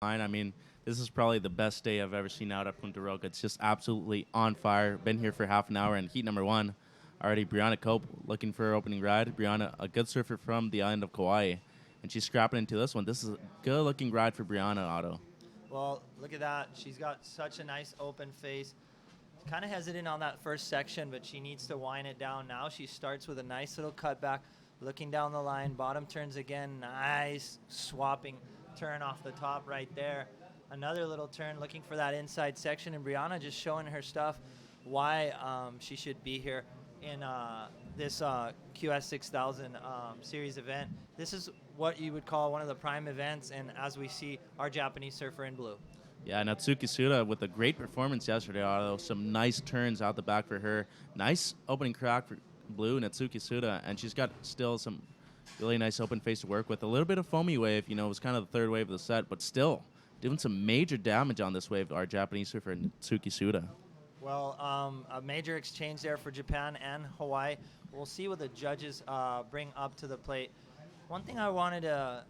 I mean, this is probably the best day I've ever seen out at Punta Roca. It's just absolutely on fire. Been here for half an hour in heat number one. Already, Brianna Cope looking for her opening ride. Brianna, a good surfer from the island of Kauai, and she's scrapping into this one. This is a good-looking ride for Brianna Otto. Well, look at that. She's got such a nice open face. Kind of hesitant on that first section, but she needs to wind it down now. She starts with a nice little cutback, looking down the line. Bottom turns again. Nice swapping turn off the top right there. Another little turn, looking for that inside section. And Brianna just showing her stuff, why she should be here in this QS 6000 series event. This is what you would call one of the prime events, and as we see, our Japanese surfer in blue. Yeah, Natsuki Suda with a great performance yesterday, Otto. Some nice turns out the back for her. Nice opening crack for Blue, Natsuki Suda, and she's got still some really nice open face to work with. A little bit of foamy wave, it was kind of the third wave of the set, but still doing some major damage on this wave to our Japanese surfer, Natsuki Suda. Well, a major exchange there for Japan and Hawaii. We'll see what the judges bring up to the plate. One thing I wanted to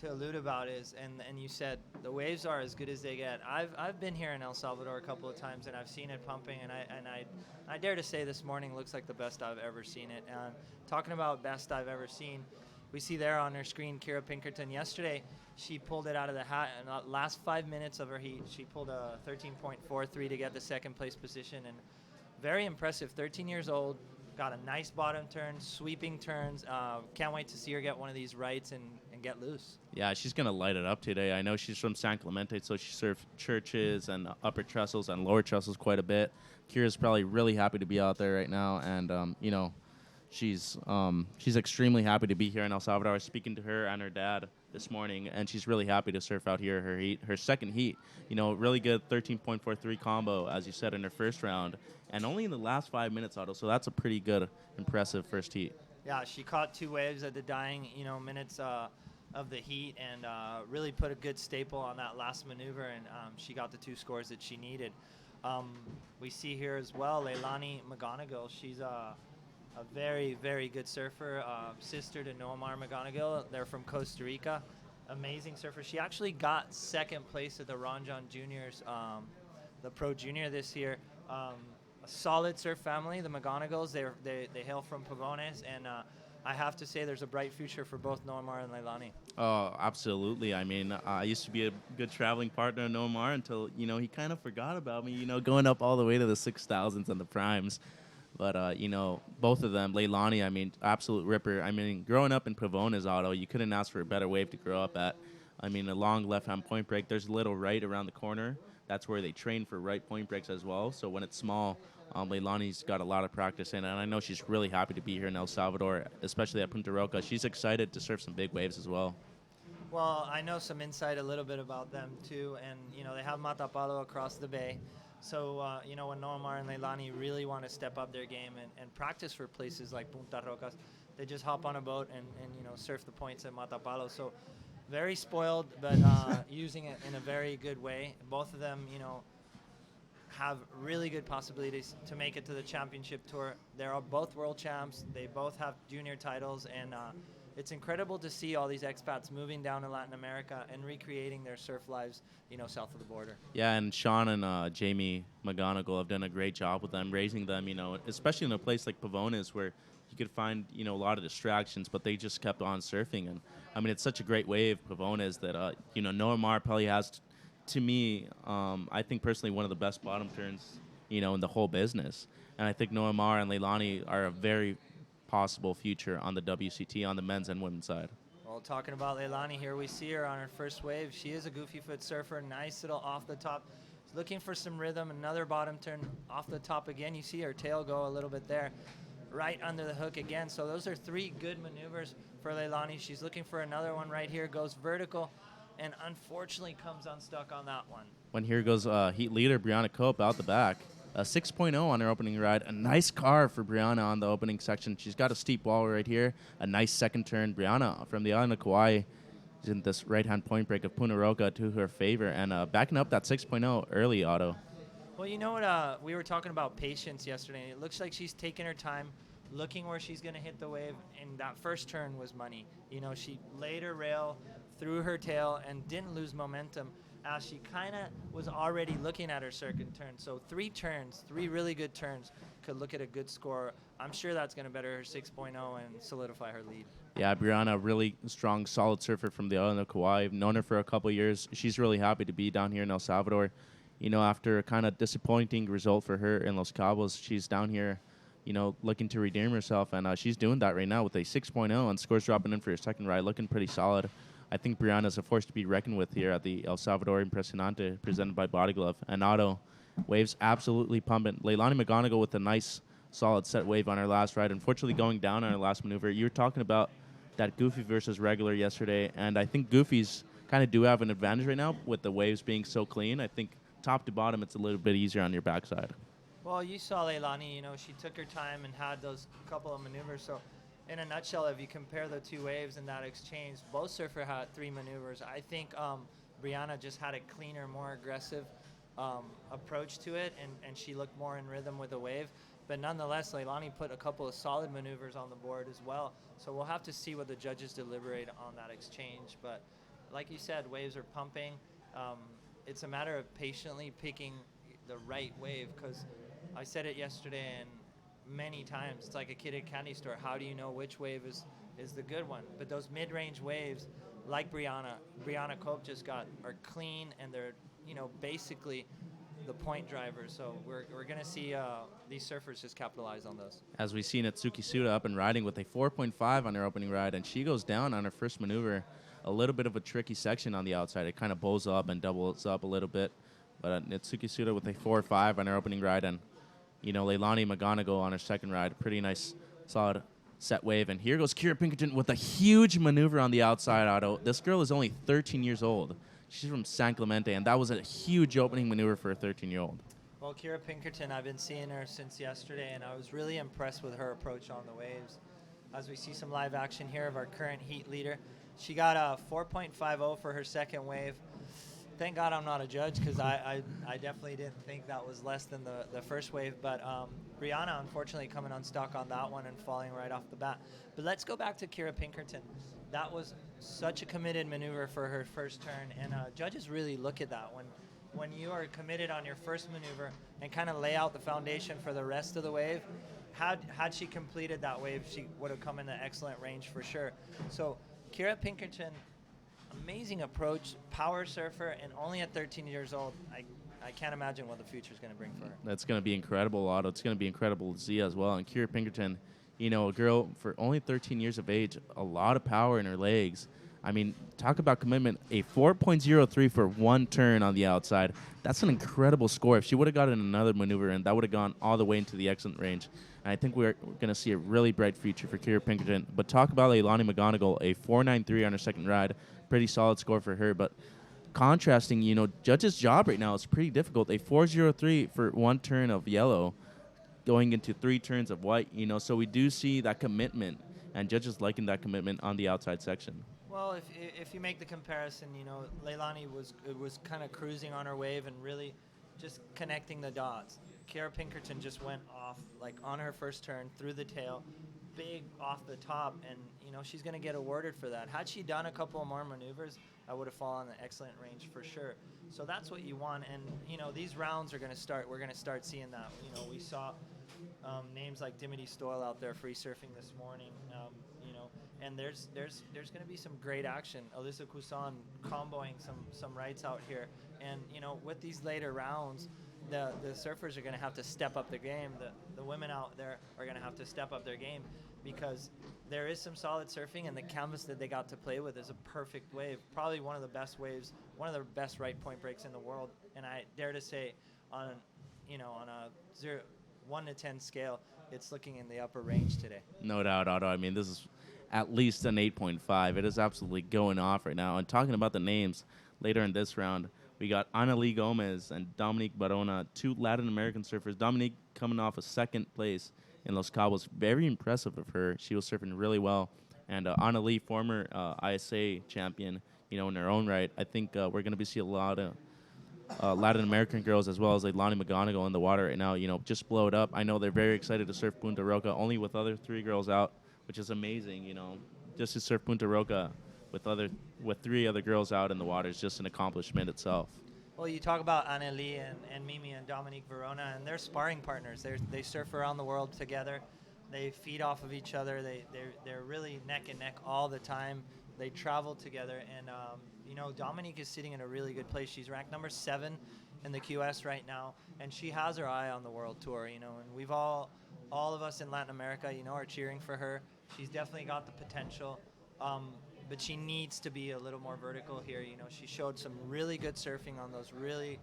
allude about is, and you said the waves are as good as they get. I've been here in El Salvador a couple of times, and I've seen it pumping, and I dare to say this morning looks like the best I've ever seen it. And talking about best I've ever seen, we see there on her screen Kira Pinkerton. Yesterday, she pulled it out of the hat. In the last 5 minutes of her heat, she pulled a 13.43 to get the second place position, and very impressive. 13 years old. Got a nice bottom turn, sweeping turns. Can't wait to see her get one of these rights and get loose. Yeah, she's going to light it up today. I know she's from San Clemente, so she surfed churches and upper trestles and lower trestles quite a bit. Kira's probably really happy to be out there right now, and, she's extremely happy to be here in El Salvador. I was speaking to her and her dad this morning, and she's really happy to surf out here her second heat. Really good 13.43 combo, as you said, in her first round, and only in the last 5 minutes, Otto. So that's a pretty good, impressive first heat. Yeah, she caught two waves at the dying, minutes of the heat, and really put a good staple on that last maneuver, and she got the two scores that she needed. We see here as well Leilani McGonagill. She's a very, very good surfer, sister to Noamar McGonagill. They're from Costa Rica. Amazing surfer. She actually got second place at the Ron John Juniors, the Pro Junior this year. A solid surf family, the McGonagills. They hail from Pavones, and I have to say there's a bright future for both Noamar and Leilani. Oh, absolutely. I mean, I used to be a good traveling partner of Noamar until, he kind of forgot about me, going up all the way to the 6,000s and the primes. But, both of them, Leilani, I mean, absolute ripper. I mean, growing up in Pavones, Otto, you couldn't ask for a better wave to grow up at. I mean, a long left-hand point break. There's a little right around the corner. That's where they train for right point breaks as well. So when it's small, Leilani's got a lot of practice in, and I know she's really happy to be here in El Salvador, especially at Punta Roca. She's excited to surf some big waves as well. Well, I know some insight a little bit about them, too, and, they have Matapalo across the bay. So, when Noamar and Leilani really want to step up their game and practice for places like Punta Rocas, they just hop on a boat and surf the points at Matapalo. So, very spoiled, but using it in a very good way. Both of them, have really good possibilities to make it to the championship tour. They're both world champs. They both have junior titles, and it's incredible to see all these expats moving down to Latin America and recreating their surf lives, south of the border. Yeah, and Sean and Jamie McGonigal have done a great job with them, raising them, especially in a place like Pavones where you could find, a lot of distractions, but they just kept on surfing. And, I mean, it's such a great wave, Pavones, that, Noamar probably has, to me, I think personally one of the best bottom turns, in the whole business. And I think Noamar and Leilani are a very possible future on the WCT on the men's and women's side. Well, talking about Leilani here, we see her on her first wave. She is a goofy foot surfer, nice little off the top. She's looking for some rhythm, another bottom turn off the top again. You see her tail go a little bit there, right under the hook again. So those are three good maneuvers for Leilani. She's looking for another one right here, goes vertical, and unfortunately comes unstuck on that one. When here goes heat leader Brianna Cope out the back. A 6.0 on her opening ride. A nice carve for Brianna on the opening section. She's got a steep wall right here. A nice second turn. Brianna from the island of Kauai is in this right-hand point break of Punta Roca to her favor. And backing up that 6.0 early, Otto. Well, you know what? We were talking about patience yesterday. It looks like she's taking her time, looking where she's going to hit the wave. And that first turn was money. She laid her rail, threw her tail, and didn't lose momentum. as she kind of was already looking at her second turn. So 3 turns, 3 really good turns could look at a good score. I'm sure that's going to better her 6.0 and solidify her lead. Yeah, Brianna, really strong, solid surfer from the island of Kauai. I've known her for a couple of years. She's really happy to be down here in El Salvador. After a kind of disappointing result for her in Los Cabos, she's down here, looking to redeem herself, and she's doing that right now with a 6.0 and scores dropping in for her second ride, looking pretty solid. I think Brianna's a force to be reckoned with here at the El Salvador Impresionante, presented by Body Glove. And Otto, waves absolutely pumping. Leilani McGonagill with a nice, solid set wave on her last ride. Unfortunately, going down on her last maneuver. You were talking about that Goofy versus regular yesterday, and I think Goofy's kind of do have an advantage right now with the waves being so clean. I think top to bottom, it's a little bit easier on your backside. Well, you saw Leilani, she took her time and had those couple of maneuvers. So, in a nutshell, if you compare the two waves in that exchange, both surfer had 3 maneuvers. I think Brianna just had a cleaner, more aggressive approach to it, and she looked more in rhythm with the wave. But nonetheless, Leilani put a couple of solid maneuvers on the board as well. So we'll have to see what the judges deliberate on that exchange. But like you said, waves are pumping. It's a matter of patiently picking the right wave, because I said it yesterday and many times, it's like a kid at a candy store. How do you know which wave is the good one? But those mid-range waves, like Brianna Cope just got, are clean, and they're, basically the point drivers. So we're going to see these surfers just capitalize on those. As we've seen Atsuki Suda up and riding with a 4.5 on her opening ride, and she goes down on her first maneuver. A little bit of a tricky section on the outside. It kind of bows up and doubles up a little bit. But Atsuki Suda with a 4.5 on her opening ride, and, Leilani McGonagill on her second ride. Pretty nice, solid set wave. And here goes Kira Pinkerton with a huge maneuver on the outside, Otto. This girl is only 13 years old. She's from San Clemente, and that was a huge opening maneuver for a 13-year-old. Well, Kira Pinkerton, I've been seeing her since yesterday, and I was really impressed with her approach on the waves. As we see some live action here of our current heat leader, she got a 4.50 for her second wave. Thank God I'm not a judge, because I definitely didn't think that was less than the first wave. But Brianna, unfortunately, coming unstuck on that one and falling right off the bat. But let's go back to Kira Pinkerton. That was such a committed maneuver for her first turn, and judges really look at that. When you are committed on your first maneuver and kind of lay out the foundation for the rest of the wave, had she completed that wave, she would have come in an excellent range for sure. So Kira Pinkerton, amazing approach, power surfer, and only at 13 years old. I can't imagine what the future is going to bring for her. That's going to be incredible, Otto. It's going to be incredible to see as well. And Kira Pinkerton, a girl for only 13 years of age, a lot of power in her legs. I mean, talk about commitment. A 4.03 for one turn on the outside. That's an incredible score. If she would have gotten another maneuver in, that would have gone all the way into the excellent range. And I think we're going to see a really bright future for Kira Pinkerton. But talk about Leilani McGonagill, a 4.93 on her second ride. Pretty solid score for her. But contrasting, judge's job right now is pretty difficult. A 4.03 for one turn of yellow, going into 3 turns of white, so we do see that commitment, and judges liking that commitment on the outside section. Well, if you make the comparison, Leilani was kind of cruising on her wave and really just connecting the dots. Kira Pinkerton just went off, like on her first turn, through the tail, big off the top, and she's going to get awarded for that. Had she done a couple more maneuvers, I would have fallen in an excellent range for sure. So that's what you want, and these rounds are going to start. We're going to start seeing that. We saw names like Dimity Stoyle out there free surfing this morning. And there's going to be some great action. Alyssa Cousin comboing some rights out here, and with these later rounds, the surfers are going to have to step up their game. The women out there are going to have to step up their game, because there is some solid surfing, and the canvas that they got to play with is a perfect wave, probably one of the best waves, one of the best right point breaks in the world. And I dare to say, on a 1 to 10 scale, it's looking in the upper range today. No doubt, Otto. I mean, this is at least an 8.5. It is absolutely going off right now. And talking about the names, later in this round, we got Annalise Gomez and Dominique Barona, 2 Latin American surfers. Dominique coming off a second place in Los Cabos. Very impressive of her. She was surfing really well. And Annalise, former ISA champion, in her own right. I think we're going to be seeing a lot of Latin American girls, as well as Leilani McGonagill in the water right now, just blow it up. I know they're very excited to surf Punta Roca, only with other 3 girls out, which is amazing, just to surf Punta Roca with other with 3 other girls out in the water is just an accomplishment itself. Well, you talk about Anneli and Mimi and Dominique Verona, and they're sparring partners. They surf around the world together. They feed off of each other. They're really neck and neck all the time. They travel together, and Dominique is sitting in a really good place. She's ranked number 7 in the QS right now, and she has her eye on the world tour. And we've all of us in Latin America, are cheering for her. She's definitely got the potential. But she needs to be a little more vertical here. She showed some really good surfing on those really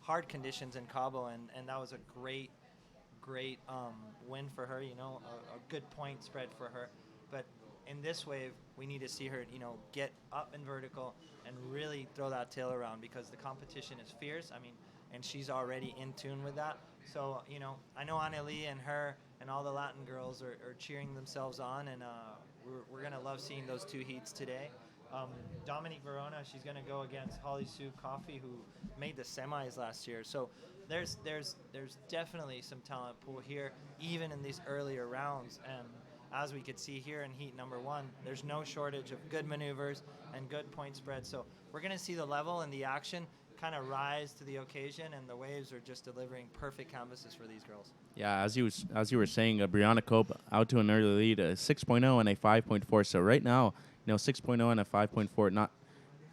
hard conditions in Cabo, and that was a great win for her. A good point spread for her. But in this wave, we need to see her, get up and vertical and really throw that tail around because the competition is fierce. And she's already in tune with that. So, I know Anneli and her and all the Latin girls are cheering themselves on, and we're going to love seeing those 2 heats today. Dominique Verona, she's going to go against Holly Sue Coffey, who made the semis last year. So there's definitely some talent pool here, even in these earlier rounds. And as we could see here in heat number 1, there's no shortage of good maneuvers and good point spread. So we're going to see the level and the action kind of rise to the occasion, and the waves are just delivering perfect canvases for these girls. Yeah, as you were saying, Brianna Cope out to an early lead, a 6.0 and a 5.4. So right now, 6.0 and a 5.4, not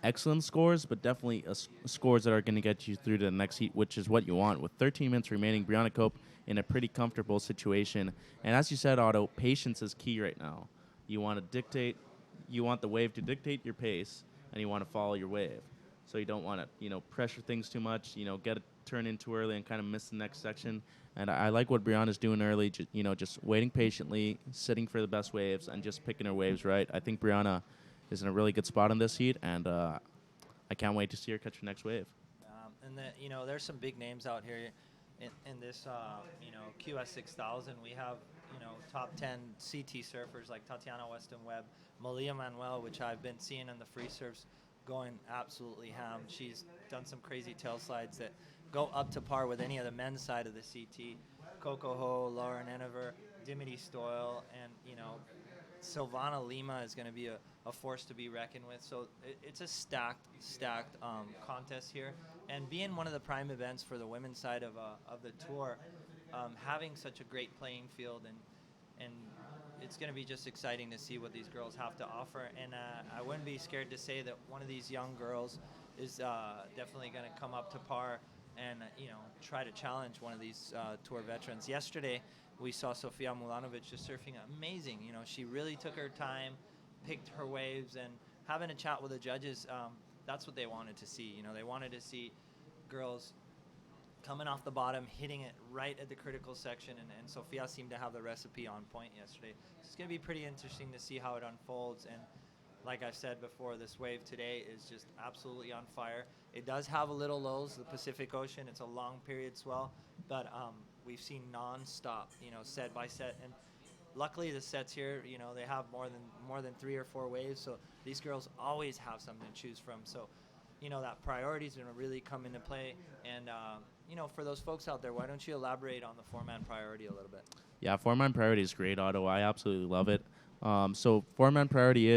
excellent scores, but definitely scores that are going to get you through to the next heat, which is what you want. With 13 minutes remaining, Brianna Cope in a pretty comfortable situation. And as you said, Otto, patience is key right now. You want the wave to dictate your pace, and you want to follow your wave. So you don't want to, pressure things too much, get a turn in too early and kind of miss the next section. And I like what Brianna's doing early, just waiting patiently, sitting for the best waves, and just picking her waves right. I think Brianna is in a really good spot in this heat, and I can't wait to see her catch her next wave. There's some big names out here in this, QS 6000. We have, top 10 CT surfers like Tatiana Weston Webb, Malia Manuel, which I've been seeing in the free surfs going absolutely ham. She's done some crazy tail slides that go up to par with any of the men's side of the CT. Coco Ho, Lauren Enever, Dimity Stoyle, and, Silvana Lima is going to be a force to be reckoned with. So it's a stacked contest here. And being one of the prime events for the women's side of the tour, having such a great playing field, and it's going to be just exciting to see what these girls have to offer. And I wouldn't be scared to say that one of these young girls is definitely going to come up to par and try to challenge one of these tour veterans. Yesterday, we saw Sofia Mulanovic just surfing amazing. She really took her time, picked her waves, and having a chat with the judges, that's what they wanted to see. They wanted to see girls coming off the bottom, hitting it right at the critical section, and Sofia seemed to have the recipe on point yesterday. So it's going to be pretty interesting to see how it unfolds. And like I've said before, this wave today is just absolutely on fire. It does have a little lows, the Pacific Ocean. It's a long period swell, but we've seen non-stop, set by set. And luckily the sets here, they have more than 3 or 4 waves, so these girls always have something to choose from. So, that priority is going to really come into play. And, for those folks out there, why don't you elaborate on the 4-man priority a little bit? Yeah, 4-man priority is great, Otto. I absolutely love it. So 4-man priority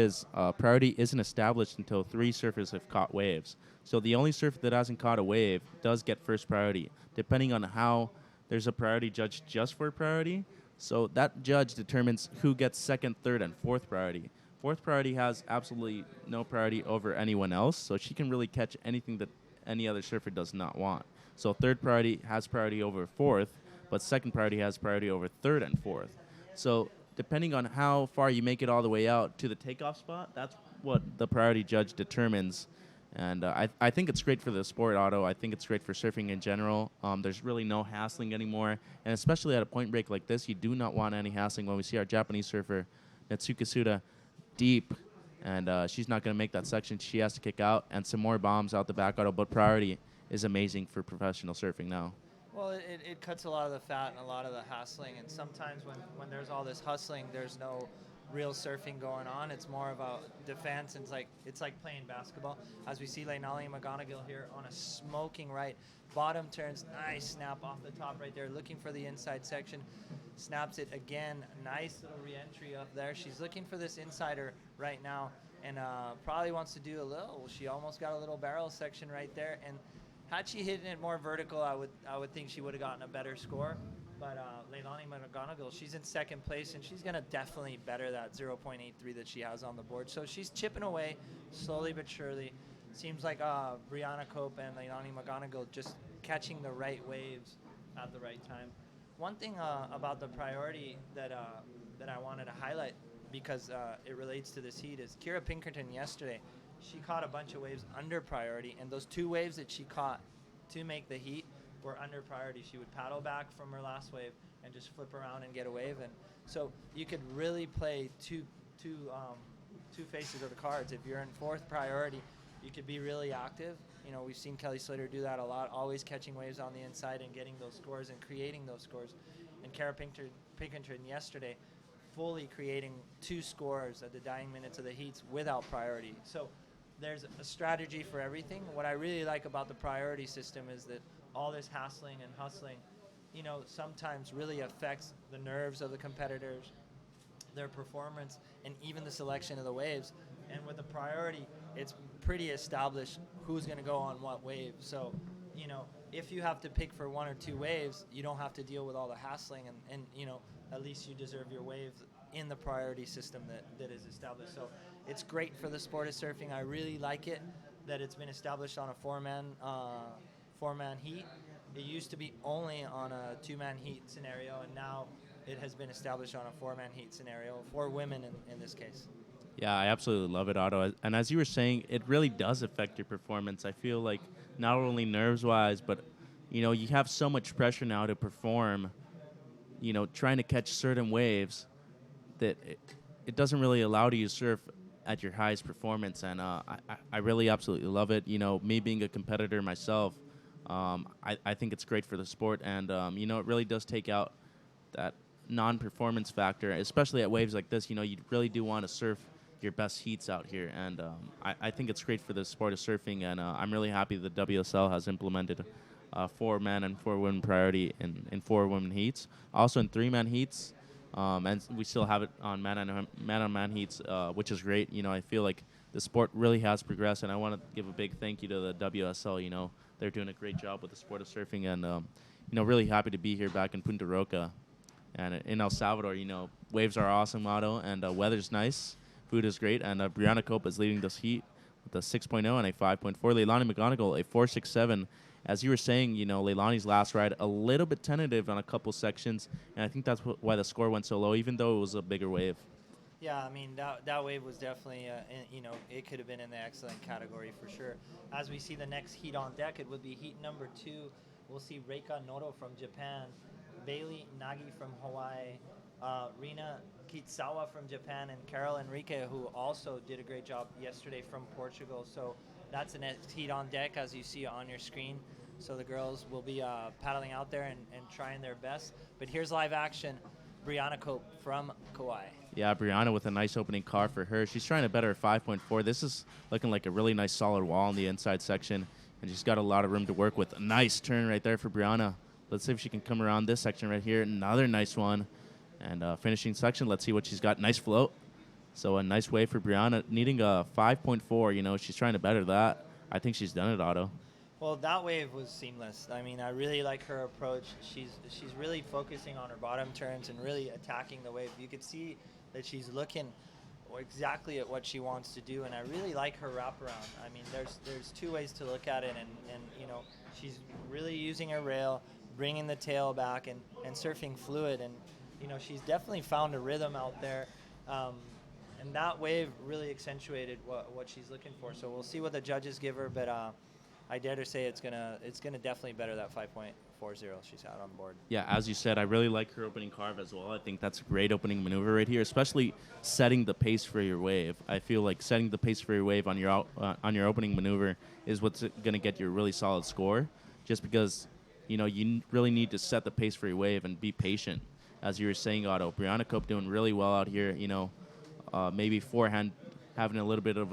isn't established until 3 surfers have caught waves. So the only surfer that hasn't caught a wave does get first priority, depending on how there's a priority judge just for priority. So that judge determines who gets second, third, and fourth priority. Fourth priority has absolutely no priority over anyone else, so she can really catch anything that any other surfer does not want. So third priority has priority over fourth, but second priority has priority over third and fourth. So depending on how far you make it all the way out to the takeoff spot, that's what the priority judge determines. And I think it's great for the sport, Otto. I think it's great for surfing in general. There's really no hassling anymore. And especially at a point break like this, you do not want any hassling. When we see our Japanese surfer, Natsuka Suda, deep, and she's not going to make that section. She has to kick out, and some more bombs out the back, Otto. But priority is amazing for professional surfing now. Well, it cuts a lot of the fat and a lot of the hassling. And sometimes when there's all this hustling, there's no real surfing going on. It's more about defense. And it's like playing basketball. As we see Leinali and McGonagill here on a smoking right. Bottom turns, nice snap off the top right there, looking for the inside section. Snaps it again. Nice little re-entry up there. She's looking for this insider right now. and probably wants to do a little. She almost got a little barrel section right there, and had she hit it more vertical, I would think she would have gotten a better score. But Leilani McGonagill, she's in second place, and she's gonna definitely better that 0.83 that she has on the board. So she's chipping away slowly but surely. Seems like Brianna Cope and Leilani McGonagill just catching the right waves at the right time. One thing about the priority that I wanted to highlight, because it relates to this heat, is Kira Pinkerton yesterday. She caught a bunch of waves under priority, and those 2 waves that she caught to make the heat were under priority. She would paddle back from her last wave and just flip around and get a wave. And so you could really play two faces of the cards. If you're in 4th priority, you could be really active. You know, we've seen Kelly Slater do that a lot, always catching waves on the inside and getting those scores and creating those scores. And Kara Pinkerton yesterday fully creating 2 scores at the dying minutes of the heats without priority. So there's a strategy for everything. What I really like about the priority system is that all this hassling and hustling, you know, sometimes really affects the nerves of the competitors, their performance, and even the selection of the waves. And with the priority, it's pretty established who's going to go on what wave. So, you know, if you have to pick for 1 or 2 waves, you don't have to deal with all the hassling, and you know, at least you deserve your wave in the priority system that is established. So it's great for the sport of surfing. I really like it that it's been established on a four-man heat. It used to be only on a 2-man heat scenario, and now it has been established on a 4-man heat scenario for women in this case. Yeah, I absolutely love it, Otto. And as you were saying, it really does affect your performance. I feel like not only nerves-wise, but, you know, you have so much pressure now to perform, you know, trying to catch certain waves that it doesn't really allow you to surf at your highest performance. And I really absolutely love it. You know, me being a competitor myself, I think it's great for the sport. And, you know, it really does take out that non-performance factor, especially at waves like this. You know, you really do want to surf your best heats out here. And I think it's great for the sport of surfing. And I'm really happy that WSL has implemented 4-man and 4-women priority in 4-women heats. Also in 3-man heats. And we still have it on man-on-man heats, which is great. You know, I feel like the sport really has progressed, and I want to give a big thank you to the WSL. You know, they're doing a great job with the sport of surfing, and, you know, really happy to be here back in Punta Roca. And in El Salvador, you know, waves are awesome, Otto, and weather's nice, food is great, and Brianna Cope is leading this heat with a 6.0 and a 5.4. Leilani McGonagill, a 4.67. As you were saying, you know, Leilani's last ride, a little bit tentative on a couple sections, and I think that's why the score went so low, even though it was a bigger wave. Yeah, I mean, that wave was definitely, you know, it could have been in the excellent category for sure. As we see the next heat on deck, it would be heat number 2. We'll see Reika Noto from Japan, Bailey Nagi from Hawaii, Rina Kitsawa from Japan, and Carol Enrique, who also did a great job yesterday from Portugal. So that's the next heat on deck, as you see on your screen. So the girls will be paddling out there and trying their best. But here's live action, Brianna Cope from Kauai. Yeah, Brianna with a nice opening car for her. She's trying to better 5.4. This is looking like a really nice solid wall in the inside section, and she's got a lot of room to work with. A nice turn right there for Brianna. Let's see if she can come around this section right here. Another nice one. And finishing section, let's see what she's got. Nice float. So a nice wave for Brianna, needing a 5.4. You know, she's trying to better that. I think she's done it, Otto. Well, that wave was seamless. I mean, I really like her approach. She's really focusing on her bottom turns and really attacking the wave. You could see that she's looking exactly at what she wants to do, and I really like her wraparound. I mean, there's 2 ways to look at it, and you know, she's really using her rail, bringing the tail back, and surfing fluid, and you know, she's definitely found a rhythm out there. And that wave really accentuated what she's looking for. So we'll see what the judges give her, but I dare to say it's gonna definitely better that 5.40 she's had on board. Yeah, as you said, I really like her opening carve as well. I think that's a great opening maneuver right here, especially setting the pace for your wave. I feel like setting the pace for your wave on your opening maneuver is what's going to get you a really solid score, just because, you know, you really need to set the pace for your wave and be patient. As you were saying, Otto, Brianna Cope doing really well out here, you know, maybe forehand having a little bit of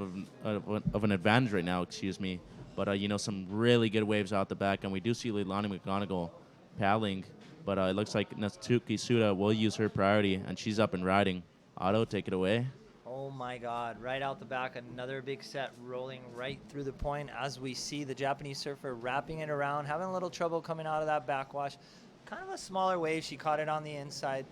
an advantage right now, excuse me. But, you know, some really good waves out the back. And we do see Leilani McGonagill paddling. But it looks like Natsuki Suda will use her priority, and she's up and riding. Otto, take it away. Oh, Oh my God, right out the back, another big set rolling right through the point as we see the Japanese surfer wrapping it around, having a little trouble coming out of that backwash. Kind of a smaller wave, she caught it on the inside.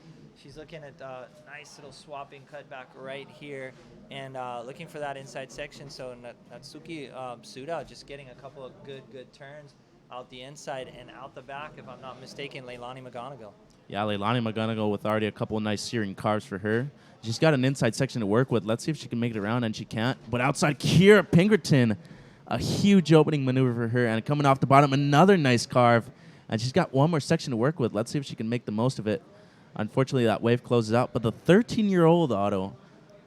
She's looking at a nice little swapping cutback right here and looking for that inside section. So Natsuki Suda just getting a couple of good turns out the inside and out the back, if I'm not mistaken, Leilani McGonagill. Yeah, Leilani McGonagill with already a couple of nice searing carves for her. She's got an inside section to work with. Let's see if she can make it around, and she can't. But outside, Kira Pinkerton, a huge opening maneuver for her, and coming off the bottom, another nice carve. And she's got one more section to work with. Let's see if she can make the most of it. Unfortunately, that wave closes out. But the 13-year-old Otto,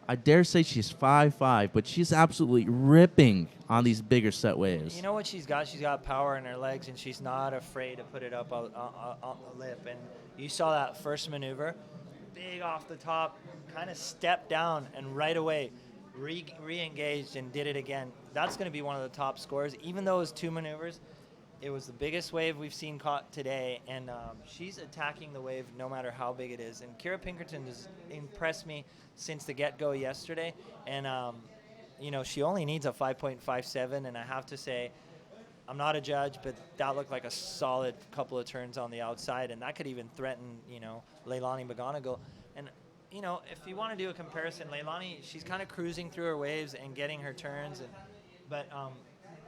I dare say she's 5'5", but she's absolutely ripping on these bigger set waves. You know what she's got? She's got power in her legs, and she's not afraid to put it up on the lip. And you saw that first maneuver, big off the top, kind of stepped down, and right away re-engaged and did it again. That's going to be one of the top scores. Even though it was 2 maneuvers, it was the biggest wave we've seen caught today, and she's attacking the wave no matter how big it is. And Kira Pinkerton has impressed me since the get-go yesterday, and you know, she only needs a 5.57, and I have to say, I'm not a judge, but that looked like a solid couple of turns on the outside, and that could even threaten, you know, Leilani McGonagill. And, you know, if you want to do a comparison, Leilani, she's kind of cruising through her waves and getting her turns, but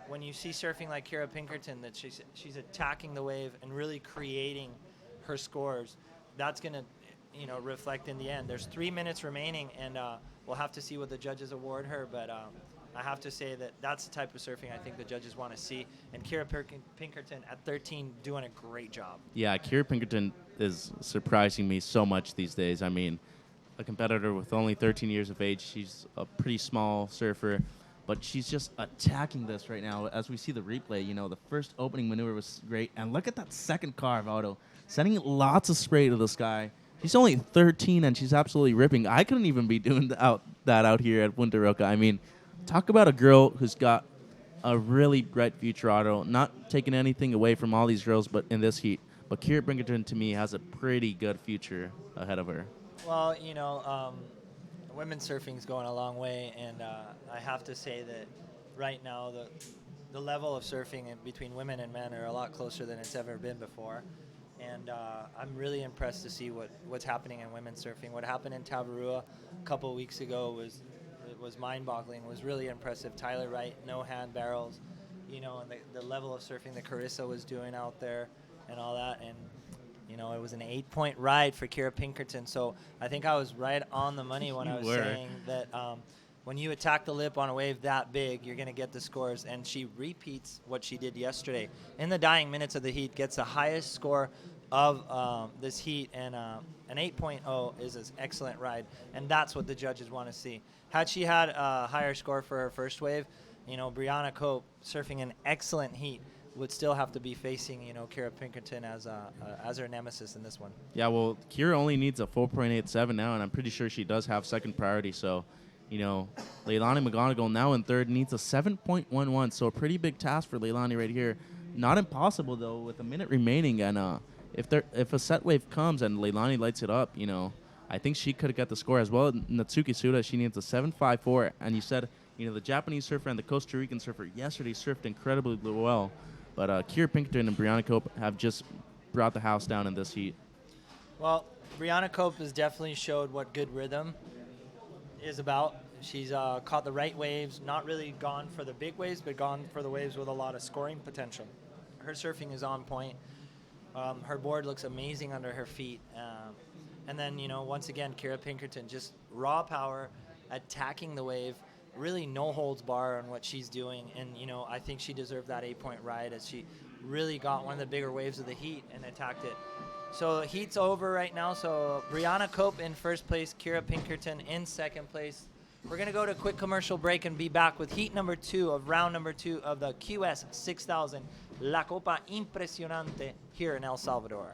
when you see surfing like Kira Pinkerton, that she's attacking the wave and really creating her scores, that's going to, you know, reflect in the end. There's 3 minutes remaining, and we'll have to see what the judges award her, but I have to say that that's the type of surfing I think the judges want to see, and Kira Pinkerton at 13 doing a great job. Yeah, Kira Pinkerton is surprising me so much these days. I mean, a competitor with only 13 years of age, she's a pretty small surfer, but she's just attacking this right now. As we see the replay, you know, the first opening maneuver was great, and look at that second carve, Otto, sending lots of spray to the sky. She's only 13, and she's absolutely ripping. I couldn't even be doing that out here at Punta Roca. I mean, talk about a girl who's got a really bright future, Otto. Not taking anything away from all these girls, but in this heat. But Kira Pinkerton, to me, has a pretty good future ahead of her. Well, you know, women's surfing is going a long way, and I have to say that right now the level of surfing between women and men are a lot closer than it's ever been before. And I'm really impressed to see what's happening in women's surfing. What happened in Tavarua a couple weeks ago was mind-boggling. It was really impressive. Tyler Wright, no hand barrels, you know, and the level of surfing that Carissa was doing out there and all that. And, you know, it was an 8-point ride for Kira Pinkerton. So I think I was right on the money when I was saying that when you attack the lip on a wave that big, you're going to get the scores. And she repeats what she did yesterday. In the dying minutes of the heat, gets the highest score of this heat, and an 8.0 is an excellent ride. And that's what the judges want to see. Had she had a higher score for her first wave, you know, Brianna Cope, surfing an excellent heat, would still have to be facing, you know, Kira Pinkerton as her nemesis in this one. Yeah, well, Kira only needs a 4.87 now, and I'm pretty sure she does have second priority. So, you know, Leilani McGonagill now in third needs a 7.11, so a pretty big task for Leilani right here. Not impossible, though, with a minute remaining, and if a set wave comes and Leilani lights it up, you know, I think she could get the score as well. Natsuki Suda, she needs a 7.54, and you said, you know, the Japanese surfer and the Costa Rican surfer yesterday surfed incredibly well. But Kira Pinkerton and Brianna Cope have just brought the house down in this heat. Well, Brianna Cope has definitely showed what good rhythm is about. She's caught the right waves, not really gone for the big waves, but gone for the waves with a lot of scoring potential. Her surfing is on point. Her board looks amazing under her feet. And then, you know, once again, Kira Pinkerton, just raw power, attacking the wave. Really no holds bar on what she's doing, and you know, I think she deserved that 8-point ride as she really got one of the bigger waves of the heat and attacked it. So heat's over right now. So Brianna Cope in first place, Kira Pinkerton in second place. We're gonna go to a quick commercial break and be back with heat number 2 of round number 2 of the QS 6000 La Copa Impresionante here in El Salvador.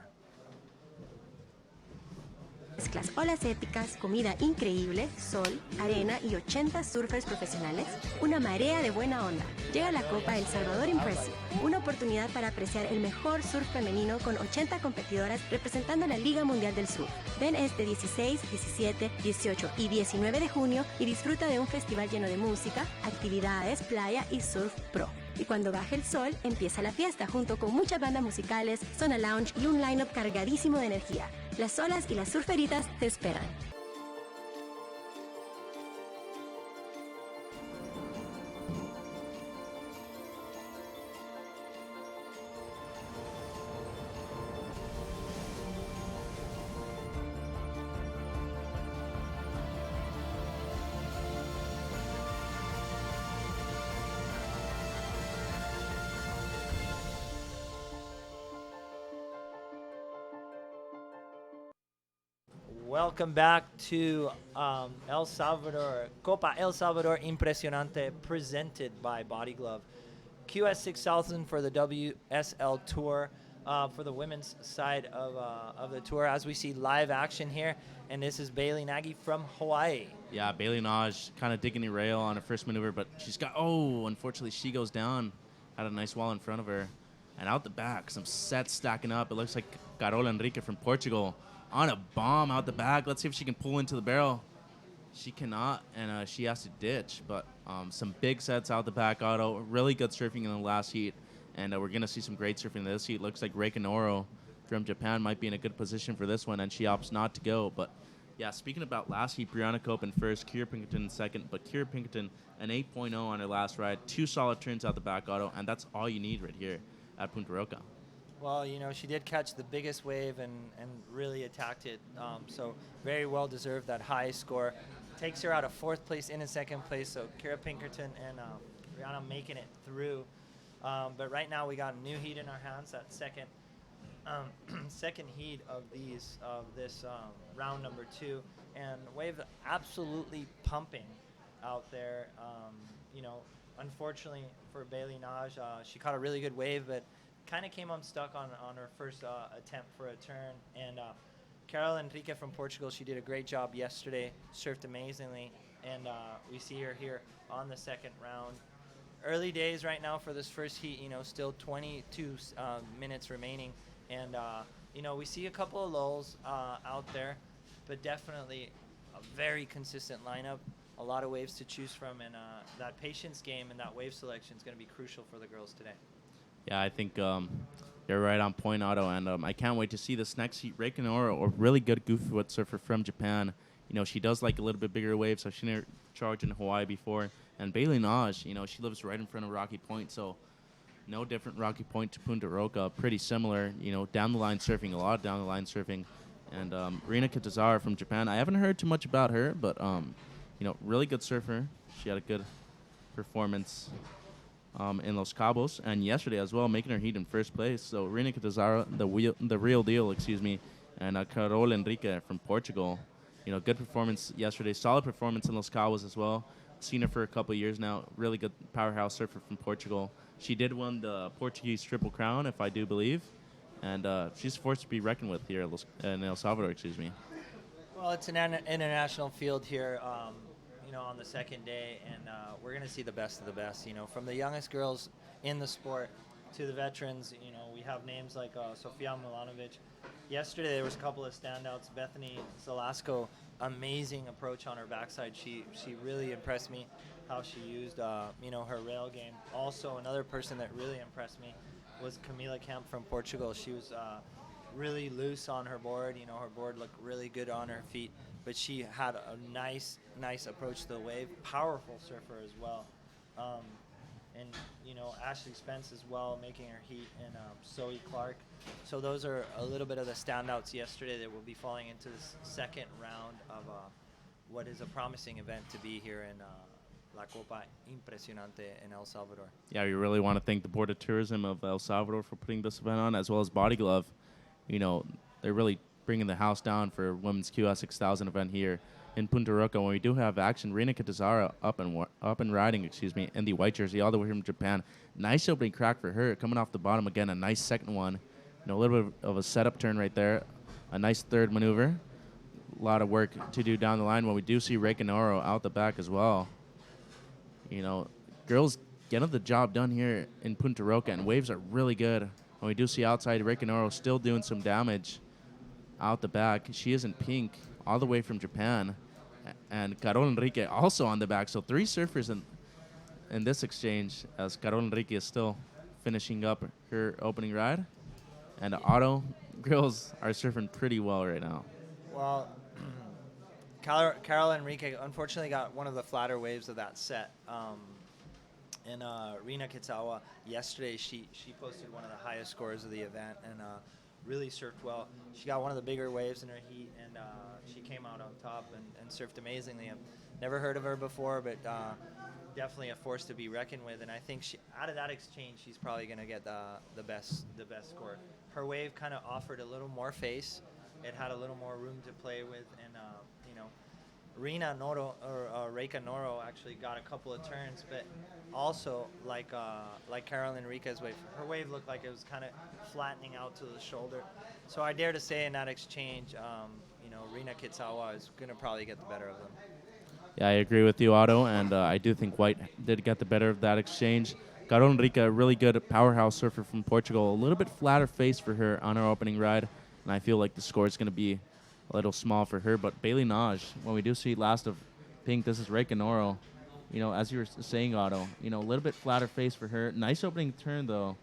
Mezclas olas épicas, comida increíble, sol, arena y 80 surfers profesionales, una marea de buena onda. Llega la Copa El Salvador Impresionante, una oportunidad para apreciar el mejor surf femenino con 80 competidoras representando la Liga Mundial del Surf. Ven este 16, 17, 18 y 19 de junio y disfruta de un festival lleno de música, actividades, playa y surf pro. Y cuando baje el sol, empieza la fiesta junto con muchas bandas musicales, zona lounge y un line-up cargadísimo de energía. Las olas y las surferitas te esperan. Welcome back to El Salvador, Copa El Salvador Impresionante, presented by Body Glove. QS 6000 for the WSL Tour, for the women's side of the tour, as we see live action here. And this is Bailey Nagy from Hawaii. Yeah, Bailey Naj kind of digging the rail on her first maneuver, but unfortunately she goes down. Had a nice wall in front of her. And out the back, some sets stacking up. It looks like Carola Enrique from Portugal on a bomb out the back. Let's see if she can pull into the barrel. She cannot, and she has to ditch. But some big sets out the back auto. Really good surfing in the last heat. And we're going to see some great surfing in this heat. Looks like Reika Noro from Japan might be in a good position for this one, and she opts not to go. But, yeah, speaking about last heat, Brianna Cope in first, Kira Pinkerton in second. But Kira Pinkerton, an 8.0 on her last ride. 2 solid turns out the back auto, and that's all you need right here at Punta Roca. Well, you know, she did catch the biggest wave and really attacked it. So very well deserved that high score. Takes her out of 4th place in second place. So Kira Pinkerton and Rihanna making it through. But right now we got a new heat in our hands. That second second heat of this round number 2, and wave absolutely pumping out there. You know, unfortunately for Bailey Naj, she caught a really good wave, but kind of came unstuck on her first attempt for a turn. And Carol Enrique from Portugal, she did a great job yesterday, surfed amazingly, and we see her here on the second round. Early days right now for this first heat, you know, still 22 minutes remaining, and you know, we see a couple of lulls out there, but definitely a very consistent lineup, a lot of waves to choose from, and that patience game and that wave selection is going to be crucial for the girls today. Yeah, I think you're right on point, Otto, and I can't wait to see this next heat. Reika Noro, a really good goofy foot surfer from Japan. You know, she does like a little bit bigger waves, so she never charged in Hawaii before. And Bailey Naj, you know, she lives right in front of Rocky Point, so no different Rocky Point to Punta Roca, pretty similar. You know, down the line surfing, a lot of down the line surfing. And Rina Kitazara from Japan, I haven't heard too much about her, but you know, really good surfer. She had a good performance in Los Cabos, and yesterday as well, making her heat in first place. So Rina Kitazara, the real deal, and Carol Enrique from Portugal. You know, good performance yesterday, solid performance in Los Cabos as well. Seen her for a couple of years now. Really good powerhouse surfer from Portugal. She did win the Portuguese Triple Crown, if I do believe, and she's a force to be reckoned with here in El Salvador. Well, it's an international field here. You know, on the second day, and we're going to see the best of the best, you know, from the youngest girls in the sport to the veterans. You know, we have names like Sofia Milanovic. Yesterday there was a couple of standouts. Bethany Zelasco, amazing approach on her backside. She really impressed me how she used you know, her rail game. Also, another person that really impressed me was Camila Camp from Portugal. She was really loose on her board. You know, her board looked really good on her feet, but she had a nice approach to the wave. Powerful surfer as well. And, you know, Ashley Spence as well, making her heat, and Zoe Clark. So those are a little bit of the standouts yesterday that will be falling into this second round of what is a promising event to be here in La Copa Impresionante in El Salvador. Yeah, we really want to thank the Board of Tourism of El Salvador for putting this event on, as well as Body Glove. You know, they're really bringing the house down for Women's QS 6000 event here in Punta Roca, when we do have action. Rina Kitazara up and riding, in the white jersey all the way from Japan. Nice opening crack for her, coming off the bottom again. A nice second one. You know, a little bit of a setup turn right there. A nice third maneuver. lot of work to do down the line when we do see Recanoro out the back as well. You know, girls getting the job done here in Punta Roca, and waves are really good. When we do see outside Recanoro still doing some damage out the back. She is in pink all the way from Japan. And Carol Enrique also on the back. So 3 surfers in this exchange, as Carol Enrique is still finishing up her opening ride. And the auto girls are surfing pretty well right now. Well, Carol Enrique unfortunately got one of the flatter waves of that set. And Rina Kitsawa, yesterday, she posted one of the highest scores of the event and really surfed well. She got one of the bigger waves in her heat, and she came out on top and surfed amazingly. I've never heard of her before, but definitely a force to be reckoned with. And I think out of that exchange, she's probably going to get the best score. Her wave kind of offered a little more face. It had a little more room to play with, and Rina Noro or Reika Noro actually got a couple of turns, but also like Carol Enrique's wave, her wave looked like it was kind of flattening out to the shoulder. So I dare to say in that exchange, Rina Kitsawa is going to probably get the better of them. Yeah, I agree with you, Otto, and I do think White did get the better of that exchange. Carol Enrique, a really good powerhouse surfer from Portugal. A little bit flatter face for her on her opening ride, and I feel like the score is going to be a little small for her. But Bailey Naj, when we do see last of pink, this is Reika Noro. As you were saying, Otto, a little bit flatter face for her. Nice opening turn, though,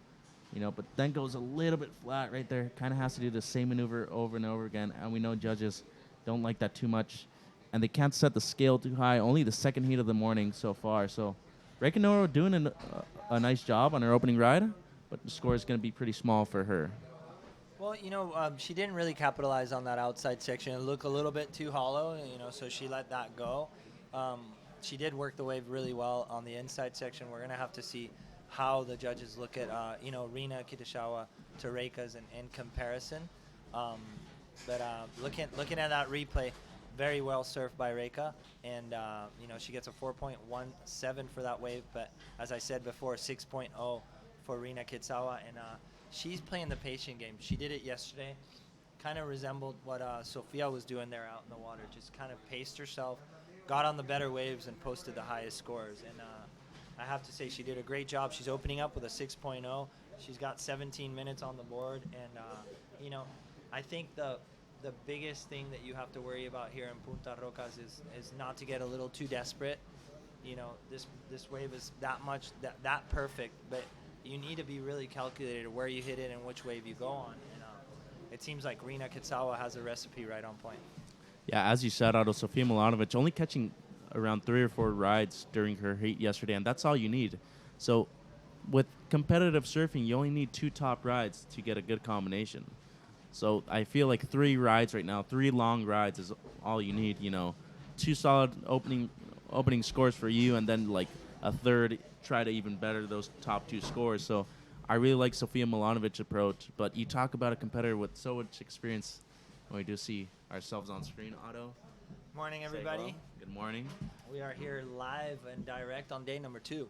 but then goes a little bit flat right there. Kind of has to do the same maneuver over and over again, and we know judges don't like that too much. And they can't set the scale too high. Only the second heat of the morning so far. So Reika Noro doing a nice job on her opening ride, but the score is going to be pretty small for her. Well, she didn't really capitalize on that outside section. It looked a little bit too hollow, so she let that go. She did work the wave really well on the inside section. We're going to have to see how the judges look at, Rina Kitashawa to Reika's in comparison. But looking at that replay, very well surfed by Reika, and she gets a 4.17 for that wave. But as I said before, 6.0 for Rina Kitsawa, and she's playing the patient game. She did it yesterday. Kind of resembled what Sofia was doing there out in the water. Just kind of paced herself, got on the better waves, and posted the highest scores. And I have to say she did a great job. She's opening up with a 6.0. She's got 17 minutes on the board. And, I think the biggest thing that you have to worry about here in Punta Rocas is not to get a little too desperate. This wave is that perfect, but you need to be really calculated where you hit it and which wave you go on. And it seems like Rina Kitsawa has a recipe right on point. Yeah, as you said, Otto, Sofia Milanovic only catching around 3 or 4 rides during her heat yesterday, and that's all you need. So with competitive surfing, you only need 2 top rides to get a good combination. So I feel like 3 rides right now, 3 long rides is all you need. 2 solid opening scores for you, and then like a third, try to even better those top 2 scores. So I really like Sofia Milanovic's approach. But you talk about a competitor with so much experience when we do see ourselves on screen, Otto. Morning, everybody. Good morning. We are here live and direct on day number 2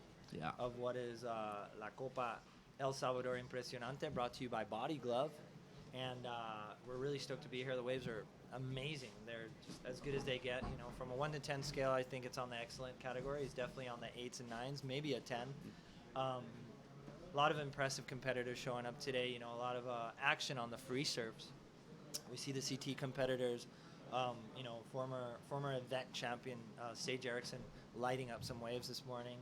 of what is La Copa El Salvador Impresionante, brought to you by Body Glove. And we're really stoked to be here. The waves are amazing. They're just as good as they get. From a 1 to 10 scale, I think it's on the excellent category. It's definitely on the 8s and 9s, maybe a 10. A lot of impressive competitors showing up today. A lot of action on the free serves. We see the CT competitors. Former event champion Sage Erickson lighting up some waves this morning.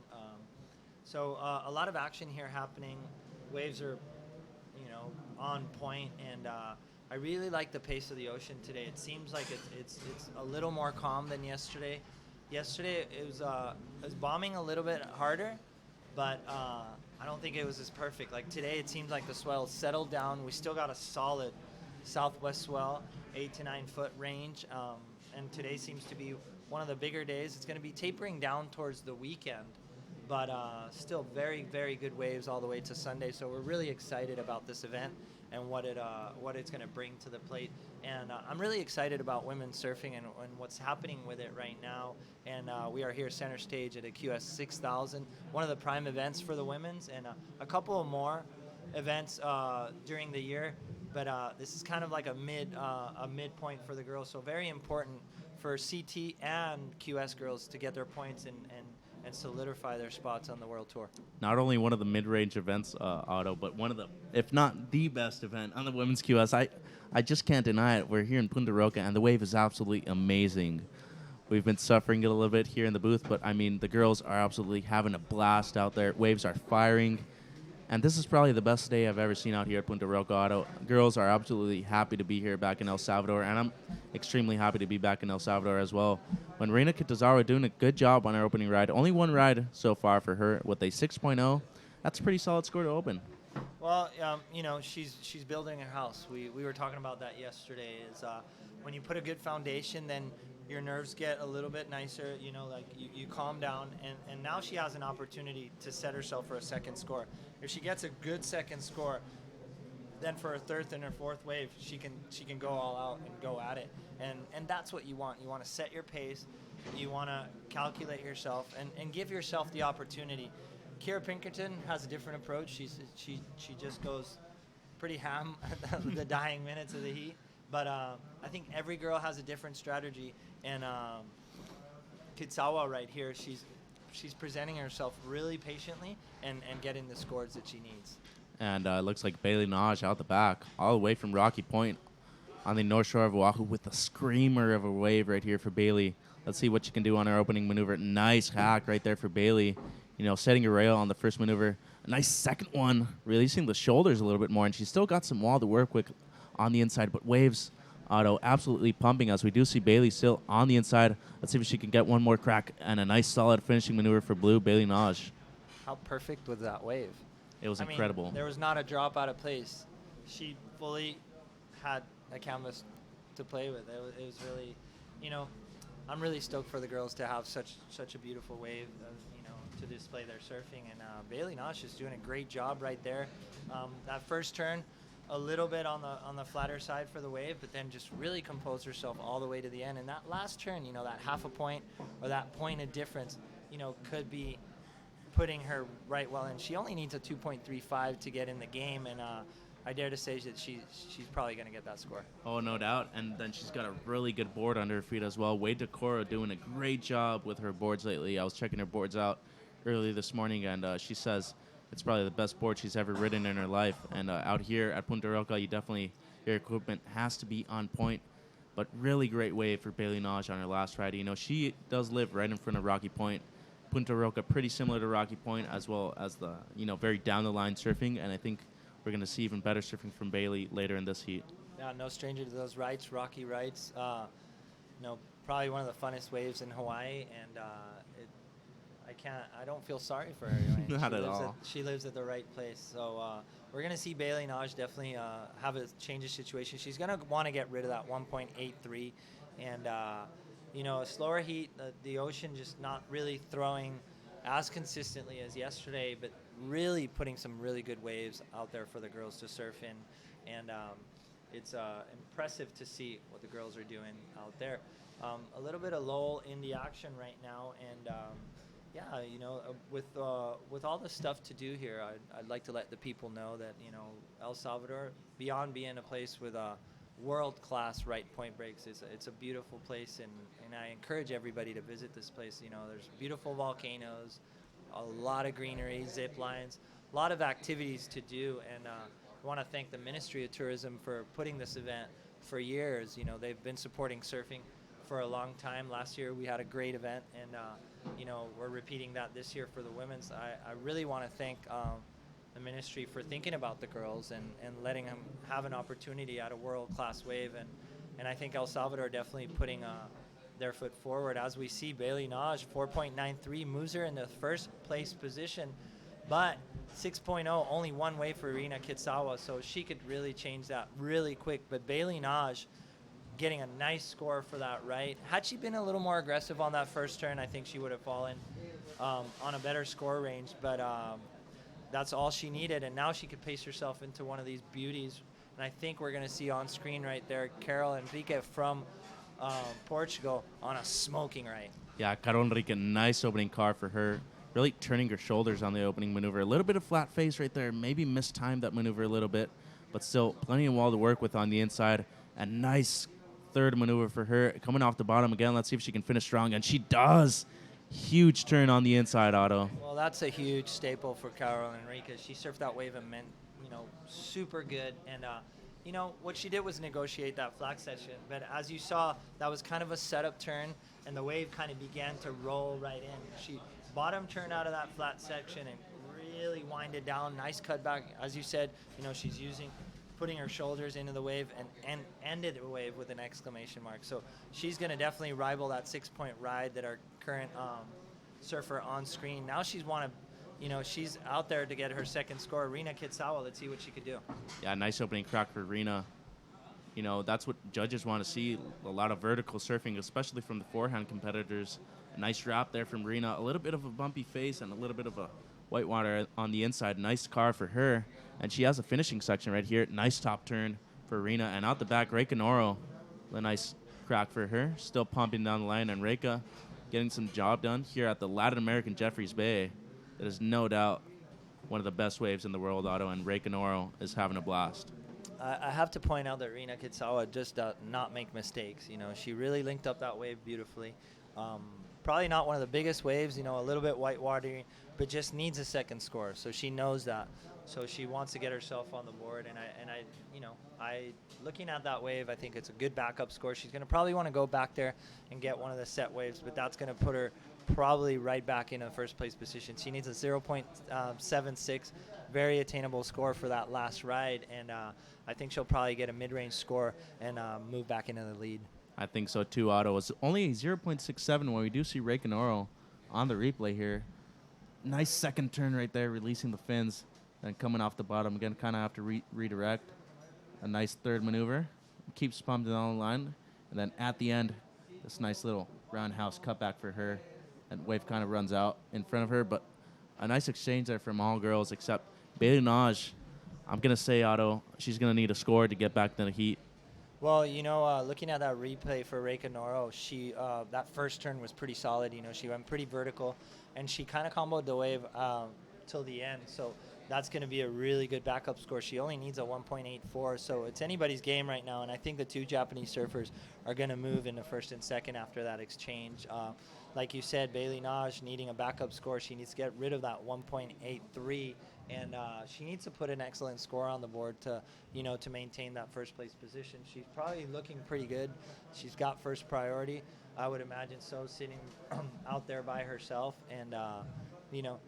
So a lot of action here happening. Waves are on point, and I really like the pace of the ocean today. It seems like it's a little more calm than yesterday. Yesterday it was bombing a little bit harder, but I don't think it was as perfect. Like today, it seems like the swell settled down. We still got a solid southwest swell, 8 to 9 foot range, and today seems to be one of the bigger days. It's going to be tapering down towards the weekend, but still very, very good waves all the way to Sunday. So we're really excited about this event and what it's going to bring to the plate. And I'm really excited about women's surfing and what's happening with it right now. And we are here center stage at a QS 6000, one of the prime events for the women's, and a couple of more events during the year, but this is kind of like a midpoint for the girls. So very important for CT and QS girls to get their points and solidify their spots on the World Tour. Not only one of the mid-range events, Otto, but one of the, if not the best event on the women's QS. I just can't deny it. We're here in Punta Roca, and the wave is absolutely amazing. We've been suffering it a little bit here in the booth, but, I mean, the girls are absolutely having a blast out there. Waves are firing, and this is probably the best day I've ever seen out here at Punta Roca, Otto. Girls are absolutely happy to be here back in El Salvador, and I'm extremely happy to be back in El Salvador as well. When Reina Kitazawa doing a good job on her opening ride, only one ride so far for her with a 6.0. That's a pretty solid score to open. Well, she's building her house. We were talking about that yesterday. Is when you put a good foundation, then your nerves get a little bit nicer. Like you calm down, and now she has an opportunity to set herself for a second score. If she gets a good second score, then for her third and her fourth wave, she can go all out and go at it. And that's what you want. You want to set your pace. You want to calculate yourself and give yourself the opportunity. Kira Pinkerton has a different approach. She just goes pretty ham at the dying minutes of the heat. But I think every girl has a different strategy. And Kitsawa right here, she's presenting herself really patiently and getting the scores that she needs. And it looks like Bailey Naj out the back, all the way from Rocky Point on the north shore of Oahu with a screamer of a wave right here for Bailey. Let's see what she can do on her opening maneuver. Nice hack right there for Bailey. Setting a rail on the first maneuver. A nice second one, releasing the shoulders a little bit more. And she's still got some wall to work with on the inside. But waves, Otto, absolutely pumping us. We do see Bailey still on the inside. Let's see if she can get one more crack. And a nice solid finishing maneuver for Blue, Bailey Naj. How perfect was that wave? It was incredible. There was not a drop out of place. She fully had a canvas to play with. It was really, I'm really stoked for the girls to have such a beautiful wave, to display their surfing. And Bailey Nosh is doing a great job right there. That first turn, a little bit on the flatter side for the wave, but then just really composed herself all the way to the end. And that last turn, that half a point or that point of difference, could be putting her right well in. She only needs a 2.35 to get in the game, and I dare to say that she's probably going to get that score. Oh, no doubt. And then she's got a really good board under her feet as well. Wade Decora doing a great job with her boards lately. I was checking her boards out early this morning, and she says it's probably the best board she's ever ridden in her life. And out here at Punta Roca, your equipment has to be on point. But really great wave for Bailey Naj on her last ride. She does live right in front of Rocky Point. Punta Roca pretty similar to Rocky Point, as well as the very down the line surfing, and I think we're going to see even better surfing from Bailey later in this heat. Yeah, no stranger to those rights, rocky rights. Probably one of the funnest waves in Hawaii, and I don't feel sorry for her. Not at all. She lives at the right place. So we're going to see Bailey Naj definitely have a change of situation. She's going to want to get rid of that 1.83. And, a slower heat, the ocean just not really throwing as consistently as yesterday, but really putting some really good waves out there for the girls to surf in. And it's impressive to see what the girls are doing out there. A little bit of lull in the action right now, and with all the stuff to do here, I'd like to let the people know that El Salvador, beyond being a place with world-class right point breaks, it's a beautiful place, and I encourage everybody to visit this place. There's beautiful volcanoes, a lot of greenery, zip lines, a lot of activities to do, and I want to thank the Ministry of Tourism for putting this event for years. They've been supporting surfing for a long time. Last year we had a great event, and we're repeating that this year for the women's. I really want to thank the ministry for thinking about the girls and letting them have an opportunity at a world-class wave, and I think El Salvador definitely putting their foot forward. As we see, Bailey Naj 4.93 moves her in the first place position, but 6.0 only one way for Reina Kitsawa, so she could really change that really quick. But Bailey Naj getting a nice score for that right. Had she been a little more aggressive on that first turn, I think she would have fallen on a better score range, but that's all she needed, and now she could pace herself into one of these beauties. And I think we're going to see on screen right there Carol Enrique from Portugal on a smoking right. Yeah, Carol Enrique, nice opening car for her. really turning her shoulders on the opening maneuver. A little bit of flat face right there. Maybe mistimed that maneuver a little bit, but still plenty of wall to work with on the inside. A nice third maneuver for her. Coming off the bottom again. Let's see if she can finish strong, and she does. Huge turn on the inside, Otto. Well, that's a huge staple for Carol Enriquez. She surfed that wave immense, super good. And, what she did was negotiate that flat session. But as you saw, that was kind of a setup turn, and the wave kind of began to roll right in. She bottom turned out of that flat section and really winded down. Nice cutback. As you said, she's putting her shoulders into the wave and ended the wave with an exclamation mark. So she's going to definitely rival that 6-point ride that our current surfer on screen. Now she's out there to get her second score. Rina Kitsawa, let's see what she could do. Yeah, nice opening crack for Rina. That's what judges want to see. A lot of vertical surfing, especially from the forehand competitors. A nice wrap there from Rina. A little bit of a bumpy face and a little bit of a whitewater on the inside. Nice car for her. And she has a finishing section right here. Nice top turn for Rina. And out the back, Reika Noro. A nice crack for her. Still pumping down the line. And Reika getting some job done here at the Latin American Jeffreys Bay. It is no doubt one of the best waves in the world, Otto. And Reika Noro is having a blast. I have to point out that Rina Kitsawa just does not make mistakes. She really linked up that wave beautifully. Probably not one of the biggest waves, a little bit whitewatery, but just needs a second score. So she knows that. So she wants to get herself on the board. And I looking at that wave, I think it's a good backup score. She's going to probably want to go back there and get one of the set waves, but that's going to put her probably right back in a first place position. She needs a 0.76, very attainable score for that last ride. And I think she'll probably get a mid-range score and move back into the lead. I think so too, Otto. It's only 0.67 when we do see Reika Noro on the replay here. Nice second turn right there, releasing the fins. Then coming off the bottom again, kind of have to redirect. A nice third maneuver. Keeps pumping down the line. And then at the end, this nice little roundhouse cutback for her. And wave kind of runs out in front of her. But a nice exchange there from all girls except Bailey Naj. I'm going to say, Otto, she's going to need a score to get back to the heat. Well, looking at that replay for Reika Noro, she that first turn was pretty solid. She went pretty vertical, and she kind of comboed the wave till the end. So that's going to be a really good backup score. She only needs a 1.84, so it's anybody's game right now. And I think the two Japanese surfers are going to move into first and second after that exchange. Like you said, Bailey Naj needing a backup score. She needs to get rid of that 1.83. And she needs to put an excellent score on the board to maintain that first place position. She's probably looking pretty good. She's got first priority, I would imagine so, sitting out there by herself. And,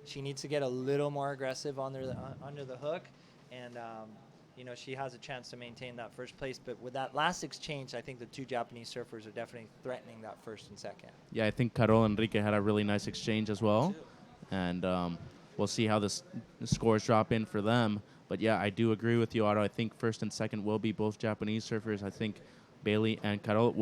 she needs to get a little more aggressive under the hook. And, she has a chance to maintain that first place. But with that last exchange, I think the two Japanese surfers are definitely threatening that first and second. Yeah, I think Carol Enrique had a really nice exchange as well. And we'll see how the scores drop in for them. But, yeah, I do agree with you, Otto. I think first and second will be both Japanese surfers. I think Bailey and Carol.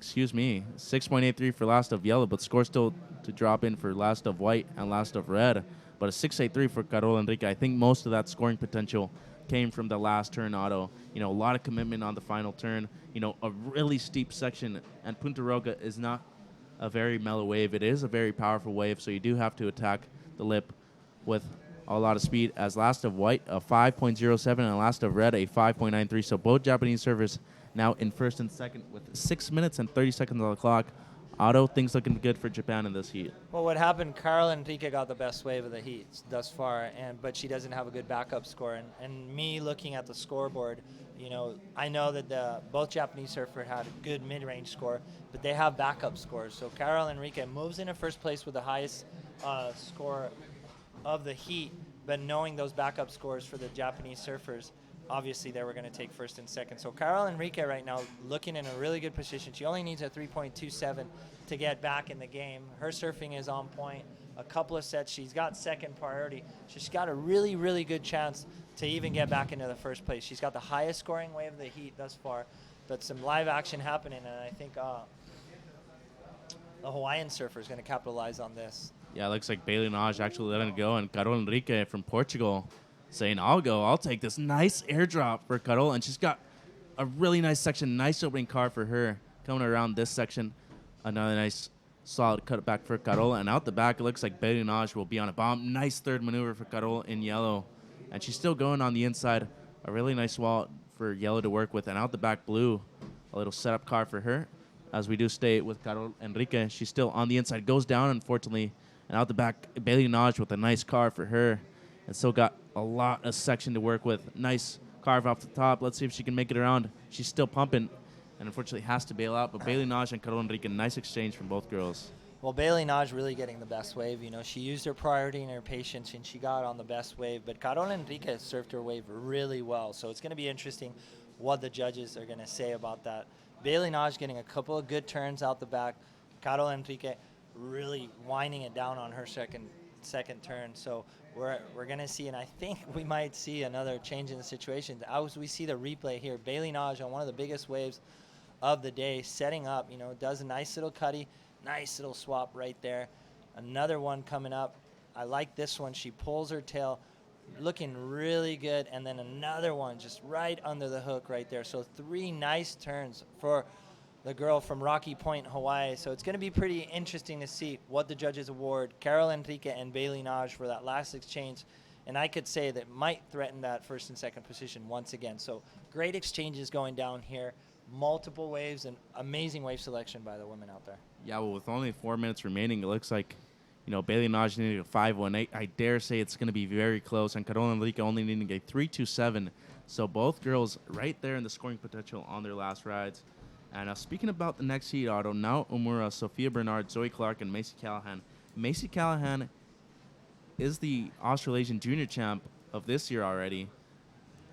6.83 for last of yellow, but score still to drop in for last of white and last of red. But a 6.83 for Carol Enrique. I think most of that scoring potential came from the last turn, Otto. A lot of commitment on the final turn. A really steep section. And Punta Roca is not a very mellow wave. It is a very powerful wave, so you do have to attack the lip with a lot of speed, as last of white a 5.07 and last of red a 5.93. So both Japanese surfers now in first and second with 6 minutes and 30 seconds on the clock. Otto, things looking good for Japan in this heat. Well, what happened, Carol Enrique got the best wave of the heat thus far, but she doesn't have a good backup score. And me looking at the scoreboard, I know that both Japanese surfers had a good mid-range score, but they have backup scores. So Carol Enrique moves into first place with the highest score of the heat, but knowing those backup scores for the Japanese surfers, obviously they were going to take first and second. So Carol Enrique right now looking in a really good position. She only needs a 3.27 to get back in the game. Her surfing is on point. A couple of sets, she's got second priority. She's got a really, really good chance to even get back into the first place. She's got the highest scoring wave of the heat thus far, but some live action happening, and I think the Hawaiian surfer is going to capitalize on this. Yeah, it looks like Bailey Naj actually letting it go, and Carol Enrique from Portugal saying, I'll go. I'll take this. Nice airdrop for Carol, and she's got a really nice section, nice opening car for her coming around this section. Another nice Solid cutback for Carola. And out the back, it looks like Belinage will be on a bomb. Nice third maneuver for Carola in yellow. And she's still going on the inside. A really nice wall for yellow to work with. And out the back, blue, a little setup car for her. As we do stay with Carol Enrique, she's still on the inside. Goes down, unfortunately. And out the back, Belinage with a nice car for her. And still got a lot of section to work with. Nice carve off the top. Let's see if she can make it around. She's still pumping. And unfortunately has to bail out. But Belinage and Carol Enrique, nice exchange from both girls. Well, Belinage really getting the best wave. You know, she used her priority and her patience, and she got on the best wave. But Carol Enrique served her wave really well. So it's going to be interesting what the judges are going to say about that. Belinage getting a couple of good turns out the back. Carol Enrique really winding it down on her second turn. So we're going to see, and I think we might see another change in the situation. As we see the replay here, Belinage on one of the biggest waves of the day, setting up, you know, does a nice little cutty, nice little swap right there. Another one coming up. I like this one. She pulls her tail, looking really good, and then another one just right under the hook right there. So 3 nice turns for the girl from Rocky Point, Hawaii. So it's going to be pretty interesting to see what the judges award Carol Enrique and Belinage for that last exchange. And I could say that might threaten that first and second position once again. So great exchanges going down here. Multiple waves and amazing wave selection by the women out there. Yeah, well, with only 4 minutes remaining, it looks like, you know, Belinage needing a 5.18. I dare say it's going to be very close. And Carol Enrique only needing a 3.27. So both girls right there in the scoring potential on their last rides. And speaking about the next heat, Otto, now Omura, Sophia Bernard, Zoe Clark, and Macy Callahan. Macy Callahan is the Australasian junior champ of this year already.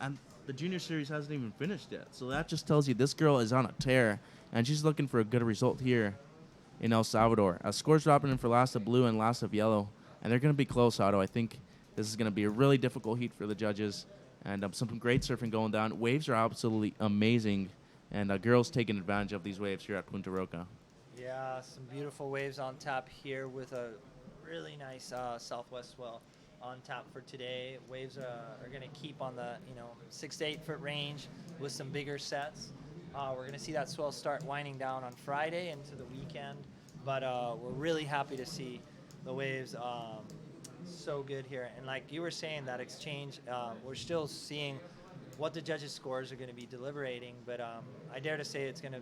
And the junior series hasn't even finished yet. So that just tells you this girl is on a tear. And she's looking for a good result here in El Salvador. Scores dropping in for last of blue and last of yellow. And they're going to be close, Otto. I think this is going to be a really difficult heat for the judges. And some great surfing going down. Waves are absolutely amazing. And girls taking advantage of these waves here at Punta Roca. Yeah, some beautiful waves on tap here with a really nice southwest swell on tap for today. Waves are going to keep on the 6 to 8 foot range with some bigger sets. We're going to see that swell start winding down on Friday into the weekend, but we're really happy to see the waves so good here. And like you were saying, that exchange, we're still seeing what the judges' scores are going to be deliberating, but I dare to say it's going to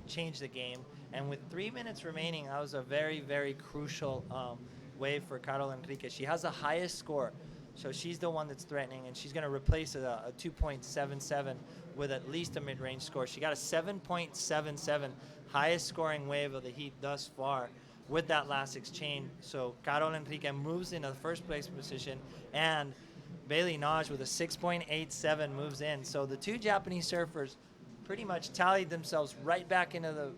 change the game. And with 3 minutes remaining, that was a very, very crucial wave for Carol Enrique. She has the highest score, so she's the one that's threatening, and she's going to replace a 2.77 with at least a mid-range score. She got a 7.77, highest scoring wave of the heat thus far with that last exchange. So Carol Enrique moves into the first place position, and Belinage with a 6.87 moves in. So the two Japanese surfers pretty much tallied themselves right back into the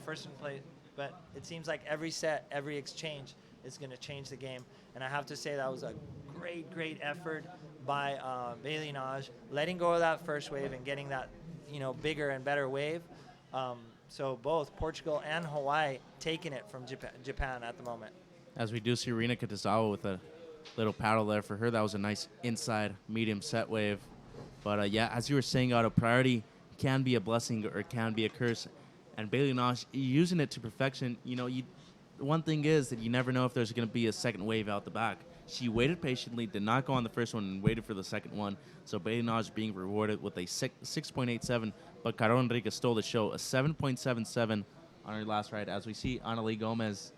first place. But it seems like every set, every exchange is going to change the game. And I have to say that was a great effort by Belinage, letting go of that first wave and getting that bigger and better wave. So both Portugal and Hawaii taking it from Japan at the moment. As we do see Rina Kitazawa with a little paddle there for her. That was a nice inside medium set wave. But yeah, as you were saying, Otto, priority can be a blessing or it can be a curse. And Belinage using it to perfection. One thing is that you never know if there's going to be a second wave out the back. She waited patiently, did not go on the first one, and waited for the second one. So Belinage being rewarded with a 6.87, but Carol Enrique stole the show, a 7.77 on her last ride. As we see Annalie Gomez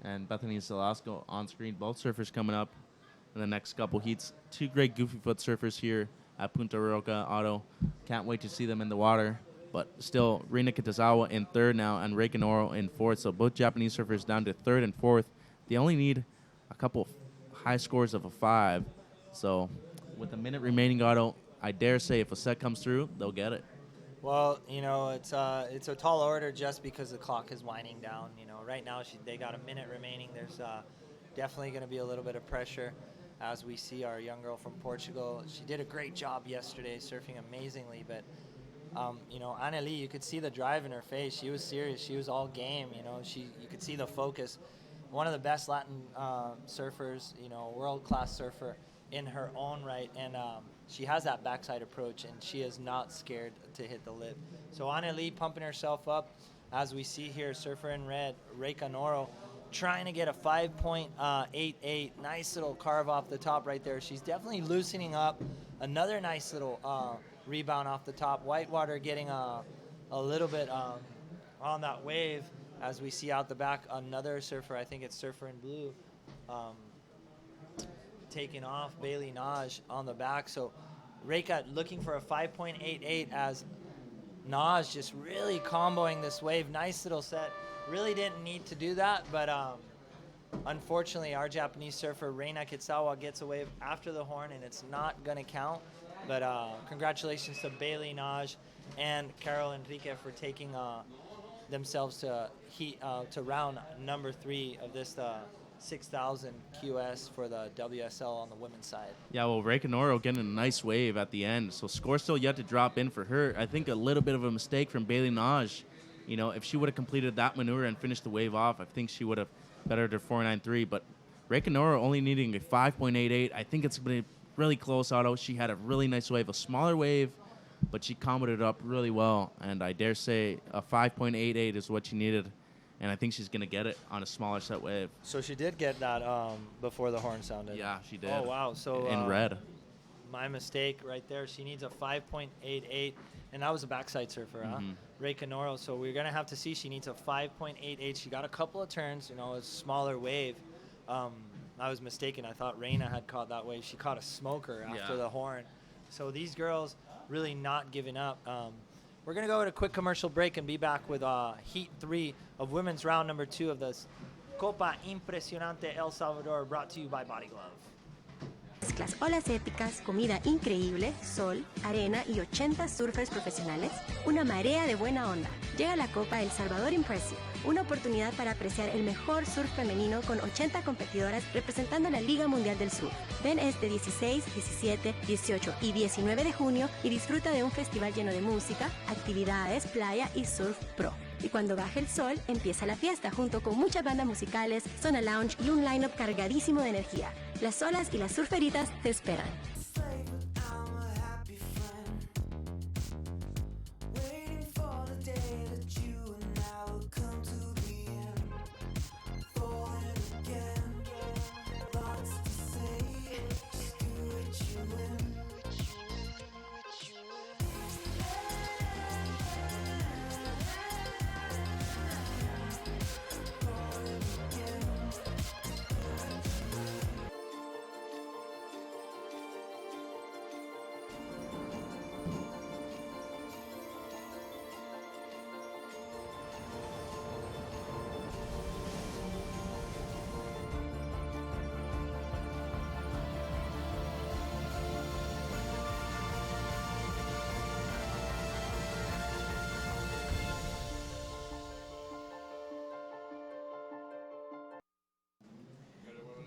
and Bethany Salasco on screen, both surfers coming up in the next couple heats. Two great goofy foot surfers here at Punta Roca, Otto. Can't wait to see them in the water. But still, Rina Kitazawa in third now and Reika Noro in fourth. So both Japanese surfers down to third and fourth. They only need a couple high scores of a 5. So with a minute remaining, Otto, I dare say if a set comes through, they'll get it. Well, it's a tall order just because the clock is winding down. Right now they got a minute remaining. There's definitely going to be a little bit of pressure as we see our young girl from Portugal. She did a great job yesterday, surfing amazingly, but Annalie, you could see the drive in her face. She was serious. She was all game. You could see the focus. One of the best Latin surfers, world-class surfer in her own right. And she has that backside approach, and she is not scared to hit the lip. So Annalie pumping herself up. as we see here, surfer in red, Reika Noro, trying to get a 5.88. Nice little carve off the top right there. She's definitely loosening up. Another nice little rebound off the top. Whitewater getting a little bit on that wave as we see out the back. Another surfer, I think it's surfer in blue, taking off. Bailey Naj on the back. So Reika looking for a 5.88 as Naj just really comboing this wave. Nice little set. Really didn't need to do that, but unfortunately our Japanese surfer Reina Kitsawa gets a wave after the horn and it's not going to count. But congratulations to Bailey Naj and Carol Enrique for taking themselves to round number 3 of this 6,000 QS for the WSL on the women's side. Yeah, well, Rekanoro getting a nice wave at the end, so score still yet to drop in for her. I think a little bit of a mistake from Bailey Naj. You know, if she would have completed that maneuver and finished the wave off, I think she would have bettered her 4.93. But Rekanoro only needing a 5.88. I think it's going to be really close auto. She had a really nice wave, a smaller wave, but she comboed it up really well. And I dare say a 5.88 is what she needed. And I think she's going to get it on a smaller set wave. So she did get that before the horn sounded. Yeah, she did. Oh, wow. So in red. My mistake right there. She needs a 5.88, and that was a backside surfer, huh? Reika Noro. So we're going to have to see. She needs a 5.88. She got a couple of turns, you know, a smaller wave. I was mistaken. I thought Reina had caught that wave. She caught a smoker after the horn. So these girls really not giving up. We're going to go to a quick commercial break and be back with Heat 3 of women's round number 2 of this Copa Impresionante El Salvador, brought to you by Body Glove. Mezclas olas épicas, comida increíble, sol, arena y 80 surfers profesionales, una marea de buena onda. Llega la Copa El Salvador Impresionante, una oportunidad para apreciar el mejor surf femenino con 80 competidoras representando la Liga Mundial del Surf. Ven este 16, 17, 18 y 19 de junio y disfruta de un festival lleno de música, actividades, playa y surf pro. Y cuando baje el sol, empieza la fiesta junto con muchas bandas musicales, zona lounge y un line-up cargadísimo de energía. Las olas y las surferitas te esperan.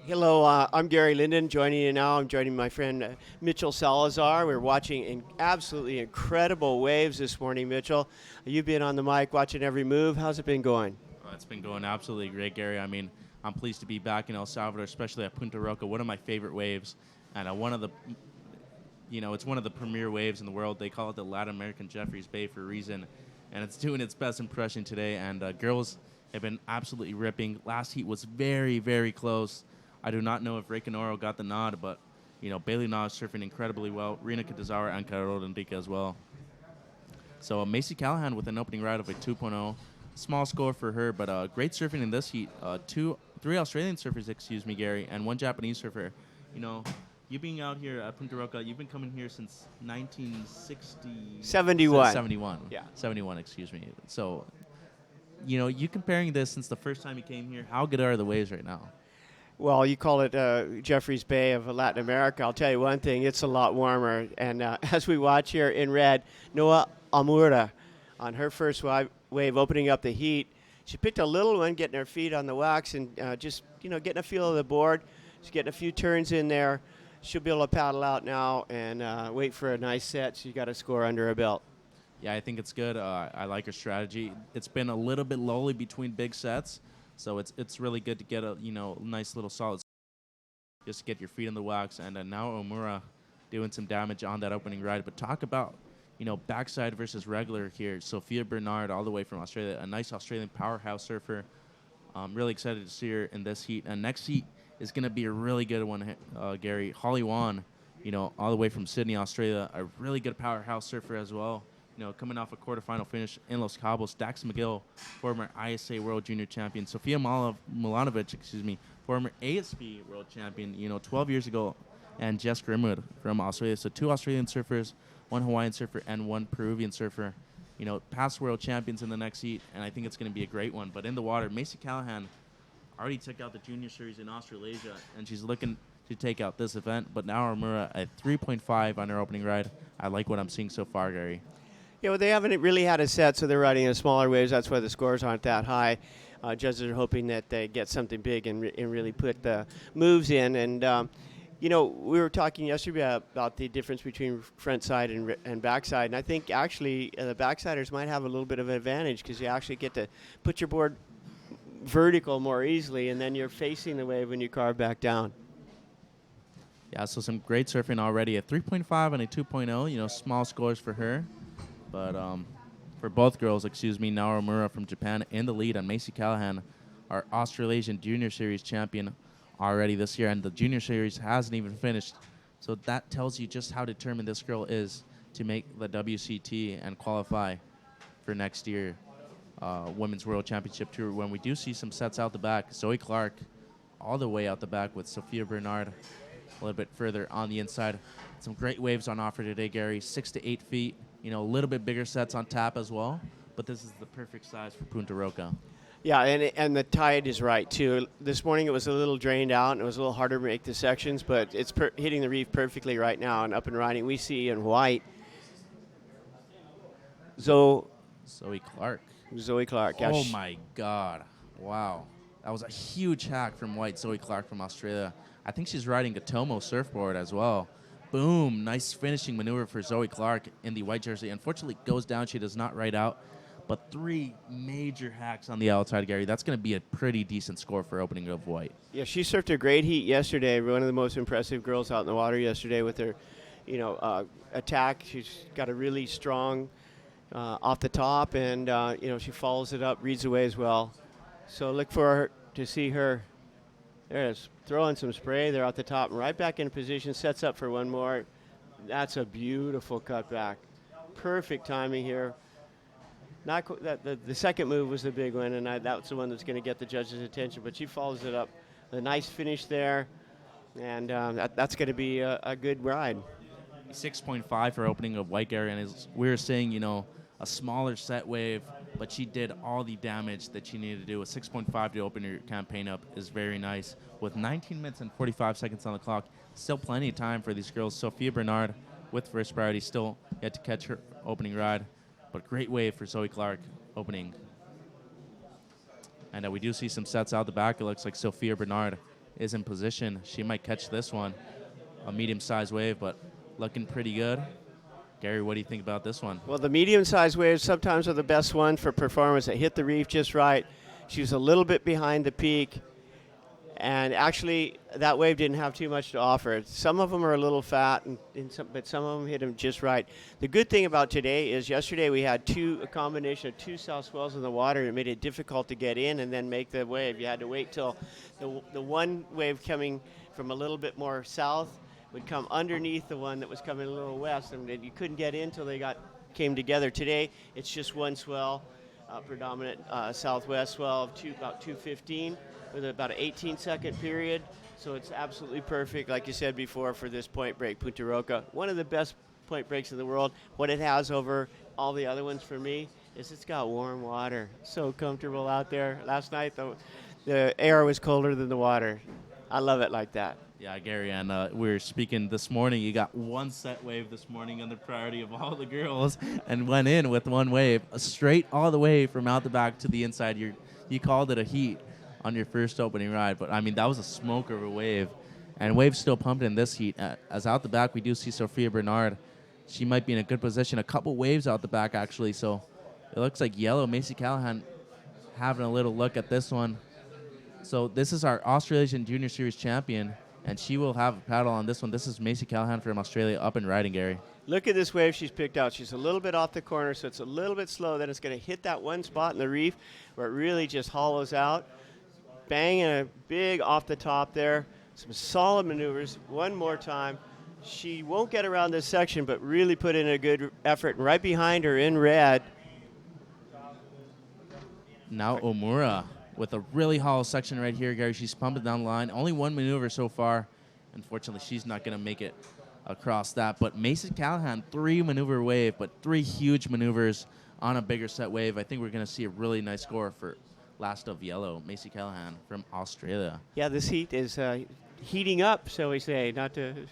Hello, I'm Gary Linden, joining you now. I'm joining my friend Mitchell Salazar. We're watching absolutely incredible waves this morning, Mitchell. You've been on the mic watching every move. How's it been going? It's been going absolutely great, Gary. I mean, I'm pleased to be back in El Salvador, especially at Punta Roca, one of my favorite waves. And one of the, you know, it's one of the premier waves in the world. They call it the Latin American Jeffreys Bay for a reason. And it's doing its best impression today. And girls have been absolutely ripping. Last heat was very, very close. I do not know if Rekanoro got the nod, but, you know, Bailey Naj surfing incredibly well. Rina Katazawa and Carol Enrique as well. So Macy Callahan with an opening ride of a 2.0. Small score for her, but great surfing in this heat. 3 Australian surfers, excuse me, Gary, and 1 Japanese surfer. You know, you being out here at Punta Roca, you've been coming here since 1960... 71. 71. Yeah. 71, excuse me. So, you know, you comparing this since the first time you came here, how good are the waves right now? Well, you call it Jeffreys Bay of Latin America. I'll tell you one thing, it's a lot warmer. And as we watch here in red, Noah Amura on her first wave opening up the heat. She picked a little one, getting her feet on the wax and just, you know, getting a feel of the board. She's getting a few turns in there. She'll be able to paddle out now and wait for a nice set. She's got a score under her belt. Yeah, I think it's good. I like her strategy. It's been a little bit lowly between big sets. So it's really good to get a, you know, nice little solid, just to get your feet in the wax. And now Omura doing some damage on that opening ride. But talk about, you backside versus regular here. Sophia Bernard, all the way from Australia, a nice Australian powerhouse surfer. I'm really excited to see her in this heat. And next heat is going to be a really good one, Gary. Holly Wan, all the way from Sydney, Australia, a really good powerhouse surfer as well. Coming off a quarterfinal finish in Los Cabos. Dax McGill, former ISA World Junior Champion. Sofia Milanovic, former ASB World Champion, 12 years ago. And Jess Grimwood from Australia. So 2 Australian surfers, 1 Hawaiian surfer, and 1 Peruvian surfer. Past world champions in the next heat, and I think it's going to be a great one. But in the water, Macy Callahan already took out the junior series in Australasia, and she's looking to take out this event. But now Amura at 3.5 on her opening ride. I like what I'm seeing so far, Gary. Yeah, well, they haven't really had a set, so they're riding in smaller waves. That's why the scores aren't that high. Judges are hoping that they get something big and really put the moves in. And we were talking yesterday about the difference between front side and backside, and I think actually the backsiders might have a little bit of an advantage because you actually get to put your board vertical more easily, and then you're facing the wave when you carve back down. Yeah, so some great surfing already. A 3.5 and a 2.0, small scores for her. But for both girls, Naoya Mura from Japan in the lead, and Macy Callahan, our Australasian Junior Series champion already this year, and the Junior Series hasn't even finished. So that tells you just how determined this girl is to make the WCT and qualify for next year Women's World Championship Tour. When we do see some sets out the back, Zoe Clark all the way out the back with Sophia Bernard a little bit further on the inside. Some great waves on offer today, Gary. 6 to 8 feet. A little bit bigger sets on tap as well, but this is the perfect size for Punta Roca. Yeah, and the tide is right, too. This morning it was a little drained out, and it was a little harder to make the sections, but it's hitting the reef perfectly right now and up and riding. We see in white Zoe Clark. Yeah, oh, my God. Wow. That was a huge hack from white Zoe Clark from Australia. I think she's riding a Tomo surfboard as well. Boom. Nice finishing maneuver for Zoe Clark in the white jersey. Unfortunately, goes down. She does not ride out. But 3 major hacks on the outside, Gary. That's going to be a pretty decent score for opening of white. Yeah, she surfed a great heat yesterday. One of the most impressive girls out in the water yesterday with her, attack. She's got a really strong off the top, and, she follows it up, reads the waves well. So look for her to see her. There it is. Throwing some spray there at the top, and right back in position, sets up for one more. That's a beautiful cutback. Perfect timing here. The second move was the big one, and that's the one that's going to get the judges' attention, but she follows it up. A nice finish there, and that's going to be a good ride. 6.5 for opening of white, Gary, and as we were saying, a smaller set wave, but she did all the damage that she needed to do. A 6.5 to open your campaign up is very nice. With 19 minutes and 45 seconds on the clock, still plenty of time for these girls. Sophia Bernard with first priority, still yet to catch her opening ride, but great wave for Zoe Clark opening. And we do see some sets out the back. It looks like Sophia Bernard is in position. She might catch this one, a medium-sized wave, but looking pretty good. Gary, what do you think about this one? Well, the medium-sized waves sometimes are the best one for performance. They hit the reef just right. She was a little bit behind the peak, and actually that wave didn't have too much to offer. Some of them are a little fat, but some of them hit them just right. The good thing about today is yesterday we had a combination of 2 south swells in the water, and it made it difficult to get in and then make the wave. You had to wait till the one wave coming from a little bit more south would come underneath the one that was coming a little west, and you couldn't get in until they came together. Today, it's just one swell, predominant southwest swell of about 215 with about an 18-second period. So it's absolutely perfect, like you said before, for this point break, Punta Roca. One of the best point breaks in the world. What it has over all the other ones for me is it's got warm water. So comfortable out there. Last night, the air was colder than the water. I love it like that. Yeah, Gary, and we were speaking this morning. You got one set wave this morning under priority of all the girls and went in with one wave, straight all the way from out the back to the inside. You called it a heat on your first opening ride, but, I mean, that was a smoke of a wave. And waves still pumped in this heat. As out the back, we do see Sophia Bernard. She might be in a good position. A couple waves out the back, actually, so it looks like yellow. Macy Callahan having a little look at this one. So this is our Australasian Junior Series champion, and she will have a paddle on this one. This is Macy Callahan from Australia up and riding, Gary. Look at this wave she's picked out. She's a little bit off the corner, so it's a little bit slow. Then it's going to hit that one spot in the reef where it really just hollows out. Banging a big off the top there. Some solid maneuvers. One more time. She won't get around this section, but really put in a good effort. And right behind her in red. Now Omura with a really hollow section right here, Gary. She's pumping down the line. Only one maneuver so far. Unfortunately, she's not going to make it across that. But Mason Callahan, 3-maneuver wave, but 3 huge maneuvers on a bigger set wave. I think we're going to see a really nice score for last of yellow, Macy Callahan from Australia. Yeah, this heat is heating up, shall we say. Not to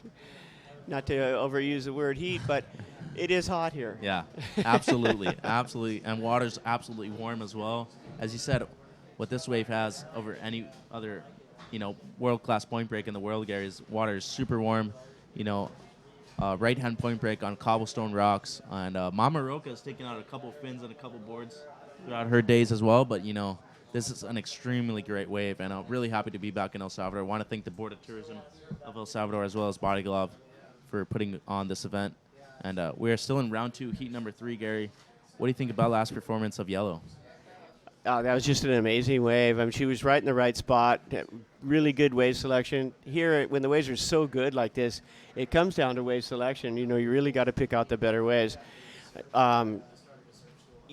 overuse the word heat, but it is hot here. Yeah, absolutely, absolutely. And water's absolutely warm as well. As you said, what this wave has over any other, world-class point break in the world, Gary, is water is super warm. Right-hand point break on cobblestone rocks. And Mama Roca has taken out a couple fins and a couple boards throughout her days as well. But, this is an extremely great wave, and I'm really happy to be back in El Salvador. I want to thank the Board of Tourism of El Salvador as well as Body Glove for putting on this event. And we are still in round 2, heat number 3, Gary. What do you think about last performance of yellow? That was just an amazing wave. I mean, she was right in the right spot. Really good wave selection. Here, when the waves are so good like this, it comes down to wave selection. You really got to pick out the better waves.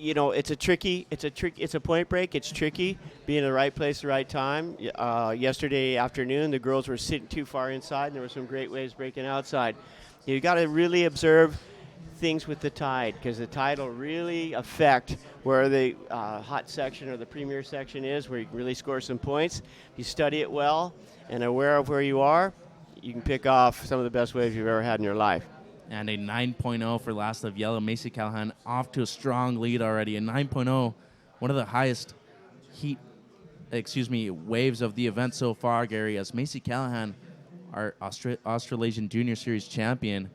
It's a point break. It's tricky. Being in the right place at the right time. Yesterday afternoon, the girls were sitting too far inside, and there were some great waves breaking outside. You got to really observe things with the tide, because the tide will really affect where the hot section or the premier section is, where you can really score some points. If you study it well and aware of where you are, you can pick off some of the best waves you've ever had in your life. And a 9.0 for last of yellow. Macy Callahan off to a strong lead already. A 9.0, one of the highest waves of the event so far, Gary, as Macy Callahan, our Australasian Junior Series champion,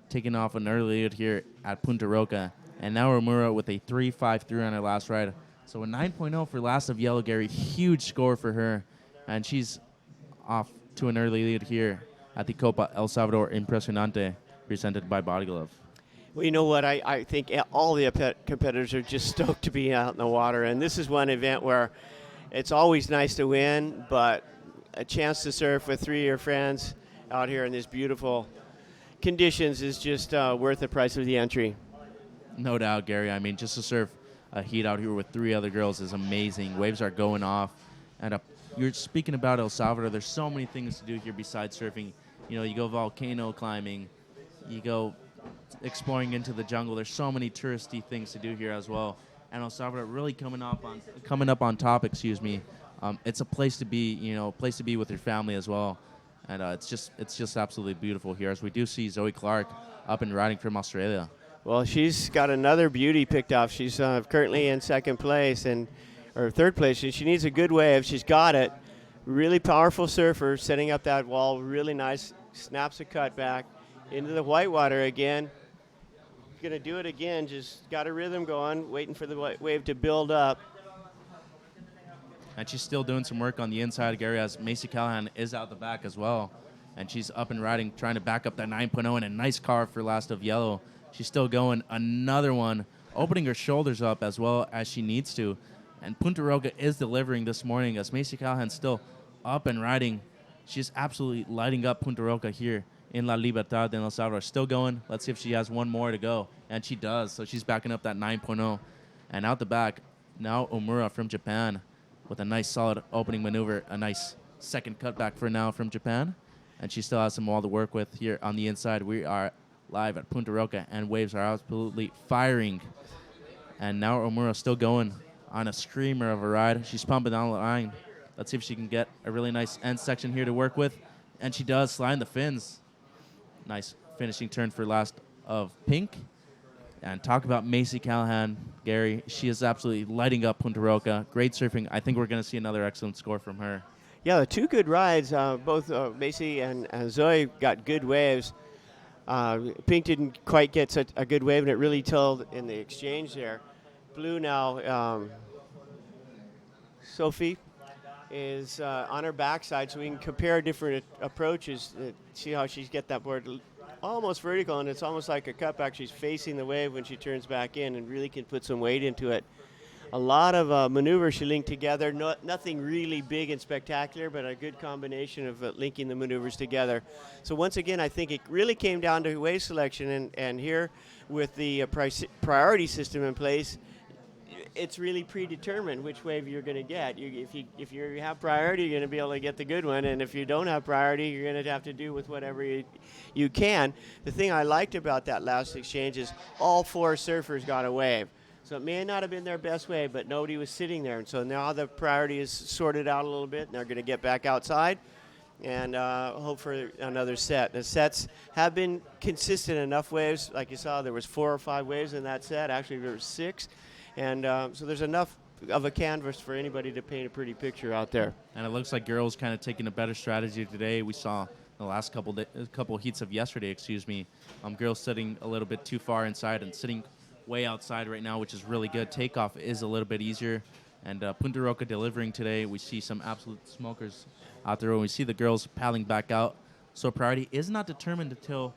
taking off an early lead here at Punta Roca. And now Romura with a 3.53 on her last ride. So a 9.0 for last of yellow, Gary. Huge score for her. And she's off to an early lead here at the Copa El Salvador Impresionante, presented by Body Glove. Well, you know what? I think all the competitors are just stoked to be out in the water. And this is one event where it's always nice to win, but a chance to surf with 3 of your friends out here in these beautiful conditions is just worth the price of the entry. No doubt, Gary. I mean, just to surf a heat out here with 3 other girls is amazing. Waves are going off. And you're speaking about El Salvador. There's so many things to do here besides surfing. You go volcano climbing. You go exploring into the jungle. There's so many touristy things to do here as well. And El Salvador really coming up on top. It's a place to be. Place to be with your family as well. And it's just absolutely beautiful here, as we do see Zoe Clark up and riding from Australia. Well, she's got another beauty picked off. She's currently in third place, and she needs a good wave. She's got it. Really powerful surfer, setting up that wall really nice. Snaps a cut back into the whitewater again. Going to do it again. Just got a rhythm going, waiting for the wave to build up. And she's still doing some work on the inside, Gary, as Macy Callahan is out the back as well. And she's up and riding, trying to back up that 9.0, and a nice carve for last of yellow. She's still going. Another one, opening her shoulders up as well as she needs to. And Punta Roca is delivering this morning, as Macy Callahan's still up and riding. She's absolutely lighting up Punta Roca here in La Libertad in El Salvador. Still going. Let's see if she has one more to go. And she does. So she's backing up that 9.0. And out the back, now Omura from Japan with a nice solid opening maneuver. A nice second cutback for now from Japan. And she still has some wall to work with here on the inside. We are live at Punta Roca, and waves are absolutely firing. And now Omura still going on a screamer of a ride. She's pumping down the line. Let's see if she can get a really nice end section here to work with. And she does, sliding the fins. Nice finishing turn for last of pink. And talk about Macy Callahan, Gary. She is absolutely lighting up Punta Roca. Great surfing. I think we're going to see another excellent score from her. Yeah, the 2 good rides. Both Macy and Zoe got good waves. Pink didn't quite get such a good wave, and it really told in the exchange there. Blue now, Sophie is on her backside, so we can compare different approaches. See how she's get that board almost vertical, and it's almost like a cutback. She's facing the wave when she turns back in and really can put some weight into it. A lot of maneuvers she linked together. Nothing really big and spectacular, but a good combination of linking the maneuvers together. So once again, I think it really came down to wave selection, and here with the priority system in place, it's really predetermined which wave you're going to get. If you have priority, you're going to be able to get the good one, and if you don't have priority, you're going to have to do with whatever you can. The thing I liked about that last exchange is all 4 surfers got a wave. So it may not have been their best wave, but nobody was sitting there. And so now the priority is sorted out a little bit, and they're going to get back outside and hope for another set. The sets have been consistent enough waves. Like you saw, there was 4 or 5 waves in that set. Actually, there were 6. And so there's enough of a canvas for anybody to paint a pretty picture out there. And it looks like girls kind of taking a better strategy today. We saw the last couple heats of yesterday, girls sitting a little bit too far inside and sitting way outside right now, which is really good. Takeoff is a little bit easier. And Punta Roca delivering today. We see some absolute smokers out there. When we see the girls paddling back out. So priority is not determined until,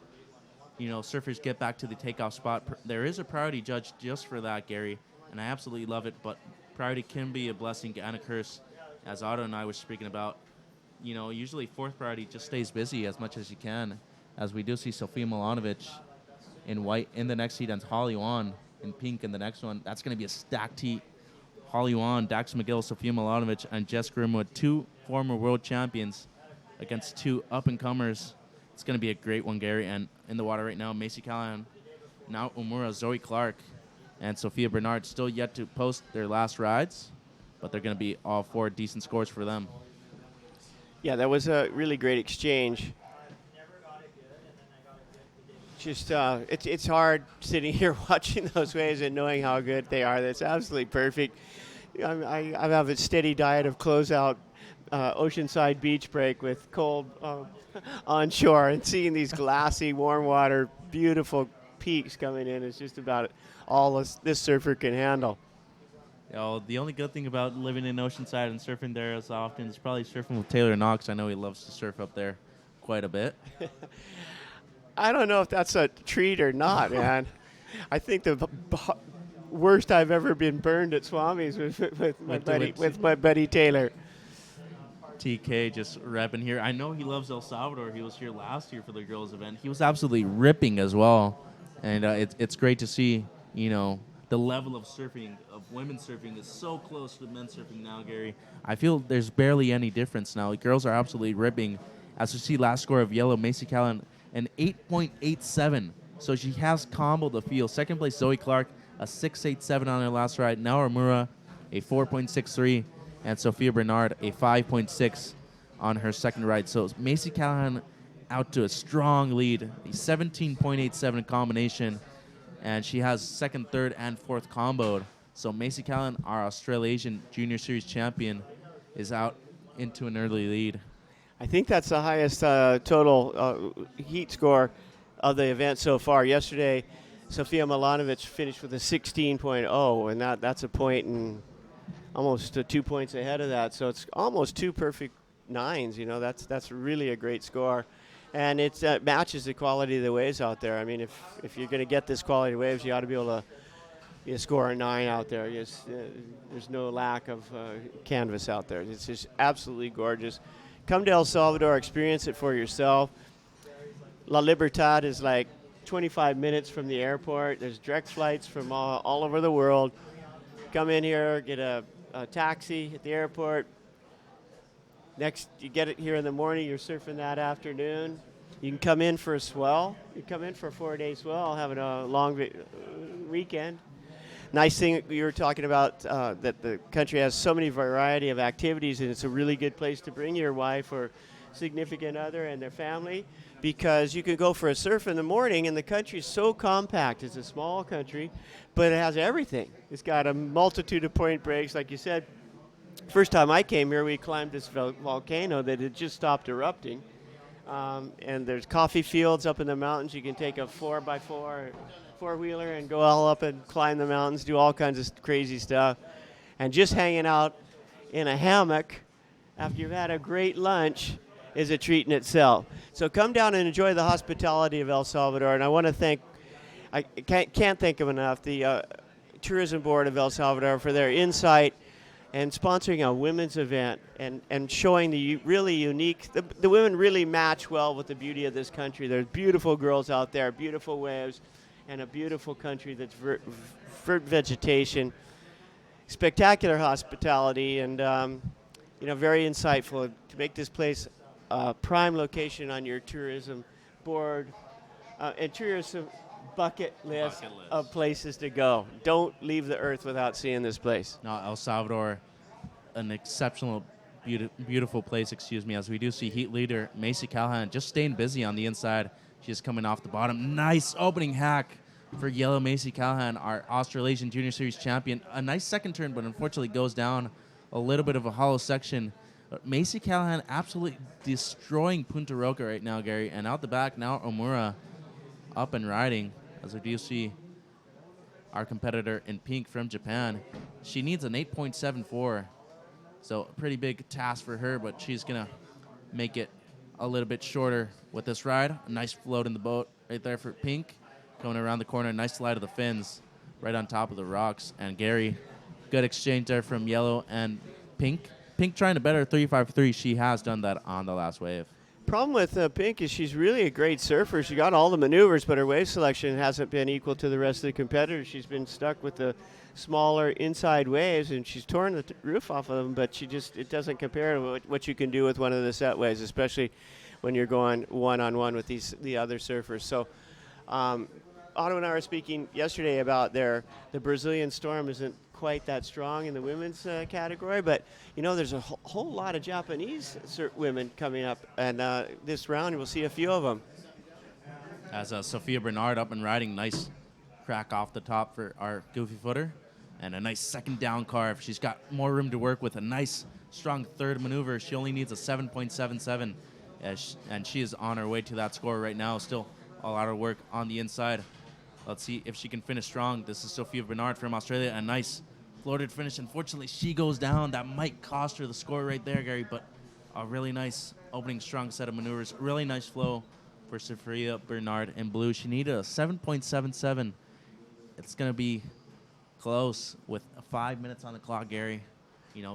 surfers get back to the takeoff spot. There is a priority judge just for that, Gary, and I absolutely love it. But priority can be a blessing and a curse, as Otto and I were speaking about. Usually 4th priority just stays busy as much as you can, as we do see Sofia Milanovic in white in the next heat and Holly Wan in pink in the next one. That's going to be a stacked heat. Holly Wan, Dax McGill, Sofia Milanovic, and Jess Grimwood, 2 former world champions against 2 up-and-comers. It's going to be a great one, Gary. And in the water right now, Macy Callahan, now Umura, Zoe Clark, and Sophia Bernard still yet to post their last rides, but they're going to be all 4 decent scores for them. Yeah, that was a really great exchange. Just it's hard sitting here watching those waves and knowing how good they are. That's absolutely perfect. I have a steady diet of closeout oceanside beach break with cold onshore, and seeing these glassy, warm water, beautiful peaks coming in is just about all this surfer can handle. The only good thing about living in Oceanside and surfing there as often is probably surfing with Taylor Knox. I know he loves to surf up there quite a bit. I don't know if that's a treat or not, man. I think the worst I've ever been burned at Swami's with my buddy Taylor. TK just repping here. I know he loves El Salvador. He was here last year for the girls' event. He was absolutely ripping as well. And it's great to see, the level of surfing, of women's surfing, is so close to men's surfing now, Gary. I feel there's barely any difference now. The girls are absolutely ripping. As you see, last score of yellow, Macy Callan, an 8.87. So she has comboed the field. Second place, Zoe Clark, a 6.87 on her last ride. Now Amura, a 4.63. And Sophia Bernard, a 5.6 on her second ride. So Macy Callahan out to a strong lead, a 17.87 combination. And she has second, third, and fourth comboed. So Macy Callahan, our Australasian Junior Series champion, is out into an early lead. I think that's the highest total heat score of the event so far. Yesterday, Sofia Milanovic finished with a 16.0, and that's a point and almost 2 points ahead of that. So it's almost 2 perfect 9s. That's really a great score. And it matches the quality of the waves out there. I mean, if you're going to get this quality of waves, you ought to be able to score a 9 out there. There's no lack of canvas out there. It's just absolutely gorgeous. Come to El Salvador, experience it for yourself. La Libertad is like 25 minutes from the airport. There's direct flights from all over the world. Come in here, get a taxi at the airport. Next, you get it here in the morning, you're surfing that afternoon. You can come in for a swell. You come in for a 4-day swell, having a long weekend. Nice thing you were talking about, that the country has so many variety of activities, and it's a really good place to bring your wife or significant other and their family, because you can go for a surf in the morning, and the country is so compact. It's a small country, but it has everything. It's got a multitude of point breaks, like you said. First time I came here, we climbed this volcano that had just stopped erupting. And there's coffee fields up in the mountains. You can take a 4x4 four-wheeler and go all up and climb the mountains, do all kinds of crazy stuff. And just hanging out in a hammock after you've had a great lunch is a treat in itself. So come down and enjoy the hospitality of El Salvador. And I want to thank, I can't thank them enough, the Tourism Board of El Salvador for their insight and sponsoring a women's event and showing the really unique, the women really match well with the beauty of this country. There's beautiful girls out there, beautiful waves, and a beautiful country that's verdant vegetation, spectacular hospitality, and very insightful to make this place a prime location on your tourism board and tourism bucket list of places to go. Don't leave the earth without seeing this place. No, El Salvador, an exceptional, beautiful place, as we do see Heat leader Macy Callahan just staying busy on the inside. She's coming off the bottom. Nice opening hack for yellow Macy Callahan, our Australasian Junior Series champion. A nice second turn, but unfortunately goes down a little bit of a hollow section. Macy Callahan absolutely destroying Punta Roca right now, Gary. And out the back now, Omura up and riding, as we do see our competitor in pink from Japan. She needs an 8.74, so a pretty big task for her, but she's going to make it a little bit shorter with this ride. A nice float in the boat right there for pink. Going around the corner, nice slide of the fins right on top of the rocks. And Gary, good exchange there from yellow and pink. Pink trying to better 353. She has done that on the last wave. Problem with Pink is she's really a great surfer. She got all the maneuvers, but her wave selection hasn't been equal to the rest of the competitors. She's been stuck with the smaller inside waves, and she's torn the roof off of them, but it doesn't compare to what you can do with one of the set waves, especially when you're going one-on-one with the other surfers. So Otto and I were speaking yesterday about the Brazilian Storm isn't quite that strong in the women's category, but there's a whole lot of Japanese women coming up, and this round we'll see a few of them. As Sophia Bernard up and riding, nice crack off the top for our goofy footer, and a nice second down carve. She's got more room to work with, a nice strong third maneuver. She only needs a 7.77, and she is on her way to that score right now. Still all out of work on the inside. Let's see if she can finish strong. This is Sophia Bernard from Australia. A nice floated finish. Unfortunately, she goes down. That might cost her the score right there, Gary, but a really nice opening strong set of maneuvers. Really nice flow for Sophia Bernard in blue. She needed a 7.77. It's going to be close with 5 minutes on the clock, Gary.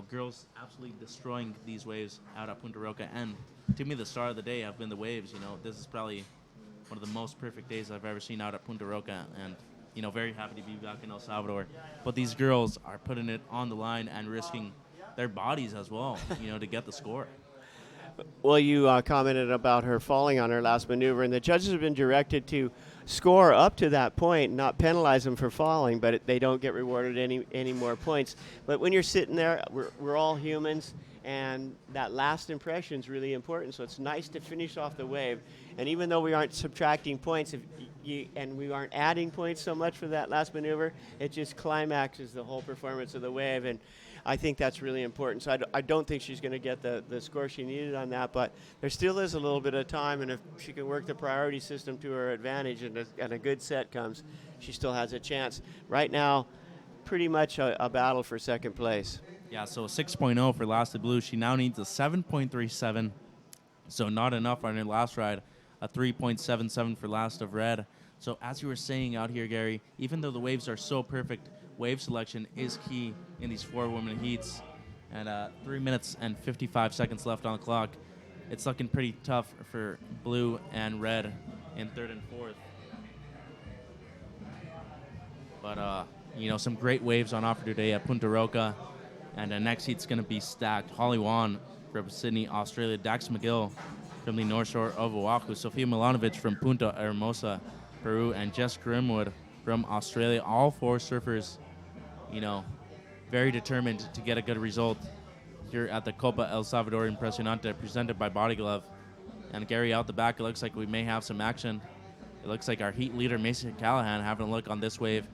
Girls absolutely destroying these waves out at Punta Roca. And to me, the star of the day have been the waves. This is probably one of the most perfect days I've ever seen out at Punta Roca, and very happy to be back in El Salvador. But these girls are putting it on the line and risking their bodies as well, to get the score. Well, you commented about her falling on her last maneuver, and the judges have been directed to score up to that point, not penalize them for falling, but they don't get rewarded any more points. But when you're sitting there, we're all humans, and that last impression is really important. So it's nice to finish off the wave. And even though we aren't subtracting points, and we aren't adding points so much for that last maneuver, it just climaxes the whole performance of the wave. And I think that's really important. So I don't think she's going to get the score she needed on that, but there still is a little bit of time, and if she can work the priority system to her advantage and a good set comes, she still has a chance. Right now, pretty much a battle for second place. Yeah, so a 6.0 for Lasted Blue. She now needs a 7.37, so not enough on her last ride. A 3.77 for Last of Red. So as you were saying out here, Gary, even though the waves are so perfect, wave selection is key in these 4 women heats. And 3 minutes and 55 seconds left on the clock. It's looking pretty tough for blue and red in third and fourth. But, some great waves on offer today at Punta Roca. And the next heat's going to be stacked. Holly Wan from Sydney, Australia. Dax McGill from the North Shore of Oahu. Sofia Milanovic from Punta Hermosa, Peru. And Jess Grimwood from Australia. All 4 surfers, very determined to get a good result here at the Copa El Salvador Impresionante, presented by Body Glove. And Gary, out the back, it looks like we may have some action. It looks like our heat leader, Macy Callahan, having a look on this wave.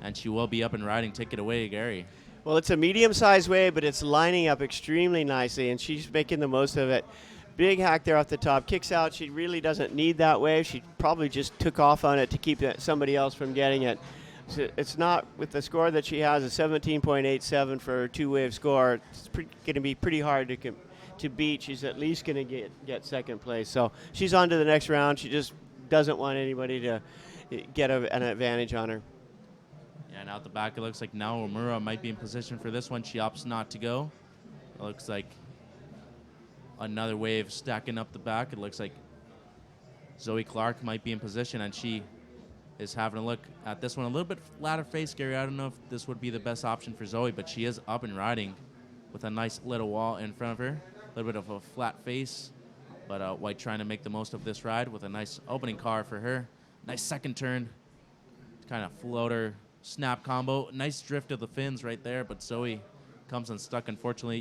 And she will be up and riding. Take it away, Gary. Well, it's a medium-sized wave, but it's lining up extremely nicely, and she's making the most of it. Big hack there off the top. Kicks out. She really doesn't need that wave. She probably just took off on it to keep somebody else from getting it. So it's not, with the score that she has, a 17.87 for her 2-wave score. It's going to be pretty hard to beat, she's at least going to get second place. So she's on to the next round. She just doesn't want anybody to get an advantage on her. Yeah, and out the back, it looks like now Omura might be in position for this one. She opts not to go. It looks like another wave stacking up the back. It looks like Zoe Clark might be in position, and she is having a look at this one. A little bit flatter face, Gary. I don't know if this would be the best option for Zoe, but she is up and riding with a nice little wall in front of her. A little bit of a flat face, but White trying to make the most of this ride with a nice opening car for her. Nice second turn, kind of floater snap combo. Nice drift of the fins right there, but Zoe comes unstuck. Unfortunately,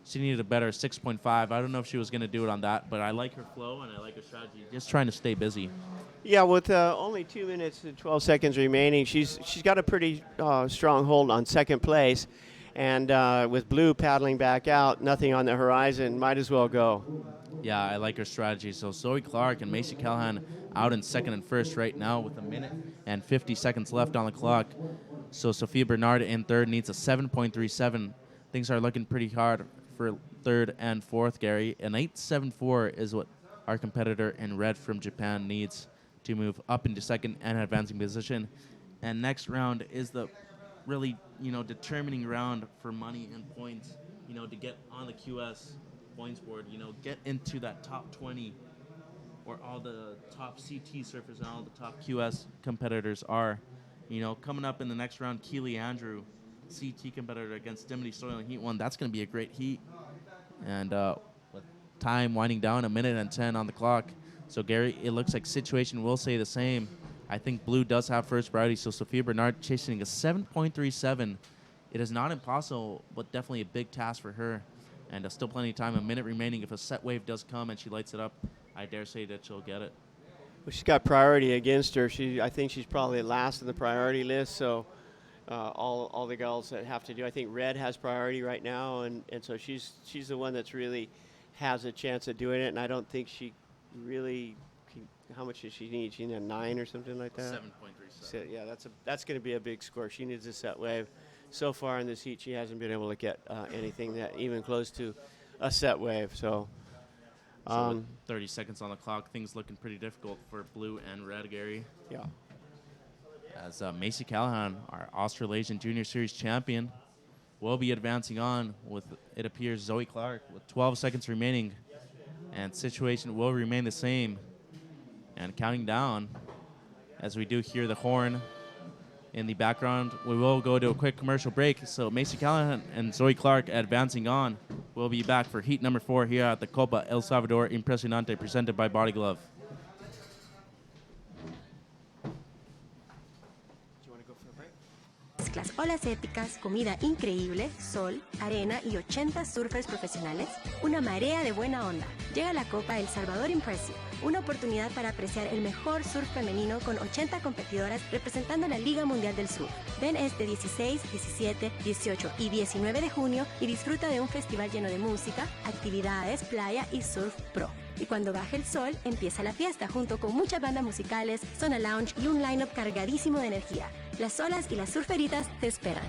she needed a better 6.5. I don't know if she was going to do it on that, but I like her flow and I like her strategy. Just trying to stay busy. Yeah, with only 2 minutes and 12 seconds remaining, she's got a pretty strong hold on second place. And with Blue paddling back out, nothing on the horizon, might as well go. Yeah, I like her strategy. So Zoe Clark and Macy Callahan out in second and first right now with 1 minute and 50 seconds left on the clock. So Sophia Bernard in third needs a 7.37. Things are looking pretty hard for third and fourth, Gary. An 8.74 is what our competitor in red from Japan needs to move up into second and advancing position. And next round is the really, determining round for money and points, to get on the QS points board, get into that top 20 where all the top CT surfers and all the top QS competitors are. Coming up in the next round, Keely Andrew, CT competitor against Dimity Soil in Heat 1. That's going to be a great heat. And with time winding down, 1 minute and 10 on the clock. So, Gary, it looks like situation will say the same. I think Blue does have first priority, so Sophia Bernard chasing a 7.37. It is not impossible, but definitely a big task for her. And still plenty of time, 1 minute remaining. If a set wave does come and she lights it up, I dare say that she'll get it. Well, she's got priority against her. I think she's probably last in the priority list, so all the girls that have to do, I think Red has priority right now, and so she's the one that's really has a chance of doing it, and I don't think she really how much does she need? She needs a 9 or something like that? 7.37. So, yeah, that's going to be a big score. She needs a set wave. So far in this heat, she hasn't been able to get anything that even close to a set wave. So with 30 seconds on the clock, things looking pretty difficult for Blue and Red, Gary. Yeah. As Macy Callahan, our Australasian Junior Series champion, will be advancing on with, it appears, Zoe Clark with 12 seconds remaining. And situation will remain the same. And counting down, as we do hear the horn in the background, we will go to a quick commercial break. So Macy Callahan and Zoe Clark advancing on. We'll be back for heat number 4 here at the Copa El Salvador Impresionante, presented by Body Glove. Mezclas olas épicas, comida increíble, sol, arena y 80 surfers profesionales, una marea de buena onda. Llega la Copa El Salvador Impresionante, una oportunidad para apreciar el mejor surf femenino con 80 competidoras representando la Liga Mundial del Surf. Ven este 16, 17, 18 y 19 de junio y disfruta de un festival lleno de música, actividades, playa y surf pro. Y cuando baje el sol, empieza la fiesta junto con muchas bandas musicales, zona lounge y un line-up cargadísimo de energía. Las olas y las surferitas te esperan.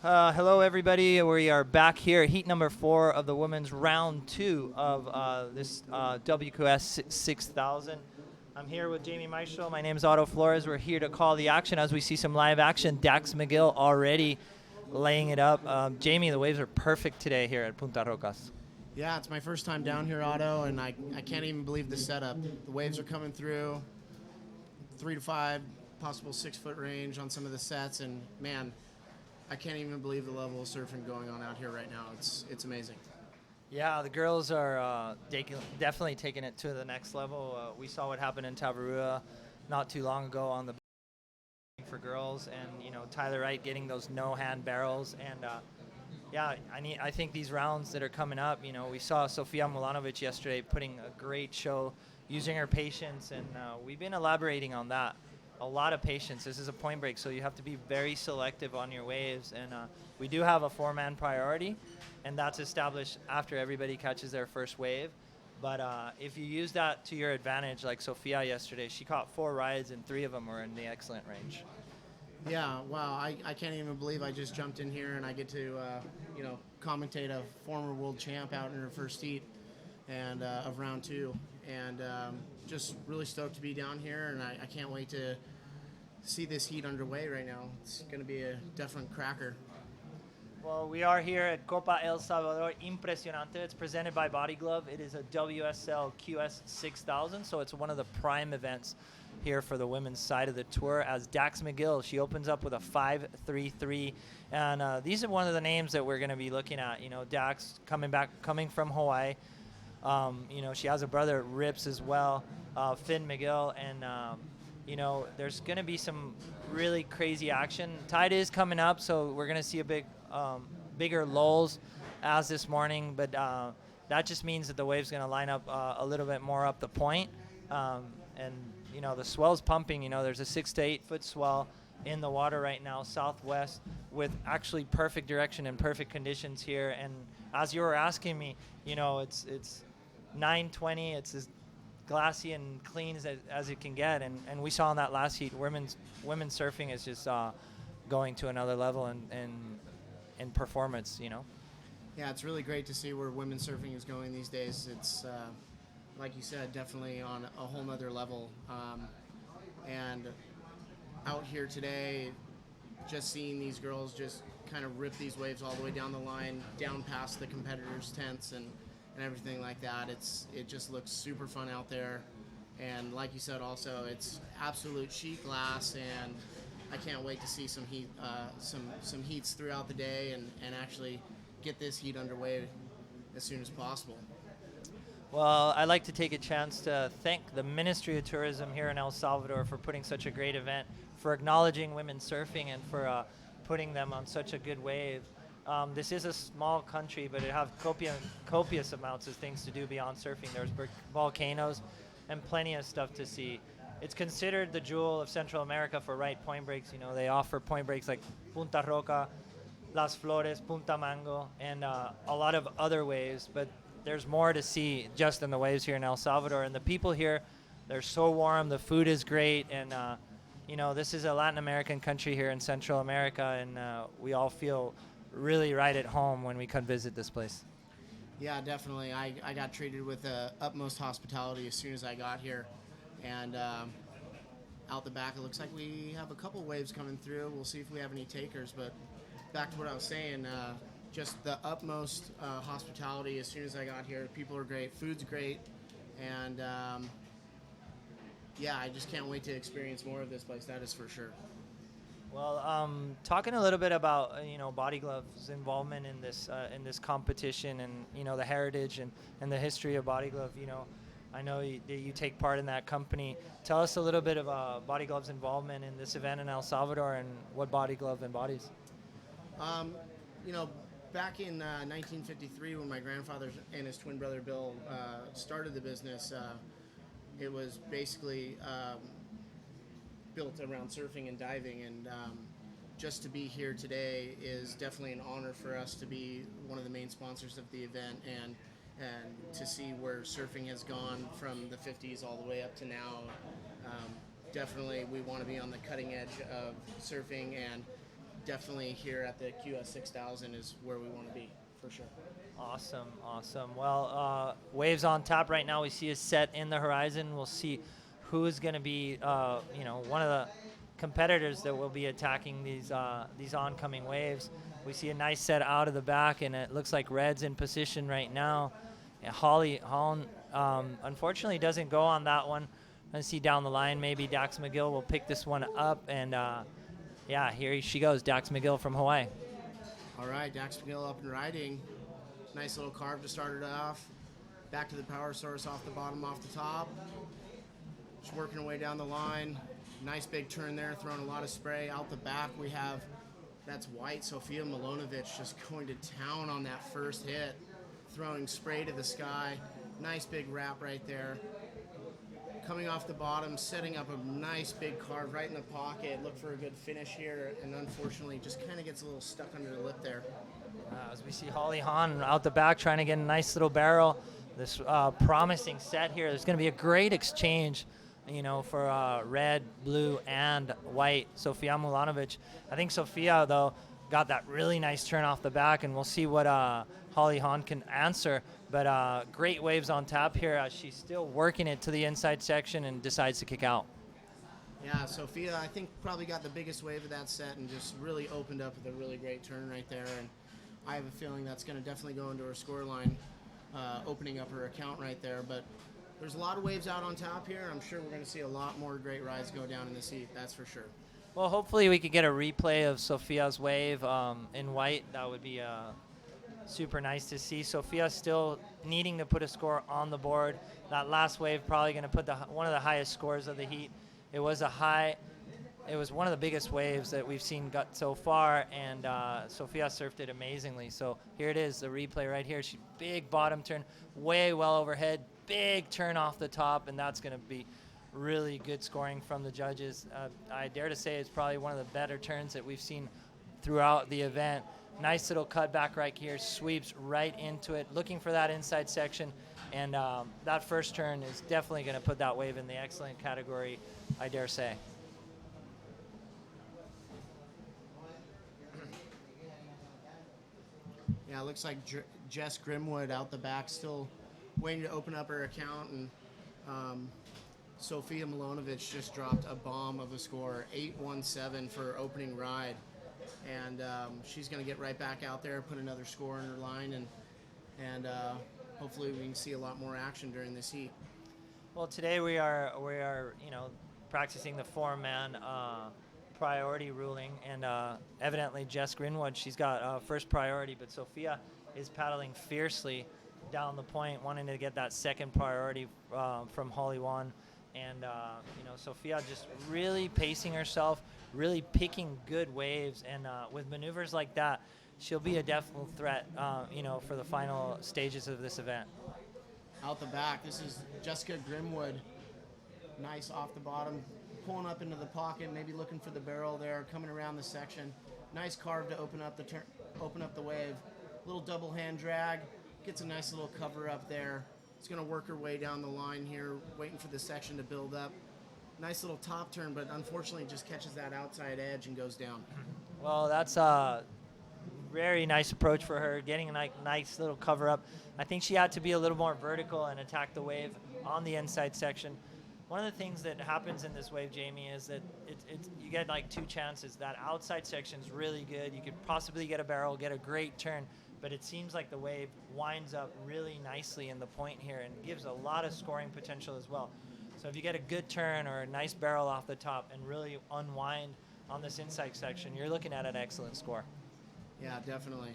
Hello, everybody. We are back here at heat number 4 of the women's round 2 of this WQS 6000. I'm here with Jamie Maestro. My name is Otto Flores. We're here to call the action as we see some live action. Dax McGill already laying it up. Jamie, the waves are perfect today here at Punta Rocas. Yeah, it's my first time down here, Otto, and I can't even believe the setup. The waves are coming through 3 to 5, possible 6-foot range on some of the sets, and man, I can't even believe the level of surfing going on out here right now. It's amazing. Yeah, the girls are definitely taking it to the next level. We saw what happened in Tavarua not too long ago on the for girls, and Tyler Wright getting those no-hand barrels, and I think these rounds that are coming up, we saw Sofia Mulanovic yesterday putting a great show, using her patience, and we've been elaborating on that. A lot of patience. This is a point break, so you have to be very selective on your waves, and we do have a 4-man priority, and that's established after everybody catches their first wave. But if you use that to your advantage, like Sofia yesterday, she caught 4 rides and 3 of them were in the excellent range. Yeah, wow, I can't even believe I just jumped in here and I get to, commentate a former world champ out in her first heat and of round 2. And just really stoked to be down here, and I can't wait to see this heat underway right now. It's going to be a definite cracker. Well, we are here at Copa El Salvador Impresionante. It's presented by Body Glove. It is a WSL QS 6000, so it's one of the prime events here for the women's side of the tour. As Dax McGill, she opens up with a 5.33, and these are one of the names that we're going to be looking at. Dax coming from Hawaii. She has a brother, Rips, as well, Finn McGill, and there's going to be some really crazy action. Tide is coming up, so we're going to see a bigger lulls as this morning, but that just means that the wave's going to line up a little bit more up the point, and the swell's pumping. There's a 6 to 8 foot swell in the water right now, southwest, with actually perfect direction and perfect conditions here. And as you were asking me, it's 9:20. It's as glassy and clean as it can get, and we saw in that last heat, women's surfing is just going to another level in performance. Yeah, it's really great to see where women's surfing is going these days. It's like you said, definitely on a whole nother level. And out here today, just seeing these girls just kind of rip these waves all the way down the line, down past the competitors' tents and everything like that. It just looks super fun out there. And like you said also, it's absolute sheet glass, and I can't wait to see some heats throughout the day and actually get this heat underway as soon as possible. Well, I'd like to take a chance to thank the Ministry of Tourism here in El Salvador for putting such a great event, for acknowledging women surfing, and for putting them on such a good wave. This is a small country, but it has copious amounts of things to do beyond surfing. There's volcanoes and plenty of stuff to see. It's considered the jewel of Central America for right point breaks. They offer point breaks like Punta Roca, Las Flores, Punta Mango, and a lot of other waves. But there's more to see just in the waves here in El Salvador. And the people here, they're so warm. The food is great. And, this is a Latin American country here in Central America. And we all feel really right at home when we come visit this place. Yeah, definitely. I got treated with utmost hospitality as soon as I got here. And out the back, it looks like we have a couple waves coming through. We'll see if we have any takers. But back to what I was saying, just the utmost hospitality as soon as I got here. People are great. Food's great. And, I just can't wait to experience more of this place. That is for sure. Well, talking a little bit about Body Glove's involvement in this competition, and the heritage and the history of Body Glove. I know you take part in that company. Tell us a little bit of Body Glove's involvement in this event in El Salvador and what Body Glove embodies. Back in 1953, when my grandfather and his twin brother Bill started the business, it was basically built around surfing and diving, and just to be here today is definitely an honor for us to be one of the main sponsors of the event, and to see where surfing has gone from the 50s all the way up to now. Definitely we want to be on the cutting edge of surfing, and definitely here at the QS 6000 is where we want to be, for sure. Awesome. Well, waves on tap right now. We see a set in the horizon. We'll see who is going to be, one of the competitors that will be attacking these oncoming waves. We see a nice set out of the back, and it looks like Red's in position right now. And Holland, unfortunately, doesn't go on that one. I see down the line maybe Dax McGill will pick this one up, and here she goes, Dax McGill from Hawaii. All right, Dax McGill up and riding. Nice little carve to start it off. Back to the power source off the bottom, off the top. Just working her way down the line. Nice big turn there, throwing a lot of spray. Out the back we have, that's white, Sofia Milonovic just going to town on that first hit, throwing spray to the sky. Nice big wrap right there. Coming off the bottom, setting up a nice big carve right in the pocket. Look for a good finish here, and unfortunately just kind of gets a little stuck under the lip there. As we see Holly Hahn out the back trying to get a nice little barrel. This promising set here. There's going to be a great exchange, you know, for red, blue, and white. Sofia Milanovic. I think Sofia, though, got that really nice turn off the back, and we'll see what Holly Hahn can answer. But great waves on tap here as she's still working it to the inside section and decides to kick out. Yeah, Sofia, I think, probably got the biggest wave of that set and just really opened up with a really great turn right there. And I have a feeling that's going to definitely go into her score line, opening up her account right there. But there's a lot of waves out on top here. I'm sure we're going to see a lot more great rides go down in the heat, that's for sure. Well, hopefully we could get a replay of Sofia's wave in white. That would be super nice to see. Sofia still needing to put a score on the board. That last wave probably going to put one of the highest scores of the heat. It was one of the biggest waves that we've seen got so far, and Sofia surfed it amazingly. So here it is, the replay right here. She big bottom turn, way well overhead, big turn off the top, and that's going to be really good scoring from the judges. I dare to say it's probably one of the better turns that we've seen throughout the event. Nice little cutback right here, sweeps right into it, looking for that inside section, and that first turn is definitely going to put that wave in the excellent category, I dare say. Yeah, it looks like Jess Grimwood out the back still waiting to open up her account, and Sofia Milonovic just dropped a bomb of a score, 8-1-7 for her opening ride. And she's going to get right back out there, put another score in her line, and hopefully we can see a lot more action during this heat. Well, today we are practicing the four-man priority ruling, and evidently Jess Grinwood, she's got first priority, but Sofia is paddling fiercely down the point, wanting to get that second priority from Holly Wan. And Sofia just really pacing herself, really picking good waves, and with maneuvers like that, she'll be a definite threat, for the final stages of this event. Out the back, this is Jessica Grimwood. Nice off the bottom, pulling up into the pocket, maybe looking for the barrel there, coming around the section. Nice carve to open up the wave. Little double hand drag, gets a nice little cover up there. It's going to work her way down the line here, waiting for the section to build up. Nice little top turn, but unfortunately just catches that outside edge and goes down. Well, that's a very nice approach for her, getting a nice little cover up. I think she had to be a little more vertical and attack the wave on the inside section. One of the things that happens in this wave, Jamie, is that you get like two chances. That outside section is really good. You could possibly get a barrel, get a great turn, but it seems like the wave winds up really nicely in the point here and gives a lot of scoring potential as well. So if you get a good turn or a nice barrel off the top and really unwind on this inside section, you're looking at an excellent score. Yeah, definitely.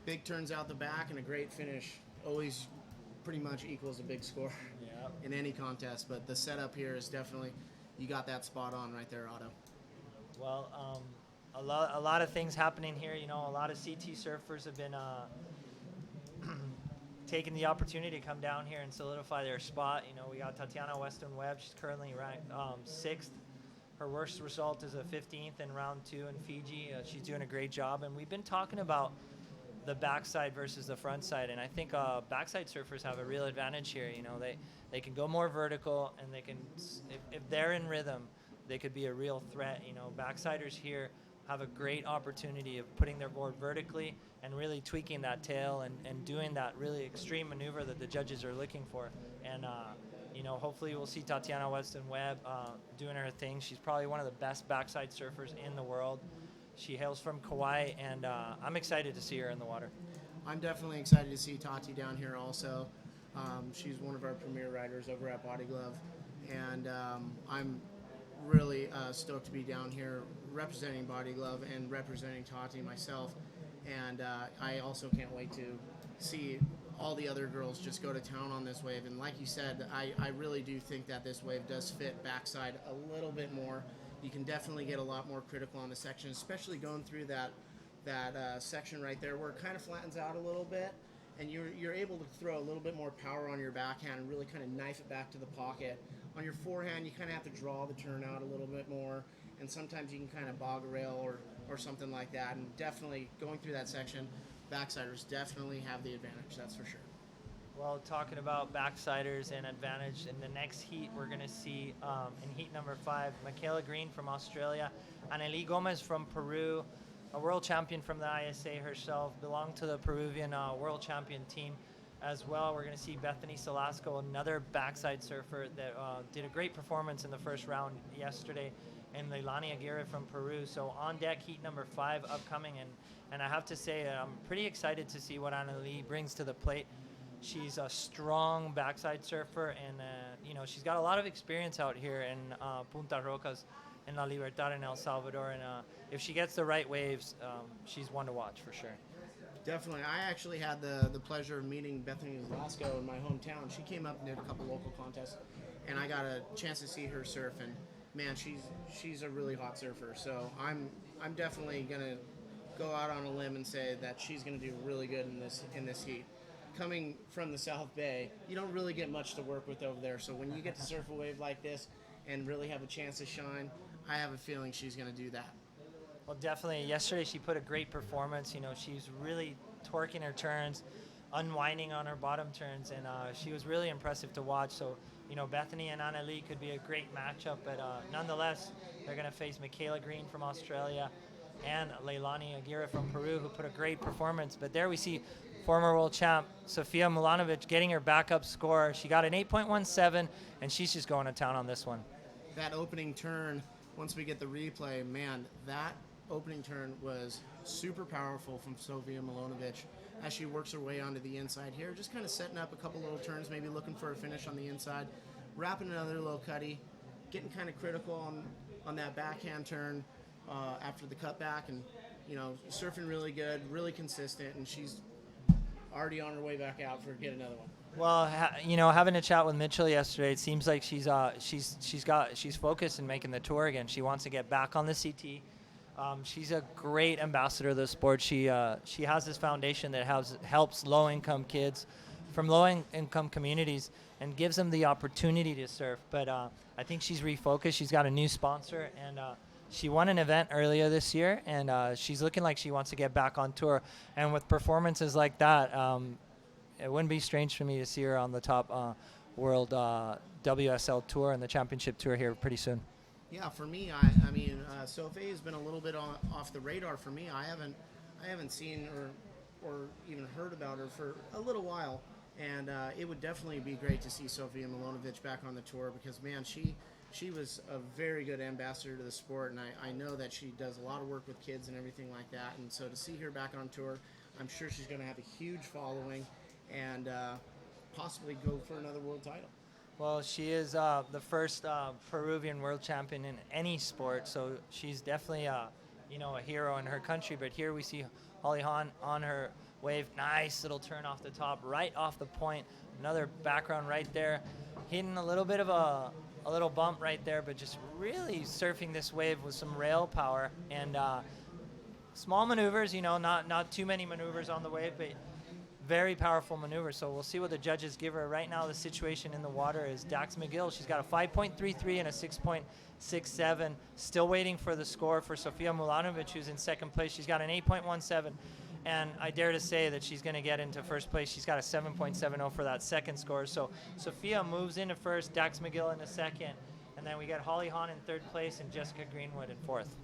Big turns out the back and a great finish always pretty much equals a big score in any contest, but the setup here is definitely, you got that spot on right there, Otto. Well, a lot of things happening here. A lot of CT surfers have been taking the opportunity to come down here and solidify their spot. We got Tatiana Weston Webb. She's currently ranked 6th. Her worst result is a 15th in round 2 in Fiji. She's doing a great job, and we've been talking about the backside versus the front side, and I think backside surfers have a real advantage here. They can go more vertical, and they can, if they're in rhythm, they could be a real threat. Backsiders here have a great opportunity of putting their board vertically and really tweaking that tail and doing that really extreme maneuver that the judges are looking for. And hopefully we'll see Tatiana Weston Webb doing her thing. She's probably one of the best backside surfers in the world. She hails from Kauai, and I'm excited to see her in the water. I'm definitely excited to see Tati down here also. She's one of our premier riders over at Body Glove, and I'm really stoked to be down here representing Body Glove and representing Tati myself. And I also can't wait to see all the other girls just go to town on this wave. And like you said, I really do think that this wave does fit backside a little bit more. You can definitely get a lot more critical on the section, especially going through that section right there where it kind of flattens out a little bit, and you're able to throw a little bit more power on your backhand and really kind of knife it back to the pocket. On your forehand, you kind of have to draw the turn out a little bit more, and sometimes you can kind of bog a rail or something like that. And definitely going through that section, backsiders definitely have the advantage, that's for sure. Well, talking about backsiders and advantage, in the next heat, we're going to see in heat number 5, Michaela Green from Australia, Anneli Gomez from Peru, a world champion from the ISA herself, belonged to the Peruvian world champion team as well. We're going to see Bethany Salasco, another backside surfer that did a great performance in the first round yesterday, and Leilani Aguirre from Peru. So on deck, heat number 5 upcoming, and I have to say I'm pretty excited to see what Anneli brings to the plate. She's a strong backside surfer, and she's got a lot of experience out here in Punta Rocas in La Libertad in El Salvador, and if she gets the right waves, she's one to watch for sure. Definitely. I actually had the pleasure of meeting Bethany Velasco in my hometown. She came up and did a couple local contests, and I got a chance to see her surf, and man, she's a really hot surfer. So I'm definitely gonna go out on a limb and say that she's gonna do really good in this heat. Coming from the South Bay, you don't really get much to work with over there. So when you get to surf a wave like this and really have a chance to shine, I have a feeling she's gonna do that. Well, definitely. Yesterday she put a great performance. She's really torquing her turns, unwinding on her bottom turns, and she was really impressive to watch. So, Bethany and Anneli could be a great matchup, but nonetheless, they're going to face Michaela Green from Australia and Leilani Aguirre from Peru, who put a great performance. But there we see former world champ Sofia Milanovic getting her backup score. She got an 8.17, and she's just going to town on this one. That opening turn, once we get the replay, man, that opening turn was super powerful from Sofia Milanovic as she works her way onto the inside here, just kind of setting up a couple little turns, maybe looking for a finish on the inside, wrapping another little cutty, getting kind of critical on that backhand turn after the cutback, and surfing really good, really consistent, and she's already on her way back out for get another one. Well, having a chat with Mitchell yesterday, it seems like she's focused in making the tour again. She wants to get back on the CT. She's a great ambassador of the sport. She has this foundation that helps low-income kids from low-income communities and gives them the opportunity to surf. But I think she's refocused. She's got a new sponsor, and she won an event earlier this year, and she's looking like she wants to get back on tour. And with performances like that, it wouldn't be strange for me to see her on the top world WSL tour and the championship tour here pretty soon. Yeah, for me, I mean, Sophie has been a little bit off the radar for me. I haven't seen or even heard about her for a little while, and it would definitely be great to see Sofia Milanovic back on the tour because, man, she was a very good ambassador to the sport, and I know that she does a lot of work with kids and everything like that, and so to see her back on tour, I'm sure she's going to have a huge following and possibly go for another world title. Well, she is the first Peruvian world champion in any sport, so she's definitely a hero in her country. But here we see Holly Hahn on her wave. Nice little turn off the top, right off the point. Another background right there. Hitting a little bit of a little bump right there, but just really surfing this wave with some rail power. And small maneuvers, not too many maneuvers on the wave, but very powerful maneuver. So we'll see what the judges give her. Right now, the situation in the water is Dax McGill. She's got a 5.33 and a 6.67. Still waiting for the score for Sofia Milanovic, who's in second place. She's got an 8.17. And I dare to say that she's going to get into first place. She's got a 7.70 for that second score. So Sofia moves into first, Dax McGill into second. And then we got Holly Hahn in third place and Jessica Greenwood in fourth.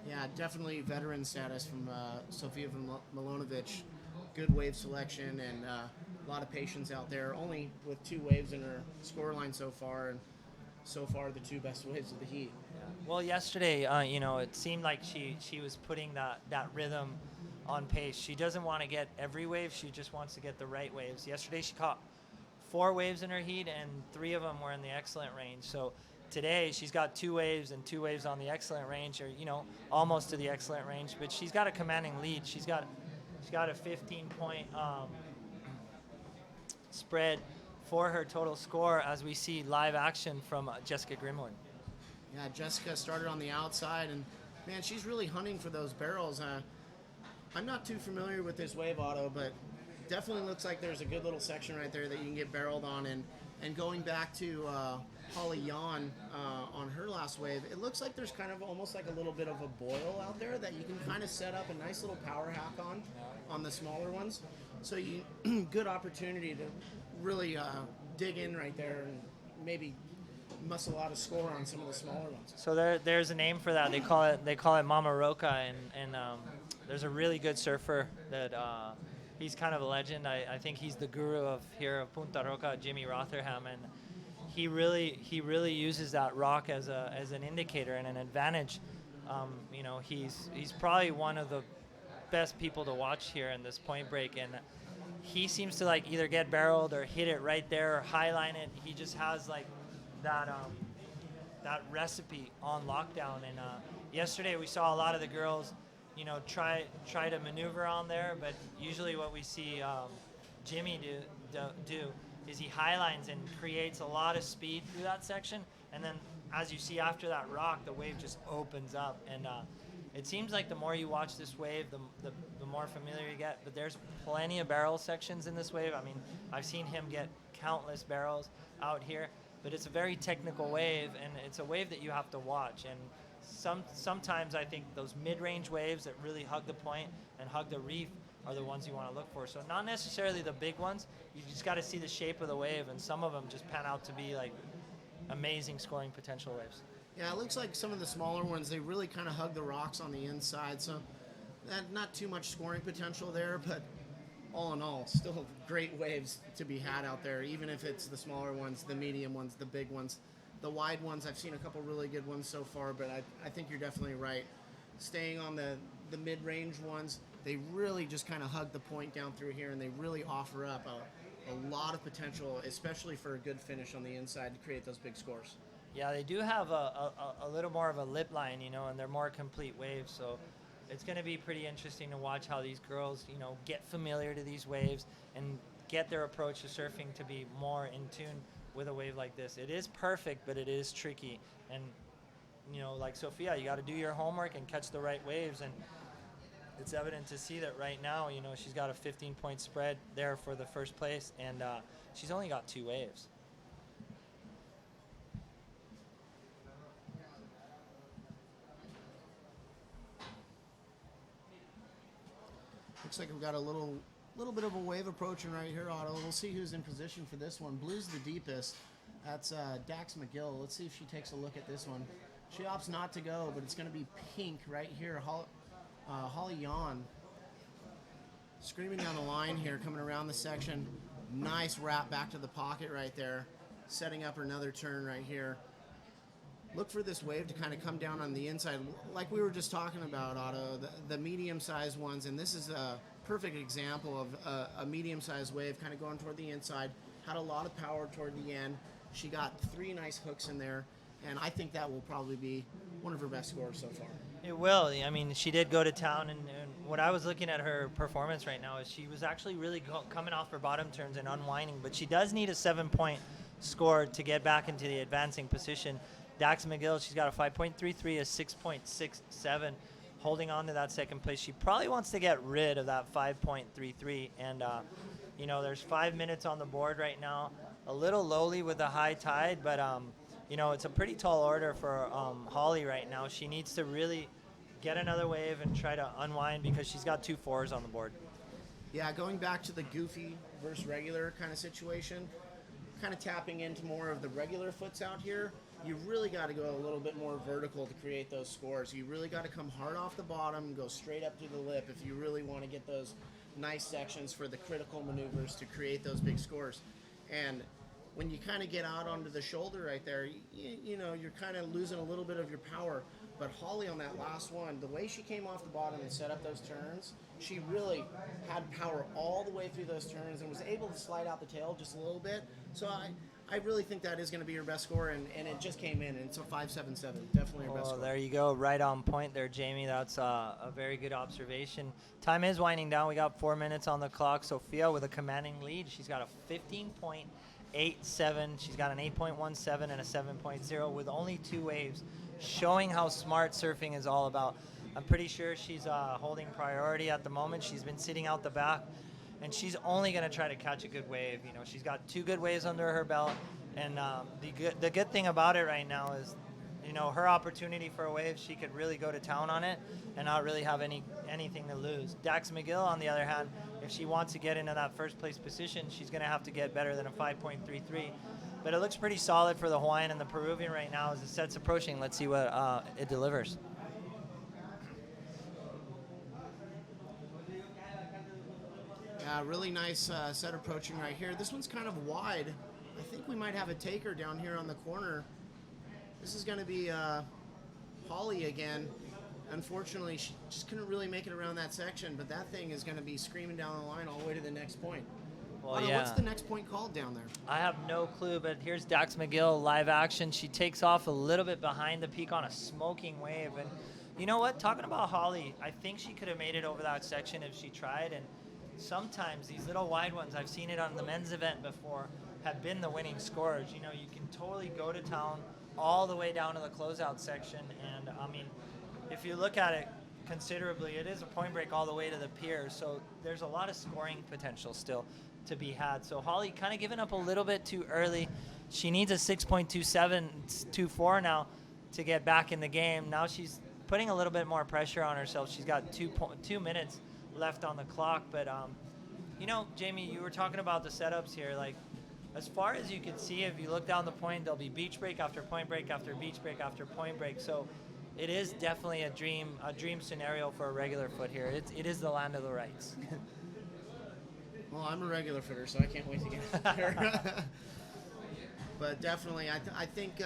Yeah, definitely veteran status from Sofia Milanovic. Good wave selection and a lot of patience out there. Only with 2 waves in her scoreline so far, and so far the 2 best waves of the heat. Yeah. Well, yesterday, it seemed like she was putting that rhythm on pace. She doesn't want to get every wave. She just wants to get the right waves. Yesterday, she caught 4 waves in her heat, and 3 of them were in the excellent range. So today, she's got 2 waves and 2 waves on the excellent range, or almost to the excellent range. But she's got a commanding lead. She's got a 15-point spread for her total score as we see live action from Jessica Grimwood. Yeah, Jessica started on the outside, and man, she's really hunting for those barrels. I'm not too familiar with this wave auto, but definitely looks like there's a good little section right there that you can get barreled on. And going back to Holly Yon on her last wave, it looks like there's kind of almost like a little bit of a boil out there that you can kind of set up a nice little power hack on the smaller ones. So you good opportunity to really dig in right there and maybe muscle out a score on some of the smaller ones. So there's a name for that. They call it Mama Roca, and there's a really good surfer that he's kind of a legend. I think he's the guru of Punta Roca, Jimmy Rotherham, and he really uses that rock as an indicator and an advantage. He's probably one of the best people to watch here in this point break, and he seems to like either get barreled or hit it right there or highline it. He just has like that recipe on lockdown. And yesterday we saw a lot of the girls, try to maneuver on there, but usually what we see Jimmy do is he highlines and creates a lot of speed through that section, and then as you see after that rock, the wave just opens up. And it seems like the more you watch this wave, the more familiar you get. But there's plenty of barrel sections in this wave. I mean, I've seen him get countless barrels out here, but it's a very technical wave, and it's a wave that you have to watch. And sometimes I think those mid-range waves that really hug the point and hug the reef are the ones you want to look for. So not necessarily the big ones. You just got to see the shape of the wave, and some of them just pan out to be like amazing scoring potential waves. Yeah, it looks like some of the smaller ones, they really kind of hug the rocks on the inside, so not too much scoring potential there, but all in all, still great waves to be had out there, even if it's the smaller ones, the medium ones, the big ones. The wide ones, I've seen a couple really good ones so far, but I think you're definitely right. Staying on the mid-range ones, they really just kind of hug the point down through here, and they really offer up a lot of potential, especially for a good finish on the inside to create those big scores. Yeah, they do have a little more of a lip line, and they're more complete waves. So it's going to be pretty interesting to watch how these girls, get familiar to these waves and get their approach to surfing to be more in tune with a wave like this. It is perfect, but it is tricky. And, like Sophia, you got to do your homework and catch the right waves. And it's evident to see that right now, she's got a 15-point spread there for the first place, and she's only got 2 waves. Looks like we've got a little bit of a wave approaching right here, Otto. We'll see who's in position for this one. Blue's the deepest. That's Dax McGill. Let's see if she takes a look at this one. She opts not to go, but it's going to be pink right here. Holly Yon screaming down the line here, coming around the section. Nice wrap back to the pocket right there, setting up another turn right here. Look for this wave to kind of come down on the inside, like we were just talking about, Otto, the medium-sized ones, and this is a perfect example of a medium-sized wave kind of going toward the inside, had a lot of power toward the end. She got 3 nice hooks in there, and I think that will probably be one of her best scores so far. It will. I mean, she did go to town, and what I was looking at her performance right now is she was actually really coming off her bottom turns and unwinding, but she does need a 7-point score to get back into the advancing position. Dax McGill, she's got a 5.33, a 6.67, holding on to that second place. She probably wants to get rid of that 5.33, and there's 5 minutes on the board right now. A little lowly with the high tide, but it's a pretty tall order for Holly right now. She needs to really get another wave and try to unwind because she's got 2 4s on the board. Yeah, going back to the goofy versus regular kind of situation, kind of tapping into more of the regular foots out here, you really got to go a little bit more vertical to create those scores. You really got to come hard off the bottom and go straight up to the lip if you really want to get those nice sections for the critical maneuvers to create those big scores. And when you kind of get out onto the shoulder right there, you're kind of losing a little bit of your power. But Holly on that last one, the way she came off the bottom and set up those turns, she really had power all the way through those turns and was able to slide out the tail just a little bit. So I really think that is going to be her best score, and it just came in, and it's a 5.77. Definitely her best Well, score. there you go. Right on point there, Jamie. That's a very good observation. Time is winding down. We got 4 minutes on the clock. Sophia with a commanding lead. She's got a 15.87. She's got an 8.17 and a 7.0 with only 2 waves, showing how smart surfing is all about. I'm pretty sure she's holding priority at the moment. She's been sitting out the back, and she's only going to try to catch a good wave. You know, she's got 2 good waves under her belt, and the good thing about it right now is, you know, her opportunity for a wave, she could really go to town on it and not really have anything to lose. Dax McGill, on the other hand, if she wants to get into that first place position, she's going to have to get better than a 5.33. But it looks pretty solid for the Hawaiian and the Peruvian right now as the set's approaching. Let's see what it delivers. Really nice set approaching right here. This one's kind of wide. I think we might have a taker down here on the corner. This is going to be Holly again. Unfortunately, she just couldn't really make it around that section, but that thing is going to be screaming down the line all the way to the next point. Well, Otto, yeah. what's the next point called down there? I have no clue, but here's Dax McGill live action. She takes off a little bit behind the peak on a smoking wave. And you know what? Talking about Holly, I think she could have made it over that section if she tried. And sometimes these little wide ones, I've seen it on the men's event before, have been the winning scorers. You know, you can totally go to town all the way down to the closeout section. And, I mean, if you look at it considerably, it is a point break all the way to the pier. So there's a lot of scoring potential still to be had. So Holly kind of giving up a little bit too early. She needs a 6.2724 now to get back in the game. Now she's putting a little bit more pressure on herself. She's got 2 minutes left on the clock. But, you know, Jamie, you were talking about the setups here. Like, as far as you can see, if you look down the point, there'll be beach break after point break after beach break after point break. So it is definitely a dream scenario for a regular foot here. It is the land of the rights. Well, I'm a regular footer, so I can't wait to get there. But definitely, I think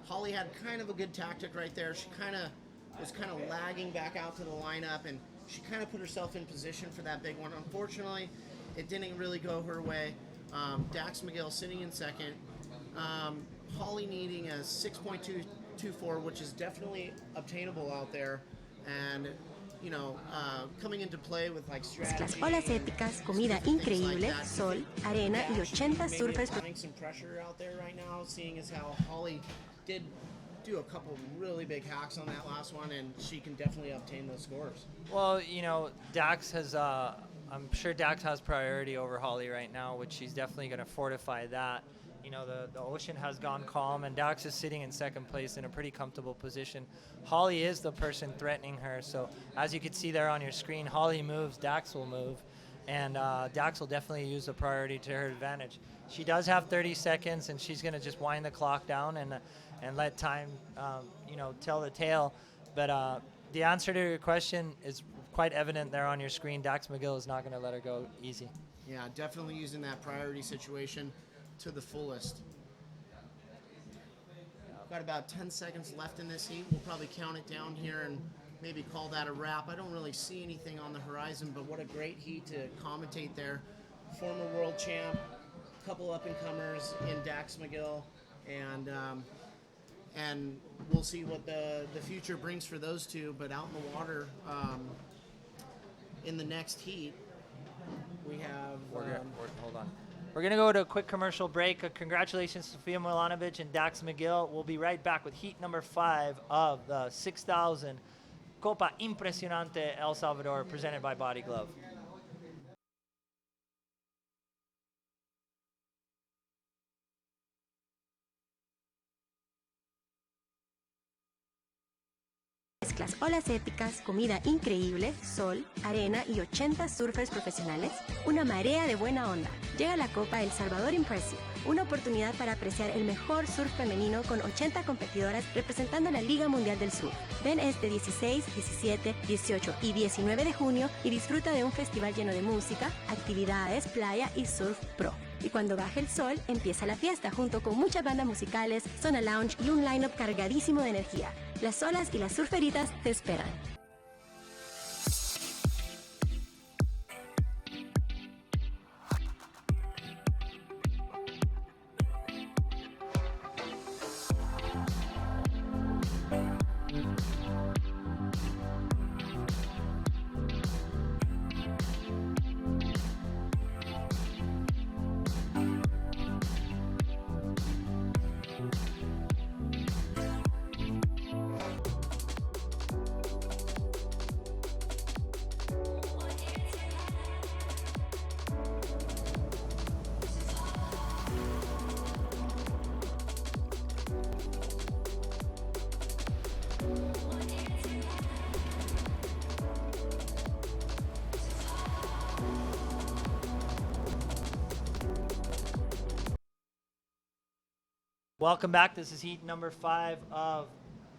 Holly had kind of a good tactic right there. She was kind of lagging back out to the lineup, and she kind of put herself in position for that big one. Unfortunately, it didn't really go her way. Dax McGill sitting in second. Holly needing a 6.224, which is definitely obtainable out there. And, you know, coming into play with like strategy. Olas épicas, comida increíble, sol, arena y 80 surfers. Having some pressure out there right now, seeing as how Holly did do a couple really big hacks on that last one, and she can definitely obtain those scores. Well, you know, Dax has, I'm sure Dax has priority over Holly right now, which she's definitely going to fortify that. You know, the ocean has gone calm, and Dax is sitting in second place in a pretty comfortable position. Holly is the person threatening her, so as you can see there on your screen, Holly moves, Dax will move, and Dax will definitely use the priority to her advantage. She does have 30 seconds, and she's going to just wind the clock down and let time, you know, tell the tale. But the answer to your question is quite evident there on your screen. Dax McGill is not going to let her go easy. Yeah, definitely using that priority situation to the fullest. Got about 10 seconds left in this heat. We'll probably count it down here and maybe call that a wrap. I don't really see anything on the horizon, but what a great heat to commentate there. Former world champ, couple up-and-comers in Dax McGill, and we'll see what the future brings for those two. But out in the water, in the next heat, we have... Hold on. We're going to go to a quick commercial break. Congratulations, Sofia Milanovic and Dax McGill. We'll be right back with heat number 5 of the 6,000 Copa Impresionante El Salvador, presented by Body Glove. Mezclas, olas épicas, comida increíble, sol, arena y 80 surfers profesionales, una marea de buena onda. Llega la Copa El Salvador Impresionante, una oportunidad para apreciar el mejor surf femenino con 80 competidoras representando la Liga Mundial del Surf. Ven este 16, 17, 18 y 19 de junio y disfruta de un festival lleno de música, actividades, playa y surf pro. Y cuando baje el sol, empieza la fiesta junto con muchas bandas musicales, zona lounge y un line-up cargadísimo de energía. Las olas y las surferitas te esperan. Welcome back. This is heat number 5 of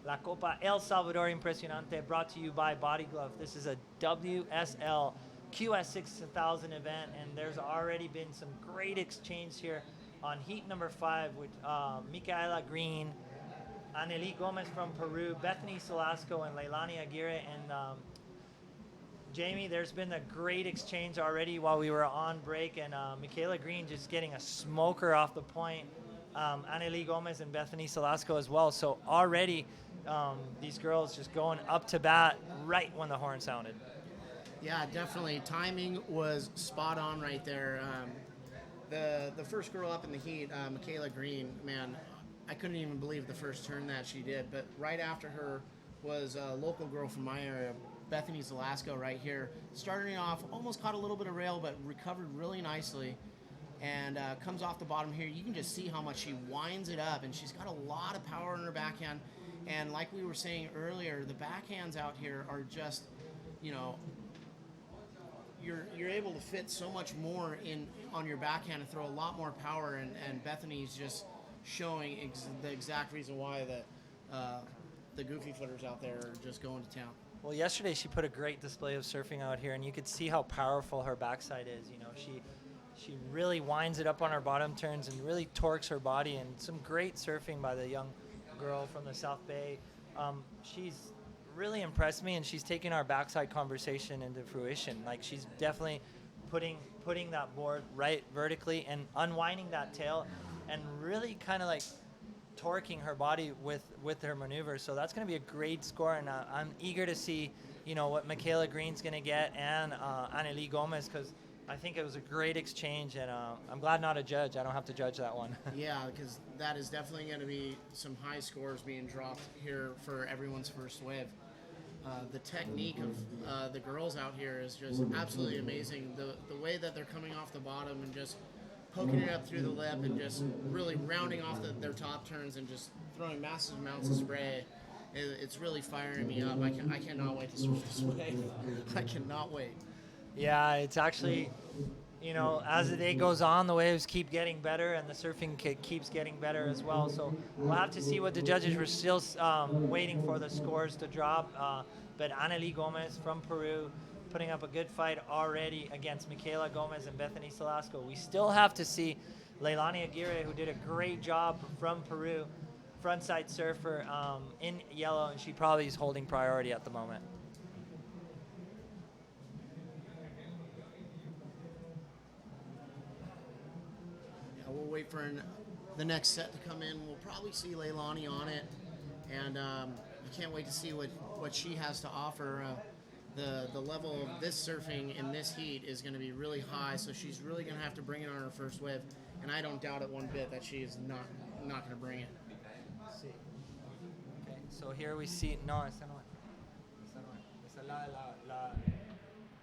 La Copa El Salvador Impresionante, brought to you by Body Glove. This is a WSL QS6000 event, and there's already been some great exchange here on heat number 5 with Micaela Green, Anneli Gomez from Peru, Bethany Salasco, and Leilani Aguirre. And Jamie, there's been a great exchange already while we were on break, and Micaela Green just getting a smoker off the point. Anneli Gomez and Bethany Salasco as well. So already these girls just going up to bat right when the horn sounded. Yeah, definitely. Timing was spot on right there. The first girl up in the heat, Micaela Green, man, I couldn't even believe the first turn that she did. But right after her was a local girl from my area, Bethany Salasco right here. Starting off, almost caught a little bit of rail, but recovered really nicely. And comes off the bottom here. You can just see how much she winds it up, and she's got a lot of power in her backhand. And like we were saying earlier, the backhands out here are just, you know, you're able to fit so much more in on your backhand and throw a lot more power. And Bethany's just showing the exact reason why the goofy footers out there are just going to town. Well, yesterday she put a great display of surfing out here, and you could see how powerful her backside is. You know, she really winds it up on her bottom turns and really torques her body, and some great surfing by the young girl from the South Bay. She's really impressed me, and she's taking our backside conversation into fruition. Like, she's definitely putting that board right vertically and unwinding that tail and really kind of like torquing her body with her maneuver. So that's going to be a great score, and I'm eager to see, you know, what Micaela Green's going to get, and Anneli Gomez, because I think it was a great exchange, and I'm glad not a judge. I don't have to judge that one. Yeah, because that is definitely going to be some high scores being dropped here for everyone's first wave. The technique of the girls out here is just absolutely amazing. The way that they're coming off the bottom and just poking it up through the lip and just really rounding off their top turns and just throwing massive amounts of spray. It's really firing me up. I cannot wait to surf this wave. I cannot wait. Yeah, it's actually, you know, as the day goes on, the waves keep getting better, and the surfing keeps getting better as well. So we'll have to see what the judges were still waiting for the scores to drop. But Anneli Gomez from Peru putting up a good fight already against Micaela Gomez and Bethany Salasco. We still have to see Leilani Aguirre, who did a great job from Peru, frontside surfer in yellow, and she probably is holding priority at the moment. We'll wait for the next set to come in. We'll probably see Leilani on it, and I can't wait to see what she has to offer. The level of this surfing in this heat is going to be really high, so she's really going to have to bring it on her first wave, and I don't doubt it one bit that she is not going to bring it. Sí. Okay, so here we see, no, esa no es. Esa no es. Esa es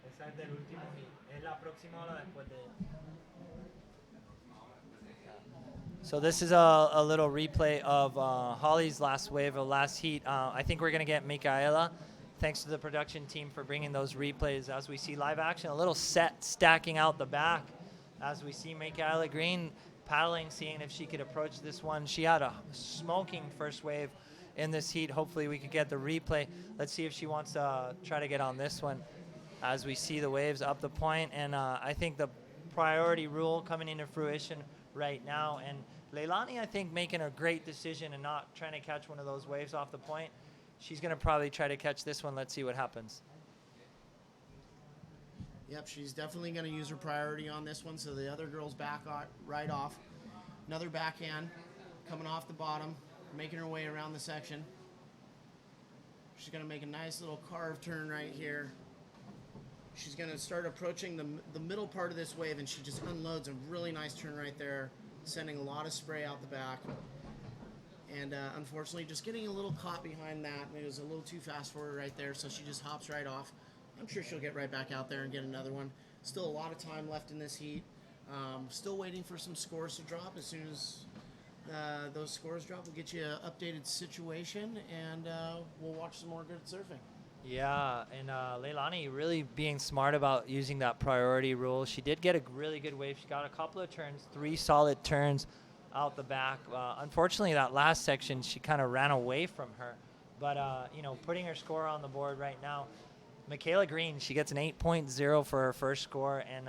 esa es del último heat. Es la próxima ola después de. So this is a little replay of Holly's last wave of last heat. I think we're going to get Micaela. Thanks to the production team for bringing those replays as we see live action. A little set stacking out the back as we see Micaela Green paddling, seeing if she could approach this one. She had a smoking first wave in this heat. Hopefully we could get the replay. Let's see if she wants to try to get on this one as we see the waves up the point. And I think the priority rule coming into fruition right now. And Leilani, I think, making a great decision and not trying to catch one of those waves off the point. She's going to probably try to catch this one. Let's see what happens. Yep, she's definitely going to use her priority on this one, so the other girl's back right off. Another backhand coming off the bottom, making her way around the section. She's going to make a nice little carve turn right here. She's going to start approaching the middle part of this wave, and she just unloads a really nice turn right there, sending a lot of spray out the back. And unfortunately, just getting a little caught behind that. It was a little too fast for her right there, so she just hops right off. I'm sure she'll get right back out there and get another one. Still a lot of time left in this heat. Still waiting for some scores to drop. As soon as those scores drop, we'll get you an updated situation, and we'll watch some more good surfing. Yeah, and Leilani really being smart about using that priority rule. She did get a really good wave. She got a couple of turns, 3 solid turns out the back. Unfortunately, that last section, she kind of ran away from her. But, putting her score on the board right now, Michaela Green, she gets an 8.0 for her first score. And,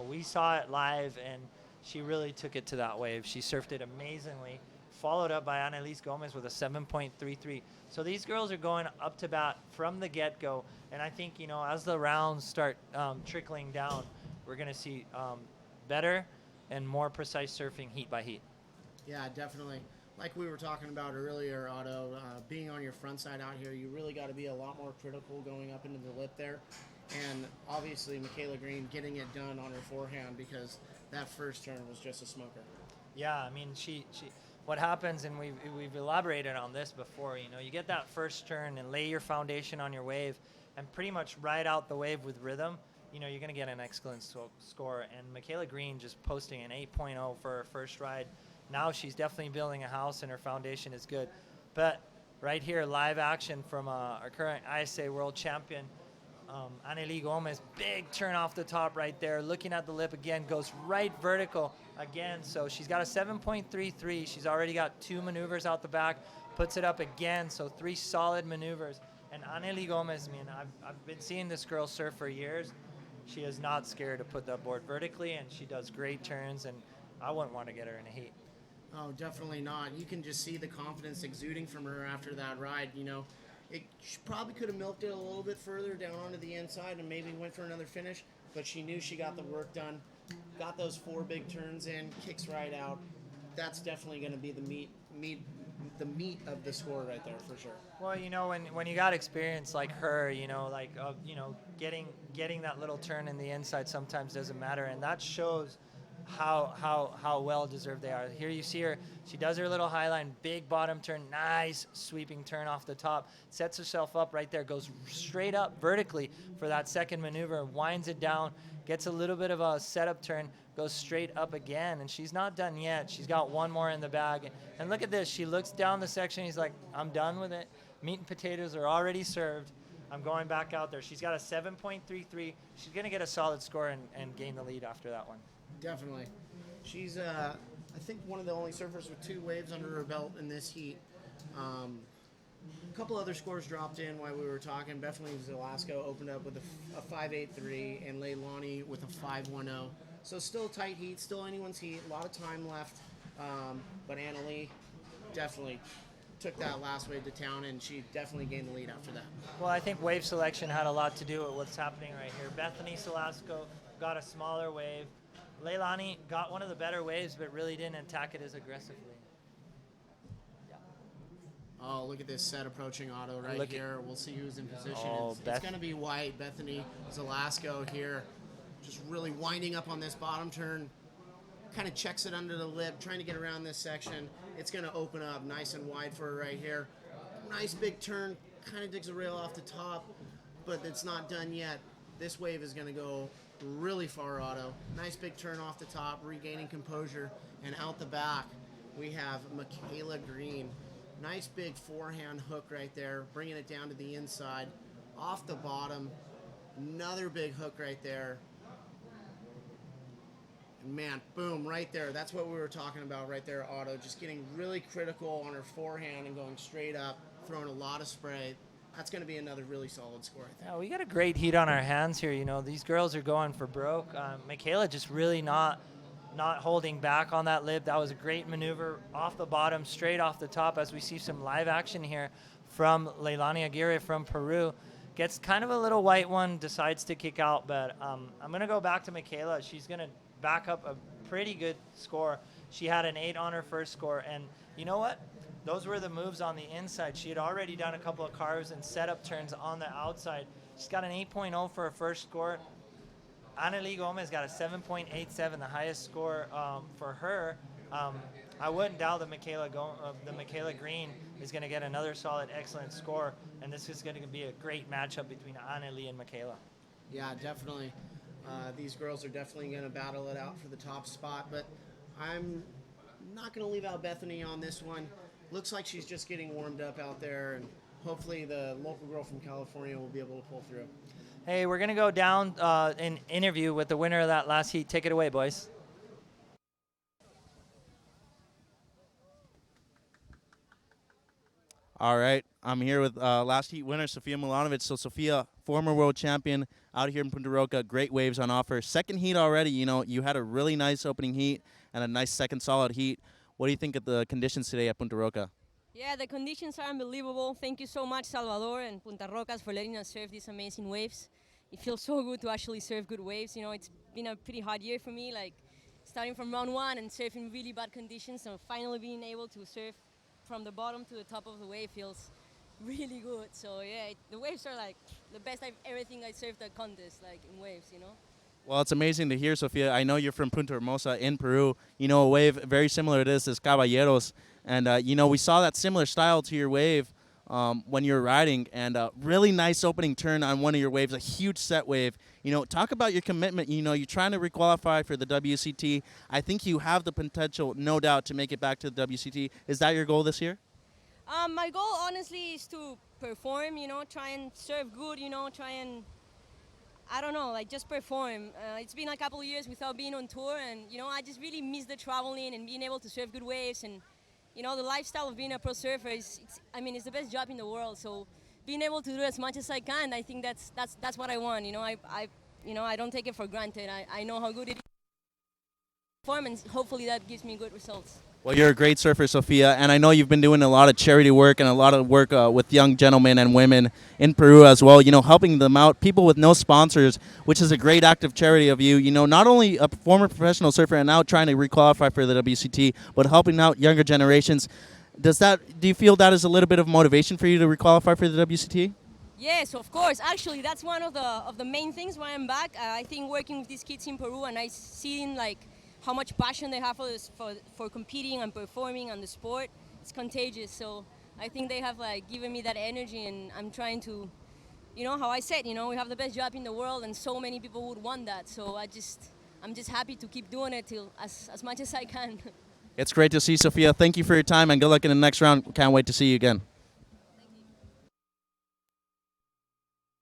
we saw it live, and she really took it to that wave. She surfed it amazingly, followed up by Annalise Gomez with a 7.33. So these girls are going up to bat from the get-go. And I think, as the rounds start trickling down, we're going to see better and more precise surfing heat by heat. Yeah, definitely. Like we were talking about earlier, Otto, being on your front side out here, you really got to be a lot more critical going up into the lip there. And obviously, Michaela Green getting it done on her forehand because that first turn was just a smoker. Yeah, I mean, she what happens, and we've elaborated on this before, you get that first turn and lay your foundation on your wave and pretty much ride out the wave with rhythm, you're going to get an excellent score. And Michaela Green just posting an 8.0 for her first ride. Now she's definitely building a house, and her foundation is good. But right here, live action from our current ISA world champion, Anneli Gomez. Big turn off the top right there. Looking at the lip again, goes right vertical again. So she's got a 7.33. She's already got 2 maneuvers out the back. Puts it up again, so 3 solid maneuvers. And Anneli Gomez, I've been seeing this girl surf for years. She is not scared to put that board vertically, and she does great turns, and I wouldn't want to get her in a heat. Oh, definitely not. You can just see the confidence exuding from her after that ride. She probably could have milked it a little bit further down onto the inside and maybe went for another finish, but she knew she got the work done, got those 4 big turns in, kicks right out. That's definitely going to be the meat of the score right there for sure. Well, when you got experience like her, getting that little turn in the inside sometimes doesn't matter, and that shows how well deserved they are. Here you see her, she does her little high line, big bottom turn, nice sweeping turn off the top, sets herself up right there, goes straight up vertically for that second maneuver, winds it down, gets a little bit of a setup turn, goes straight up again, and she's not done yet. She's got 1 more in the bag. And look at this, she looks down the section, he's like, I'm done with it. Meat and potatoes are already served. I'm going back out there. She's got a 7.33. She's going to get a solid score and gain the lead after that one. Definitely. She's, I think, one of the only surfers with 2 waves under her belt in this heat. A couple other scores dropped in while we were talking. Bethany Velasco opened up with a 5.83 and Leilani with a 5.10. So still a tight heat, still anyone's heat, a lot of time left. But Annalie definitely took that last wave to town, and she definitely gained the lead after that. Well, I think wave selection had a lot to do with what's happening right here. Bethany Velasco got a smaller wave. Leilani got one of the better waves, but really didn't attack it as aggressively. Yeah. Oh, look at this set approaching Otto right Look here. We'll see who's in position. Oh, It's going to be White, Bethany Velasco here. Just really winding up on this bottom turn. Kind of checks it under the lip, trying to get around this section. It's going to open up nice and wide for her right here. Nice big turn. Kind of digs a rail off the top, but it's not done yet. This wave is going to go really far, Otto. Nice big turn off the top, regaining composure, and out the back we have Michaela Green. Nice big forehand hook right there, bringing it down to the inside. Off the bottom, another big hook right there. And man, boom, right there. That's what we were talking about right there, Otto. Just getting really critical on her forehand and going straight up, throwing a lot of spray. That's going to be another really solid score, I think. Yeah, we got a great heat on our hands here. These girls are going for broke. Michaela just really not holding back on that lip. That was a great maneuver off the bottom, straight off the top, as we see some live action here from Leilani Aguirre from Peru. Gets kind of a little white one, decides to kick out, but I'm going to go back to Michaela. She's going to back up a pretty good score. She had an 8 on her first score, and you know what? Those were the moves on the inside. She had already done a couple of carves and setup turns on the outside. She's got an 8.0 for her first score. Anneli Gomez got a 7.87, the highest score for her. I wouldn't doubt that Michaela Green is going to get another solid, excellent score, and this is going to be a great matchup between Anneli and Michaela. Yeah, definitely. These girls are definitely going to battle it out for the top spot, but I'm not going to leave out Bethany on this one. Looks like she's just getting warmed up out there, and hopefully the local girl from California will be able to pull through. Hey, we're going to go down and interview with the winner of that last heat. Take it away, boys. All right, I'm here with last heat winner Sofia Milanovic. So Sofia, former world champion out here in Punta Roca, great waves on offer. Second heat already. You know, you had a really nice opening heat and a nice second solid heat. What do you think of the conditions today at Punta Roca? Yeah, the conditions are unbelievable. Thank you so much, Salvador and Punta Rocas, for letting us surf these amazing waves. It feels so good to actually surf good waves. You know, it's been a pretty hard year for me, like starting from round one and surfing really bad conditions, and finally being able to surf from the bottom to the top of the wave feels really good. So yeah, the waves are like the best I've ever think I surfed at contest, like in waves, you know. Well, it's amazing to hear, Sofia. I know you're from Punta Hermosa in Peru. You know, a wave very similar to this is Caballeros. And, you know, we saw that similar style to your wave when you were riding. And a really nice opening turn on one of your waves, a huge set wave. You know, talk about your commitment. You know, you're trying to requalify for the WCT. I think you have the potential, no doubt, to make it back to the WCT. Is that your goal this year? My goal, honestly, is to perform, you know, try and surf good, you know, try and I don't know, like just perform. It's been a couple of years without being on tour, and you know, I just really miss the traveling and being able to surf good waves. And you know, the lifestyle of being a pro surfer it's the best job in the world. So being able to do as much as I can, I think that's what I want. You know, I don't take it for granted. I know how good it is. Performance. Hopefully, that gives me good results. Well, you're a great surfer, Sofia, and I know you've been doing a lot of charity work and a lot of work with young gentlemen and women in Peru as well, you know, helping them out, people with no sponsors, which is a great act of charity of you. You know, not only a former professional surfer and now trying to requalify for the WCT, but helping out younger generations. Do you feel that is a little bit of motivation for you to requalify for the WCT? Yes, of course. Actually, that's one of the main things why I'm back. I think working with these kids in Peru and I seen like how much passion they have for competing and performing on the sport, it's contagious. So I think they have like given me that energy, and I'm trying to, you know, how I said, you know, we have the best job in the world, and so many people would want that. So I'm just happy to keep doing it till as much as I can. It's great to see, Sofia. Thank you for your time, and good luck in the next round. Can't wait to see you again.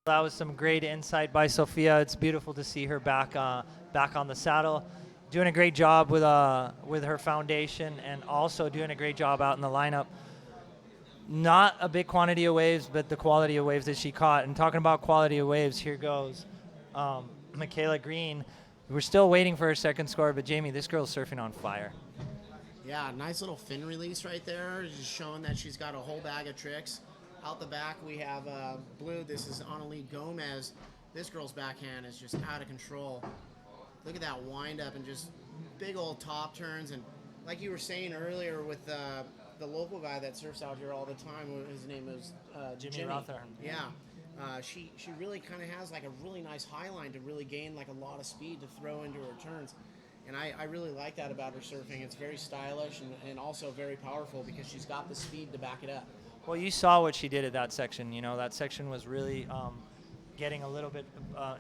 That was some great insight by Sofia. It's beautiful to see her back on the saddle, doing a great job with her foundation, and also doing a great job out in the lineup. Not a big quantity of waves, but the quality of waves that she caught. And talking about quality of waves, here goes Michaela Green. We're still waiting for her second score, but Jamie, this girl's surfing on fire. Yeah, nice little fin release right there, just showing that she's got a whole bag of tricks. Out the back, we have blue. This is Annalise Gomez. This girl's backhand is just out of control. Look at that wind up and just big old top turns. And like you were saying earlier with the local guy that surfs out here all the time, his name is Jimmy Rotherham. Yeah. She really kind of has like a really nice high line to really gain like a lot of speed to throw into her turns. And I really like that about her surfing. It's very stylish and also very powerful because she's got the speed to back it up. Well, you saw what she did at that section. You know, that section was really getting a little bit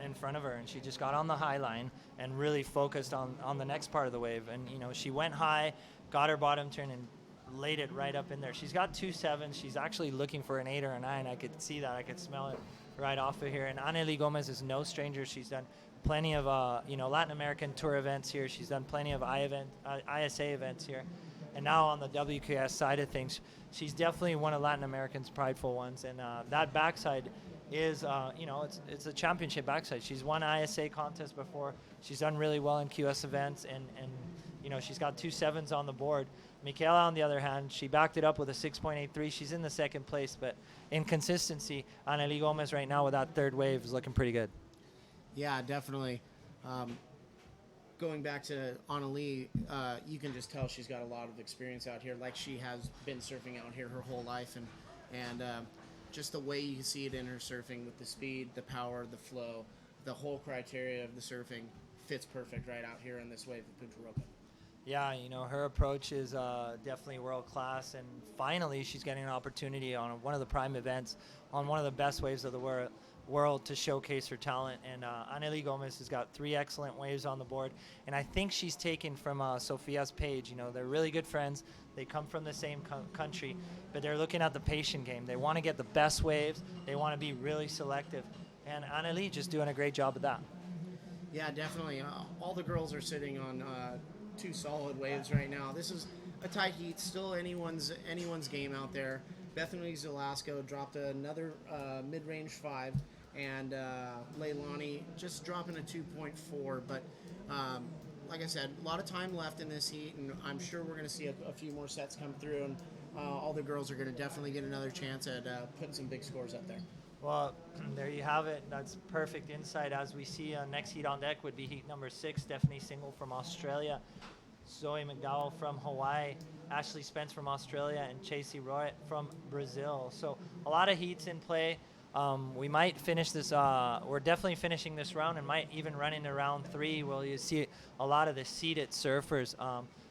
in front of her, and she just got on the high line and really focused on the next part of the wave. And, you know, she went high, got her bottom turn, and laid it right up in there. She's got 2 7s. She's actually looking for an 8 or a 9. I could see that. I could smell it right off of here. And Annalise Gomez is no stranger. She's done plenty of, Latin American tour events here. She's done plenty of ISA events here. And now on the WQS side of things, she's definitely one of Latin America's prideful ones. And that backside is, it's a championship backside. She's won ISA contests before. She's done really well in QS events, and she's got 2 7s on the board. Michaela, on the other hand, she backed it up with a 6.83. She's in the second place, but in consistency, Annalise Gomez right now with that third wave is looking pretty good. Yeah, definitely. Going back to Annalise, you can just tell she's got a lot of experience out here, like she has been surfing out here her whole life, and just the way you can see it in her surfing with the speed, the power, the flow, the whole criteria of the surfing fits perfect right out here in this wave of Punta Roca. Yeah, her approach is definitely world class, and finally she's getting an opportunity on one of the prime events, on one of the best waves of the world to showcase her talent. And Annalise Gomez has got 3 excellent waves on the board, and I think she's taken from Sofia's page. They're really good friends. They come from the same country, but they're looking at the patient game. They want to get the best waves. They want to be really selective, and Annalise just doing a great job of that. Yeah, definitely. All the girls are sitting on 2 solid waves right now. This is a tight heat, still anyone's game out there. Bethany Zelasco dropped another mid-range 5, and Leilani just dropping a 2.4. But like I said, a lot of time left in this heat, and I'm sure we're going to see a few more sets come through, and all the girls are going to definitely get another chance at putting some big scores up there. Well, there you have it. That's perfect insight. As we see, next heat on deck would be heat number 6, Stephanie Single from Australia, Zoe McDowell from Hawaii, Ashley Spence from Australia, and Chasey Roy from Brazil. So a lot of heats in play. We might finish this, we're definitely finishing this round and might even run into round 3 where you see a lot of the seeded surfers.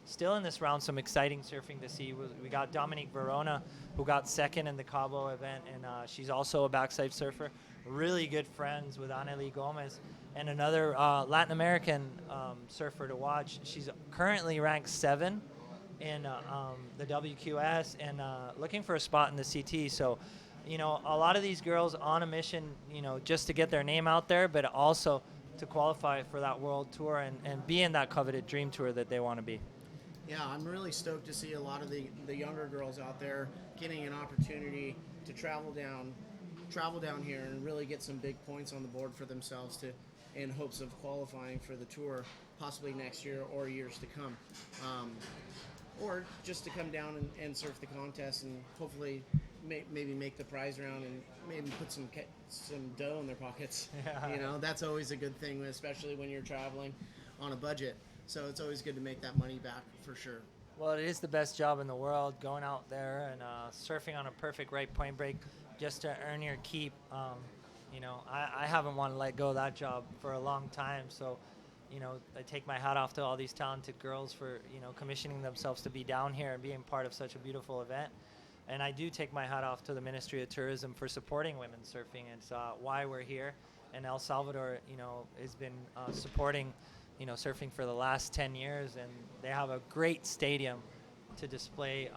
Still in this round, some exciting surfing to see. We got Dominique Verona, who got second in the Cabo event, and she's also a backside surfer. Really good friends with Anneli Gomez, and another Latin American surfer to watch. She's currently ranked 7 in the WQS and looking for a spot in the CT. So, you know, a lot of these girls on a mission, you know, just to get their name out there, but also to qualify for that world tour and be in that coveted dream tour that they want to be. Yeah, I'm really stoked to see a lot of the younger girls out there getting an opportunity to travel down here and really get some big points on the board for themselves in hopes of qualifying for the tour possibly next year or years to come. Or just to come down and surf the contest and hopefully maybe make the prize round and maybe put some dough in their pockets. Yeah. You know, that's always a good thing, especially when you're traveling on a budget. So it's always good to make that money back for sure. Well, it is the best job in the world, going out there and surfing on a perfect right point break just to earn your keep. You know, I haven't wanted to let go of that job for a long time. So, you know, I take my hat off to all these talented girls for, you know, commissioning themselves to be down here and being part of such a beautiful event. And I do take my hat off to the Ministry of Tourism for supporting women's surfing. It's why we're here. And El Salvador, you know, has been supporting, you know, surfing for the last 10 years, and they have a great stadium to display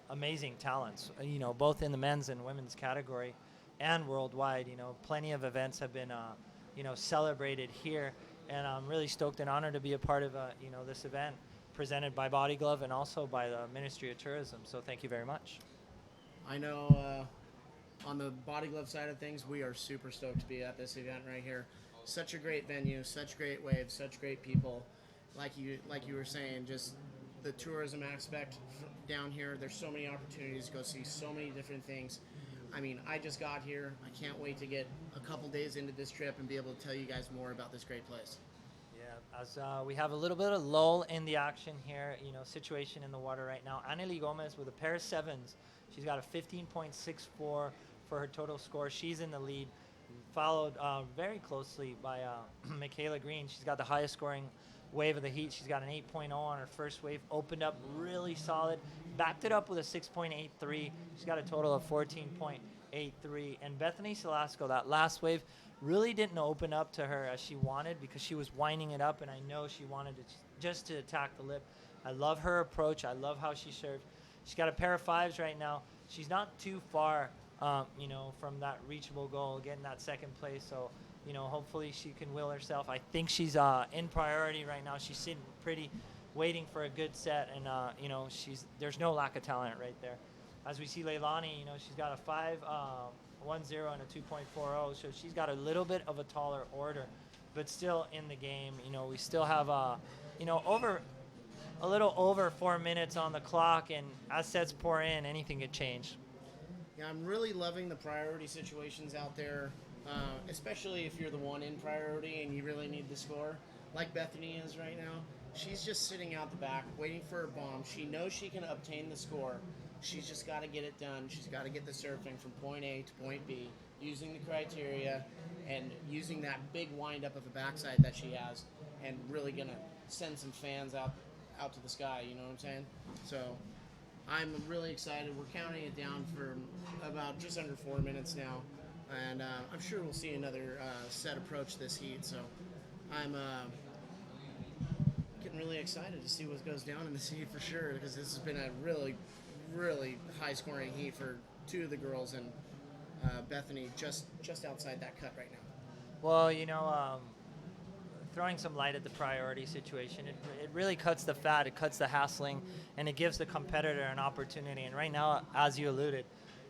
amazing talents, you know, both in the men's and women's category and worldwide. You know, plenty of events have been, you know, celebrated here, and I'm really stoked and honored to be a part of, you know, this event presented by Body Glove and also by the Ministry of Tourism. So thank you very much. I know on the Body Glove side of things, we are super stoked to be at this event right here. Such a great venue, such great waves, such great people. Like you were saying, just the tourism aspect down here. There's so many opportunities to go see so many different things. I mean, I just got here. I can't wait to get a couple days into this trip and be able to tell you guys more about this great place. Yeah, as we have a little bit of lull in the action here, you know, situation in the water right now. Anneli Gomez with a pair of 7s. She's got a 15.64 for her total score. She's in the lead, followed very closely by Michaela Green. She's got the highest scoring wave of the heat. She's got an 8.0 on her first wave, opened up really solid, backed it up with a 6.83. She's got a total of 14.83. And Bethany Selasco, that last wave, really didn't open up to her as she wanted because she was winding it up, and I know she wanted to just to attack the lip. I love her approach. I love how she served. She's got a pair of 5s right now. She's not too far, you know, from that reachable goal, getting that second place. So, you know, hopefully she can will herself. I think she's in priority right now. She's sitting pretty, waiting for a good set, and you know, there's no lack of talent right there. As we see Leilani, you know, she's got a 5.10 and a 2.40, so she's got a little bit of a taller order, but still in the game. You know, we still have you know, a little over 4 minutes on the clock, and as sets pour in, anything could change. Yeah, I'm really loving the priority situations out there, especially if you're the one in priority and you really need the score, like Bethany is right now. She's just sitting out the back, waiting for her bomb. She knows she can obtain the score. She's just got to get it done. She's got to get the surfing from point A to point B, using the criteria and using that big wind-up of a backside that she has, and really going to send some fans out to the sky, you know what I'm saying? So I'm really excited. We're counting it down for about just under 4 minutes now, and I'm sure we'll see another set approach this heat. So I'm getting really excited to see what goes down in this heat for sure, because this has been a really, really high-scoring heat for 2 of the girls, and Bethany just outside that cut right now. Well, you know, throwing some light at the priority situation. It really cuts the fat, it cuts the hassling, and it gives the competitor an opportunity. And right now, as you alluded,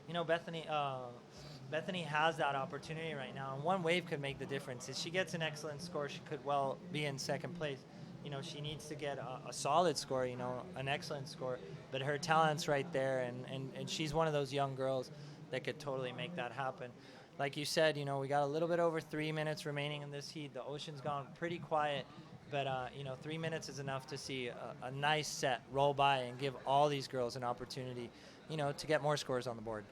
you know, Bethany has that opportunity right now, and one wave could make the difference. If she gets an excellent score, she could well be in second place. You know, she needs to get a solid score, you know, an excellent score, but her talent's right there, and she's one of those young girls that could totally make that happen. Like you said, you know, we got a little bit over 3 minutes remaining in this heat. The ocean's gone pretty quiet, but, you know, 3 minutes is enough to see a nice set roll by and give all these girls an opportunity, you know, to get more scores on the board.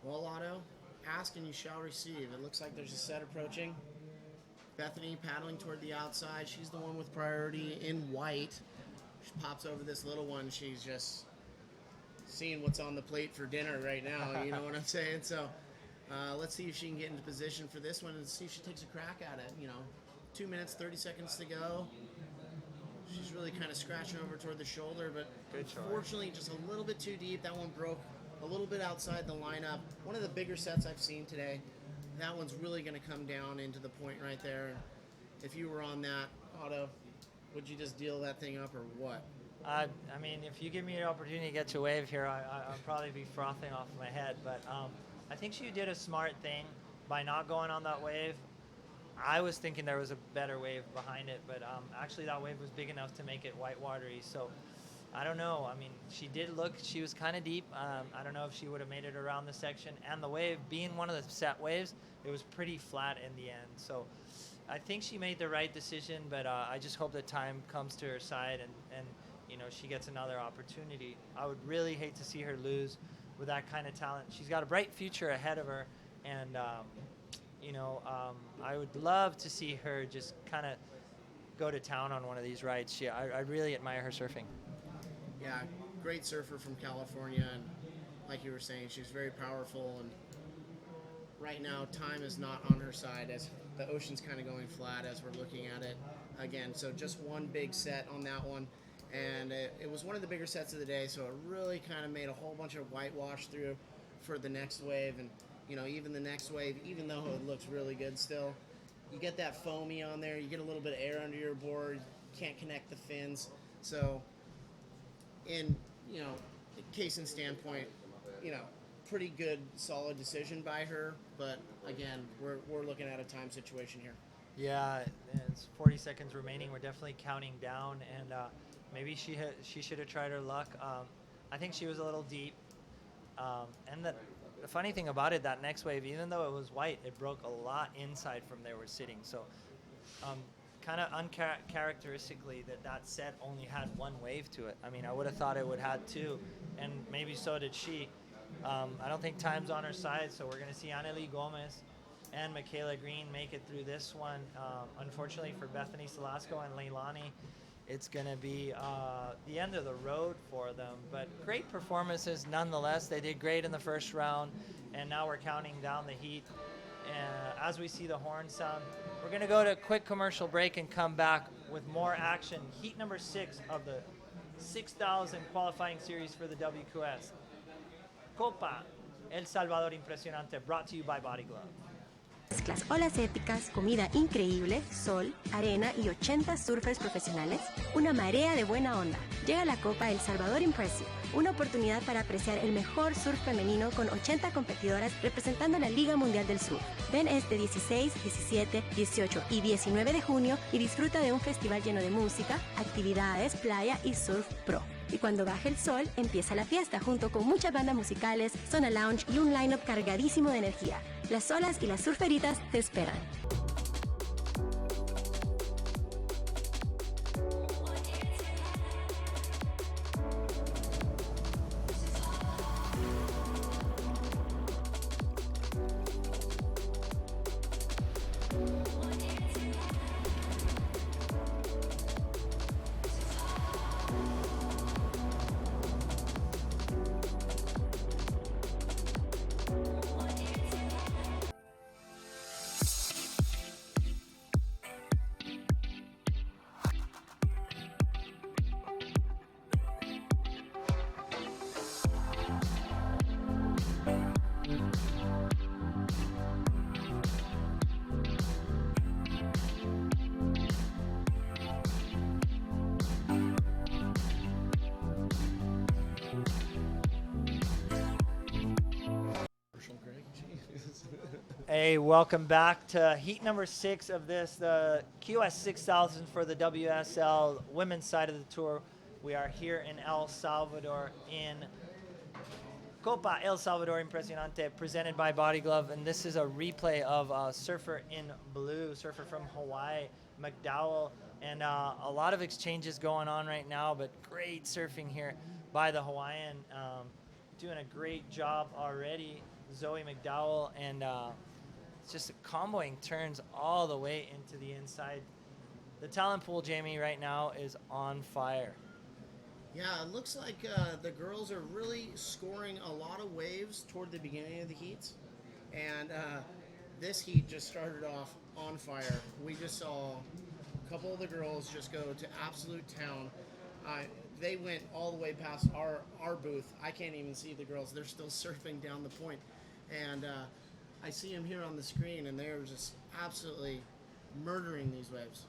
Well, Otto, ask and you shall receive. It looks like there's a set approaching. Bethany paddling toward the outside. She's the one with priority in white. She pops over this little one. She's just seeing what's on the plate for dinner right now. You know what I'm saying? So let's see if she can get into position for this one and see if she takes a crack at it. You know, 2 minutes, 30 seconds to go. She's really kind of scratching over toward the shoulder, but unfortunately just a little bit too deep. That one broke a little bit outside the lineup. One of the bigger sets I've seen today. That one's really going to come down into the point right there. If you were on that, Otto, would you just deal that thing up or what? I mean, if you give me an opportunity to get to a wave here, I'll probably be frothing off my head. But I think she did a smart thing by not going on that wave. I was thinking there was a better wave behind it, but actually that wave was big enough to make it whitewatery. So I don't know. I mean, she did look, she was kind of deep. I don't know if she would have made it around the section. And the wave, being one of the set waves, it was pretty flat in the end. So I think she made the right decision, but I just hope that time comes to her side and you know, she gets another opportunity. I would really hate to see her lose with that kind of talent. She's got a bright future ahead of her, and you know, I would love to see her just kind of go to town on one of these rides. I really admire her surfing. Yeah, great surfer from California, and like you were saying, she's very powerful, and right now time is not on her side as the ocean's kind of going flat as we're looking at it again. So just one big set on that one, and it was one of the bigger sets of the day, so it really kind of made a whole bunch of whitewash through for the next wave. And you know, even the next wave, even though it looks really good still, you get that foamy on there, you get a little bit of air under your board, you can't connect the fins. So in, you know, case in standpoint, you know, pretty good, solid decision by her. But again, we're looking at a time situation here. Yeah, it's 40 seconds remaining. We're definitely counting down, and maybe she should have tried her luck. I think she was a little deep, and the funny thing about it, that next wave, even though it was white, it broke a lot inside from there we're sitting. So kind of uncharacteristically that set only had one wave to it. I mean, I would have thought it would have two, and maybe so did she. I don't think time's on her side, so we're going to see Anneli Gomez and Michaela Green make it through this one. Unfortunately for Bethany Salasco and Leilani, it's going to be the end of the road for them. But great performances nonetheless. They did great in the first round, and now we're counting down the heat. As we see the horn sound, we're going to go to a quick commercial break and come back with more action. Heat number 6 of the 6,000 qualifying series for the WQS. Copa El Salvador Impresionante, brought to you by Body Glove. Mezclas olas épicas, comida increíble, sol, arena y 80 surfers profesionales, una marea de buena onda. Llega la Copa El Salvador Impresionante, una oportunidad para apreciar el mejor surf femenino con 80 competidoras representando la Liga Mundial del Surf. Ven este 16, 17, 18 y 19 de junio y disfruta de un festival lleno de música, actividades, playa y surf pro. Y cuando baje el sol, empieza la fiesta junto con muchas bandas musicales, zona lounge y un line-up cargadísimo de energía. Las olas y las surferitas te esperan. Hey, welcome back to heat number 6 of this, the QS 6000 for the WSL women's side of the tour. We are here in El Salvador in Copa El Salvador Impresionante, presented by Body Glove, and this is a replay of surfer in blue, surfer from Hawaii, McDowell, and a lot of exchanges going on right now, but great surfing here by the Hawaiian, doing a great job already, Zoe McDowell, and it's just comboing turns all the way into the inside. The talent pool, Jamie, right now is on fire. Yeah, it looks like the girls are really scoring a lot of waves toward the beginning of the heats. And this heat just started off on fire. We just saw a couple of the girls just go to absolute town. They went all the way past our booth. I can't even see the girls. They're still surfing down the point. And I see them here on the screen, and they're just absolutely murdering these waves.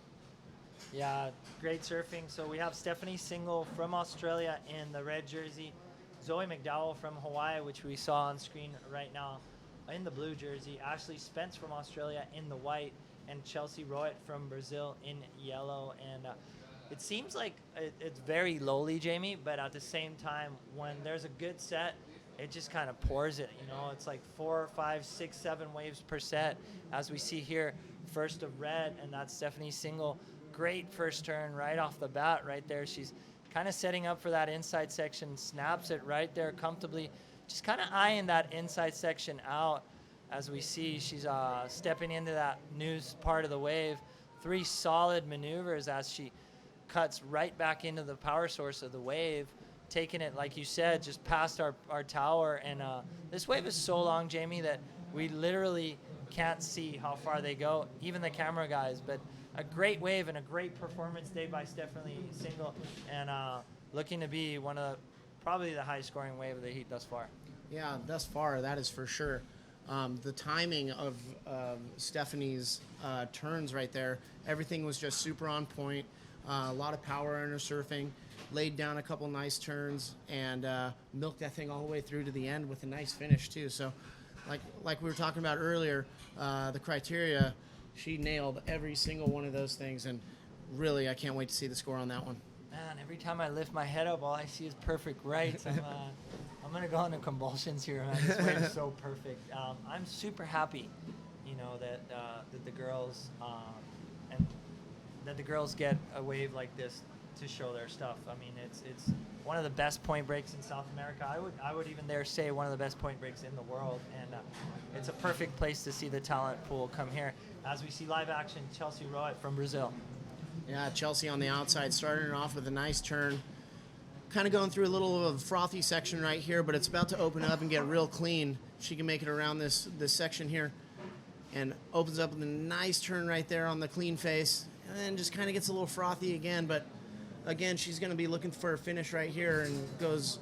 Yeah, great surfing. So we have Stephanie Single from Australia in the red jersey, Zoe McDowell from Hawaii, which we saw on screen right now, in the blue jersey, Ashley Spence from Australia in the white, and Chelsea Roet from Brazil in yellow. And it seems like it's very lowly, Jamie, but at the same time, when there's a good set, it just kind of pours it, you know. It's like 4, 5, 6, 7 waves per set, as we see here, first of red, and that's Stephanie Single. Great first turn right off the bat right there. She's kind of setting up for that inside section, snaps it right there comfortably, just kind of eyeing that inside section out. As we see, she's stepping into that new part of the wave. 3 solid maneuvers as she cuts right back into the power source of the wave, taking it, like you said, just past our tower. And this wave is so long, Jamie, that we literally can't see how far they go, even the camera guys. But a great wave and a great performance day by Stephanie Single, and looking to be one of probably the high scoring wave of the heat thus far. Yeah, thus far, that is for sure. The timing of Stephanie's turns right there, everything was just super on point. A lot of power in her surfing, laid down a couple nice turns, and milked that thing all the way through to the end with a nice finish too. So like we were talking about earlier, the criteria, she nailed every single one of those things, and really I can't wait to see the score on that one. Man, every time I lift my head up, all I see is perfect rights. I'm gonna go into convulsions here, man. This wave is so perfect. I'm super happy, you know, that the girls and that the girls get a wave like this to show their stuff. I mean, it's one of the best point breaks in South America. I would even dare say one of the best point breaks in the world, and it's a perfect place to see the talent pool come here. As we see live action, Chelsea Roet from Brazil. Yeah, Chelsea on the outside, starting off with a nice turn. Kind of going through a little of a frothy section right here, but it's about to open up and get real clean. She can make it around this section here, and opens up with a nice turn right there on the clean face, and then just kind of gets a little frothy again, but again, she's going to be looking for a finish right here and goes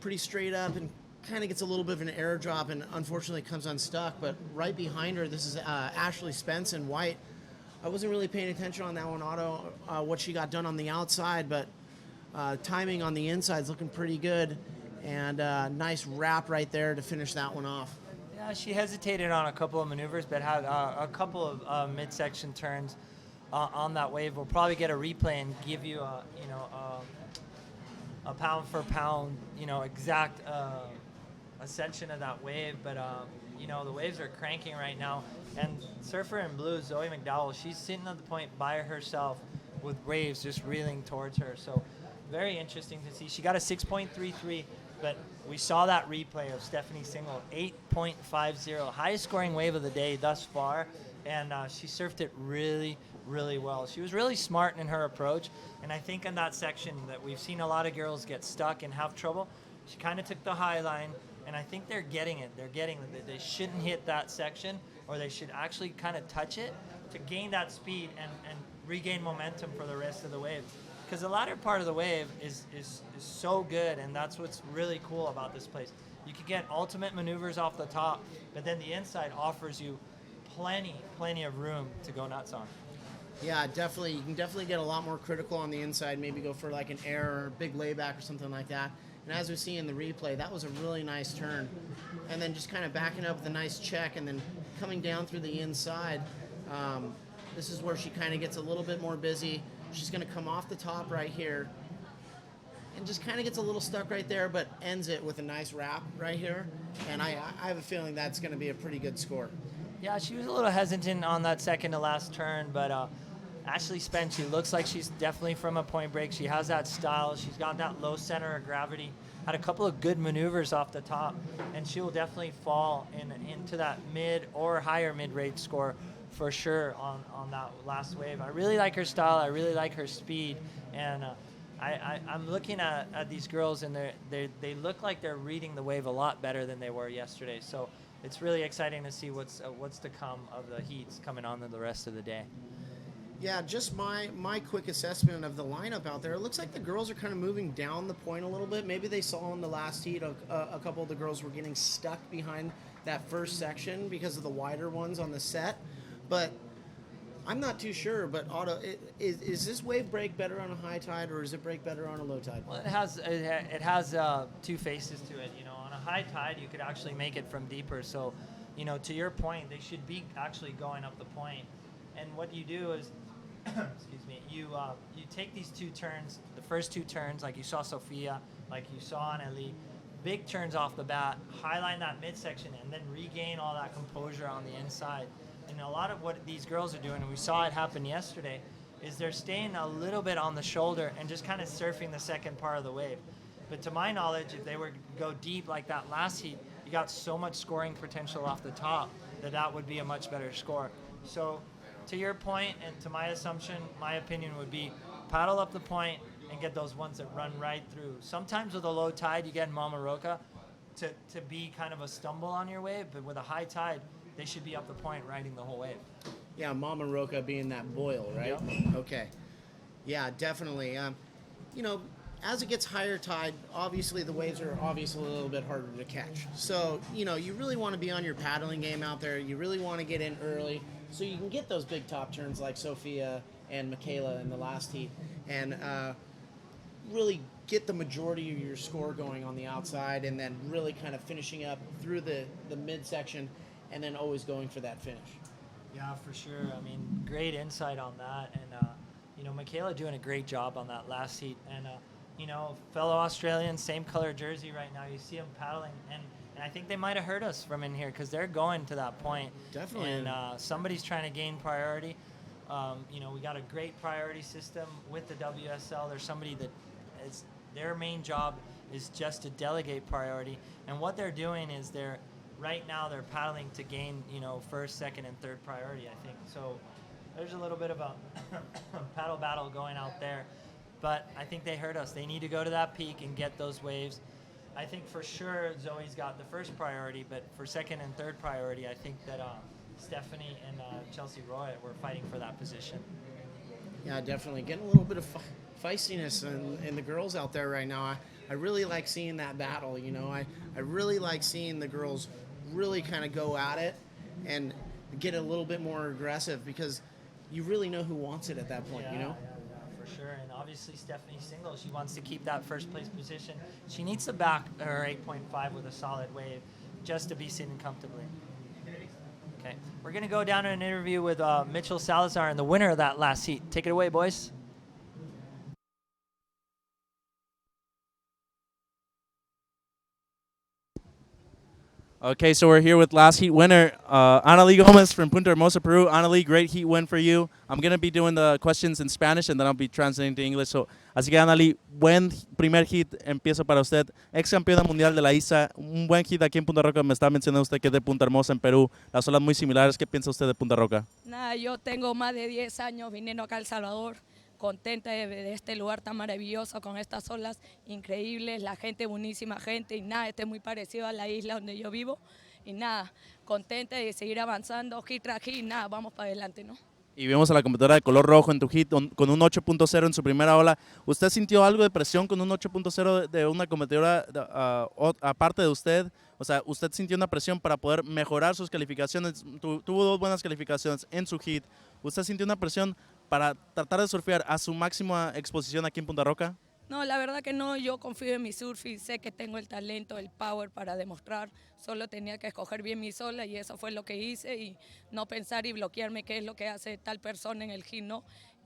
pretty straight up and kind of gets a little bit of an air drop and unfortunately comes unstuck. But right behind her, this is Ashley Spence in white. I wasn't really paying attention on that one, Otto, what she got done on the outside, but timing on the inside is looking pretty good, and nice wrap right there to finish that one off. Yeah, she hesitated on a couple of maneuvers, but had a couple of midsection turns on that wave. We'll probably get a replay and give you a pound for pound, exact ascension of that wave. But the waves are cranking right now, and surfer in blue, Zoe McDowell, she's sitting at the point by herself with waves just reeling towards her. So very interesting to see. She got a 6.33, but we saw that replay of Stephanie Single, 8.50, highest scoring wave of the day thus far, and she surfed it really, really well. She was really smart in her approach, and I think in that section that we've seen a lot of girls get stuck and have trouble, she kind of took the high line, and I think they're getting it. They're getting it. They shouldn't hit that section, or they should actually kind of touch it to gain that speed and regain momentum for the rest of the wave. Because the latter part of the wave is so good, and that's what's really cool about this place. You can get ultimate maneuvers off the top, but then the inside offers you plenty of room to go nuts on. Yeah, definitely. You can definitely get a lot more critical on the inside, maybe go for like an air or a big layback or something like that. And as we see in the replay, that was a really nice turn. And then just kind of backing up with a nice check and then coming down through the inside. This is where she kind of gets a little bit more busy. She's going to come off the top right here and just kind of gets a little stuck right there, but ends it with a nice wrap right here. And I have a feeling that's going to be a pretty good score. Yeah, she was a little hesitant on that second to last turn, but Ashley Spence, she looks like she's definitely from a point break. She has that style. She's got that low center of gravity. Had a couple of good maneuvers off the top, and she will definitely fall into that mid or higher mid-range score for sure on that last wave. I really like her style. I really like her speed, and I'm looking at these girls, and they look like they're reading the wave a lot better than they were yesterday. So it's really exciting to see what's to come of the heats coming on the rest of the day. Yeah, just my quick assessment of the lineup out there. It looks like the girls are kind of moving down the point a little bit. Maybe they saw in the last heat a couple of the girls were getting stuck behind that first section because of the wider ones on the set. But I'm not too sure. But Otto, is this wave break better on a high tide or is it break better on a low tide? Well, it has two faces to it. You know, on a high tide, you could actually make it from deeper. So, you know, to your point, they should be actually going up the point. And what you do is, excuse me, you take these two turns, the first two turns, like you saw Sophia, like you saw Anneli, big turns off the bat, highline that midsection, and then regain all that composure on the inside. And a lot of what these girls are doing, and we saw it happen yesterday, is they're staying a little bit on the shoulder and just kind of surfing the second part of the wave. But to my knowledge, if they were to go deep like that last heat, you got so much scoring potential off the top that would be a much better score. So to your point and to my assumption, my opinion would be paddle up the point and get those ones that run right through. Sometimes with a low tide, you get Mama Roca to be kind of a stumble on your wave, but with a high tide, they should be up the point riding the whole wave. Yeah, Mama Roca being that boil, right? Yep. Okay. Yeah, definitely. You know, as it gets higher tide, obviously the waves are obviously a little bit harder to catch. So, you know, you really want to be on your paddling game out there. You really want to get in early so you can get those big top turns like Sophia and Michaela in the last heat and really get the majority of your score going on the outside and then really kind of finishing up through the midsection and then always going for that finish. Yeah, for sure. I mean, great insight on that. And, you know, Michaela doing a great job on that last heat. And, you know, fellow Australian, same color jersey right now. You see them paddling. And I think they might have heard us from in here because they're going to that point. Definitely. And somebody's trying to gain priority. You know, we got a great priority system with the WSL. There's somebody that is their main job is just to delegate priority. And what they're doing is right now they're paddling to gain, you know, first, second, and third priority, I think. So there's a little bit of a paddle battle going out there. But I think they heard us. They need to go to that peak and get those waves. I think for sure Zoe's got the first priority, but for second and third priority, I think that Stephanie and Chelsea Roy were fighting for that position. Yeah, definitely. Getting a little bit of feistiness in the girls out there right now. I really like seeing that battle, you know. I really like seeing the girls really kind of go at it and get a little bit more aggressive because you really know who wants it at that point, you know? Yeah, for sure. And obviously Stephanie's single. She wants to keep that first place position. She needs to back her 8.5 with a solid wave just to be sitting comfortably. Okay, we're going to go down to an interview with Mitchell Salazar and the winner of that last heat. Take it away, boys. Okay, so we're here with last heat winner, Anneli Gomez from Punta Hermosa, Peru. Anneli, great heat win for you. I'm going to be doing the questions in Spanish and then I'll be translating to English. So, así que Anneli, buen primer hit empiezo para usted. Ex campeona mundial de la ISA, un buen hit aquí en Punta Roca. Me está mencionando usted que es de Punta Hermosa en Perú. Las olas muy similares. ¿Qué piensa usted de Punta Roca? Nada, yo tengo más de 10 años viniendo acá a El Salvador, contenta de este lugar tan maravilloso, con estas olas increíbles, la gente, buenísima gente, y nada, este es muy parecido a la isla donde yo vivo, y nada, contenta de seguir avanzando, hit tras hit, nada, vamos para adelante, ¿no? Y vemos a la competidora de color rojo en tu hit con un 8.0 en su primera ola. ¿Usted sintió algo de presión con un 8.0 de una competidora aparte de usted? O sea, ¿usted sintió una presión para poder mejorar sus calificaciones? Tuvo dos buenas calificaciones en su hit. ¿Usted sintió una presión para tratar de surfear a su máxima exposición aquí en Punta Roca? No, la verdad que no, yo confío en mi surf y sé que tengo el talento, el power para demostrar. Solo tenía que escoger bien mi sola y eso fue lo que hice y no pensar y bloquearme qué es lo que hace tal persona en el hit, ¿no?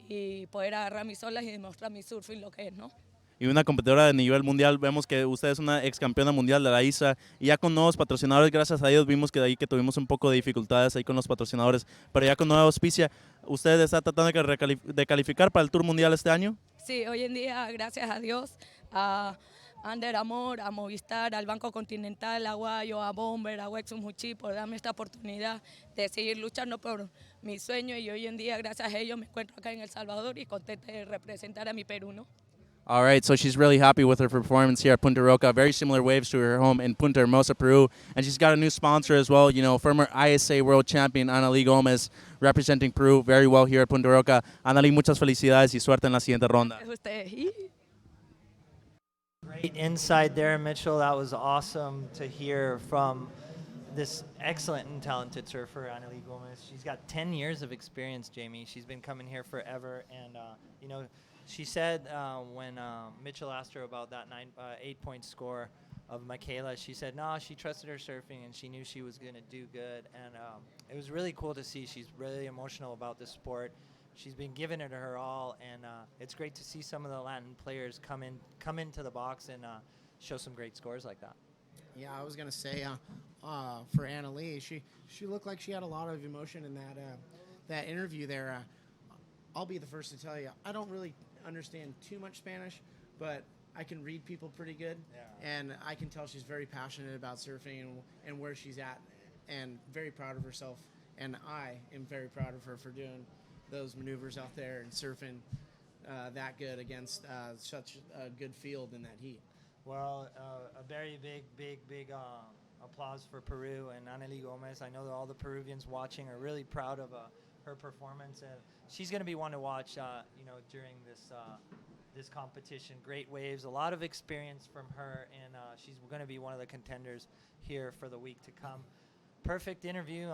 Y poder agarrar mis olas y demostrar mi surfing lo que es, ¿no? Y una competidora de nivel mundial, vemos que usted es una ex campeona mundial de la ISA y ya con nuevos patrocinadores, gracias a Dios, vimos que de ahí que tuvimos un poco de dificultades ahí con los patrocinadores, pero ya con nueva auspicia, ¿usted está tratando de calificar para el Tour Mundial este año? Sí, hoy en día, gracias a Dios, a Under Armour, a Movistar, al Banco Continental, a Guayo, a Bomber, a Wexum Muchi por darme esta oportunidad de seguir luchando por mi sueño y hoy en día, gracias a ellos, me encuentro acá en El Salvador y contenta de representar a mi Perú, ¿no? All right, so she's really happy with her performance here at Punta Roca. Very similar waves to her home in Punta Hermosa, Peru. And she's got a new sponsor as well, you know, former ISA World Champion Analí Gómez, representing Peru very well here at Punta Roca. Analí, muchas felicidades y suerte en la siguiente ronda. Great insight there, Mitchell. That was awesome to hear from this excellent and talented surfer, Analí Gómez. She's got 10 years of experience, Jamie. She's been coming here forever. And, you know, she said when Mitchell asked her about that 8-point score of Michaela, she said, no, she trusted her surfing and she knew she was going to do good. And it was really cool to see. She's really emotional about the sport. She's been giving it her all, and it's great to see some of the Latin players come into the box and show some great scores like that. Yeah, I was gonna say for Analí, she looked like she had a lot of emotion in that interview there. I'll be the first to tell you, I don't really understand too much Spanish, but I can read people pretty good, and I can tell she's very passionate about surfing and where she's at, and very proud of herself. And I am very proud of her for doing those maneuvers out there and surfing that good against such a good field in that heat. Well, a very big applause for Peru and Analí Gómez. I know that all the Peruvians watching are really proud of her performance, and she's going to be one to watch, you know, during this competition. Great waves, a lot of experience from her, and she's going to be one of the contenders here for the week to come. Perfect interview,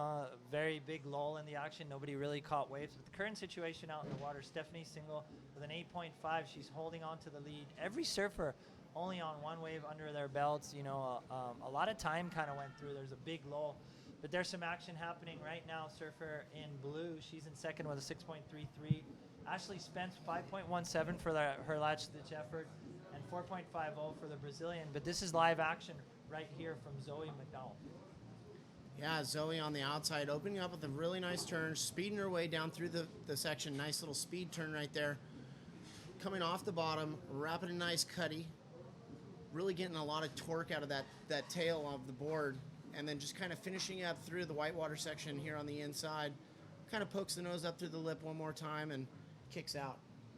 very big lull in the action. Nobody really caught waves. But the current situation out in the water, Stephanie Single with an 8.5. She's holding on to the lead. Every surfer only on one wave under their belts. You know, a lot of time kind of went through. There's a big lull. But there's some action happening right now. Surfer in blue, she's in second with a 6.33. Ashley Spence, 5.17 for her latch-ditch effort, and 4.50 for the Brazilian. But this is live action right here from Zoe McDowell. Yeah, Zoe on the outside, opening up with a really nice turn, speeding her way down through the section. Nice little speed turn right there. Coming off the bottom, wrapping a nice cutty. Really getting a lot of torque out of that tail of the board. And then just kind of finishing up through the whitewater section here on the inside. Kind of pokes the nose up through the lip one more time and kicks out.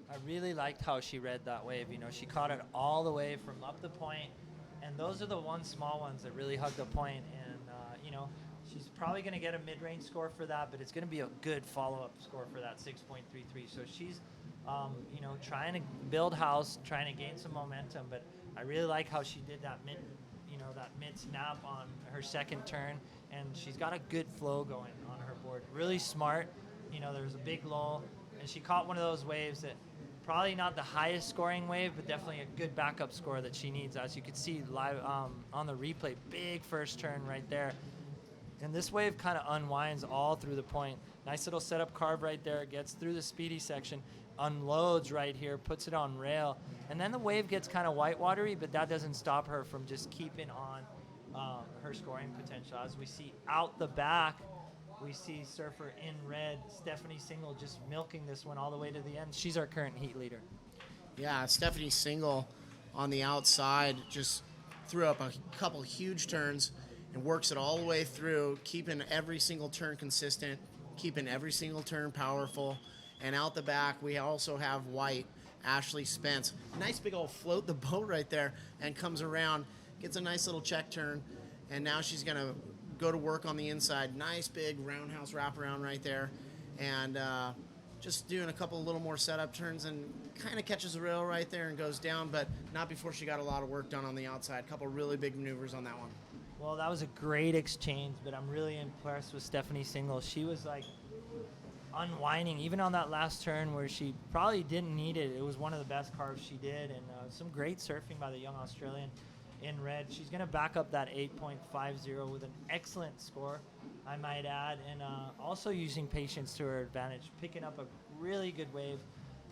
I really liked how she read that wave. You know, she caught it all the way from up the point. And those are the small ones that really hug the point. And, you know, she's probably going to get a mid-range score for that, but it's going to be a good follow-up score for that 6.33. So she's, you know, trying to build house, trying to gain some momentum. But I really like how she did that mid snap on her second turn, and she's got a good flow going on her board. Really smart. You know, there was a big lull, and she caught one of those waves that probably not the highest scoring wave, but definitely a good backup score that she needs. As you could see live on the replay, big first turn right there. And this wave kind of unwinds all through the point. Nice little setup carve right there. Gets through the speedy section, unloads right here, puts it on rail. And then the wave gets kind of whitewatery, but that doesn't stop her from just keeping on her scoring potential. As we see out the back, we see surfer in red, Stephanie Single, just milking this one all the way to the end. She's our current heat leader. Yeah, Stephanie Single on the outside just threw up a couple huge turns and works it all the way through, keeping every single turn consistent, keeping every single turn powerful. And out the back, we also have white, Ashley Spence. Nice big old float the boat right there and comes around, gets a nice little check turn, and now she's going to go to work on the inside. Nice big roundhouse wraparound right there. And just doing a couple little more setup turns and kind of catches the rail right there and goes down, but not before she got a lot of work done on the outside. A couple really big maneuvers on that one. Well, that was a great exchange, but I'm really impressed with Stephanie Single. She was like unwinding, even on that last turn where she probably didn't need it. It was one of the best carves she did, and some great surfing by the young Australian in red. She's going to back up that 8.50 with an excellent score, I might add, and also using patience to her advantage, picking up a really good wave,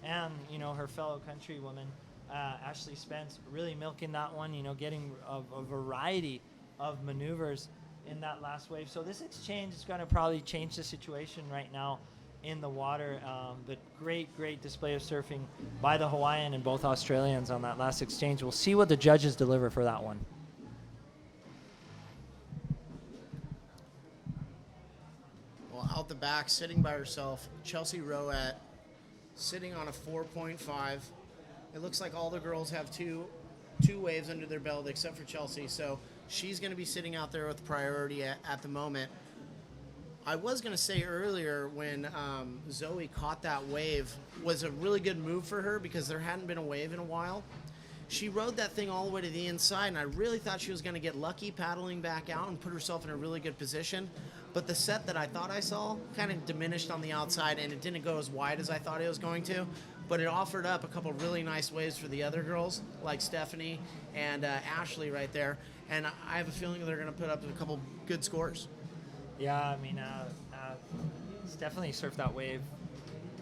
and her fellow countrywoman Ashley Spence really milking that one, getting a variety of maneuvers in that last wave. So this exchange is going to probably change the situation right now in the water, but great display of surfing by the Hawaiian and both Australians on that last exchange. We'll see what the judges deliver for that one. Well, out the back, sitting by herself, Chelsea Rowett, sitting on a 4.5. It looks like all the girls have two waves under their belt except for Chelsea, so she's going to be sitting out there with priority at the moment. I was going to say earlier when Zoe caught that wave was a really good move for her because there hadn't been a wave in a while. She rode that thing all the way to the inside, and I really thought she was going to get lucky paddling back out and put herself in a really good position. But the set that I thought I saw kind of diminished on the outside, and it didn't go as wide as I thought it was going to. But it offered up a couple really nice waves for the other girls, like Stephanie and Ashley right there. And I have a feeling they're going to put up a couple good scores. Yeah, I mean, Stephanie surfed that wave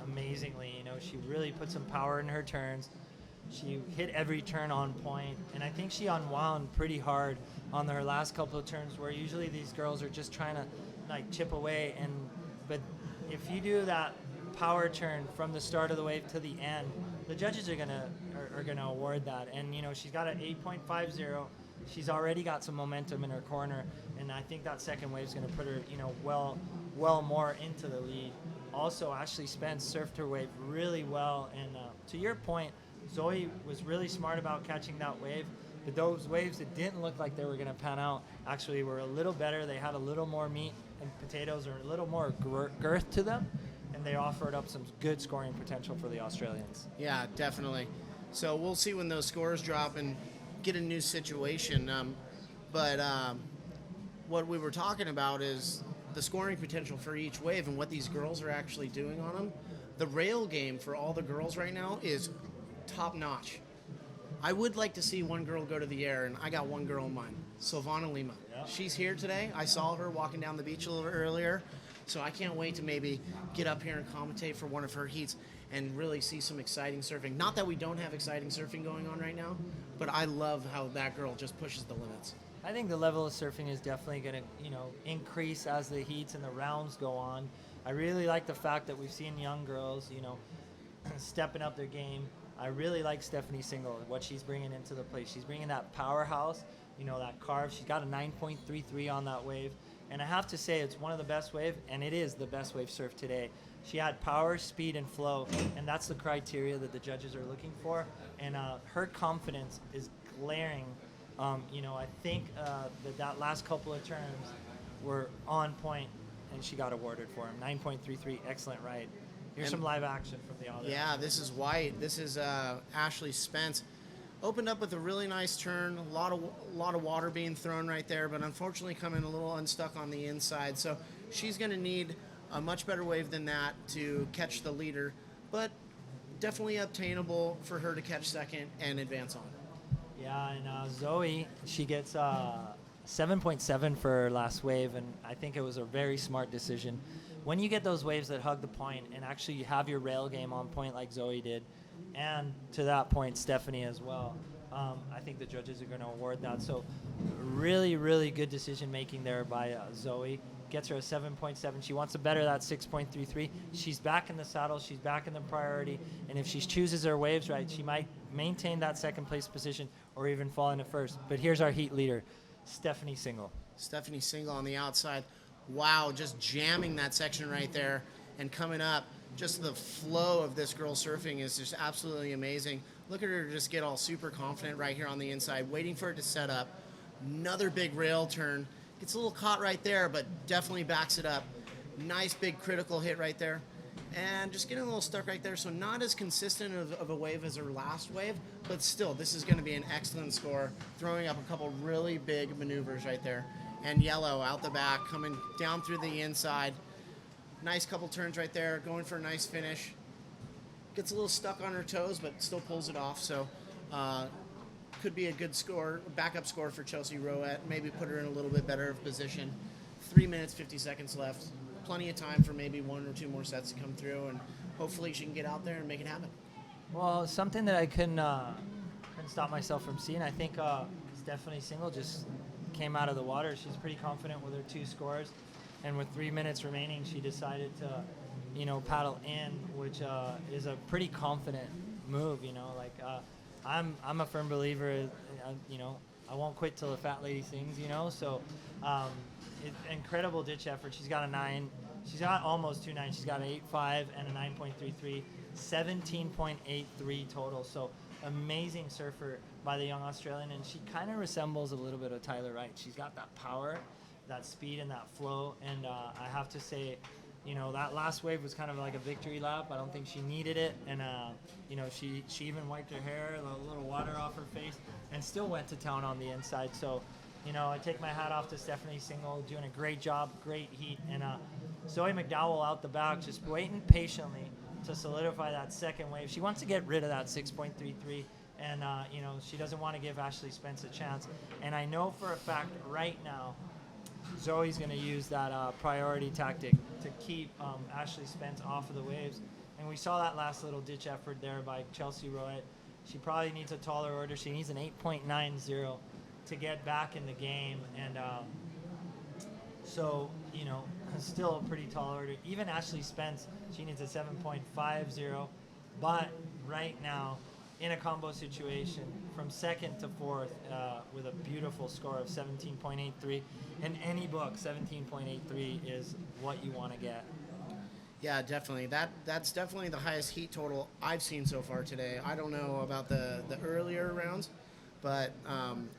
amazingly. She really put some power in her turns. She hit every turn on point, and I think she unwound pretty hard on her last couple of turns, where usually these girls are just trying to chip away. But if you do that power turn from the start of the wave to the end, the judges are gonna award that. And she's got an 8.50. She's already got some momentum in her corner, and I think that second wave is going to put her, well more into the lead. Also, Ashley Spence surfed her wave really well, and to your point, Zoe was really smart about catching that wave, but those waves that didn't look like they were going to pan out actually were a little better. They had a little more meat and potatoes, or a little more girth to them, and they offered up some good scoring potential for the Australians. Yeah, definitely. So we'll see when those scores drop and get a new situation. But what we were talking about is the scoring potential for each wave and what these girls are actually doing on them. The rail game for all the girls right now is top notch. I would like to see one girl go to the air, and I got one girl in mind, Silvana Lima. Yeah. She's here today. I saw her walking down the beach a little earlier, so I can't wait to maybe get up here and commentate for one of her heats and really see some exciting surfing. Not that we don't have exciting surfing going on right now, but I love how that girl just pushes the limits. I think the level of surfing is definitely going to, increase as the heats and the rounds go on. I really like the fact that we've seen young girls, stepping up their game. I really like Stephanie Single, what she's bringing into the play. She's bringing that powerhouse, that carve. She's got a 9.33 on that wave. And I have to say, it's one of the best wave, and it is the best wave surf today. She had power, speed, and flow, and that's the criteria that the judges are looking for. And her confidence is glaring. I think that last couple of turns were on point, and she got awarded for them. 9.33, excellent ride. Here's some live action from the audience. Yeah, this is White. This is Ashley Spence. Opened up with a really nice turn, a lot of water being thrown right there, but unfortunately coming a little unstuck on the inside. So she's going to need a much better wave than that to catch the leader, but definitely obtainable for her to catch second and advance on. Yeah, and Zoe, she gets 7.7 for her last wave, and I think it was a very smart decision. When you get those waves that hug the point and actually you have your rail game on point like Zoe did, and to that point, Stephanie as well, I think the judges are going to award that. So really, really good decision-making there by Zoe. Gets her a 7.7. She wants to better that 6.33. She's back in the saddle. She's back in the priority. And if she chooses her waves right, she might maintain that second-place position or even fall into first. But here's our heat leader, Stephanie Single. Stephanie Single on the outside. Wow, just jamming that section right there and coming up. Just the flow of this girl surfing is just absolutely amazing. Look at her just get all super confident right here on the inside, waiting for it to set up. Another big rail turn. Gets a little caught right there, but definitely backs it up. Nice big critical hit right there. And just getting a little stuck right there, so not as consistent of a wave as her last wave, but still, this is going to be an excellent score, throwing up a couple really big maneuvers right there. And Yellow out the back, coming down through the inside. Nice couple turns right there, going for a nice finish. Gets a little stuck on her toes, but still pulls it off. So could be a good score, backup score for Chelsea Roet. Maybe put her in a little bit better of position. 3 minutes, 50 seconds left. Plenty of time for maybe 1 or 2 more sets to come through, and hopefully she can get out there and make it happen. Well, something that I couldn't stop myself from seeing, I think Stephanie Single just came out of the water. She's pretty confident with her 2 scores, and with 3 minutes remaining, she decided to, paddle in, which is a pretty confident move. I'm a firm believer. I won't quit till the fat lady sings. So incredible ditch effort. She's got a 9. She's got almost 2 9s. She's got an 8.5 and a 9.33, 17.83 total. So amazing surfer by the young Australian, and she kind of resembles a little bit of Tyler Wright. She's got that power, that speed, and that flow. And I have to say, that last wave was kind of like a victory lap. I don't think she needed it, and she even wiped her hair, a little water off her face, and still went to town on the inside. So, I take my hat off to Stephanie Single, doing a great job, great heat, and Zoe McDowell out the back, just waiting patiently to solidify that second wave. She wants to get rid of that 6.33, and she doesn't want to give Ashley Spence a chance. And I know for a fact right now, Zoe's going to use that priority tactic to keep Ashley Spence off of the waves. And we saw that last little ditch effort there by Chelsea Roet. She probably needs a taller order. She needs an 8.90 to get back in the game. And so, still a pretty tall order. Even Ashley Spence, she needs a 7.50. But right now, in a combo situation, from second to fourth, with a beautiful score of 17.83. In any book, 17.83 is what you want to get. Yeah, definitely. That's definitely the highest heat total I've seen so far today. I don't know about the earlier rounds, but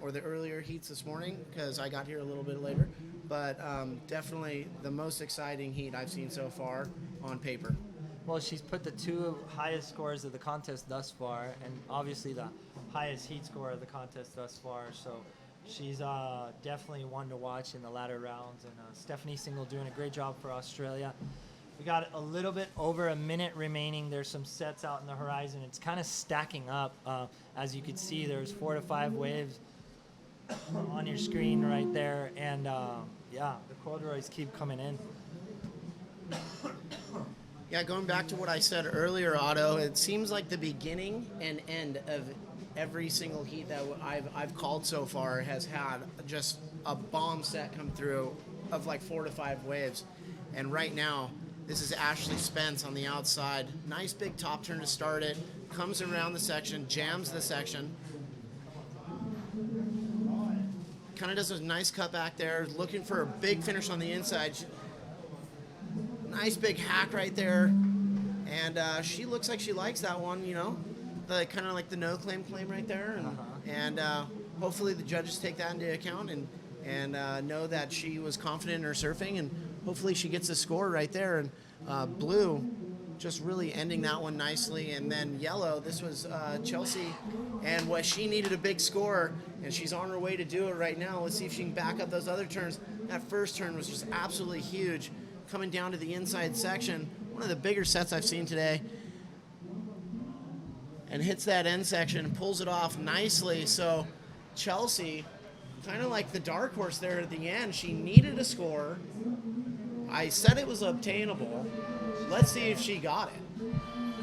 or the earlier heats this morning, because I got here a little bit later. But definitely the most exciting heat I've seen so far on paper. Well, she's put the 2 highest scores of the contest thus far, and obviously the highest heat score of the contest thus far. So she's definitely one to watch in the latter rounds. And Stephanie Single doing a great job for Australia. We got a little bit over a minute remaining. There's some sets out in the horizon. It's kind of stacking up. As you can see, there's 4 to 5 waves on your screen right there. And the corduroys keep coming in. Yeah, going back to what I said earlier, Otto, it seems like the beginning and end of every single heat that I've called so far has had just a bomb set come through of like 4 to 5 waves. And right now, this is Ashley Spence on the outside. Nice big top turn to start it. Comes around the section, jams the section. Kind of does a nice cut back there, looking for a big finish on the inside. Nice big hack right there, and she looks like she likes that one. The kind of like the no claim right there, and hopefully the judges take that into account and know that she was confident in her surfing, and hopefully she gets a score right there. And blue, just really ending that one nicely, and then yellow. This was Chelsea, and what she needed a big score, and she's on her way to do it right now. Let's see if she can back up those other turns. That first turn was just absolutely huge. Coming down to the inside section, one of the bigger sets I've seen today, and hits that end section and pulls it off nicely. So Chelsea, kind of like the dark horse there at the end, she needed a score. I said it was obtainable. Let's see if she got it.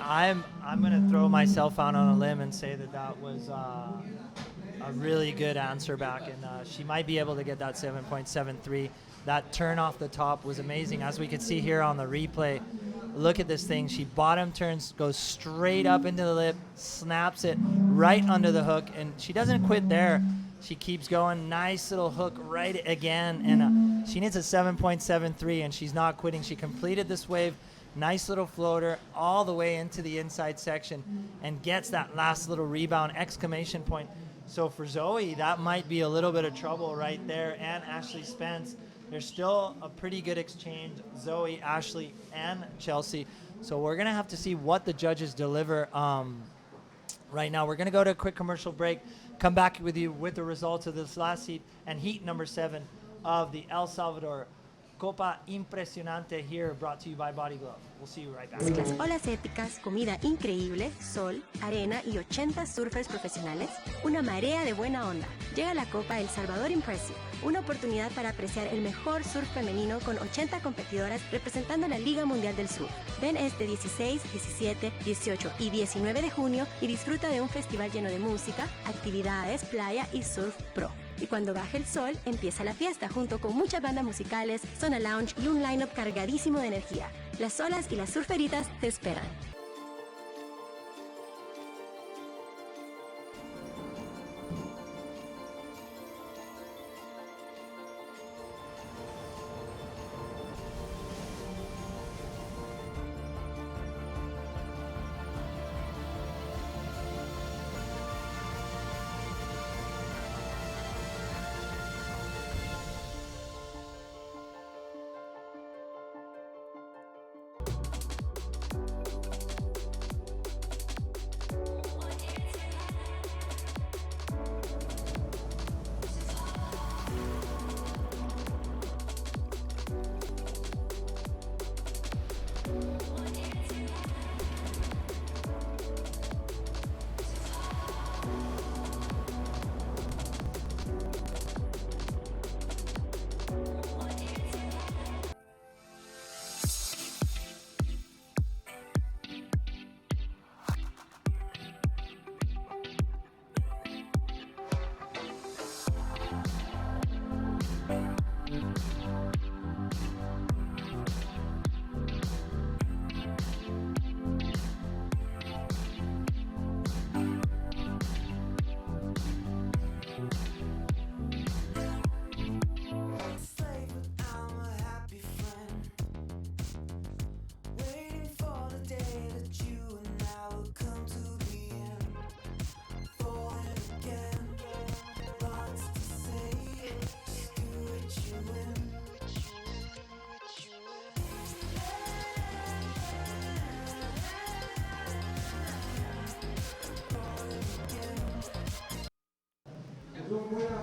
I'm going to throw myself out on a limb and say that was a really good answer back, and she might be able to get that 7.73. That turn off the top was amazing. As we can see here on the replay, look at this thing. She bottom turns, goes straight up into the lip, snaps it right under the hook, and she doesn't quit there. She keeps going. Nice little hook right again, and she needs a 7.73, and she's not quitting. She completed this wave. Nice little floater all the way into the inside section and gets that last little rebound, exclamation point. So for Zoe, that might be a little bit of trouble right there, and Ashley Spence. There's still a pretty good exchange, Zoe, Ashley, and Chelsea. So we're going to have to see what the judges deliver right now. We're going to go to a quick commercial break, come back with you with the results of this last heat and heat number 7 of the El Salvador Copa Impresionante here, brought to you by Body Glove. We'll see you right back. Las olas épicas, comida increíble, sol, arena y 80 surfers profesionales, una marea de buena onda. Llega la Copa El Salvador Impresionante, una oportunidad para apreciar el mejor surf femenino con 80 competidoras representando la Liga Mundial del Surf. Ven este 16, 17, 18 y 19 de junio y disfruta de un festival lleno de música, actividades, playa y surf pro. Y cuando baje el sol, empieza la fiesta junto con muchas bandas musicales, zona lounge y un line-up cargadísimo de energía. Las olas y las surferitas te esperan.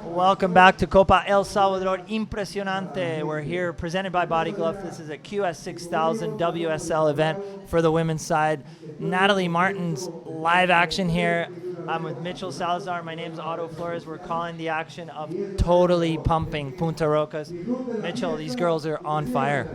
Welcome back to Copa El Salvador Impresionante. We're here presented by Body Glove. This is a QS 6000 WSL event for the women's side. Natalie Martin's live action here. I'm with Mitchell Salazar. My name's Otto Flores. We're calling the action of totally pumping Punta Rocas. Mitchell, these girls are on fire.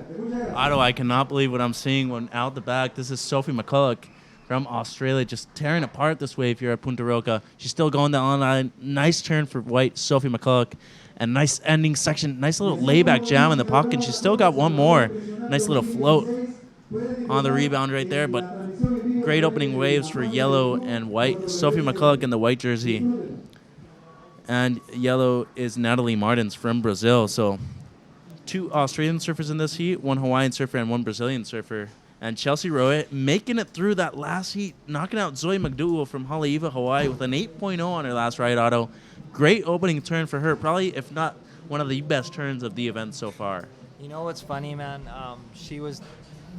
Otto, I cannot believe what I'm seeing when out the back. This is Sophie McCulloch from Australia, just tearing apart this wave here at Punta Roca. She's still going down the line. Nice turn for white Sophie McCulloch. And nice ending section. Nice little layback jam in the pocket. She's still got one more. Nice little float on the rebound right there. But great opening waves for yellow and white. Sophie McCulloch in the white jersey. And yellow is Natalie Martins from Brazil. So 2 Australian surfers in this heat, 1 Hawaiian surfer and 1 Brazilian surfer. And Chelsea Roet making it through that last heat, knocking out Zoe McDougal from Haleiwa, Hawaii with an 8.0 on her last ride auto. Great opening turn for her, probably, if not one of the best turns of the event so far. You know what's funny, man? She was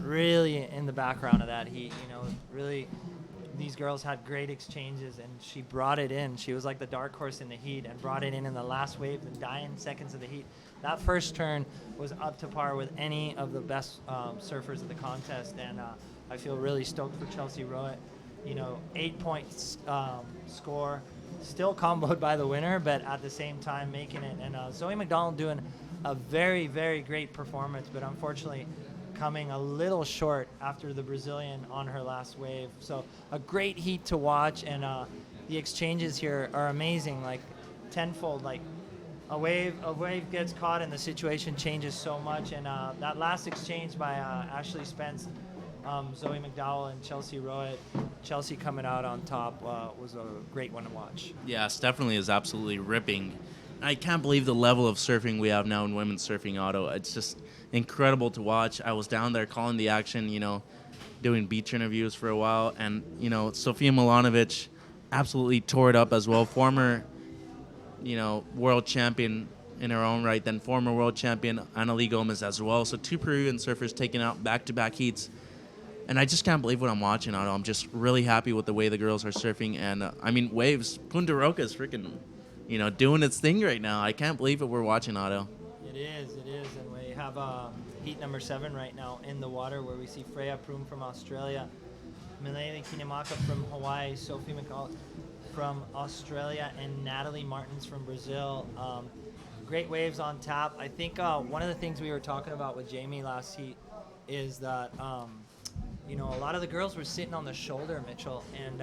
really in the background of that heat. You know, really, these girls had great exchanges, and she brought it in. She was like the dark horse in the heat and brought it in the last wave, the dying seconds of the heat. That first turn was up to par with any of the best surfers of the contest, and I feel really stoked for Chelsea Roet. You know, 8 points score, still comboed by the winner, but at the same time making it. And Zoe McDonald doing a very, very great performance, but unfortunately coming a little short after the Brazilian on her last wave. So a great heat to watch, and the exchanges here are amazing, like tenfold. Like a wave gets caught and the situation changes so much. And that last exchange by Ashley Spence, Zoe McDowell and Chelsea Roet, Chelsea coming out on top, was a great one to watch. Yeah, definitely is absolutely ripping. I can't believe the level of surfing we have now in women's surfing auto. It's just incredible to watch. I was down there calling the action, you know, doing beach interviews for a while. And, you know, Sofia Milanovic absolutely tore it up as well. Former, you know, world champion in her own right, then former world champion Annalise Gomez as well. So 2 Peruvian surfers taking out back-to-back heats. And I just can't believe what I'm watching, Otto. I'm just really happy with the way the girls are surfing. And, I mean, waves, Punta Roca is freaking, you know, doing its thing right now. I can't believe what we're watching, Otto. It is. And we have have heat number 7 right now in the water, where we see Freya Prum from Australia, Milene Kinemaka from Hawaii, Sophie McCall from Australia, and Natalie Martins from Brazil. Great waves on tap. I think one of the things we were talking about with Jamie last heat is that you know, a lot of the girls were sitting on the shoulder, Mitchell, and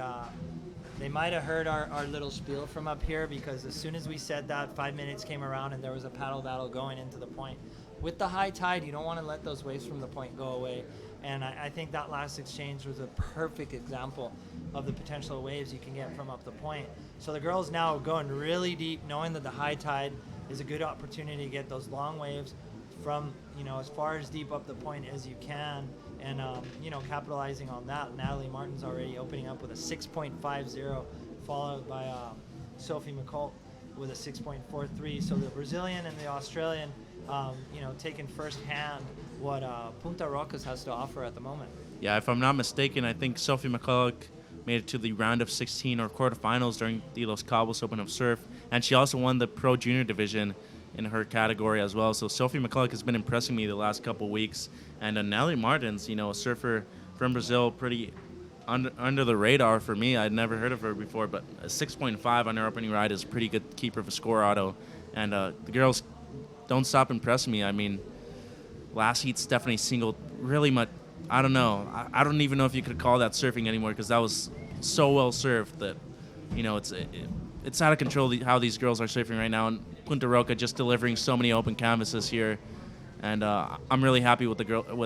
they might have heard our little spiel from up here, because as soon as we said that, 5 minutes came around and there was a paddle battle going into the point. With the high tide, you don't want to let those waves from the point go away. And I think that last exchange was a perfect example of the potential waves you can get from up the point. So the girls now going really deep, knowing that the high tide is a good opportunity to get those long waves from, you know, as far as deep up the point as you can, and you know, capitalizing on that. Natalie Martin's already opening up with a 6.50, followed by Sophie McColt with a 6.43. So the Brazilian and the Australian, you know, taking firsthand what Punta Rocas has to offer at the moment. Yeah, if I'm not mistaken, I think Sophie McCulloch made it to the round of 16 or quarterfinals during the Los Cabos Open of Surf, and she also won the Pro Junior division in her category as well. So Sophie McCulloch has been impressing me the last couple weeks. And Natalie Martins, you know, a surfer from Brazil, pretty under the radar for me. I'd never heard of her before, but a 6.5 on her opening ride is a pretty good keeper of a score, Otto. And the girls don't stop impressing me. I mean, last heat, Stephanie singled really much. I don't know. I don't even know if you could call that surfing anymore, because that was so well served that, you know, it's out of control how these girls are surfing right now. And Punta Roca just delivering so many open canvases here. And I'm really happy with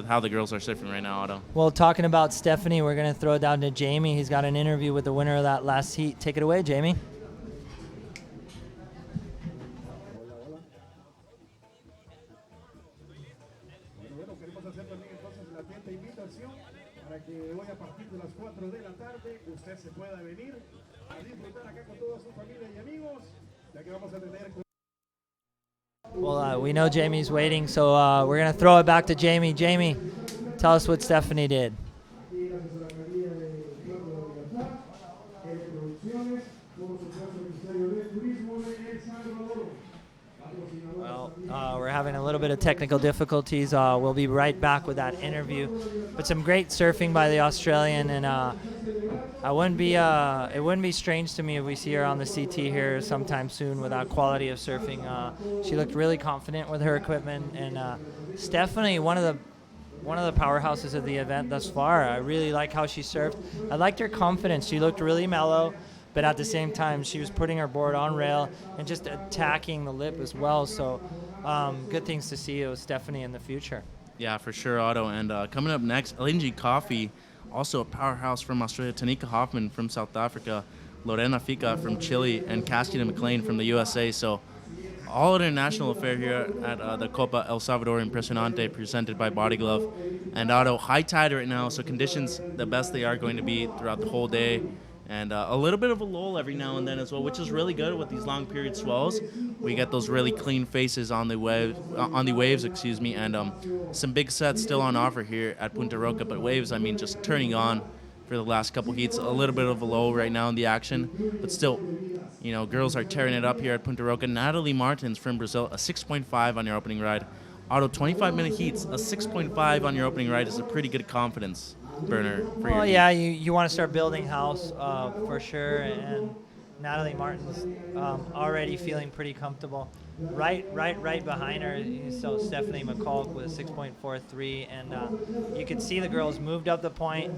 how the girls are surfing right now, Otto. Well, talking about Stephanie, we're going to throw it down to Jamie. He's got an interview with the winner of that last heat. Take it away, Jamie. Well, we know Jamie's waiting, so we're going to throw it back to Jamie. Jamie, tell us what Stephanie did. Well, we're having a little bit of technical difficulties. We'll be right back with that interview. But some great surfing by the Australian, and it wouldn't be strange to me if we see her on the CT here sometime soon with that quality of surfing. She looked really confident with her equipment, and Stephanie, one of the powerhouses of the event thus far. I really like how she surfed. I liked her confidence. She looked really mellow, but at the same time, she was putting her board on rail and just attacking the lip as well. So good things to see with Stephanie in the future. Yeah, for sure, Otto. And coming up next, LNG Coffee, also a powerhouse from Australia, Tanika Hoffman from South Africa, Lorena Fica from Chile, and Cassidy McLean from the USA. So all international affair here at the Copa El Salvador Impresionante, presented by Body Glove. And Otto, high tide right now, so conditions the best they are going to be throughout the whole day. And a little bit of a lull every now and then as well, which is really good with these long period swells. We get those really clean faces on the waves, and some big sets still on offer here at Punta Roca. But waves, I mean, just turning on for the last couple heats. A little bit of a lull right now in the action, but still, you know, girls are tearing it up here at Punta Roca. Natalie Martins from Brazil, a 6.5 on your opening ride. Otto, 25-minute heats, a 6.5 on your opening ride is a pretty good confidence burner for your yeah, you want to start building house for sure, and Natalie Martin's already feeling pretty comfortable. Right behind her, so Stephanie McCulloch with a 6.43, and you can see the girls moved up the point.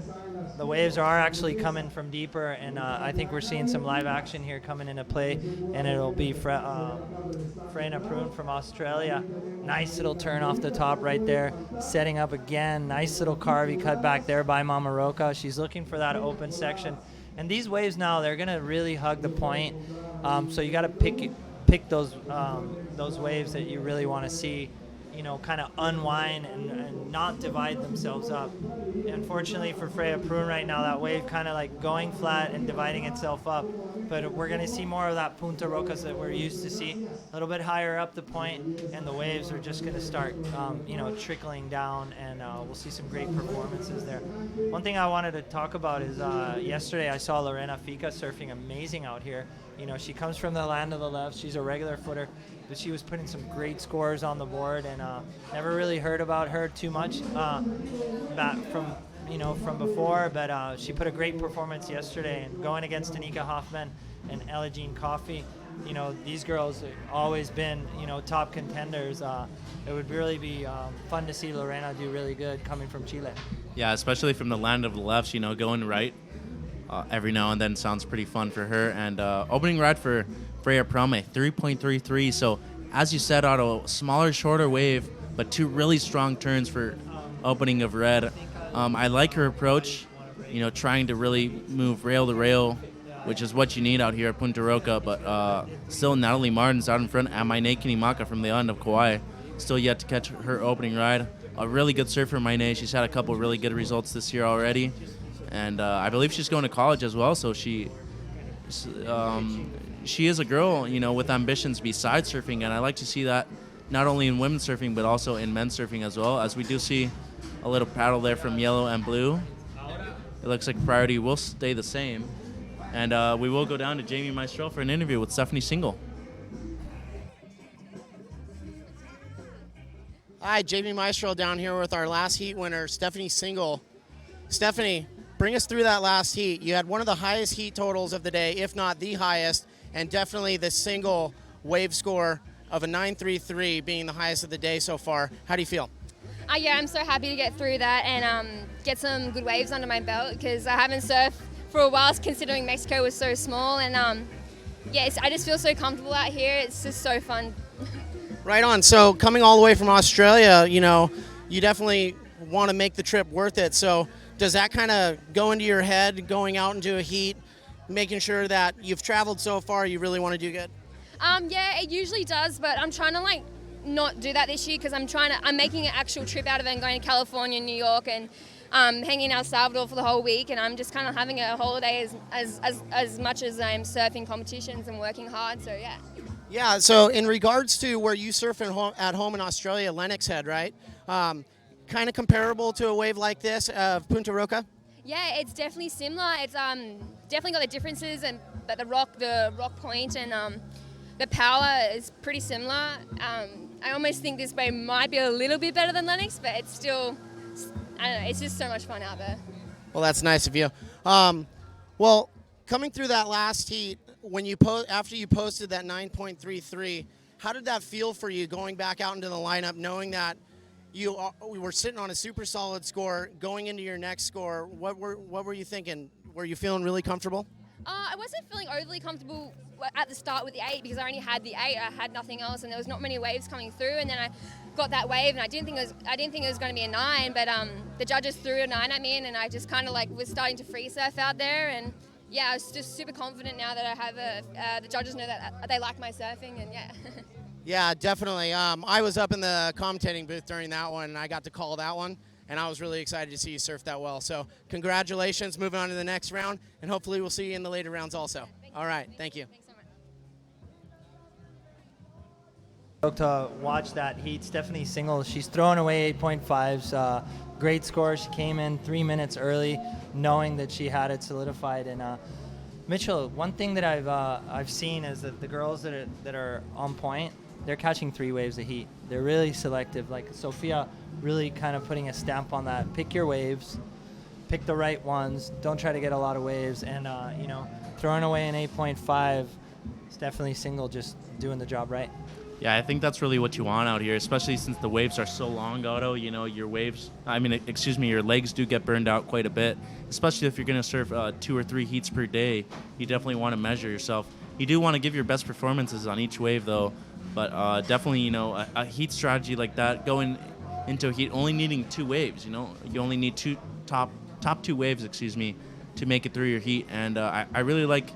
The waves are actually coming from deeper, and I think we're seeing some live action here coming into play, and it'll be Freya Prum from Australia. Nice little turn off the top right there, setting up again. Nice little carvy cut back there by Mama Roca. She's looking for that open section. And these waves now, they're going to really hug the point, so you got to pick those waves that you really want to see, you know, kind of unwind and not divide themselves up. Unfortunately for Freya Prum right now, that wave kind of like going flat and dividing itself up. But we're going to see more of that Punta Rocas that we're used to see, a little bit higher up the point, and the waves are just going to start, you know, trickling down, and we'll see some great performances there. One thing I wanted to talk about is yesterday I saw Lorena Fica surfing amazing out here. You know, she comes from the land of the left. She's a regular footer, but she was putting some great scores on the board, and never really heard about her too much back from before, but she put a great performance yesterday, and going against Anika Hoffman and Ella Jean Coffey, these girls have always been, top contenders. It would really be fun to see Lorena do really good coming from Chile. Yeah, especially from the land of the lefts, going right every now and then sounds pretty fun for her. And opening ride for Freya Prame, 3.33. So as you said, Otto, smaller, shorter wave, but two really strong turns for opening of red. I like her approach, trying to really move rail to rail, which is what you need out here at Punta Roca. But still, Natalie Martin's out in front, and Maine Kinimaka from the island of Kauai, still yet to catch her opening ride. A really good surfer, Maine. She's had a couple really good results this year already. And I believe she's going to college as well, so she is a girl, with ambitions besides surfing, and I like to see that not only in women's surfing, but also in men's surfing as well, as we do see a little paddle there from yellow and blue. It looks like priority will stay the same. And we will go down to Jamie Meistrel for an interview with Stephanie Single. Hi, Jamie Meistrel down here with our last heat winner, Stephanie Single. Stephanie, bring us through that last heat. You had one of the highest heat totals of the day, if not the highest, and definitely the single wave score of a 9.33 being the highest of the day so far. How do you feel? Yeah, I'm so happy to get through that and get some good waves under my belt, because I haven't surfed for a while, considering Mexico was so small. And I just feel so comfortable out here. It's just so fun. Right on. So coming all the way from Australia, you definitely want to make the trip worth it. So does that kind of go into your head going out into a heat, making sure that you've traveled so far, you really want to do good? Yeah, it usually does, but I'm trying to not do that this year, because I'm making an actual trip out of it and going to California, New York, and hanging in El Salvador for the whole week, and I'm just kind of having a holiday as much as I'm surfing competitions and working hard. So yeah. Yeah. So in regards to where you surf at home in Australia, Lennox Head, right? Kind of comparable to a wave like this of Punta Roca. Yeah, it's definitely similar. It's definitely got the differences, but the rock point and the power is pretty similar. I almost think this wave might be a little bit better than Lennox, but it's still, I don't know, it's just so much fun out there. Well, that's nice of you. Well, coming through that last heat, when after you posted that 9.33, how did that feel for you going back out into the lineup, knowing that we were sitting on a super solid score going into your next score? What were you thinking? Were you feeling really comfortable? I wasn't feeling overly comfortable at the start with the 8, because I only had the 8. I had nothing else, and there was not many waves coming through. And then I got that wave, and I didn't think it was going to be a 9. But the judges threw a 9 at me, and I just kind of was starting to free surf out there. And yeah, I was just super confident now that I have the judges know that they like my surfing, and yeah. Yeah, definitely. I was up in the commentating booth during that one, and I got to call that one, and I was really excited to see you surf that well. So congratulations, moving on to the next round, and hopefully we'll see you in the later rounds also. All right, thank you. Thanks so much. To watch that heat, Stephanie Single, she's throwing away 8.5s. Great score. She came in 3 minutes early, knowing that she had it solidified. And Mitchell, one thing that I've seen is that the girls that are on point, they're catching 3 waves of heat. They're really selective. Like Sophia, really kind of putting a stamp on that. Pick your waves, pick the right ones. Don't try to get a lot of waves. And throwing away an 8.5, Stephanie Single just doing the job right. Yeah, I think that's really what you want out here, especially since the waves are so long, Otto. Your your legs do get burned out quite a bit, especially if you're going to surf 2 or 3 heats per day. You definitely want to measure yourself. You do want to give your best performances on each wave, though, but definitely, a heat strategy like that, going into a heat only needing 2 waves, you only need top 2 waves, to make it through your heat. And I really like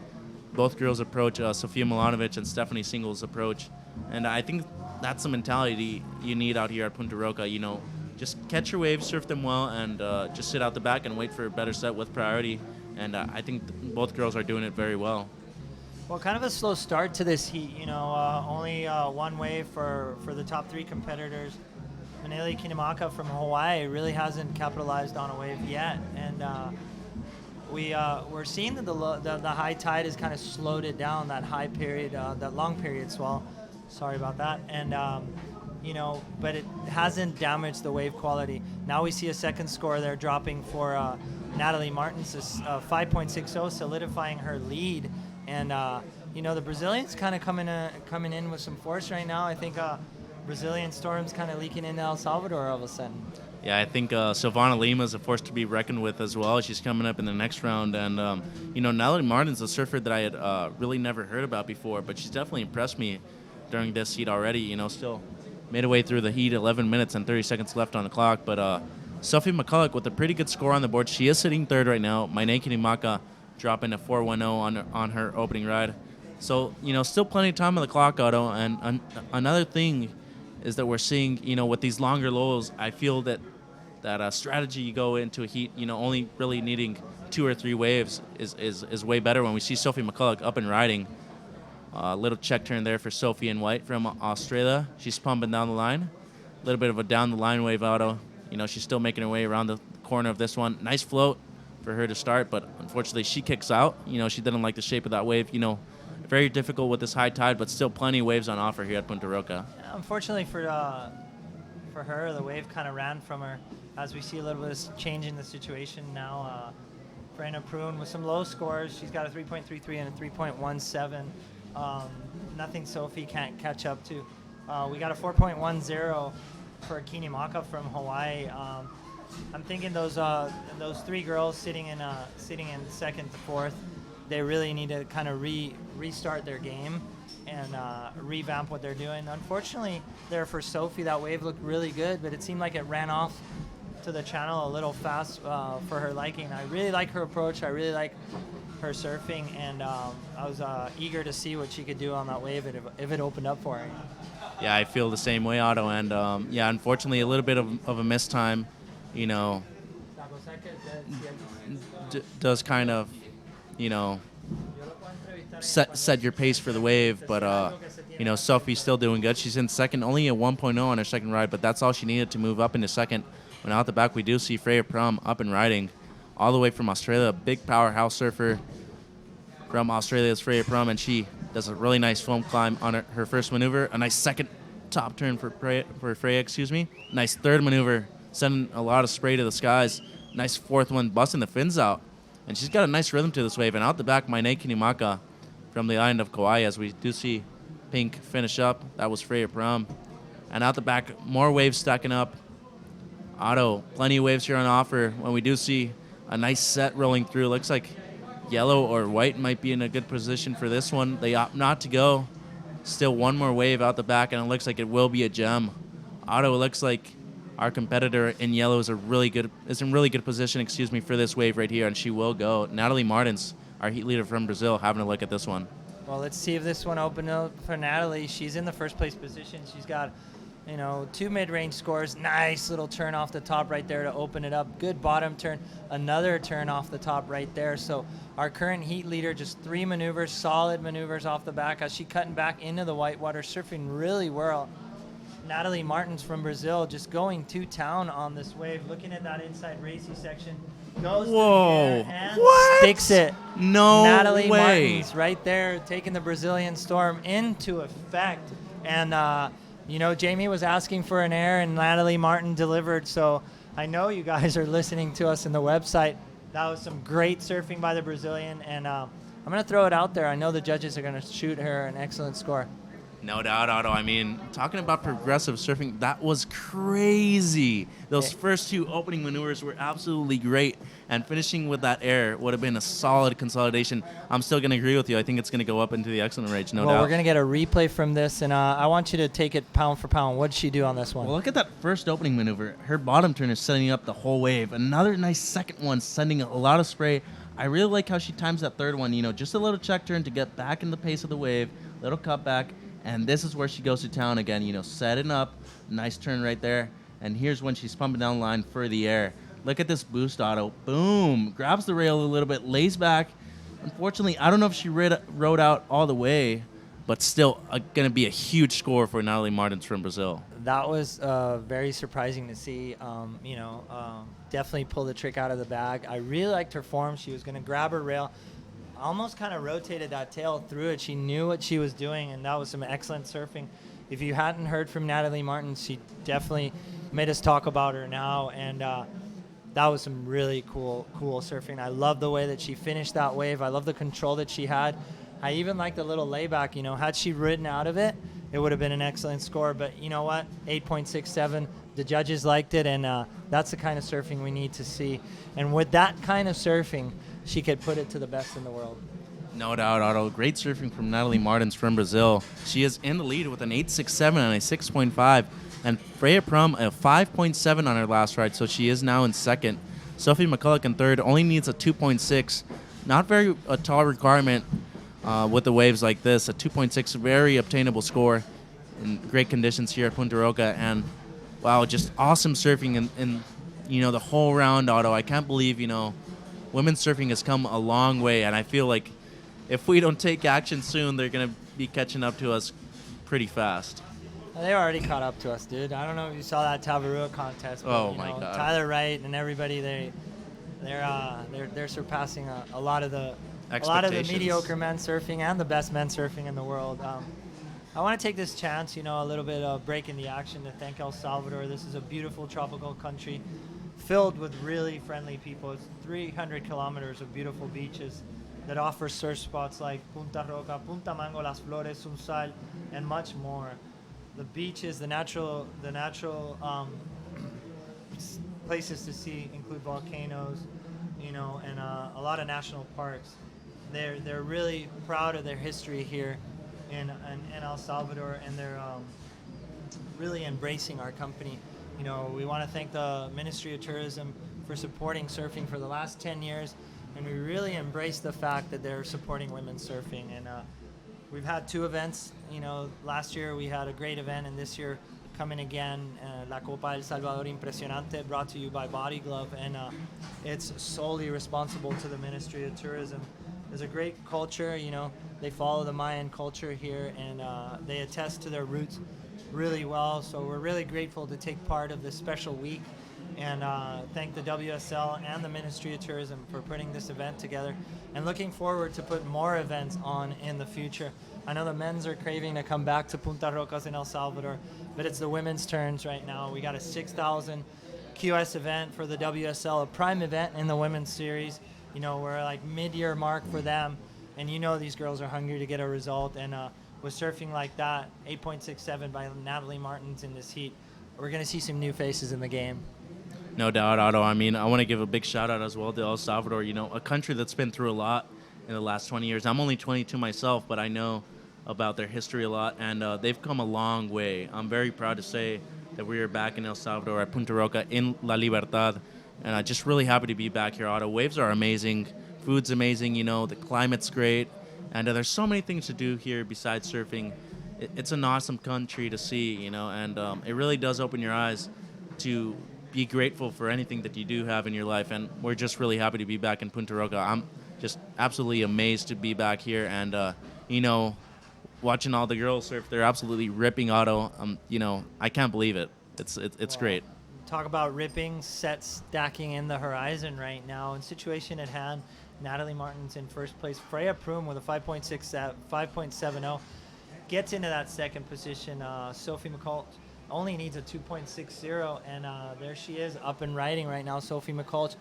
both girls' approach, Sofia Milanovic and Stephanie Single's approach. And I think that's the mentality you need out here at Punta Roca. Just catch your waves, surf them well, and just sit out the back and wait for a better set with priority. And I think both girls are doing it very well. Well, kind of a slow start to this heat. Only 1 wave for the top 3 competitors. Manele Kinimaka from Hawaii really hasn't capitalized on a wave yet, and we're seeing that the high tide has kind of slowed it down. That high period, that long period swell. Sorry about that. And, but it hasn't damaged the wave quality. Now we see a second score there dropping for Natalie Martins, 5.60, solidifying her lead. And, the Brazilians kind of coming in with some force right now. I think Brazilian Storm's kind of leaking into El Salvador all of a sudden. Yeah, I think Silvana Lima is a force to be reckoned with as well. She's coming up in the next round. And, Natalie Martin's a surfer that I had really never heard about before, but she's definitely impressed me during this heat already. Still midway through the heat, 11 minutes and 30 seconds left on the clock. But Sophie McCulloch with a pretty good score on the board. She is sitting third right now. Maine Kinimaka dropping a 4.10 on her opening ride. So, still plenty of time on the clock, Otto. And another thing is that we're seeing, with these longer lows, I feel that strategy you go into a heat, only really needing 2 or 3 waves is way better. When we see Sophie McCulloch up and riding, a little check turn there for Sophie in white from Australia. She's pumping down the line. A little bit of a down the line wave, Otto. She's still making her way around the corner of this one. Nice float for her to start, but unfortunately she kicks out. She didn't like the shape of that wave. Very difficult with this high tide, but still plenty of waves on offer here at Punta Roca. Yeah, unfortunately for her, the wave kind of ran from her. As we see a little bit of change in the situation now, Brenna Prune with some low scores. She's got a 3.33 and a 3.17. Nothing Sophie can't catch up to. We got a 4.10 for Kinimaka from Hawaii. I'm thinking those 3 girls sitting in second to fourth, they really need to kind of restart their game and revamp what they're doing. Unfortunately, there for Sophie, that wave looked really good, but it seemed like it ran off to the channel a little fast for her liking. I really like her approach. I really like her surfing, and I was eager to see what she could do on that wave if it opened up for her. Yeah, I feel the same way, Otto. And, unfortunately, a little bit of a missed time, does kind of, set your pace for the wave. But, Sophie's still doing good. She's in second, only a 1.0 on her second ride, but that's all she needed to move up into second. When out the back, we do see Freya Prum up and riding all the way from Australia. Big powerhouse surfer from Australia is Freya Prum, and she does a really nice foam climb on her first maneuver. A nice second top turn for Freya, Nice third maneuver, sending a lot of spray to the skies. Nice fourth one, busting the fins out. And she's got a nice rhythm to this wave. And out the back, Maine Kinimaka from the island of Kauai, as we do see Pink finish up. That was Freya Prum. And out the back, more waves stacking up. Otto, plenty of waves here on offer. When we do see a nice set rolling through, looks like yellow or white might be in a good position for this one. They opt not to go. Still one more wave out the back, and it looks like it will be a gem. Otto, it looks like our competitor in yellow is in really good position, for this wave right here, and she will go. Natalie Martins, our heat leader from Brazil, having a look at this one. Well, let's see if this one opened up for Natalie. She's in the first place position. She's got 2 mid-range scores. Nice little turn off the top right there to open it up. Good bottom turn. Another turn off the top right there. So our current heat leader, just 3 maneuvers, solid maneuvers off the back as she cutting back into the whitewater, surfing really well. Natalie Martins from Brazil just going to town on this wave. Looking at that inside racy section. Goes Whoa. to the air and What? sticks it. No Natalie way. Martins right there taking the Brazilian Storm into effect. And Jamie was asking for an air, and Natalie Martin delivered. So I know you guys are listening to us in the website. That was some great surfing by the Brazilian, and I'm going to throw it out there. I know the judges are going to shoot her an excellent score. No doubt, Otto. I mean, talking about progressive surfing, that was crazy. Those first 2 opening maneuvers were absolutely great, and finishing with that air would have been a solid consolidation. I'm still going to agree with you. I think it's going to go up into the excellent range, no doubt. Well, we're going to get a replay from this, and I want you to take it pound for pound. What did she do on this one? Well, look at that first opening maneuver. Her bottom turn is setting up the whole wave. Another nice second one, sending a lot of spray. I really like how she times that third one. Just a little check turn to get back in the pace of the wave, little cut back. And this is where she goes to town again, setting up. Nice turn right there. And here's when she's pumping down the line for the air. Look at this boost, Otto. Boom. Grabs the rail a little bit, lays back. Unfortunately, I don't know if she rode out all the way, but still going to be a huge score for Natalie Martins from Brazil. That was very surprising to see. Definitely pulled the trick out of the bag. I really liked her form. She was going to grab her rail. almost kind of rotated that tail through it. She knew what she was doing, and that was some excellent surfing. If you hadn't heard from Natalie Martin, she definitely made us talk about her now, and that was some really cool surfing. I love the way that she finished that wave. I love the control that she had. I even like the little layback. You know, had she ridden out of it, it would have been an excellent score. But you know what? 8.67. The judges liked it, and that's the kind of surfing we need to see. And with that kind of surfing, she could put it to the best in the world. No doubt, Otto. Great surfing from Natalie Martins from Brazil. She is in the lead with an 8.67 and a 6.5. And Freya Prum a 5.7 on her last ride, so she is now in second. Sophie McCulloch in third, only needs a 2.6. Not very a tall requirement with the waves like this. A 2.6, very obtainable score in great conditions here at Punta Roca. And wow, just awesome surfing in you know, the whole round, Otto. I can't believe, you know, women's surfing has come a long way, and I feel like if we don't take action soon, they're going to be catching up to us pretty fast. They already caught up to us, dude. I don't know if you saw that Tavarua contest. But, Oh, you my know, God. Tyler Wright and everybody, they're surpassing a lot of the mediocre men surfing and the best men surfing in the world. I want to take this chance, you know, a little bit of break in the action to thank El Salvador. This is a beautiful tropical country filled with really friendly people. It's 300 kilometers of beautiful beaches that offer surf spots like Punta Roca, Punta Mango, Las Flores, Sunsal, and much more. The beaches, the natural places to see include volcanoes, you know, and a lot of national parks. They're really proud of their history here in El Salvador, and they're really embracing our company. You know, we want to thank the Ministry of Tourism for supporting surfing for the last 10 years, and we really embrace the fact that they're supporting women's surfing. And we've had 2 events. You know, last year we had a great event, and this year coming again, La Copa El Salvador Impresionante, brought to you by Body Glove, and it's solely responsible to the Ministry of Tourism. There's a great culture, you know, they follow the Mayan culture here, and they attest to their roots really well, so we're really grateful to take part of this special week, and thank the WSL and the Ministry of Tourism for putting this event together, and looking forward to put more events on in the future. I know the men's are craving to come back to Punta Rocas in El Salvador, but it's the women's turns right now. We got a 6,000 QS event for the WSL, a prime event in the women's series. You know, we're like mid-year mark for them, and you know these girls are hungry to get a result, and with surfing like that, 8.67 by Natalie Martins in this heat, we're going to see some new faces in the game. No doubt, Otto. I mean, I want to give a big shout out as well to El Salvador, you know, a country that's been through a lot in the last 20 years. I'm only 22 myself, but I know about their history a lot, and they've come a long way. I'm very proud to say that we are back in El Salvador at Punta Roca in La Libertad, and I'm just really happy to be back here, Otto. Waves are amazing, food's amazing, you know, the climate's great, and there's so many things to do here besides surfing. It's an awesome country to see, you know, and it really does open your eyes to be grateful for anything that you do have in your life, and we're just really happy to be back in Punta Roca. I'm just absolutely amazed to be back here, and, you know, watching all the girls surf, they're absolutely ripping, Otto. You know, I can't believe it. It's great. Talk about ripping, sets stacking in the horizon right now. In situation at hand, Natalie Martin's in first place. Freya Prum with a 5.70 gets into that second position. Sophie McCulloch only needs a 2.60, and there she is up and riding right now. Sophie McCulloch,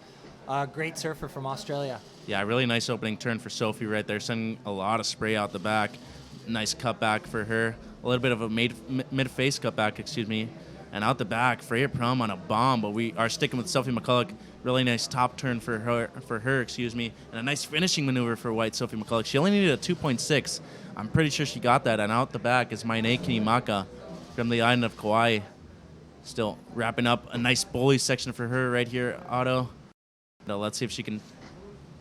great surfer from Australia. Yeah, really nice opening turn for Sophie right there, sending a lot of spray out the back. Nice cutback for her. A little bit of a mid-face cutback, excuse me. And out the back, Freya Prum on a bomb, but we are sticking with Sophie McCulloch. Really nice top turn for her, and a nice finishing maneuver for white Sophie McCulloch. She only needed a 2.6. I'm pretty sure she got that. And out the back is Maine Kinimaka from the island of Kauai. Still wrapping up a nice bully section for her right here, Otto. Now let's see if she can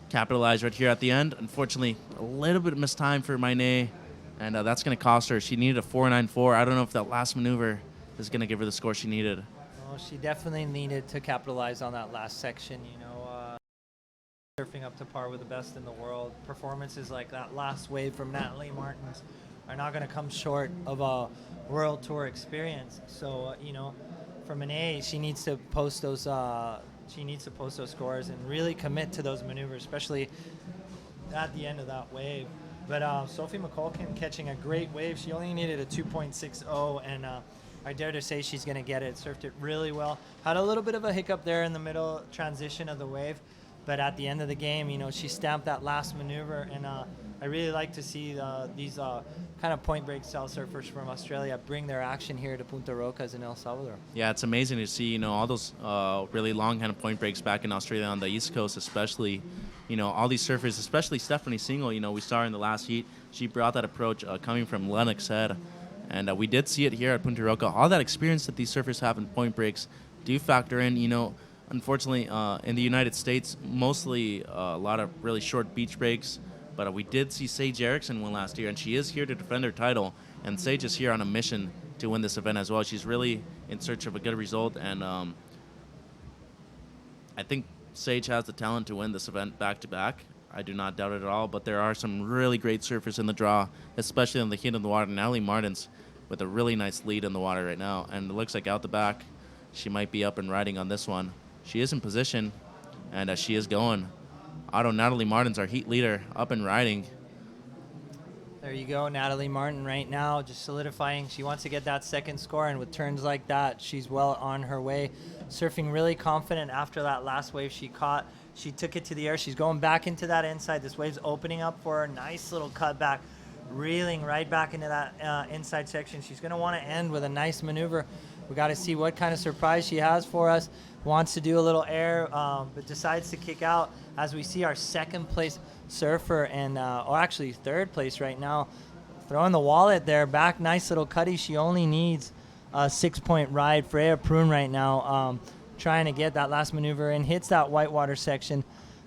capitalize right here at the end. Unfortunately, a little bit of missed time for Maine, and that's going to cost her. She needed a 4.94. I don't know if that last maneuver is going to give her the score she needed. Well, she definitely needed to capitalize on that last section, you know. Surfing up to par with the best in the world. Performances like that last wave from Natalie Martins are not going to come short of a World Tour experience. So, you know, for Maine, she needs to post those scores and really commit to those maneuvers, especially at the end of that wave. But Sophie McCulkin catching a great wave. She only needed a 2.60, and I dare to say she's going to get it. Surfed it really well. Had a little bit of a hiccup there in the middle transition of the wave, but at the end of the game, you know, she stamped that last maneuver, and I really like to see these kind of point break style surfers from Australia bring their action here to Punta Rocas in El Salvador. Yeah, it's amazing to see, you know, all those really long kind of point breaks back in Australia on the East Coast, especially, you know, all these surfers, especially Stephanie Single, you know, we saw her in the last heat. She brought that approach coming from Lennox Head, and we did see it here at Punta Roca. All that experience that these surfers have in point breaks do factor in, you know, unfortunately, in the United States, mostly a lot of really short beach breaks. But we did see Sage Erickson win last year, and she is here to defend her title. And Sage is here on a mission to win this event as well. She's really in search of a good result, and I think Sage has the talent to win this event back-to-back. I do not doubt it at all, but there are some really great surfers in the draw, especially on the heat of the water. Natalie Martins with a really nice lead in the water right now, and it looks like out the back she might be up and riding on this one. She is in position, and she is going. Natalie Martin's our heat leader, up and riding. There you go, Natalie Martin right now just solidifying. She wants to get that second score, and with turns like that, she's well on her way. Surfing really confident after that last wave she caught. She took it to the air. She's going back into that inside. This wave's opening up for her. Nice little cutback, reeling right back into that inside section. She's going to want to end with a nice maneuver. We got to see what kind of surprise she has for us. Wants to do a little air, but decides to kick out as we see our second place surfer and, or actually third place right now, throwing the wallet there back. Nice little cutty. She only needs a 6-point ride. Freya Prune right now trying to get that last maneuver and hits that whitewater section.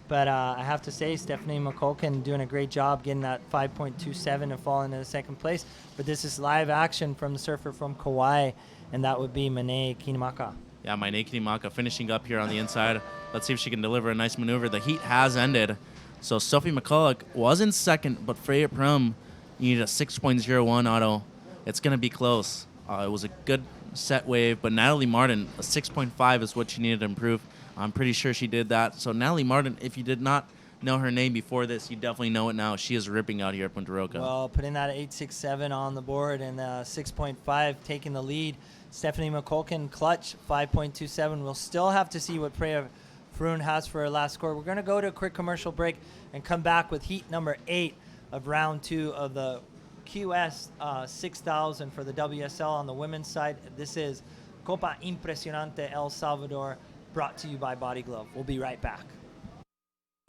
But I have to say, Stephanie McCulkin doing a great job getting that 5.27 and falling into the second place. But this is live action from the surfer from Kauai, and that would be Mane Kinimaka. Yeah, Mane Kinimaka finishing up here on the inside. Let's see if she can deliver a nice maneuver. The heat has ended. So Sophie McCulloch was in second, but Freya Prum needed a 6.01 auto. It's going to be close. It was a good set wave, but Natalie Martin, a 6.5 is what she needed to improve. I'm pretty sure she did that. So Natalie Martin, if you did not know her name before this, you definitely know it now. She is ripping out here at Punta Roca. Well, putting that 8.67 on the board and 6.5 taking the lead. Stephanie McCulkin clutch 5.27. We'll still have to see what Freya Frun has for her last score. We're going to go to a quick commercial break and come back with heat number 8 of round 2 of the QS 6000 for the WSL on the women's side. This is Copa Impresionante El Salvador, brought to you by Body Glove. We'll be right back.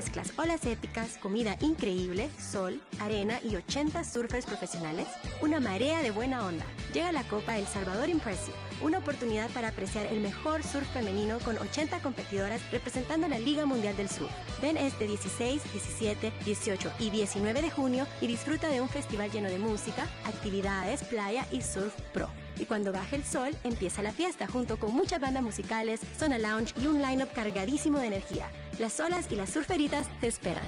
Mezclas olas épicas, comida increíble, sol, arena y 80 surfers profesionales, una marea de buena onda. Llega la Copa El Salvador Impresionante, una oportunidad para apreciar el mejor surf femenino con 80 competidoras representando la Liga Mundial del Surf. Ven este 16, 17, 18 y 19 de junio y disfruta de un festival lleno de música, actividades, playa y surf pro. Y cuando baje el sol, empieza la fiesta junto con muchas bandas musicales, zona lounge y un line-up cargadísimo de energía. Las olas y las surferitas te esperan.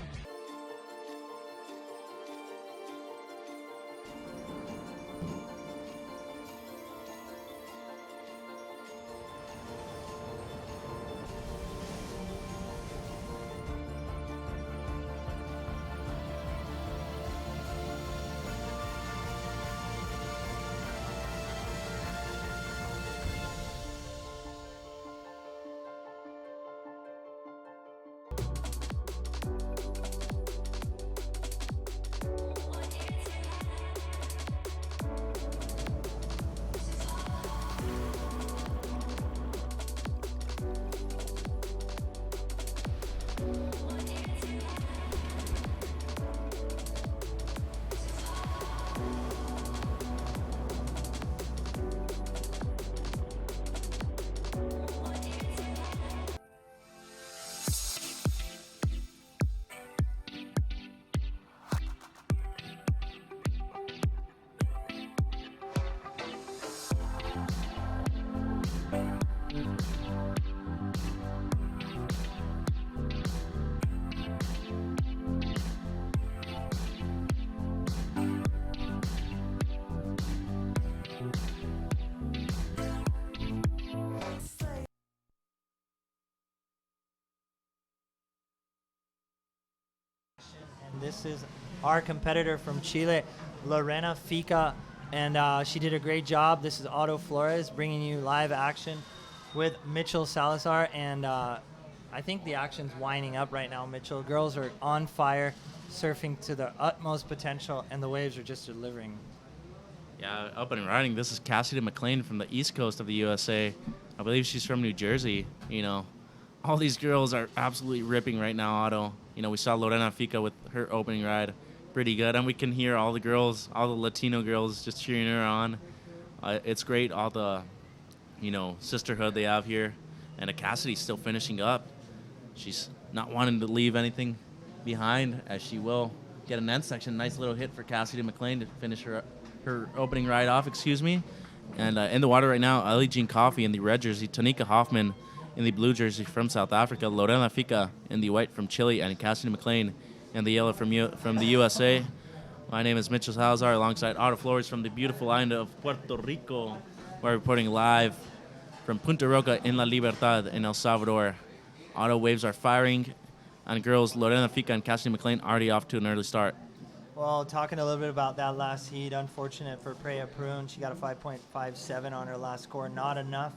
This is our competitor from Chile, Lorena Fica, and she did a great job. This is Otto Flores bringing you live action with Mitchell Salazar, and I think the action's winding up right now, Mitchell. Girls are on fire, surfing to their utmost potential, and the waves are just delivering. Yeah, up and riding. This is Cassidy McLean from the east coast of the USA. I believe she's from New Jersey. You know, all these girls are absolutely ripping right now, Otto. You know, we saw Lorena Fica with her opening ride. Pretty good. And we can hear all the girls, all the Latino girls just cheering her on. It's great, all the, you know, sisterhood they have here. And Cassidy's still finishing up. She's not wanting to leave anything behind, as she will get an end section. Nice little hit for Cassidy McLean to finish her opening ride off, And in the water right now, Ellie Jean Coffey in the red jersey, Tanika Hoffman in the blue jersey from South Africa, Lorena Fica in the white from Chile, and Cassidy McLean in the yellow from the USA. My name is Mitchell Salazar alongside Otto Flores from the beautiful island of Puerto Rico. We're reporting live from Punta Roca in La Libertad in El Salvador. Otto, waves are firing, and girls Lorena Fica and Cassidy McLean already off to an early start. Well, talking a little bit about that last heat, unfortunate for Preya Prune. She got a 5.57 on her last score. Not enough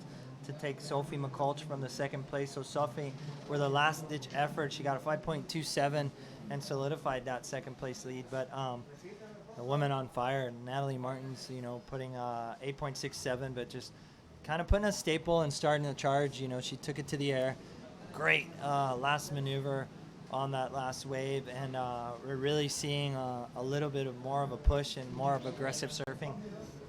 to take Sophie McCulch from the second place. So Sophie, with her last-ditch effort, she got a 5.27 and solidified that second place lead. But the woman on fire, Natalie Martins, you know, putting 8.67, but just kind of putting a staple and starting the charge. You know, she took it to the air. Great last maneuver on that last wave, and we're really seeing a little bit of more of a push and more of aggressive surfing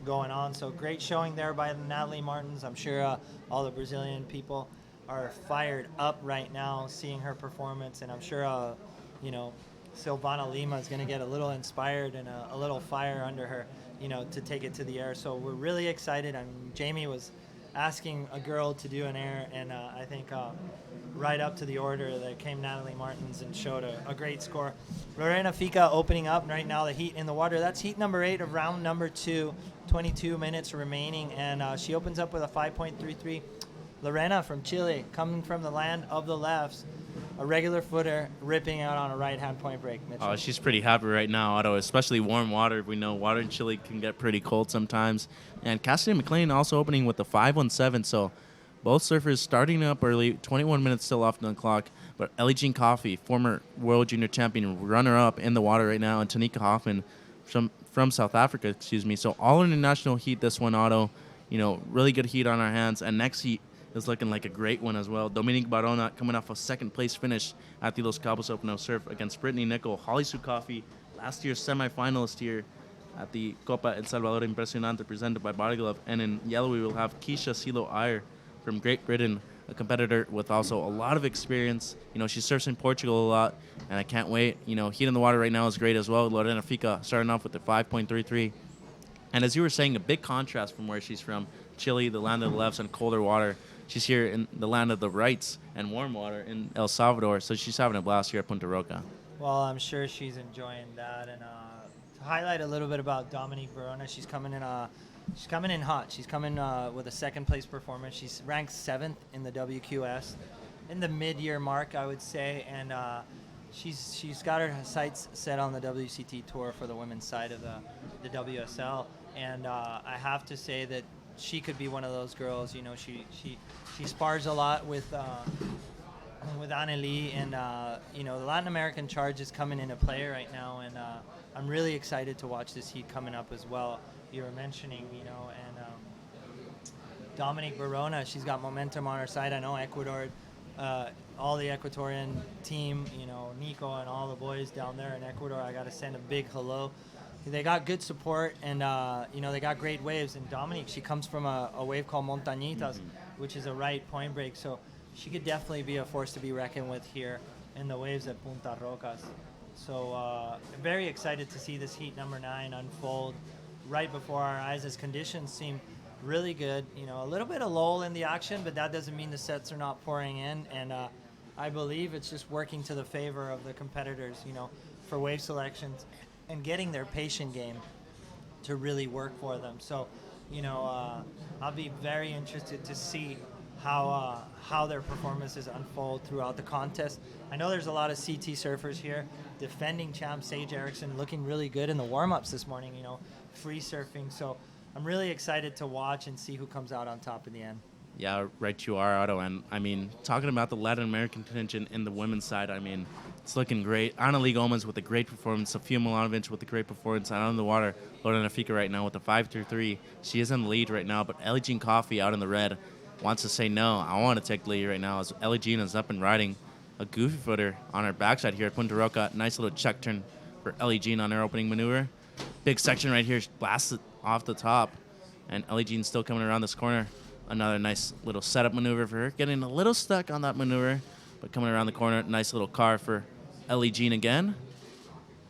going on. So great showing there by Natalie Martins. I'm sure all the Brazilian people are fired up right now seeing her performance, and I'm sure you know, Silvana Lima is going to get a little inspired and a little fire under her, you know, to take it to the air. So we're really excited. I mean, Jamie was asking a girl to do an air, and I think right up to the order there came Natalie Martins and showed a great score. Lorena Fica opening up right now, the heat in the water. That's heat number 8 of round number 2, 22 minutes remaining, and she opens up with a 5.33. Lorena from Chile, coming from the land of the lefts, a regular footer, ripping out on a right-hand point break. Mitchell. Oh, she's pretty happy right now, Otto, especially warm water. We know water in Chile can get pretty cold sometimes. And Cassidy McLean also opening with the 5.17, so both surfers starting up early, 21 minutes still off the clock. But Ellie Jean Coffey, former World Junior Champion, runner-up in the water right now, and Tanika Hoffman from South Africa, So all international heat this one, Otto. You know, really good heat on our hands. And next heat is looking like a great one as well. Dominique Barona coming off a second-place finish at the Los Cabos Open of Surf against Brittany Nicol. Holly Sue Coffey, last year's semifinalist here at the Copa El Salvador Impresionante presented by Body Glove. And in yellow, we will have Keisha Silo Iyer from Great Britain, a competitor with also a lot of experience. You know, she surfs in Portugal a lot, and I can't wait. You know, heat in the water right now is great as well. Lorena Fica starting off with the 5.33. And as you were saying, a big contrast from where she's from, Chile, the land of the lefts and colder water. She's here in the land of the rights and warm water in El Salvador, so she's having a blast here at Punta Roca. Well, I'm sure she's enjoying that. And to highlight a little bit about Dominique Verona, she's coming in hot. She's coming with a second-place performance. She's ranked 7th in the WQS, in the mid-year mark, I would say, and she's got her sights set on the WCT Tour for the women's side of the WSL. And I have to say that she could be one of those girls. You know, she spars a lot with Anneli, and you know, the Latin American charge is coming into play right now, and I'm really excited to watch this heat coming up as well. You were mentioning, you know, and Dominique Verona, she's got momentum on her side. I know Ecuador, all the Ecuadorian team, you know, Nico and all the boys down there in Ecuador, I got to send a big hello. They got good support, and you know, they got great waves. And Dominique, she comes from a wave called Montañitas, which is a right point break, so she could definitely be a force to be reckoned with here in the waves at Punta Rocas. So very excited to see this heat number 9 unfold right before our eyes, as conditions seem really good. You know, a little bit of lull in the action, but that doesn't mean the sets are not pouring in, and I believe it's just working to the favor of the competitors, you know, for wave selections and getting their patient game to really work for them. So, you know, I'll be very interested to see how their performances unfold throughout the contest. I know there's a lot of CT surfers here. Defending champ Sage Erickson looking really good in the warm-ups this morning, free surfing. So I'm really excited to watch and see who comes out on top in the end. Yeah, right you are, Otto. And, I mean, talking about the Latin American contingent in the women's side, I mean, it's looking great. Annalise Gomez with a great performance. Sofia Milanovic with a great performance. Out on the water, Lorena Fica right now with a 5-3. She is in the lead right now, but Ellie Jean Coffey out in the red wants to say no. I want to take the lead right now as Ellie Jean is up and riding a goofy footer on her backside here at Punta Roca. Nice little check turn for Ellie Jean on her opening maneuver. Big section right here. She blasted off the top, and Ellie Jean still coming around this corner. Another nice little setup maneuver for her. Getting a little stuck on that maneuver, but coming around the corner. Nice little car for Ellie Jean again.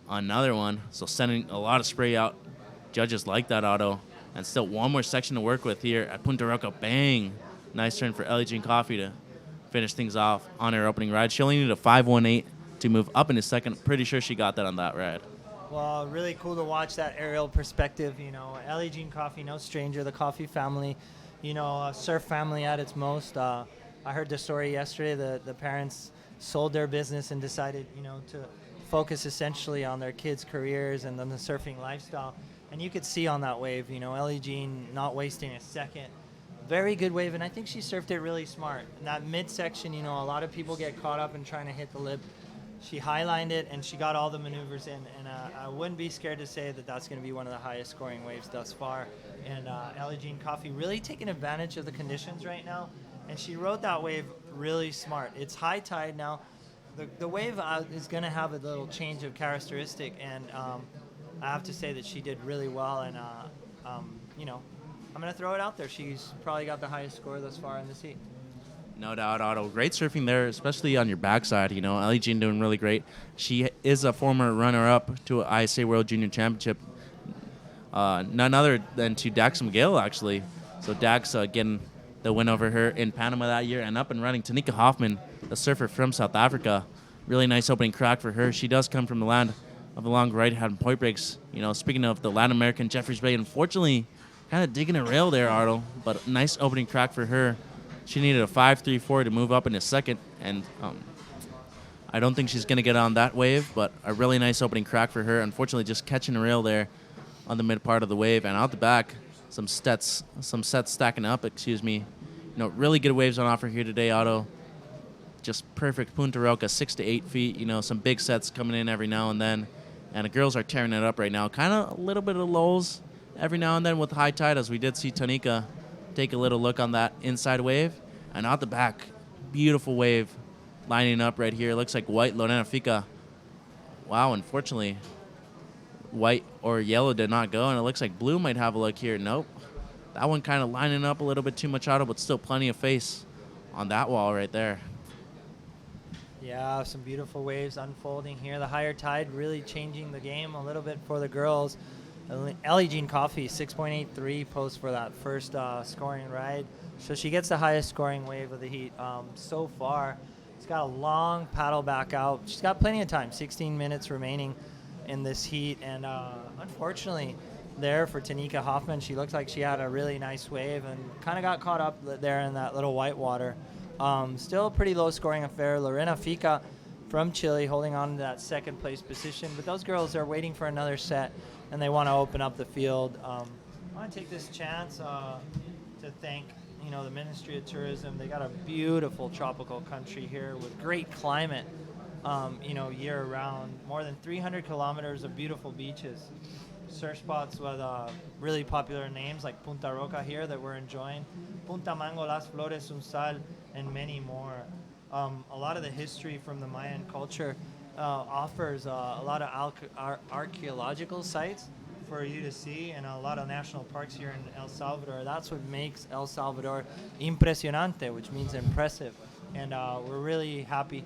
Another one. So sending a lot of spray out. Judges like that, Otto. And still one more section to work with here at Punta Roca. Bang. Nice turn for Ellie Jean Coffey to finish things off on her opening ride. She only needed a 5.18 to move up into second. Pretty sure she got that on that ride. Well, really cool to watch that aerial perspective. Ellie Jean Coffey, no stranger, the Coffey family. A surf family at its most. I heard the story yesterday. The parents sold their business and decided, to focus essentially on their kids' careers and on the surfing lifestyle. And you could see on that wave, Ellie Jean not wasting a second. Very good wave, and I think she surfed it really smart. In that midsection, a lot of people get caught up in trying to hit the lip. She highlined it, and she got all the maneuvers in. And I wouldn't be scared to say that that's going to be one of the highest scoring waves thus far. And Ellie Jean Coffey really taking advantage of the conditions right now. And she rode that wave really smart. It's high tide now. The wave is going to have a little change of characteristic. And I have to say that she did really well. And, I'm going to throw it out there. She's probably got the highest score thus far in this heat. No doubt, Otto. Great surfing there, especially on your backside. Ellie Jean doing really great. She is a former runner-up to an ISA World Junior Championship. None other than to Dax McGill, actually. So Dax getting the win over her in Panama that year. And up and running, Tanika Hoffman, a surfer from South Africa. Really nice opening crack for her. She does come from the land of the long right-hand point breaks. Speaking of the Latin American, Jeffreys Bay, unfortunately, kind of digging a rail there, Otto. But nice opening crack for her. She needed a 5.34 to move up in a second, and I don't think she's going to get on that wave, but a really nice opening crack for her. Unfortunately, just catching a rail there on the mid part of the wave, and out the back, some sets stacking up, Really good waves on offer here today, Otto. Just perfect Punta Roca, 6 to 8 feet, some big sets coming in every now and then, and the girls are tearing it up right now. Kind of a little bit of lulls every now and then with high tide, as we did see Tanika take a little look on that inside wave. And out the back, beautiful wave lining up right here. Looks like white Lorena Fica. Wow, unfortunately, white or yellow did not go, and it looks like blue might have a look here. Nope. That one kind of lining up a little bit too much, Otto, but still plenty of face on that wall right there. Yeah, some beautiful waves unfolding here. The higher tide really changing the game a little bit for the girls. Ellie Jean Coffey, 6.83 post for that first scoring ride. So she gets the highest scoring wave of the heat so far. She's got a long paddle back out. She's got plenty of time, 16 minutes remaining in this heat. And unfortunately, there for Tanika Hoffman, she looked like she had a really nice wave and kind of got caught up there in that little white water. Still a pretty low scoring affair. Lorena Fica from Chile holding on to that second place position. But those girls are waiting for another set, and they want to open up the field. I want to take this chance to thank the Ministry of Tourism. They got a beautiful tropical country here with great climate, year round. More than 300 kilometers of beautiful beaches. Surf spots with really popular names like Punta Roca here that we're enjoying, Punta Mango, Las Flores, Unsal, and many more. A lot of the history from the Mayan culture offers a lot of archaeological sites for you to see, and a lot of national parks here in El Salvador. That's what makes El Salvador Impresionante, which means impressive. And we're really happy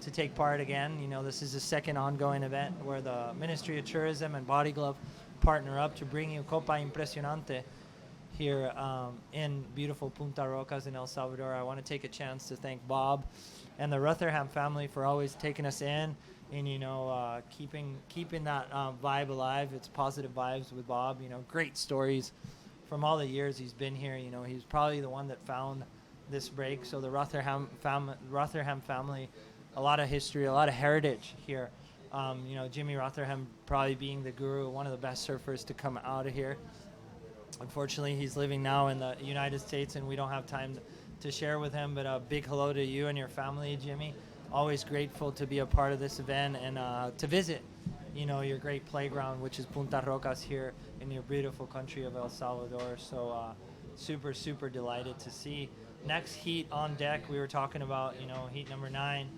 to take part again. This is the second ongoing event where the Ministry of Tourism and Body Glove partner up to bring you Copa Impresionante here in beautiful Punta Rocas in El Salvador. I want to take a chance to thank Bob and the Rotherham family for always taking us in and keeping that vibe alive. It's positive vibes with Bob. Great stories from all the years he's been here. He's probably the one that found this break. So the Rotherham family, a lot of history, a lot of heritage here. Jimmy Rotherham probably being the guru, one of the best surfers to come out of here. Unfortunately, he's living now in the United States, and we don't have time to share with him. But a big hello to you and your family, Jimmy. Always grateful to be a part of this event and to visit, your great playground, which is Punta Rocas here in your beautiful country of El Salvador. So super, super delighted to see. Next heat on deck, we were talking about, heat number 9.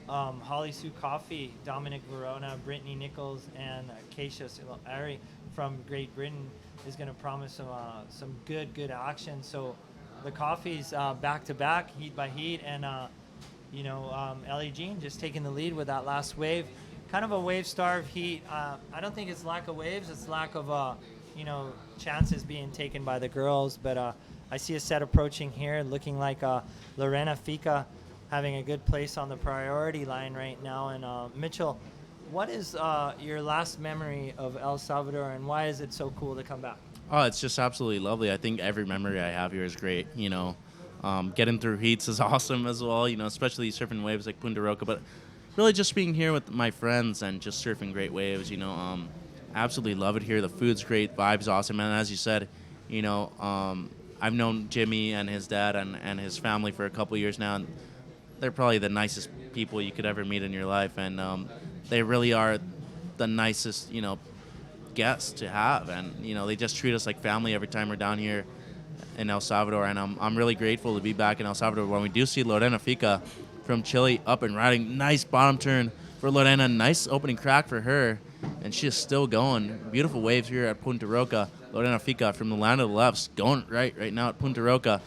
Holly Sue Coffey, Dominic Verona, Brittany Nichols, and Keisha Ari from Great Britain is going to promise some good action. So the Coffees back to back, heat by heat, and Ellie Jean just taking the lead with that last wave. Kind of a wave-starved heat. I don't think it's lack of waves; it's lack of chances being taken by the girls. But I see a set approaching here, looking like Lorena Fica having a good place on the priority line right now. And Mitchell, what is your last memory of El Salvador, and why is it so cool to come back? Oh, it's just absolutely lovely. I think every memory I have here is great. Getting through heats is awesome as well, especially surfing waves like Punta Roca. But really just being here with my friends and just surfing great waves, absolutely love it here. The food's great, vibe's awesome. And as you said, I've known Jimmy and his dad and his family for a couple of years now. And they're probably the nicest people you could ever meet in your life. And they really are the nicest, guests to have. And, they just treat us like family every time we're down here in El Salvador. And I'm really grateful to be back in El Salvador when we do see Lorena Fica from Chile up and riding. Nice bottom turn for Lorena. Nice opening crack for her. And she is still going. Beautiful waves here at Punta Roca. Lorena Fica from the land of the lefts going right now at Punta Roca.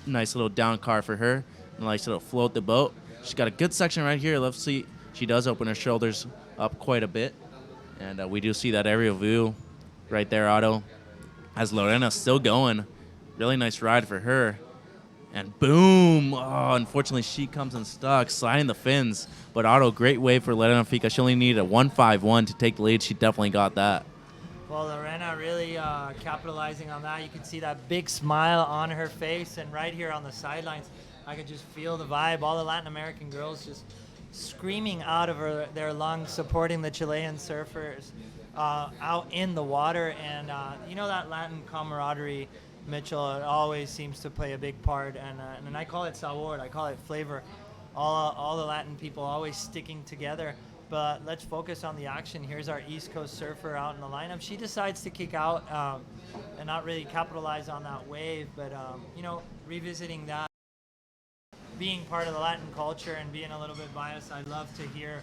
Nice little down car for her. Nice little float the boat. She's got a good section right here. Let's see. She does open her shoulders up quite a bit. And we do see that aerial view right there, Otto. As Lorena's still going. Really nice ride for her. And boom! Oh, unfortunately, she comes unstuck, sliding the fins. But Otto, great wave for Lorena Fica. She only needed a 151 to take the lead. She definitely got that. Well, Lorena really capitalizing on that. You can see that big smile on her face. And right here on the sidelines, I could just feel the vibe. All the Latin American girls just screaming out of their lungs, supporting the Chilean surfers out in the water. And that Latin camaraderie, Mitchell, it always seems to play a big part. And I call it sabor, I call it flavor. All the Latin people always sticking together. But let's focus on the action. Here's our East Coast surfer out in the lineup. She decides to kick out and not really capitalize on that wave, but revisiting that. Being part of the Latin culture and being a little bit biased, I love to hear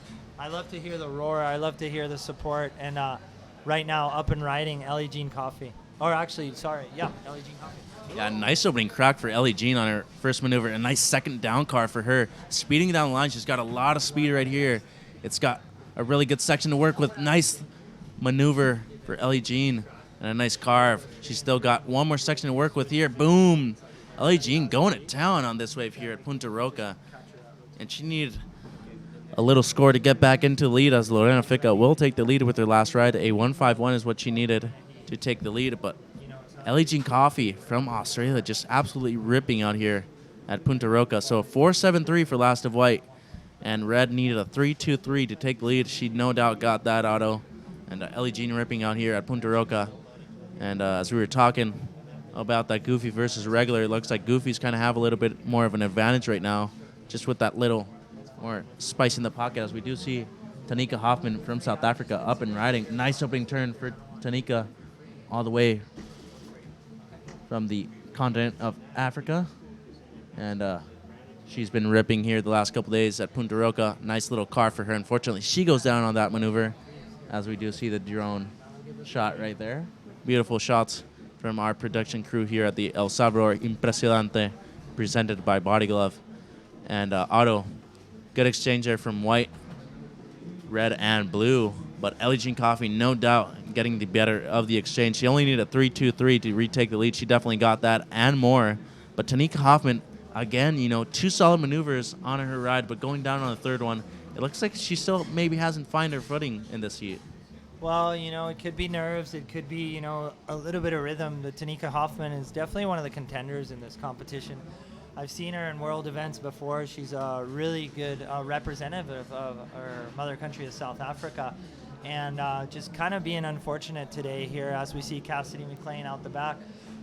the roar. I love to hear the support. And right now, up and riding, Ellie Jean Coffey. Or actually, sorry, yeah, Ellie Jean Coffey. Yeah, nice opening crack for Ellie Jean on her first maneuver. A nice second down car for her. Speeding down the line, she's got a lot of speed right here. It's got a really good section to work with. Nice maneuver for Ellie Jean and a nice carve. She's still got one more section to work with here. Boom! Ellie Jean going to town on this wave here at Punta Roca. And she needed a little score to get back into the lead, as Lorena Fica will take the lead with her last ride. A 151 is what she needed to take the lead. But Ellie Jean Coffey from Australia just absolutely ripping out here at Punta Roca. So a 4.73 for last of white. And red needed a 3.23 to take the lead. She no doubt got that, Otto. And Ellie Jean ripping out here at Punta Roca. And as we were talking about that Goofy versus regular, it looks like Goofy's kind of have a little bit more of an advantage right now, just with that little more spice in the pocket, as we do see Tanika Hoffman from South Africa up and riding. Nice opening turn for Tanika all the way from the continent of Africa. And she's been ripping here the last couple days at Punta Roca. Nice little car for her. Unfortunately, she goes down on that maneuver, as we do see the drone shot right there. Beautiful shots from our production crew here at the El Salvador Impresionante, presented by Body Glove. And Otto, good exchange there from white, red, and blue. But Ellie Jean Coffey, no doubt, getting the better of the exchange. She only needed a 3.23 to retake the lead. She definitely got that and more. But Tanika Hoffman, again, two solid maneuvers on her ride, but going down on the third one, it looks like she still maybe hasn't found her footing in this heat. Well, it could be nerves. It could be, a little bit of rhythm. But Tanika Hoffman is definitely one of the contenders in this competition. I've seen her in world events before. She's a really good representative of our mother country of South Africa. And just kind of being unfortunate today here as we see Cassidy McLean out the back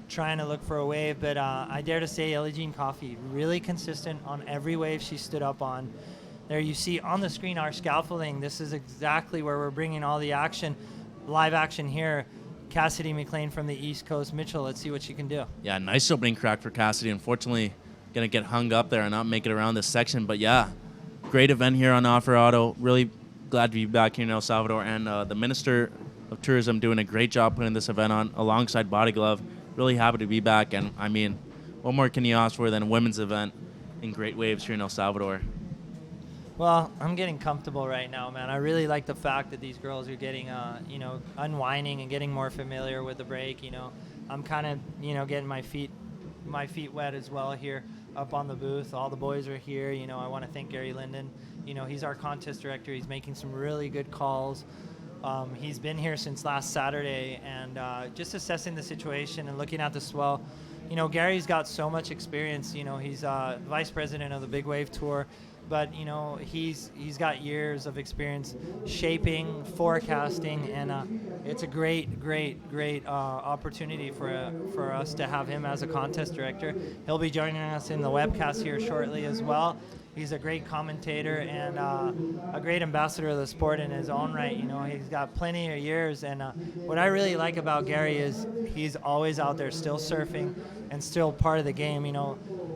trying to look for a wave. But I dare to say Ellie Jean Coffey, really consistent on every wave she stood up on. There you see on the screen our scaffolding. This is exactly where we're bringing all the action, live action here. Cassidy McLean from the East Coast. Mitchell, let's see what she can do. Yeah, nice opening crack for Cassidy. Unfortunately, going to get hung up there and not make it around this section. But yeah, great event here on Offer Auto. Really glad to be back here in El Salvador. And the Minister of Tourism doing a great job putting this event on alongside Body Glove. Really happy to be back. And I mean, what more can you ask for than a women's event in great waves here in El Salvador? Well, I'm getting comfortable right now, man. I really like the fact that these girls are getting, unwinding and getting more familiar with the break. I'm kind of, getting my feet wet as well here up on the booth. All the boys are here. I want to thank Gary Linden. He's our contest director. He's making some really good calls. He's been here since last Saturday and just assessing the situation and looking at the swell. Gary's got so much experience. He's vice president of the Big Wave Tour. But he's got years of experience shaping, forecasting, and it's a great opportunity for us to have him as a contest director. He'll be joining us in the webcast here shortly as well. He's a great commentator and a great ambassador of the sport in his own right. He's got plenty of years, and what I really like about Gary is he's always out there still surfing and still part of the game.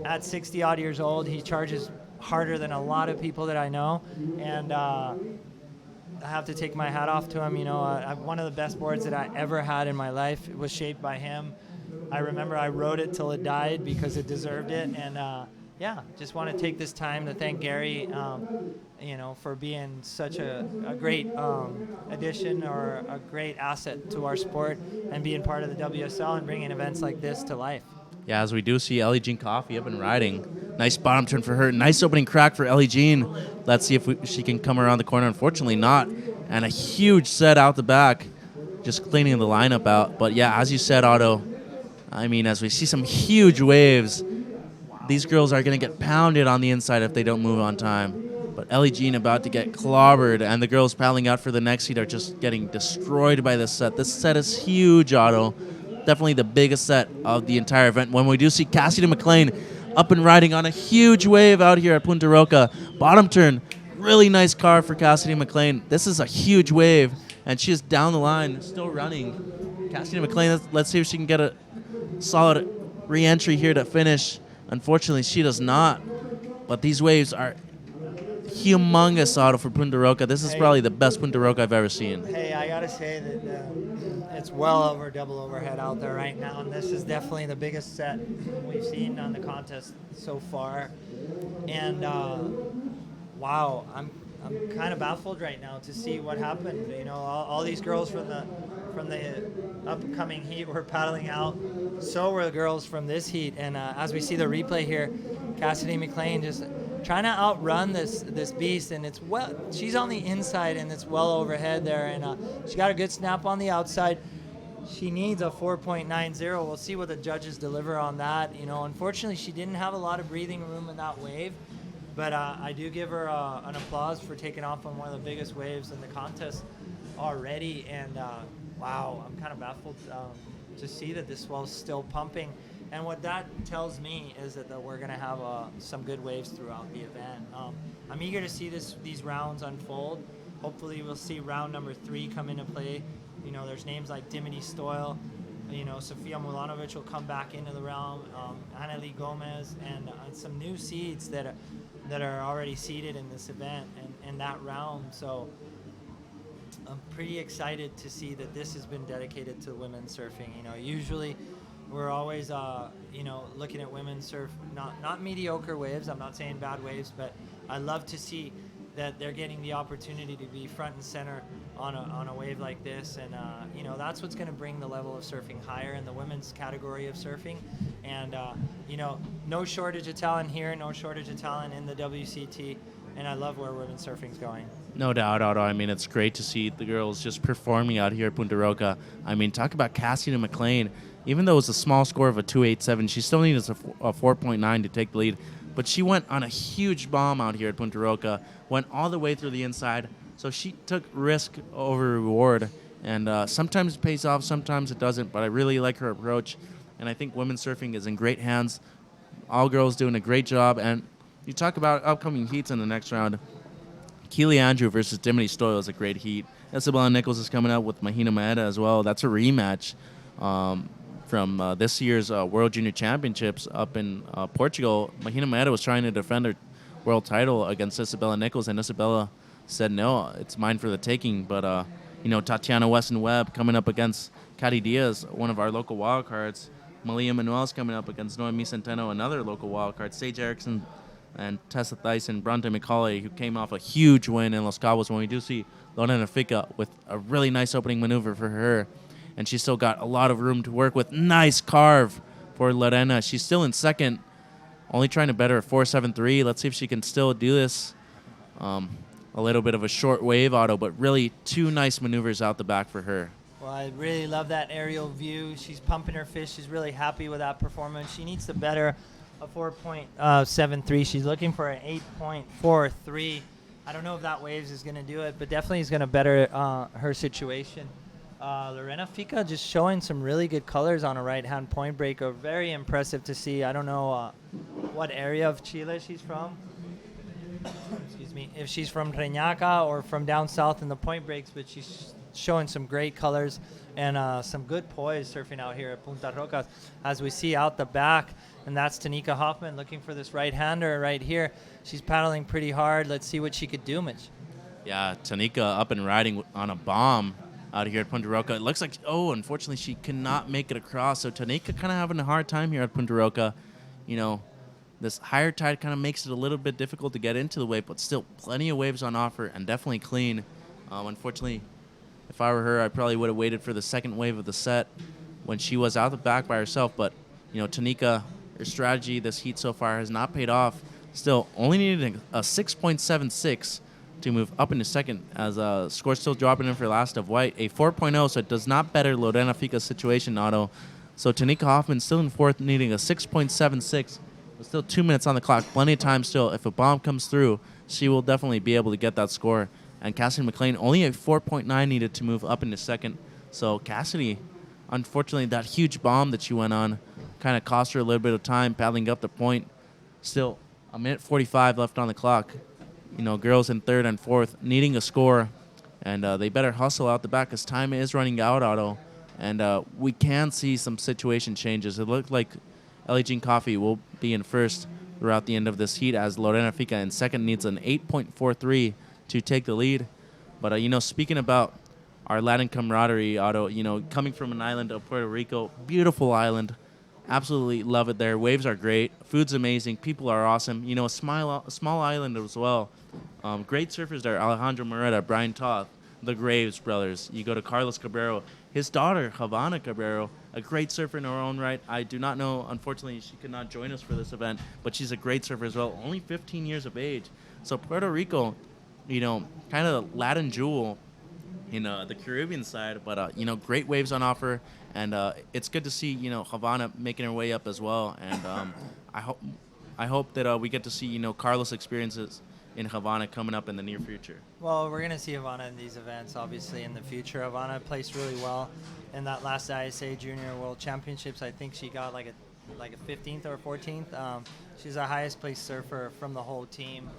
At 60 odd years old, he charges harder than a lot of people that I know, and I have to take my hat off to him. One of the best boards that I ever had in my life was shaped by him. I remember I rode it till it died because it deserved it, and just want to take this time to thank Gary, for being such a great addition or a great asset to our sport and being part of the WSL and bringing events like this to life. Yeah, as we do see Ellie Jean Coffey up and riding. Nice bottom turn for her. Nice opening crack for Ellie Jean. Let's see if she can come around the corner. Unfortunately not. And a huge set out the back. Just cleaning the lineup out. But yeah, as you said, Otto, I mean, as we see some huge waves, these girls are going to get pounded on the inside if they don't move on time. But Ellie Jean about to get clobbered, and the girls paddling out for the next heat are just getting destroyed by this set. This set is huge, Otto. Definitely the biggest set of the entire event. When we do see Cassidy McLean up and riding on a huge wave out here at Punta Roca. Bottom turn, really nice car for Cassidy McLean. This is a huge wave, and she is down the line, still running. Cassidy McLean, let's see if she can get a solid re-entry here to finish. Unfortunately, she does not. But these waves are humongous, Otto, for Punta Roca. This is probably the best Punta Roca I've ever seen. Hey, I gotta say that it's well over double overhead out there right now, and this is definitely the biggest set we've seen on the contest so far. And wow, I'm kind of baffled right now to see what happened. All these girls from the upcoming heat were paddling out. So were the girls from this heat, and as we see the replay here, Cassidy McLean just trying to outrun this beast, and she's on the inside and it's well overhead there, and she got a good snap on the outside. She needs a 4.90. We'll see what the judges deliver on that. Unfortunately, she didn't have a lot of breathing room in that wave, but I do give her an applause for taking off on one of the biggest waves in the contest already. And wow, I'm kind of baffled to see that this swell's still pumping. And what that tells me is that we're going to have some good waves throughout the event. I'm eager to see these rounds unfold. Hopefully we'll see round number 3 come into play. There's names like Dimity Stoyle. Sofia Mulanovic will come back into the realm. Anneli Gomez and some new seeds that are already seeded in this event and that round. So I'm pretty excited to see that this has been dedicated to women's surfing. Usually we're always, looking at women surf, not mediocre waves. I'm not saying bad waves, but I love to see that they're getting the opportunity to be front and center on a wave like this. And, that's what's going to bring the level of surfing higher in the women's category of surfing. And, no shortage of talent here, no shortage of talent in the WCT. And I love where women's surfing's going. No doubt, Otto. I mean, it's great to see the girls just performing out here at Punta Roca. I mean, talk about Cassidy McLean. even though it was a small score of a 2.87, she still needed a 4.9 to take the lead. But she went on a huge bomb out here at Punta Roca, went all the way through the inside. So she took risk over reward. And sometimes it pays off, sometimes it doesn't. But I really like her approach. And I think women's surfing is in great hands. All girls doing a great job. And you talk about upcoming heats in the next round. Keely Andrew versus Dimity Stoyle is a great heat. Isabella Nichols is coming out with Mahina Maeda as well. That's a rematch from this year's World Junior Championships up in Portugal. Mahina Maeda was trying to defend her world title against Isabella Nichols, and Isabella said, no, it's mine for the taking. But, Tatiana Weston-Webb coming up against Cady Diaz, one of our local wildcards. Malia Manuel's coming up against Noemi Centeno, another local wildcard. Sage Erickson and Tessa Thyssen, Bronte McCauley, who came off a huge win in Los Cabos, when we do see Lorena Fica with a really nice opening maneuver for her. And she's still got a lot of room to work with. Nice carve for Lorena. She's still in second, only trying to better a 4.73. Let's see if she can still do this. A little bit of a short wave auto, but really two nice maneuvers out the back for her. Well, I really love that aerial view. She's pumping her fish. She's really happy with that performance. She needs to better a 4.73. She's looking for an 8.43. I don't know if that waves is going to do it, but definitely is going to better her situation. Lorena Fica just showing some really good colors on a right-hand point breaker. Very impressive to see. I don't know what area of Chile she's from. Excuse me. If she's from Reñaca or from down south in the point breaks, but she's showing some great colors and some good poise surfing out here at Punta Rocas. As we see out the back, and that's Tanika Hoffman looking for this right-hander right here. She's paddling pretty hard. Let's see what she could do, Mitch. Yeah, Tanika up and riding on a bomb out here at Punta Roca. It looks like, unfortunately she cannot make it across. So Tanika kind of having a hard time here at Punta Roca. This higher tide kind of makes it a little bit difficult to get into the wave, but still plenty of waves on offer and definitely clean. Unfortunately, if I were her, I probably would have waited for the second wave of the set when she was out the back by herself. But, Tanika, her strategy this heat so far has not paid off. Still, only needed a 6.76 to move up into second, as score still dropping in for last of white. A 4.0, so it does not better Lorena Fica's situation, Otto. So Tanika Hoffman still in fourth, needing a 6.76. But still 2 minutes on the clock. Plenty of time still. If a bomb comes through, she will definitely be able to get that score. And Cassidy McLean, only a 4.9 needed to move up into second. So Cassidy, unfortunately, that huge bomb that she went on kind of cost her a little bit of time paddling up the point. Still, a minute 45 left on the clock. Girls in third and fourth needing a score. And they better hustle out the back because time is running out, Otto. And we can see some situation changes. It looked like Ellie Jean Coffey will be in first throughout the end of this heat, as Lorena Fica in second needs an 8.43 to take the lead. But, speaking about our Latin camaraderie, Otto, coming from an island of Puerto Rico, beautiful island, absolutely love it there. Waves are great. Food's amazing. People are awesome. A small island as well. Great surfers there. Alejandro Moreta, Brian Toth, the Graves brothers. You go to Carlos Cabrero. His daughter, Havana Cabrero, a great surfer in her own right. I do not know, unfortunately, she could not join us for this event, but she's a great surfer as well, only 15 years of age. So Puerto Rico, kind of a Latin jewel in the Caribbean side, but, great waves on offer, and it's good to see, Havana making her way up as well, and I hope that we get to see, Carlos experiences in Havana coming up in the near future. Well, we're going to see Havana in these events, obviously, in the future. Havana placed really well in that last ISA Junior World Championships. I think she got like a 15th or 14th. She's the highest placed surfer from the whole team.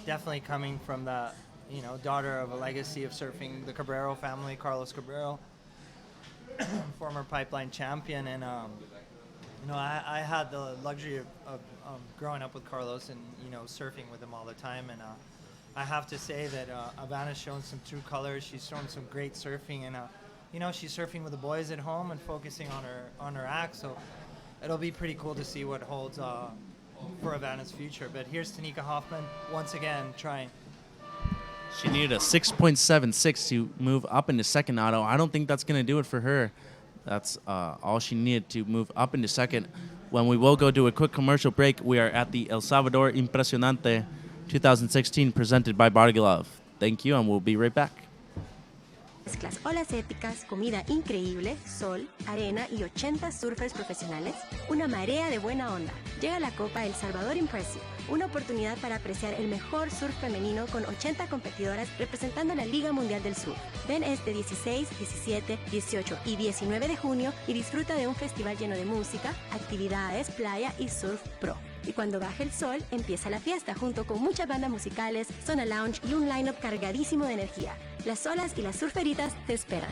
Definitely coming from the, daughter of a legacy of surfing, the Cabrero family, Carlos Cabrero, former pipeline champion. And, I had the luxury of growing up with Carlos and, surfing with him all the time. And I have to say that Havana's shown some true colors. She's shown some great surfing. And, she's surfing with the boys at home and focusing on her act. So it'll be pretty cool to see what holds for Havana's future. But here's Tanika Hoffman once again trying. She needed a 6.76 to move up into second, Otto. I don't think that's going to do it for her. That's all she needed to move up into second. When we will go to a quick commercial break, we are at the El Salvador Impresionante 2016 presented by Body Glove. Thank you, and we'll be right back. Mezclas olas épicas, comida increíble, sol, arena y 80 surfers profesionales, una marea de buena onda. Llega la Copa El Salvador Impresionante, una oportunidad para apreciar el mejor surf femenino con 80 competidoras representando la Liga Mundial del Surf. Ven este 16, 17, 18 y 19 de junio y disfruta de un festival lleno de música, actividades, playa y surf pro. Y cuando baje el sol, empieza la fiesta junto con muchas bandas musicales, zona lounge y un line-up cargadísimo de energía. Las olas y las surferitas te esperan.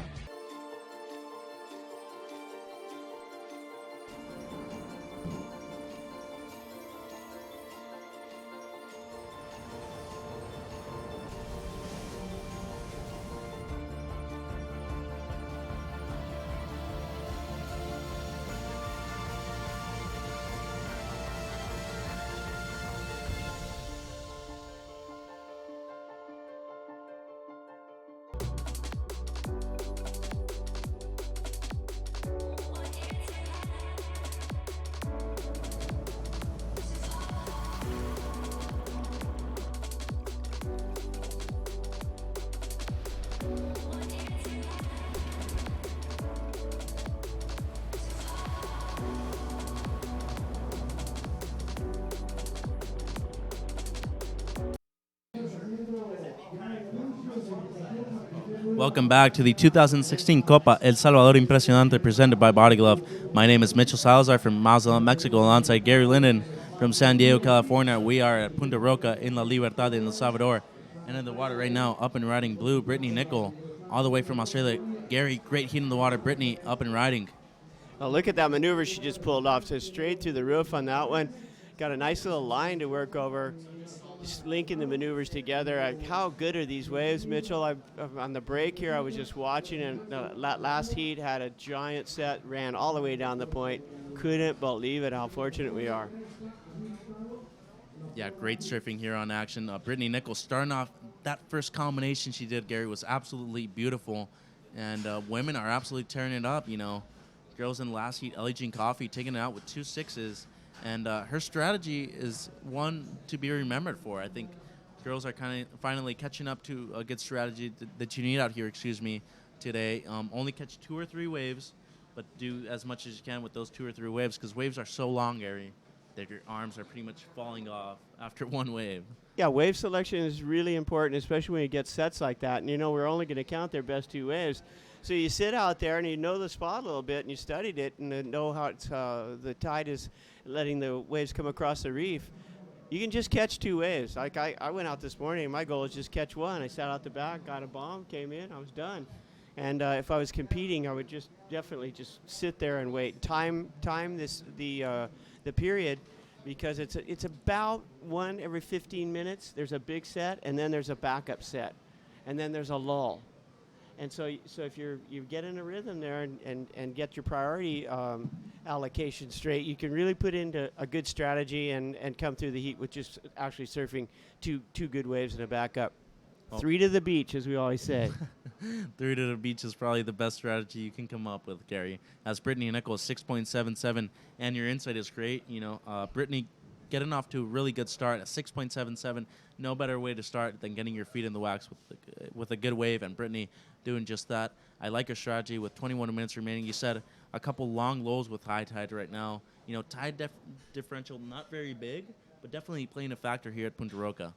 Welcome back to the 2016 Copa El Salvador Impresionante presented by Body Glove. My name is Mitchell Salazar from Mazatlan, Mexico, alongside Gary Linden from San Diego, California. We are at Punta Roca in La Libertad in El Salvador. And in the water right now, up and riding blue, Brittany Nicol, all the way from Australia. Gary, great heat in the water. Brittany, up and riding. Oh, look at that maneuver she just pulled off. So straight through the roof on that one. Got a nice little line to work over. Just linking the maneuvers together. How good are these waves, Mitchell? On the break here, I was just watching, and last heat had a giant set, ran all the way down the point. Couldn't believe it, how fortunate we are. Yeah, great surfing here on action. Brittany Nicol starting off, that first combination she did, Gary, was absolutely beautiful. And women are absolutely tearing it up, you know. Girls in the last heat, Ellie Jean Coffey taking it out with 2 6s. And her strategy is one to be remembered for. I think girls are kind of finally catching up to a good strategy that you need out here, today. Only catch 2 or 3 waves, but do as much as you can with those 2 or 3 waves, because waves are so long, Gary, that your arms are pretty much falling off after 1 wave. Yeah, wave selection is really important, especially when you get sets like that. And, you know, we're only going to count their best 2 waves. So you sit out there and you know the spot a little bit, and you studied it and know how it's, the tide is letting the waves come across the reef. You can just catch 2 waves. Like I went out this morning, and my goal was just catch 1. I sat out the back, got a bomb, came in, I was done. And if I was competing, I would just definitely just sit there and wait. Time the period, because it's about 1 every 15 minutes. There's a big set, and then there's a backup set, and then there's a lull. And so if you get in a rhythm there and get your priority allocation straight, you can really put into a good strategy and come through the heat with just actually surfing two good waves and a backup. Oh. 3 to the beach, as we always say. 3 to the beach is probably the best strategy you can come up with, Gary. As Brittany Nicol, 6.77, and your insight is great. You know, Brittany getting off to a really good start at 6.77. No better way to start than getting your feet in the wax with a good wave, and Brittany doing just that. I like her strategy with 21 minutes remaining. You said a couple long lows with high tide right now. You know, tide differential not very big, but definitely playing a factor here at Punta Roca.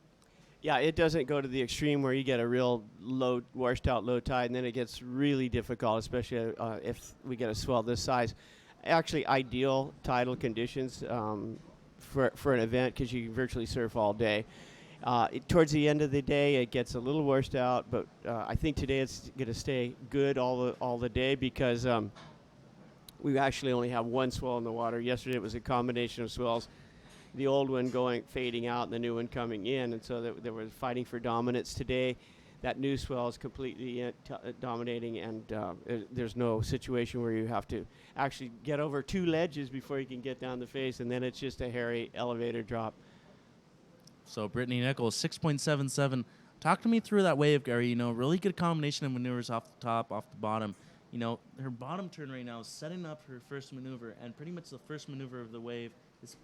Yeah, it doesn't go to the extreme where you get a real low, washed out low tide, and then it gets really difficult, especially if we get a swell this size. Actually, ideal tidal conditions for an event, because you can virtually surf all day. Towards the end of the day, it gets a little washed out, but I think today it's going to stay good all the day, because we actually only have 1 swell in the water. Yesterday it was a combination of swells, the old one fading out and the new one coming in, and so they were fighting for dominance. Today, that new swell is completely dominating, and there's no situation where you have to actually get over 2 ledges before you can get down the face, and then it's just a hairy elevator drop. So Brittany Nicol, 6.77. Talk to me through that wave, Gary. You know, really good combination of maneuvers off the top, off the bottom. You know, her bottom turn right now is setting up her first maneuver, and pretty much the first maneuver of the wave is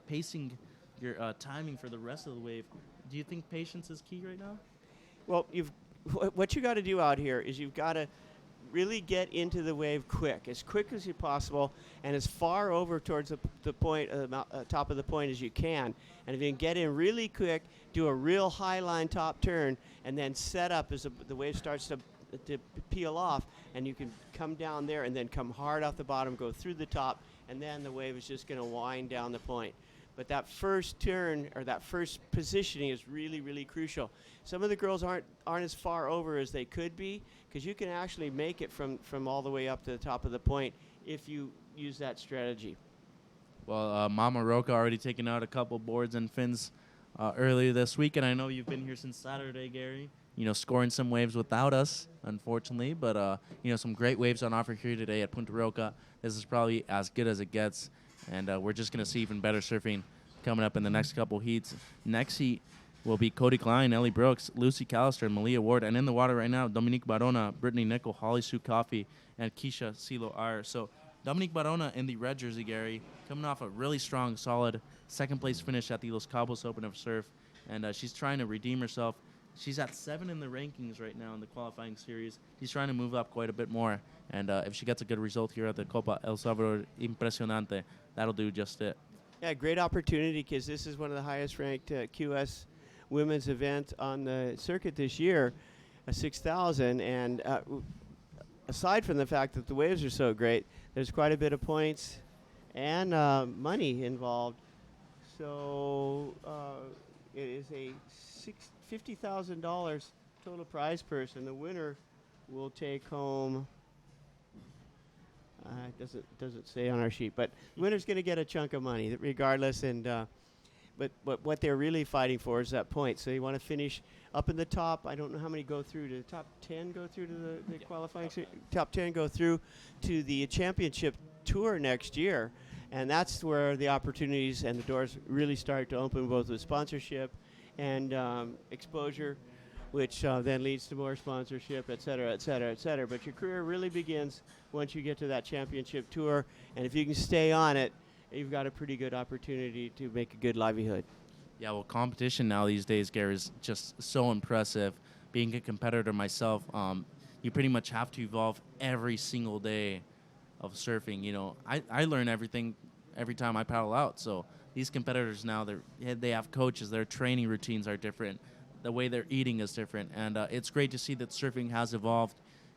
pacing your timing for the rest of the wave. Do you think patience is key right now? Well, what you got to do out here is you've got to really get into the wave as quick as you possible, and as far over towards the point, top of the point as you can. And if you can get in really quick, do a real high line top turn, and then set up as the wave starts to peel off, and you can come down there and then come hard off the bottom, go through the top, and then the wave is just going to wind down the point. But that first turn or that first positioning is really, really crucial. Some of the girls aren't as far over as they could be, because you can actually make it from all the way up to the top of the point if you use that strategy. Well, Mama Roca already taken out a couple boards and fins earlier this week, and I know you've been here since Saturday, Gary. You know, scoring some waves without us, unfortunately, but you know, some great waves on offer here today at Punta Roca. This is probably as good as it gets, and we're just going to see even better surfing coming up in the next couple heats. Next heat will be Cody Klein, Ellie Brooks, Lucy Callister, and Malia Ward. And in the water right now, Dominique Barona, Brittany Nickel, Holly Sue Coffey, and Keisha Silo R. So Dominique Barona in the red jersey, Gary, coming off a really strong, solid second-place finish at the Los Cabos Open of Surf. And she's trying to redeem herself. She's at 7 in the rankings right now in the qualifying series. She's trying to move up quite a bit more. And if she gets a good result here at the Copa El Salvador Impresionante, that'll do just it. Yeah, great opportunity, because this is one of the highest-ranked QS women's event on the circuit this year, a 6,000. And aside from the fact that the waves are so great, there's quite a bit of points and money involved. So it is a $50,000 total prize purse, and the winner will take home. It doesn't say on our sheet, but the winner's going to get a chunk of money regardless. And but what they're really fighting for is that point. So you want to finish up in the top. I don't know how many go through to the top 10. Go through to the qualifying. Top 10 go through to the championship tour next year, and that's where the opportunities and the doors really start to open, both with sponsorship and exposure, which then leads to more sponsorship, et cetera, et cetera, et cetera. But your career really begins once you get to that championship tour, and if you can stay on it, you've got a pretty good opportunity to make a good livelihood. Yeah, well, competition now these days, Gary, is just so impressive. Being a competitor myself, you pretty much have to evolve every single day of surfing. You know, I learn everything every time I paddle out. So these competitors now, they have coaches. Their training routines are different. The way they're eating is different. And it's great to see that surfing has evolved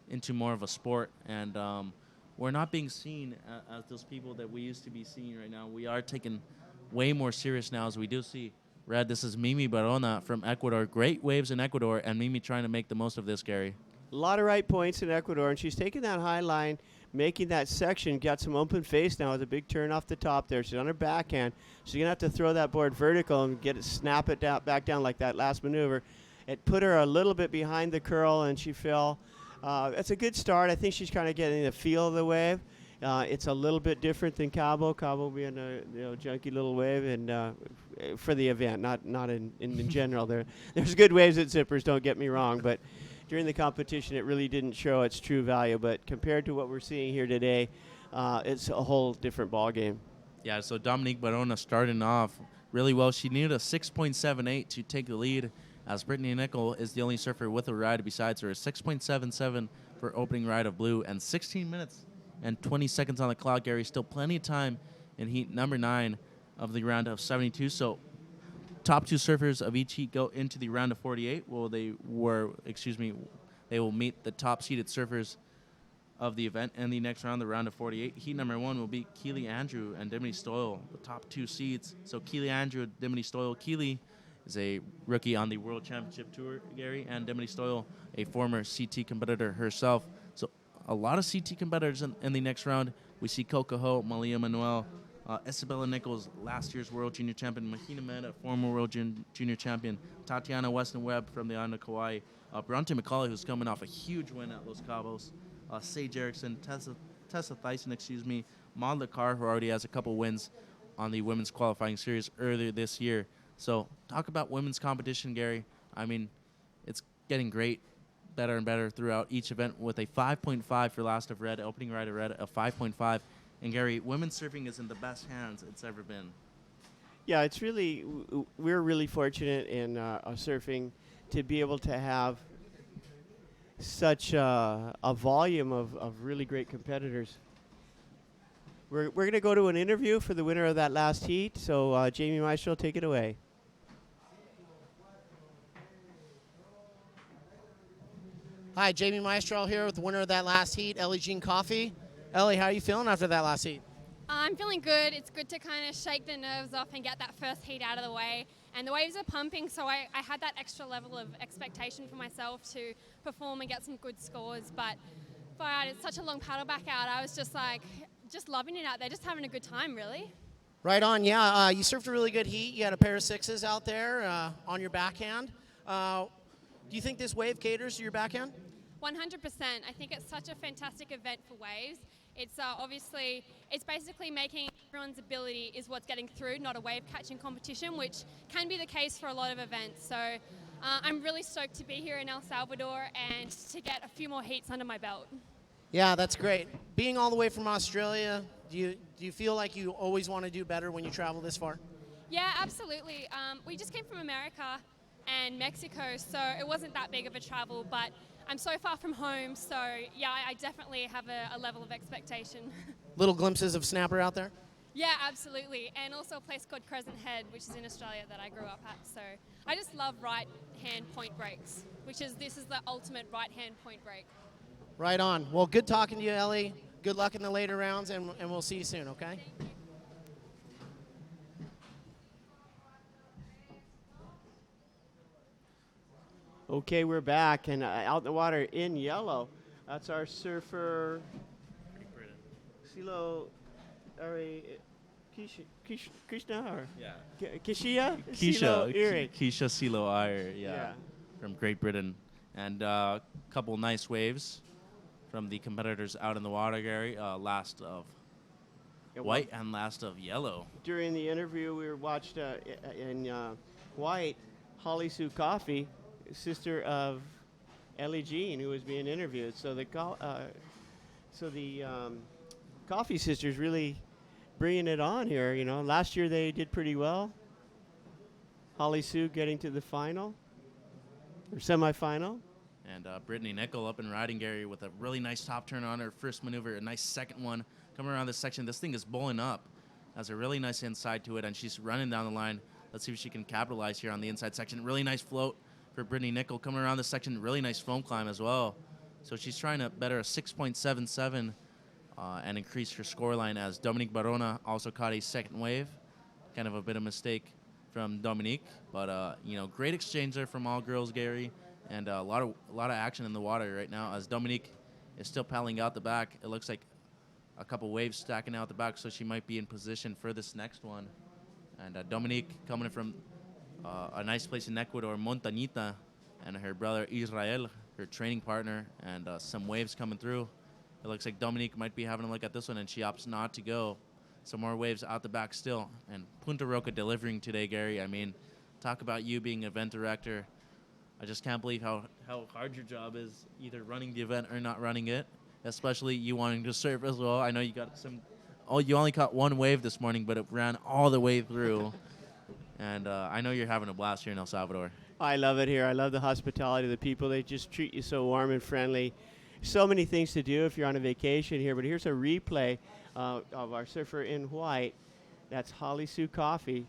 into more of a sport. And we're not being seen as those people that we used to be seeing right now. We are taken way more serious now, as we do see. Red, this is Mimi Barona from Ecuador. Great waves in Ecuador, and Mimi trying to make the most of this, Gary. A lot of right points in Ecuador, and she's taking that high line, making that section, got some open face now with a big turn off the top there. She's on her backhand. She's going to have to throw that board vertical and snap it down, back down like that last maneuver. It put her a little bit behind the curl, and she fell. It's a good start. I think she's kind of getting the feel of the wave. It's a little bit different than Cabo. Cabo being a junky little wave, and for the event, not in general. There's good waves at Zippers, don't get me wrong, but during the competition, it really didn't show its true value. But compared to what we're seeing here today, it's a whole different ball game. Yeah, so Dominique Barona starting off really well. She needed a 6.78 to take the lead, as Brittany Nickel is the only surfer with a ride besides her. 6.77 for opening ride of blue, and 16 minutes and 20 seconds on the clock, Gary. Still plenty of time in heat number 9 of the round of 72. So top 2 surfers of each heat go into the round of 48. They will meet the top seeded surfers of the event in the next round, the round of 48. Heat number 1 will be Keely Andrew and Dimity Stoyle, the top 2 seeds. So Keely Andrew, Dimity Stoyle. Keely is a rookie on the World Championship Tour, Gary, and Dimity Stoyle, a former CT competitor herself. So a lot of CT competitors in the next round. We see Coco Ho, Malia Manuel, Isabella Nichols, last year's World Junior Champion, Mahina Mehta, former World Junior Champion, Tatiana Weston Webb from the island of Kauai, Bronte McCauley, who's coming off a huge win at Los Cabos, Sage Erickson, Tessa Thyssen, Maud Lacar, who already has a couple wins on the women's qualifying series earlier this year. So talk about women's competition, Gary. I mean, it's getting great, better and better throughout each event, with a 5.5 for last of red, opening ride of red, a 5.5. And Gary, women's surfing is in the best hands it's ever been. Yeah, it's really, we're really fortunate in surfing to be able to have such a volume of really great competitors. We're going to go to an interview for the winner of that last heat. So Jamie Maestro, take it away. Hi, Jamie Maestro here with the winner of that last heat, Ellie Jean Coffey. Ellie, how are you feeling after that last heat? I'm feeling good. It's good to kind of shake the nerves off and get that first heat out of the way. And the waves are pumping, so I had that extra level of expectation for myself to perform and get some good scores. But it's such a long paddle back out. I was just like, just loving it out there, just having a good time, really. Right on, yeah. You surfed a really good heat. You had a pair of sixes out there on your backhand. Do you think this wave caters to your backhand? 100%. I think it's such a fantastic event for waves. It's obviously, it's basically making everyone's ability is what's getting through, not a wave catching competition, which can be the case for a lot of events. So I'm really stoked to be here in El Salvador and to get a few more heats under my belt. Yeah, that's great. Being all the way from Australia, do you feel like you always want to do better when you travel this far? Yeah, absolutely. We just came from America and Mexico, so it wasn't that big of a travel, but I'm so far from home, so yeah, I definitely have a level of expectation. Little glimpses of snapper out there? Yeah, absolutely. And also a place called Crescent Head, which is in Australia that I grew up at. So I just love right-hand point breaks, this is the ultimate right-hand point break. Right on. Well, good talking to you, Ellie. Good luck in the later rounds, and we'll see you soon, okay? Okay, we're back, and out in the water in yellow, that's our surfer, Silo, Krishna, or? Yeah. Kishia? Keisha Silo Iyer, yeah, from Great Britain. And a couple nice waves from the competitors out in the water, Gary. Last of white and last of yellow. During the interview, we watched in white, Holly Sue Coffey, sister of Ellie Jean, who was being interviewed. So the Coffey sisters really bringing it on here. You know, last year they did pretty well. Holly Sue getting to the final or semifinal. And Brittany Nickel up and riding, Gary, with a really nice top turn on her first maneuver, a nice second one coming around this section. This thing is bowling up. Has a really nice inside to it, and she's running down the line. Let's see if she can capitalize here on the inside section. Really nice float for Brittany Nickel coming around this section. Really nice foam climb as well. So she's trying to better a 6.77 and increase her scoreline, as Dominique Barona also caught a second wave. Kind of a bit of mistake from Dominique, but great exchange there from all girls, Gary, and a lot of action in the water right now as Dominique is still paddling out the back. It looks like a couple waves stacking out the back, so she might be in position for this next one. And Dominique coming from a nice place in Ecuador, Montañita, and her brother Israel, her training partner, and some waves coming through. It looks like Dominique might be having a look at this one, and she opts not to go. Some more waves out the back still. And Punta Roca delivering today, Gary. I mean, talk about you being event director. I just can't believe how hard your job is, either running the event or not running it, especially you wanting to surf as well. I know you got you only caught one wave this morning, but it ran all the way through. And I know you're having a blast here in El Salvador. I love it here. I love the hospitality of the people. They just treat you so warm and friendly. So many things to do if you're on a vacation here, but here's a replay of our surfer in white. That's Holly Sue Coffey.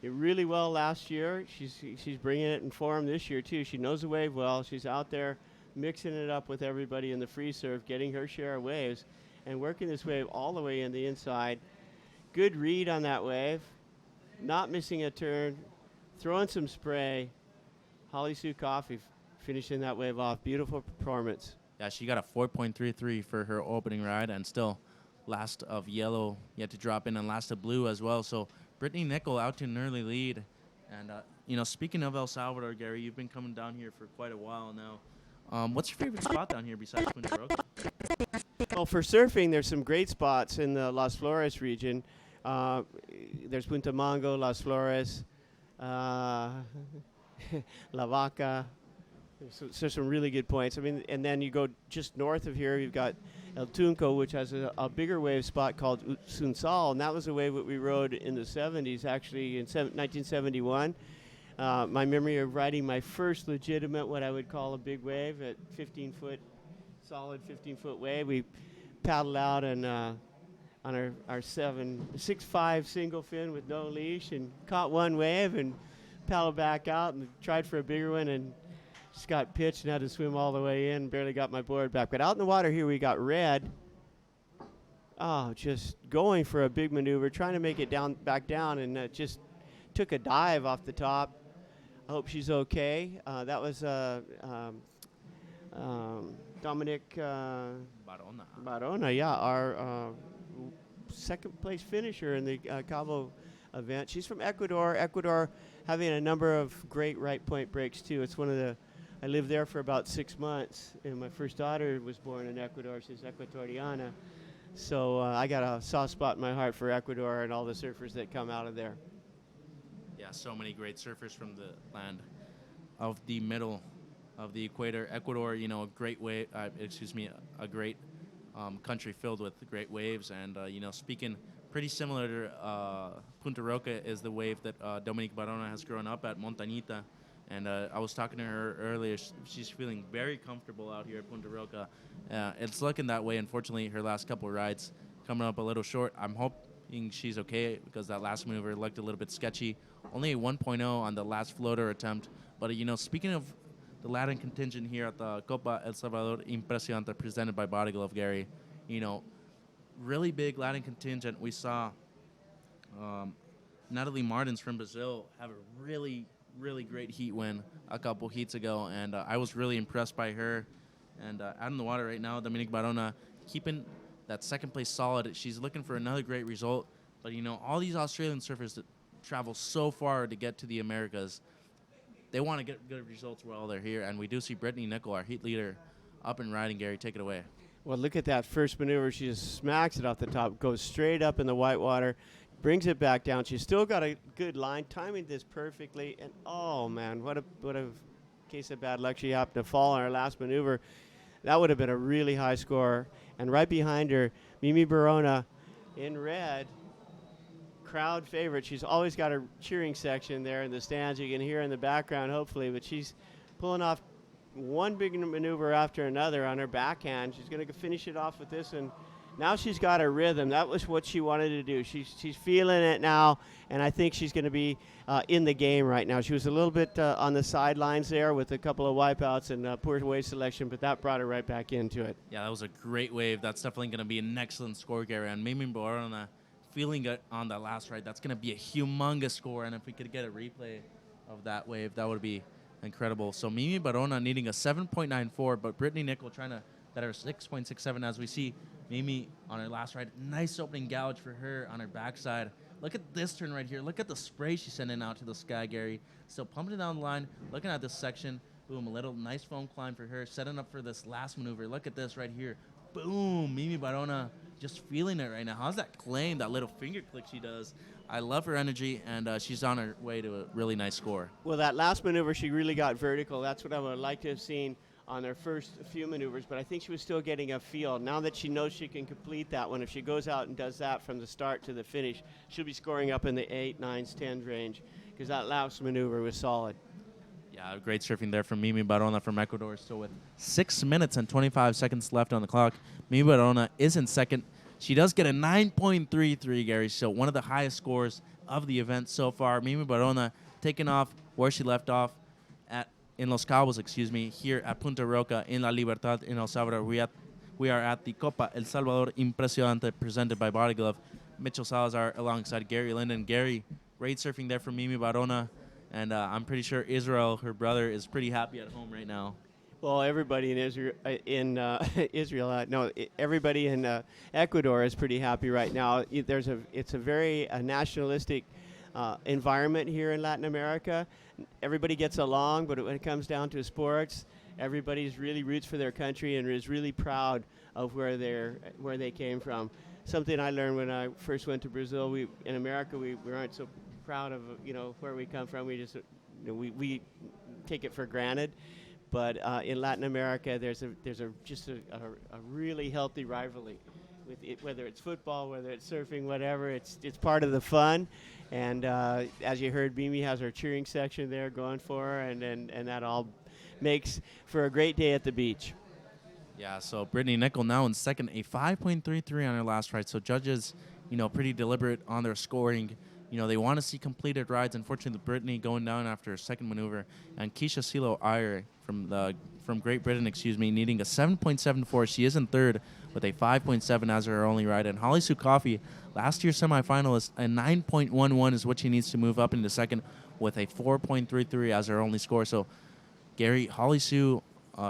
Did really well last year. She's bringing it in form this year too. She knows the wave well. She's out there mixing it up with everybody in the free surf, getting her share of waves, and working this wave all the way in the inside. Good read on that wave. Not missing a turn. Throwing some spray. Holly Sue Coffey finishing that wave off. Beautiful performance. Yeah, she got a 4.33 for her opening ride, and still last of yellow yet to drop in, and last of blue as well. So Brittany Nickel out to an early lead. And, speaking of El Salvador, Gary, you've been coming down here for quite a while now. What's your favorite spot down here besides Punta Roca? Well, for surfing, there's some great spots in the Las Flores region. There's Punta Mango, Las Flores, La Vaca. So some really good points. I mean, and then you go just north of here, you've got El Tunco, which has a bigger wave spot called Sunsal, and that was a wave that we rode in the 70s, actually in 1971. my memory of riding my first legitimate, what I would call a big wave at 15-foot, solid 15-foot wave. We paddled out and on our 6'5" single fin with no leash and caught one wave and paddled back out and tried for a bigger one and just got pitched and had to swim all the way in, barely got my board back. But out in the water here we got Red. Oh, just going for a big maneuver, trying to make it back down, and just took a dive off the top. I hope she's okay. That was Dominic Barona, yeah, our second place finisher in the Cabo event. She's from Ecuador. Ecuador having a number of great right point breaks too. It's one of the, I lived there for about 6 months, and my first daughter was born in Ecuador. She's Ecuatoriana. So I got a soft spot in my heart for Ecuador and all the surfers that come out of there. Yeah, so many great surfers from the land of the middle of the equator. Ecuador, you know, a great a great country filled with great waves. And, you know, speaking pretty similar to Punta Roca is the wave that Dominique Barona has grown up at, Montañita. And I was talking to her earlier. She's feeling very comfortable out here at Punta Roca. It's looking that way. Unfortunately, her last couple of rides coming up a little short. I'm hoping she's okay because that last maneuver looked a little bit sketchy. Only a 1.0 on the last floater attempt. But, you know, speaking of the Latin contingent here at the Copa El Salvador Impresionante presented by Body Glove Gary, you know, really big Latin contingent. We saw Natalie Martins from Brazil have a really great heat win a couple heats ago, and I was really impressed by her. And out in the water right now, Dominique Barona keeping that second place solid. She's looking for another great result. But, you know, all these Australian surfers that travel so far to get to the Americas, they want to get good results while they're here. And we do see Brittany Nicol, our heat leader, up and riding. Gary, take it away. Well, look at that first maneuver. She just smacks it off the top, goes straight up in the white water, brings it back down. She's still got a good line, timing this perfectly. And, oh, man, what a case of bad luck. She happened to fall on her last maneuver. That would have been a really high score. And right behind her, Mimi Barona in red, crowd favorite. She's always got a cheering section there in the stands. You can hear in the background, hopefully. But she's pulling off one big maneuver after another on her backhand. She's going to finish it off with this, and now she's got a rhythm. That was what she wanted to do. She's feeling it now, and I think she's going to be in the game right now. She was a little bit on the sidelines there with a couple of wipeouts and poor wave selection, but that brought her right back into it. Yeah, that was a great wave. That's definitely going to be an excellent score, Gary. And Mimi Barona feeling it on that last ride, that's going to be a humongous score. And if we could get a replay of that wave, that would be incredible. So Mimi Barona needing a 7.94, but Brittany Nicol trying to get her 6.67 as we see Mimi on her last ride. Nice opening gouge for her on her backside. Look at this turn right here. Look at the spray she's sending out to the sky, Gary. Still pumping it down the line. Looking at this section. Boom, a little nice foam climb for her. Setting up for this last maneuver. Look at this right here. Boom, Mimi Barona just feeling it right now. How's that claim, that little finger click she does? I love her energy, and she's on her way to a really nice score. Well, that last maneuver, she really got vertical. That's what I would like to have seen on their first few maneuvers, but I think she was still getting a feel. Now that she knows she can complete that one, if she goes out and does that from the start to the finish, she'll be scoring up in the 8, 9s, 10s range, because that last maneuver was solid. Yeah, great surfing there from Mimi Barona from Ecuador. So with 6 minutes and 25 seconds left on the clock, Mimi Barona is in second. She does get a 9.33, Gary, so one of the highest scores of the event so far. Mimi Barona taking off where she left off in Los Cabos, here at Punta Roca in La Libertad in El Salvador. We are at the Copa El Salvador Impresionante presented by Body Glove. Mitchell Salazar alongside Gary Linden. Gary, great surfing there from Mimi Barona, and I'm pretty sure Israel, her brother, is pretty happy at home right now. Well, everybody in everybody in Ecuador is pretty happy right now. It's a very nationalistic environment here in Latin America. Everybody gets along, but when it comes down to sports, everybody's really roots for their country and is really proud of where they came from. Something I learned when I first went to Brazil. In America we aren't so proud of where we come from. We just we take it for granted. But in Latin America, there's just a really healthy rivalry whether it's football, whether it's surfing, whatever. It's part of the fun. And as you heard, Mimi has her cheering section there going for her, and that all makes for a great day at the beach. Yeah, so Brittany Nickel now in second, a 5.33 on her last ride. So judges, pretty deliberate on their scoring. They want to see completed rides. Unfortunately, Brittany going down after her second maneuver. And Keisha Silo Iyer from Great Britain, needing a 7.74. She is in third with a 5.7 as her only ride. And Holly Sue Coffey, last year's semifinalist, a 9.11 is what she needs to move up into second with a 4.33 as her only score. So, Gary, Holly Sue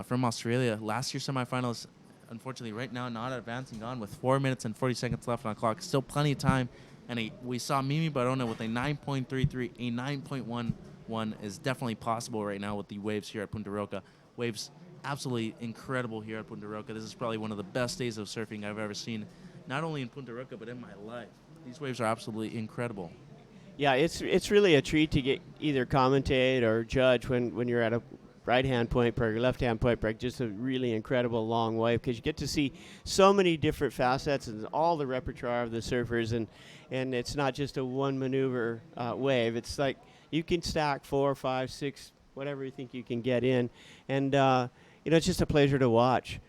from Australia, last year's semifinalist, unfortunately, right now not advancing on with 4 minutes and 40 seconds left on the clock. Still plenty of time. And we saw Mimi Barona with a 9.33, a 9.11 is definitely possible right now with the waves here at Punta Roca. Waves absolutely incredible here at Punta Roca. This is probably one of the best days of surfing I've ever seen, not only in Punta Roca, but in my life. These waves are absolutely incredible. Yeah, it's really a treat to get either commentate or judge when you're at a right-hand point break or left-hand point break. Just a really incredible long wave because you get to see so many different facets and all the repertoire of the surfers, and it's not just a one maneuver wave. It's like you can stack 4, 5, 6, whatever you think you can get in, and it's just a pleasure to watch.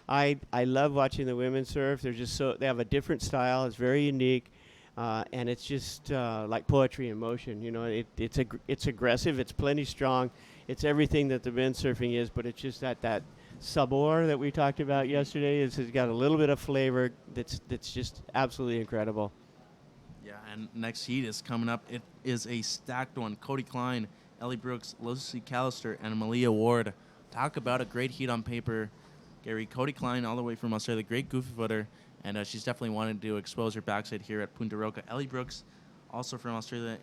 I love watching the women surf. They have a different style. It's very unique. And it's just like poetry in motion. It's aggressive. It's plenty strong. It's everything that the men's surfing is, but it's just that sabor that we talked about yesterday. It's got a little bit of flavor that's just absolutely incredible. Yeah, and next heat is coming up. It is a stacked one. Cody Klein, Ellie Brooks, Lucy Callister, and Malia Ward. Talk about a great heat on paper. Gary, Cody Klein, all the way from Australia, great goofy footer. And she's definitely wanted to expose her backside here at Punta Roca. Ellie Brooks, also from Australia,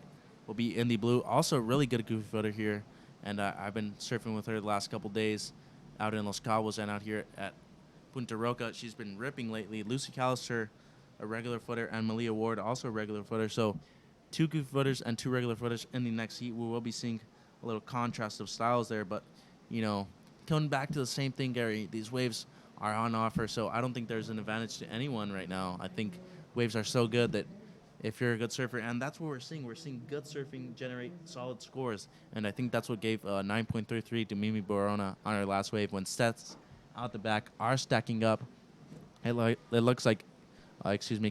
will be in the blue. Also a really good goofy footer here. And I've been surfing with her the last couple days out in Los Cabos and out here at Punta Roca. She's been ripping lately. Lucy Callister, a regular footer, and Malia Ward, also a regular footer. So 2 goofy footers and 2 regular footers in the next heat. We will be seeing a little contrast of styles there. But, coming back to the same thing, Gary, these waves are on offer, so I don't think there's an advantage to anyone right now. I think waves are so good that if you're a good surfer, and that's what we're seeing. We're seeing good surfing generate solid scores, and I think that's what gave 9.33 to Mimi Barona on her last wave. When sets out the back are stacking up, it looks like,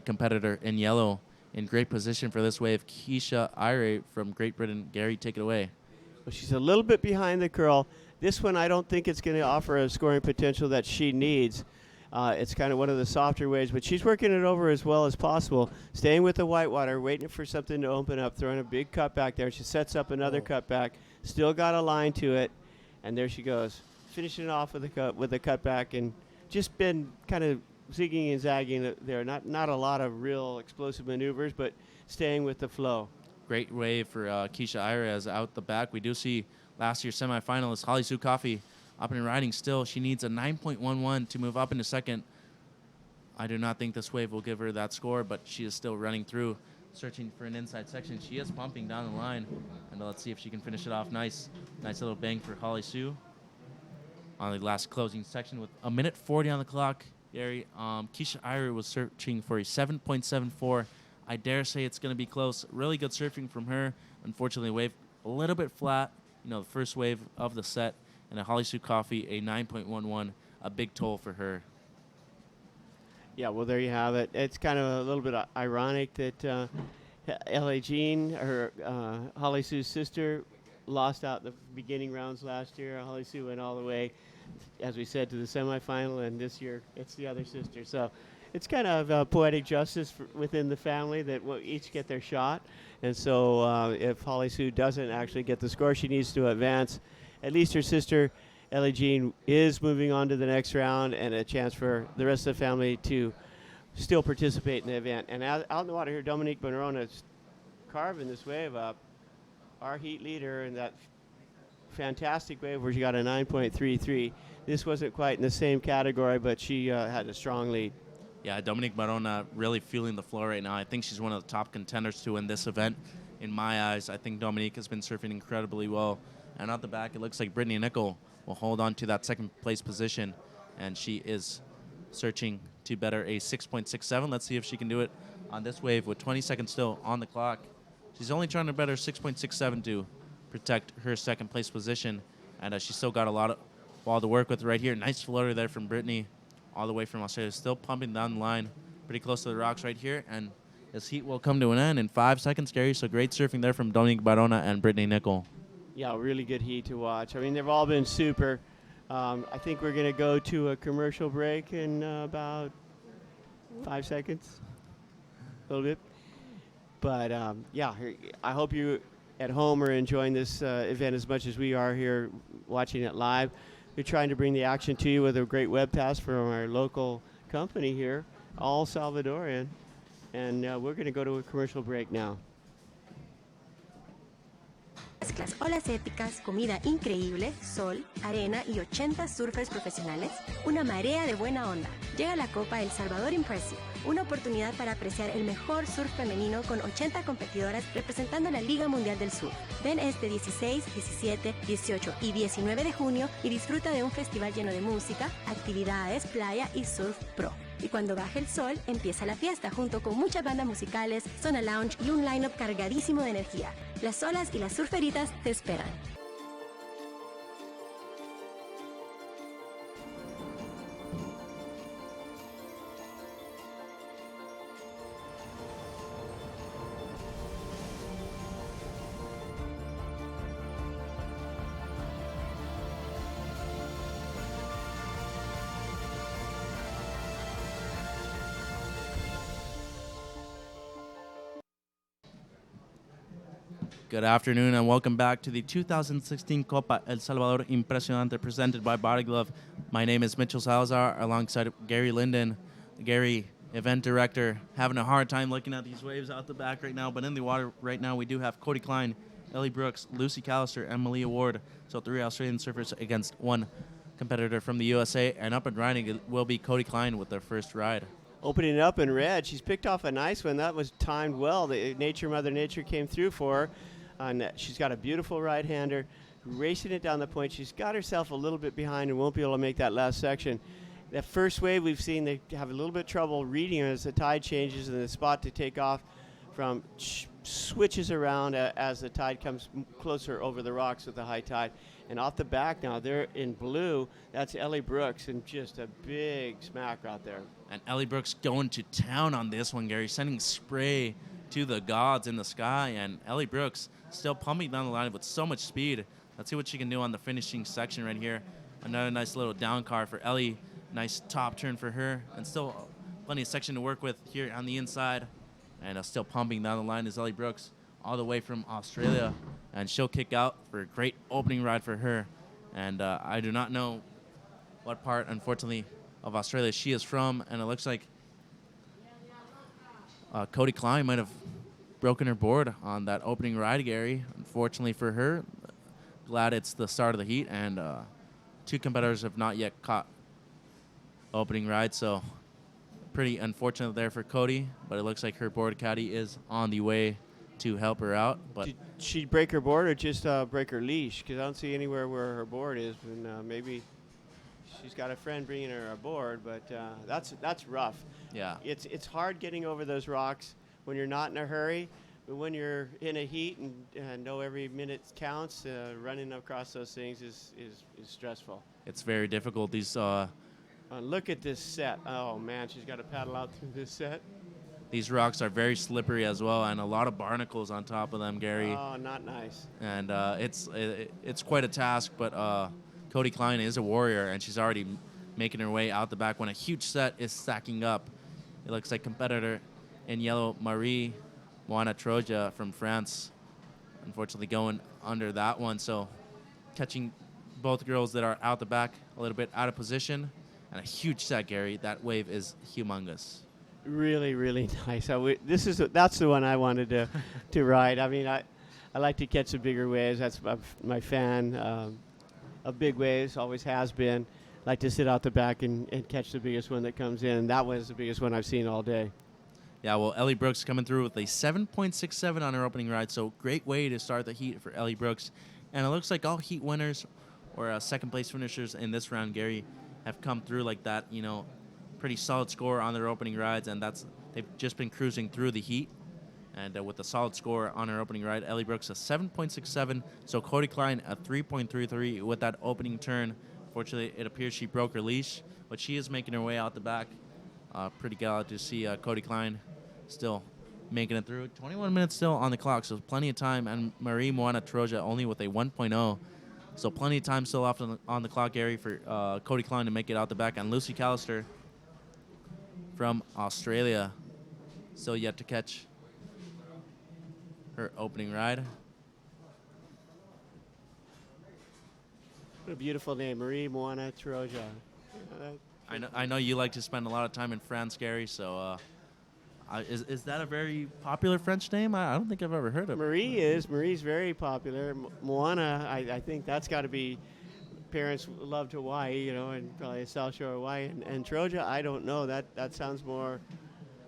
competitor in yellow in great position for this wave. Keisha Ire from Great Britain. Gary, take it away. Well, she's a little bit behind the curl. This one, I don't think it's going to offer a scoring potential that she needs. It's kind of one of the softer waves, but she's working it over as well as possible, staying with the whitewater, waiting for something to open up, throwing a big cut back there. She sets up another cut back, still got a line to it, and there she goes, finishing it off with a cut back, and just been kind of zigging and zagging there. Not a lot of real explosive maneuvers, but staying with the flow. Great wave for Keisha Ire as out the back. We do see last year's semifinalist Holly Sue Coffey up and riding still. She needs a 9.11 to move up into second. I do not think this wave will give her that score, but she is still running through, searching for an inside section. She is pumping down the line, and let's see if she can finish it off. Nice little bang for Holly Sue on the last closing section with a minute 40 on the clock. Gary, Keisha Ire was searching for a 7.74. I dare say it's going to be close. Really good surfing from her. Unfortunately, wave a little bit flat. The first wave of the set, and a Holly Sue Coffey, a 9.11, a big toll for her. Yeah, well, there you have it. It's kind of a little bit ironic that L.A. Jean, her Holly Sue's sister, lost out the beginning rounds last year. Holly Sue went all the way, as we said, to the semifinal, and this year it's the other sister. So it's kind of poetic justice within the family that we'll each get their shot. And so if Holly Sue doesn't actually get the score she needs to advance, at least her sister, Ellie Jean, is moving on to the next round and a chance for the rest of the family to still participate in the event. And out in the water here, Dominique Bonarona's carving this wave up. Our heat leader in that fantastic wave where she got a 9.33. This wasn't quite in the same category, but she had a strong lead. Yeah, Dominique Barona really feeling the flow right now. I think she's one of the top contenders to win this event. In my eyes, I think Dominique has been surfing incredibly well. And out the back, it looks like Brittany Nickel will hold on to that second place position. And she is searching to better a 6.67. Let's see if she can do it on this wave with 20 seconds still on the clock. She's only trying to better 6.67 to protect her second place position, and she's still got a lot of ball to work with right here. Nice floater there from Brittany, all the way from Australia. Still pumping down the line, pretty close to the rocks right here, and this heat will come to an end in 5 seconds, Gary. So great surfing there from Dominique Barona and Brittany Nickel. Yeah, really good heat to watch. I mean, they've all been super. I think we're going to go to a commercial break in about 5 seconds, a little bit. But, yeah, I hope you at home are enjoying this event as much as we are here watching it live. We're trying to bring the action to you with a great webcast from our local company here, all Salvadorian. And we're going to go to a commercial break now. Mezclas olas épicas, comida increíble, sol, arena y 80 surfers profesionales, una marea de buena onda. Llega la Copa El Salvador Impresionante, una oportunidad para apreciar el mejor surf femenino con 80 competidoras representando la Liga Mundial del Surf. Ven este 16, 17, 18 y 19 de junio y disfruta de un festival lleno de música, actividades, playa y surf pro. Y cuando baje el sol, empieza la fiesta junto con muchas bandas musicales, zona lounge y un line-up cargadísimo de energía. Las olas y las surferitas te esperan. Good afternoon and welcome back to the 2016 Copa El Salvador Impresionante presented by Body Glove. My name is Mitchell Salazar alongside Gary Linden. Gary, event director, having a hard time looking at these waves out the back right now, but in the water right now we do have Cody Klein, Ellie Brooks, Lucy Callister, and Malia Ward. So 3 Australian surfers against 1 competitor from the USA, and up and riding it will be Cody Klein with their first ride. Opening it up in red, she's picked off a nice one. That was timed well. Mother Nature came through for her. And she's got a beautiful right-hander, racing it down the point. She's got herself a little bit behind and won't be able to make that last section. That first wave we've seen, they have a little bit of trouble reading her as the tide changes, and the spot to take off from switches around as the tide comes closer over the rocks with the high tide. And off the back now, they're in blue. That's Ellie Brooks, and just a big smack out there. And Ellie Brooks going to town on this one, Gary, sending spray to the gods in the sky, and Ellie Brooks still pumping down the line with so much speed. Let's see what she can do on the finishing section right here. Another nice little down car for Ellie. Nice top turn for her, and still plenty of section to work with here on the inside. And still pumping down the line is Ellie Brooks all the way from Australia, and she'll kick out for a great opening ride for her. And I do not know what part, unfortunately, of Australia she is from, and it looks like Cody Klein might have broken her board on that opening ride, Gary. Unfortunately for her, glad it's the start of the heat, and 2 competitors have not yet caught opening ride, so pretty unfortunate there for Cody, but it looks like her board caddy is on the way to help her out. But did she break her board or just break her leash? Because I don't see anywhere where her board is, and maybe she's got a friend bringing her a board, but that's rough. Yeah, it's hard getting over those rocks when you're not in a hurry, but when you're in a heat and know every minute counts, running across those things is stressful. It's very difficult. These look at this set. Oh man, she's got to paddle out through this set. These rocks are very slippery as well, and a lot of barnacles on top of them, Gary. Oh, not nice. And it's quite a task, but Cody Klein is a warrior, and she's already making her way out the back when a huge set is stacking up. It looks like competitor in yellow, Marie Moana Troja from France, unfortunately going under that one. So catching both girls that are out the back a little bit out of position, and a huge set, Gary. That wave is humongous. Really, really nice. That's the one I wanted to ride. I mean, I like to catch the bigger waves. That's my fan of big waves, always has been. Like to sit out the back and catch the biggest one that comes in. And that was the biggest one I've seen all day. Yeah, well, Ellie Brooks coming through with a 7.67 on her opening ride, so great way to start the heat for Ellie Brooks. And it looks like all heat winners or second-place finishers in this round, Gary, have come through like that, pretty solid score on their opening rides, and they've just been cruising through the heat. And with a solid score on her opening ride, Ellie Brooks a 7.67, so Cody Klein a 3.33 with that opening turn. Fortunately, it appears she broke her leash, but she is making her way out the back. Pretty glad to see Cody Klein still making it through. 21 minutes still on the clock, so plenty of time. And Marie Moana Troja only with a 1.0. So plenty of time still on the clock, Gary, for Cody Klein to make it out the back. And Lucy Callister from Australia still yet to catch her opening ride. What a beautiful name, Marie Moana Troja. I know you like to spend a lot of time in France, Gary, so is that a very popular French name? I don't think I've ever heard of it. Marie's very popular. Moana, I think that's got to be, parents loved Hawaii, and probably South Shore Hawaii. And Troja, I don't know. That sounds more,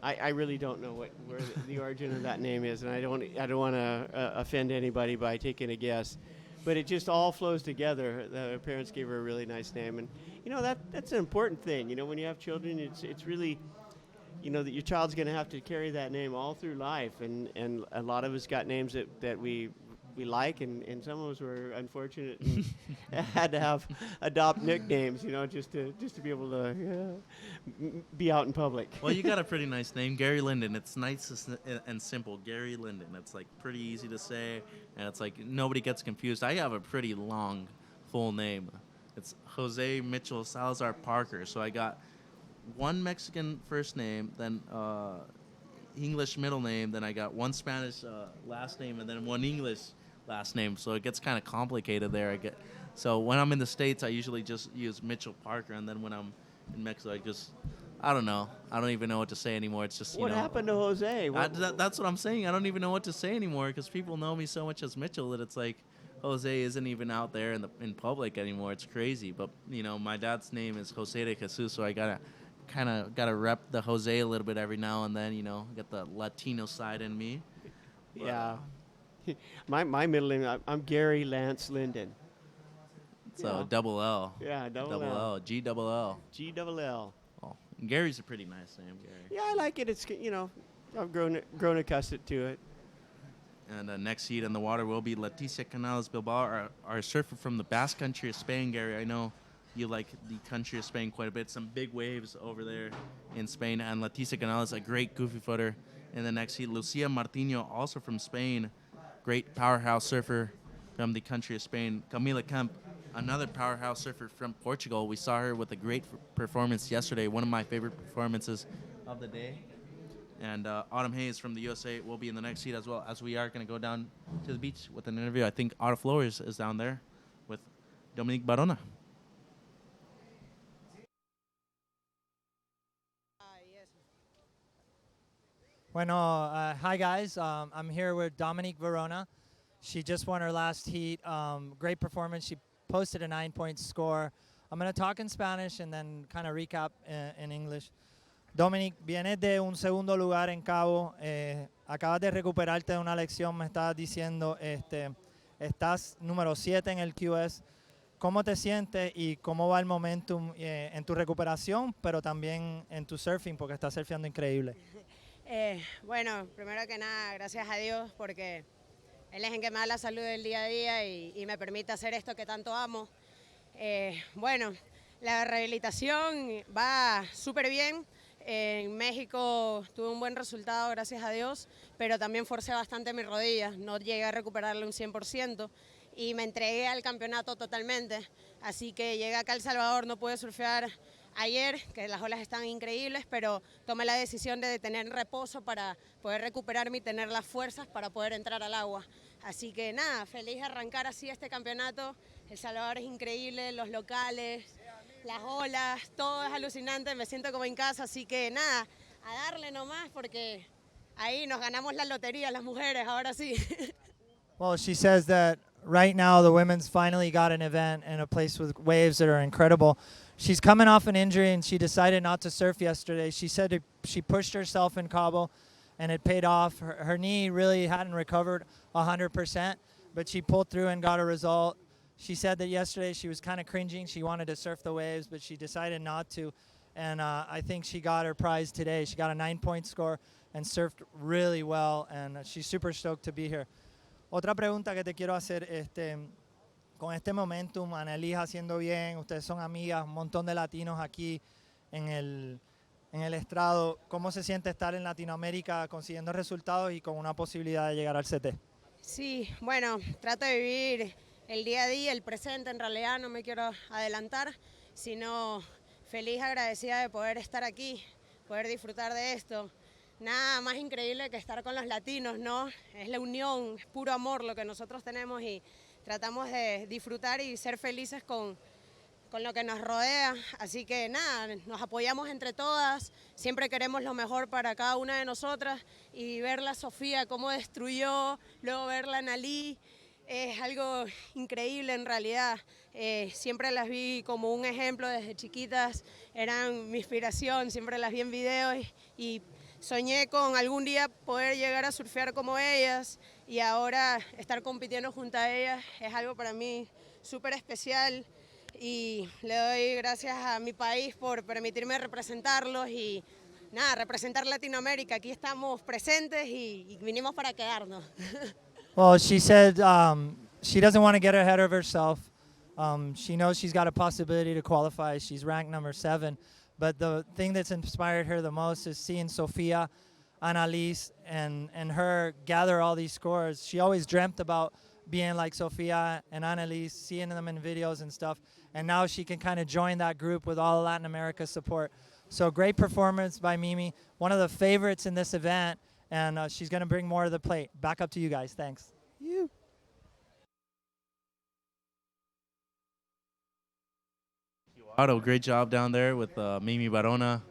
I really don't know where the origin of that name is, and I don't want to offend anybody by taking a guess. But it just all flows together. The parents gave her a really nice name, and that's an important thing. When you have children, it's really, that your child's going to have to carry that name all through life, and a lot of us got names that we like, and some of us were unfortunate and had to adopt nicknames, just to be able to be out in public. Well, you got a pretty nice name, Gary Linden. It's nice and simple, Gary Linden. It's like pretty easy to say, and it's like nobody gets confused. I have a pretty long, full name. It's Jose Mitchell Salazar Parker. So I got one Mexican first name, then English middle name, then I got one Spanish last name, and then one English last name. So it gets kind of complicated there. So when I'm in the States, I usually just use Mitchell Parker, and then when I'm in Mexico, I don't know. I don't even know what to say anymore. It's just, what happened to Jose? That's what I'm saying. I don't even know what to say anymore because people know me so much as Mitchell that it's like Jose isn't even out there in public anymore. It's crazy. But, my dad's name is Jose de Jesus, so I gotta rep the Jose a little bit every now and then, get the Latino side in me. But, yeah. My middle name, I'm Gary Lance Linden. So double L. Yeah, double L. G-double-L. G-double-L. Oh, Gary's a pretty nice name, Gary. Yeah, I like it. It's, I've grown accustomed to it. And next heat in the water will be Leticia Canales Bilbao, our surfer from the Basque Country of Spain, Gary. I know you like the country of Spain quite a bit. Some big waves over there in Spain. And Leticia Canales, a great goofy footer in the next heat. Lucia Martino, also from Spain, great powerhouse surfer from the country of Spain. Camila Kemp, another powerhouse surfer from Portugal. We saw her with a great performance yesterday, one of my favorite performances of the day. And Autumn Hayes from the USA will be in the next heat as well, as we are going to go down to the beach with an interview. I think Autumn Flores is down there with Dominique Barona. Bueno, hi guys. I'm here with Dominique Verona. She just won her last heat. Great performance. She posted a 9-point score. I'm going to talk in Spanish and then kind of recap in English. Dominique, vienes de un segundo lugar en Cabo. Acabas de recuperarte de una lección, me estabas diciendo. Estás número 7 en el QS. ¿Cómo te sientes y cómo va el momentum en tu recuperación, pero también en tu surfing, porque estás surfeando increíble? Bueno, primero que nada, gracias a Dios, porque Él es el que me da la salud del día a día y me permite hacer esto que tanto amo. Bueno, la rehabilitación va súper bien. En México tuve un buen resultado, gracias a Dios, pero también forcé bastante mis rodillas. No llegué a recuperarle un 100% y me entregué al campeonato totalmente. Así que llegué acá a El Salvador, no pude surfear ayer, que las olas están increíbles, pero tomé la decisión de tener reposo para poder recuperarme y tener las fuerzas para poder entrar al agua. Así que nada, feliz de arrancar así este campeonato. El Salvador es increíble, los locales, las olas, todo es alucinante, me siento como en casa, así que nada, a darle nomás porque ahí nos ganamos la lotería las mujeres, ahora sí. Well, she says that right now the women's finally got an event in a place with waves that are incredible. She's coming off an injury and she decided not to surf yesterday. She said she pushed herself in Cabo and it paid off. Her knee really hadn't recovered 100%, but she pulled through and got a result. She said that yesterday she was kind of cringing. She wanted to surf the waves, but she decided not to. and I think she got her prize today. She got a 9-point score and surfed really well, and she's super stoked to be here. Otra pregunta que te quiero hacer, con este momentum, Annalise haciendo bien, ustedes son amigas, un montón de latinos aquí en el estrado. ¿Cómo se siente estar en Latinoamérica consiguiendo resultados y con una posibilidad de llegar al CT? Sí, bueno, trato de vivir el día a día, el presente en realidad, no me quiero adelantar, sino feliz, agradecida de poder estar aquí, poder disfrutar de esto. Nada más increíble que estar con los latinos, ¿no? Es la unión, es puro amor lo que nosotros tenemos y tratamos de disfrutar y ser felices con lo que nos rodea. Así que nada, nos apoyamos entre todas, siempre queremos lo mejor para cada una de nosotras y verla a Sofía cómo destruyó, luego verla a Annalise, es algo increíble en realidad. Siempre las vi como un ejemplo desde chiquitas, eran mi inspiración, siempre las vi en videos y soñé con algún día poder llegar a surfear como ellas y ahora estar compitiendo junto a ellas es algo para mí súper especial y le doy gracias a mi país por permitirme representarlos y nada, representar Latinoamérica. Aquí estamos presentes y vinimos para quedarnos. Well, she said she doesn't want to get ahead of herself. She knows she's got a possibility to qualify. She's ranked number 7. But the thing that's inspired her the most is seeing Sofia, Annalise, and her gather all these scores. She always dreamt about being like Sofia and Annalise, seeing them in videos and stuff. And now she can kind of join that group with all Latin America support. So great performance by Mimi. One of the favorites in this event. And she's going to bring more to the plate. Back up to you guys. Thanks. Otto, great job down there with Mimi Barona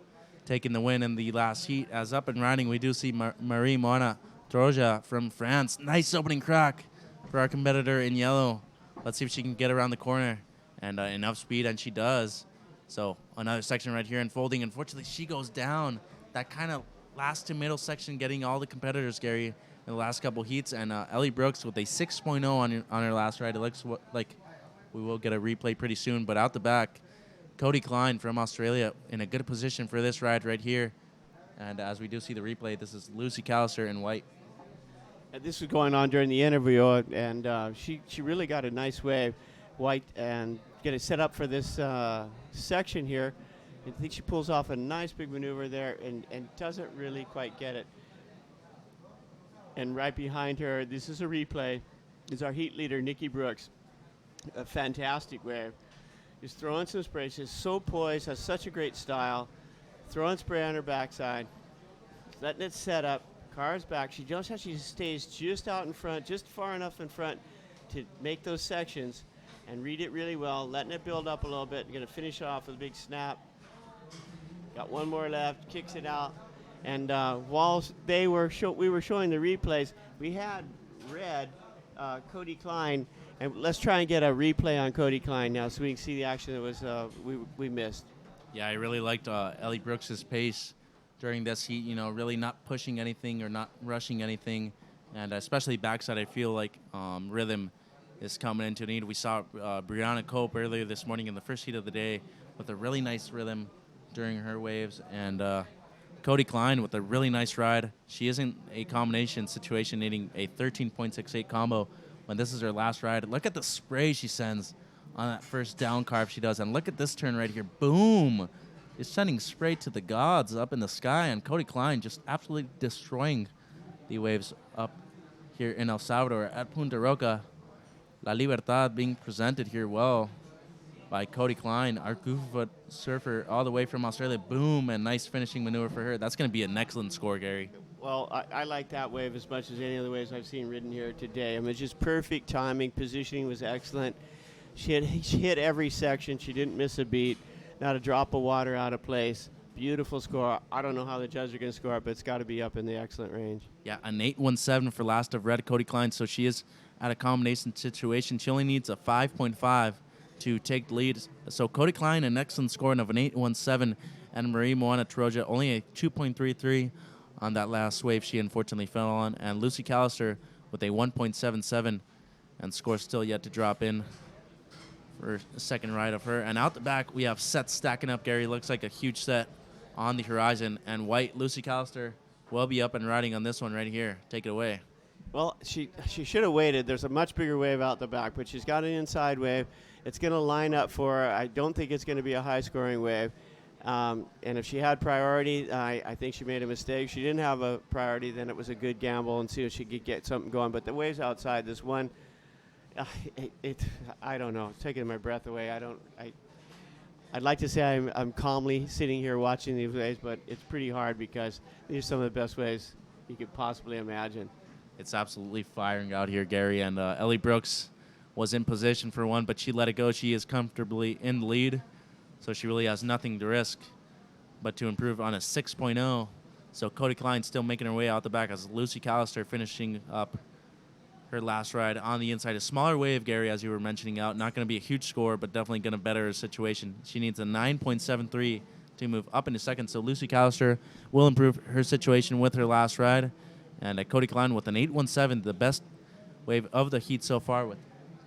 taking the win in the last heat. As up and riding, we do see Marie Mona Troja from France. Nice opening crack for our competitor in yellow. Let's see if she can get around the corner and enough speed, and she does. So another section right here unfolding. Unfortunately, she goes down. That kind of last to middle section getting all the competitors, Gary, in the last couple heats. And Ellie Brooks with a 6.0 on her last ride. It looks like we will get a replay pretty soon, but out the back, Cody Klein from Australia in a good position for this ride right here. And as we do see the replay, this is Lucy Callister in white. This was going on during the interview, and she really got a nice wave, white, and get it set up for this section here. I think she pulls off a nice big maneuver there and doesn't really quite get it. And right behind her, this is a replay, is our heat leader, Nikki Brooks. A fantastic wave. Just throwing some spray. She's so poised, has such a great style. Throwing spray on her backside. Letting it set up. Car's back. She knows how she stays just out in front, just far enough in front to make those sections and read it really well. Letting it build up a little bit. Going to finish off with a big snap. Got one more left. Kicks it out. And while we were showing the replays, we had red Cody Klein. And let's try and get a replay on Cody Klein now so we can see the action that was we missed. Yeah, I really liked Ellie Brooks' pace during this heat, you know, really not pushing anything or not rushing anything. And especially backside, I feel like rhythm is coming into need. We saw Brianna Cope earlier this morning in the first heat of the day with a really nice rhythm during her waves. And Cody Klein with a really nice ride. She isn't a combination situation needing a 13.68 combo when this is her last ride. Look at the spray she sends on that first down carve she does. And look at this turn right here. Boom. It's sending spray to the gods up in the sky. And Cody Klein just absolutely destroying the waves up here in El Salvador at Punta Roca. La Libertad being presented here well by Cody Klein, our goofy-foot surfer all the way from Australia. Boom, and nice finishing maneuver for her. That's going to be an excellent score, Gary. Well, I like that wave as much as any other waves I've seen ridden here today. I mean, it's just perfect timing. Positioning was excellent. She hit every section. She didn't miss a beat. Not a drop of water out of place. Beautiful score. I don't know how the judges are going to score it, but it's got to be up in the excellent range. Yeah, an 8.17 for last of red Cody Klein, so she is at a combination situation. She only needs a 5.5 to take the lead. So Cody Klein, an excellent scoring of an 8.17, and Marie Moana Troja only a 2.33 on that last wave she unfortunately fell on. And Lucy Callister with a 1.77, and score still yet to drop in for a second ride of her. And out the back, we have sets stacking up, Gary. Looks like a huge set on the horizon. And white, Lucy Callister, will be up and riding on this one right here. Take it away. Well, she should have waited. There's a much bigger wave out the back, but she's got an inside wave. It's going to line up for her. I don't think it's going to be a high-scoring wave. And if she had priority, I think she made a mistake. She didn't have a priority, then it was a good gamble and see if she could get something going. But the waves outside, this one, I don't know. It's taking my breath away. I'd like to say I'm calmly sitting here watching these waves, but it's pretty hard because these are some of the best waves you could possibly imagine. It's absolutely firing out here, Gary. And Ellie Brooks was in position for one, but she let it go. She is comfortably in the lead, so she really has nothing to risk but to improve on a 6.0. So Cody Klein still making her way out the back as Lucy Callister finishing up her last ride on the inside. A smaller wave, Gary, as you were mentioning out. Not going to be a huge score, but definitely going to better her situation. She needs a 9.73 to move up into second. So Lucy Callister will improve her situation with her last ride. And Cody Klein with an 8.17, the best wave of the heat so far with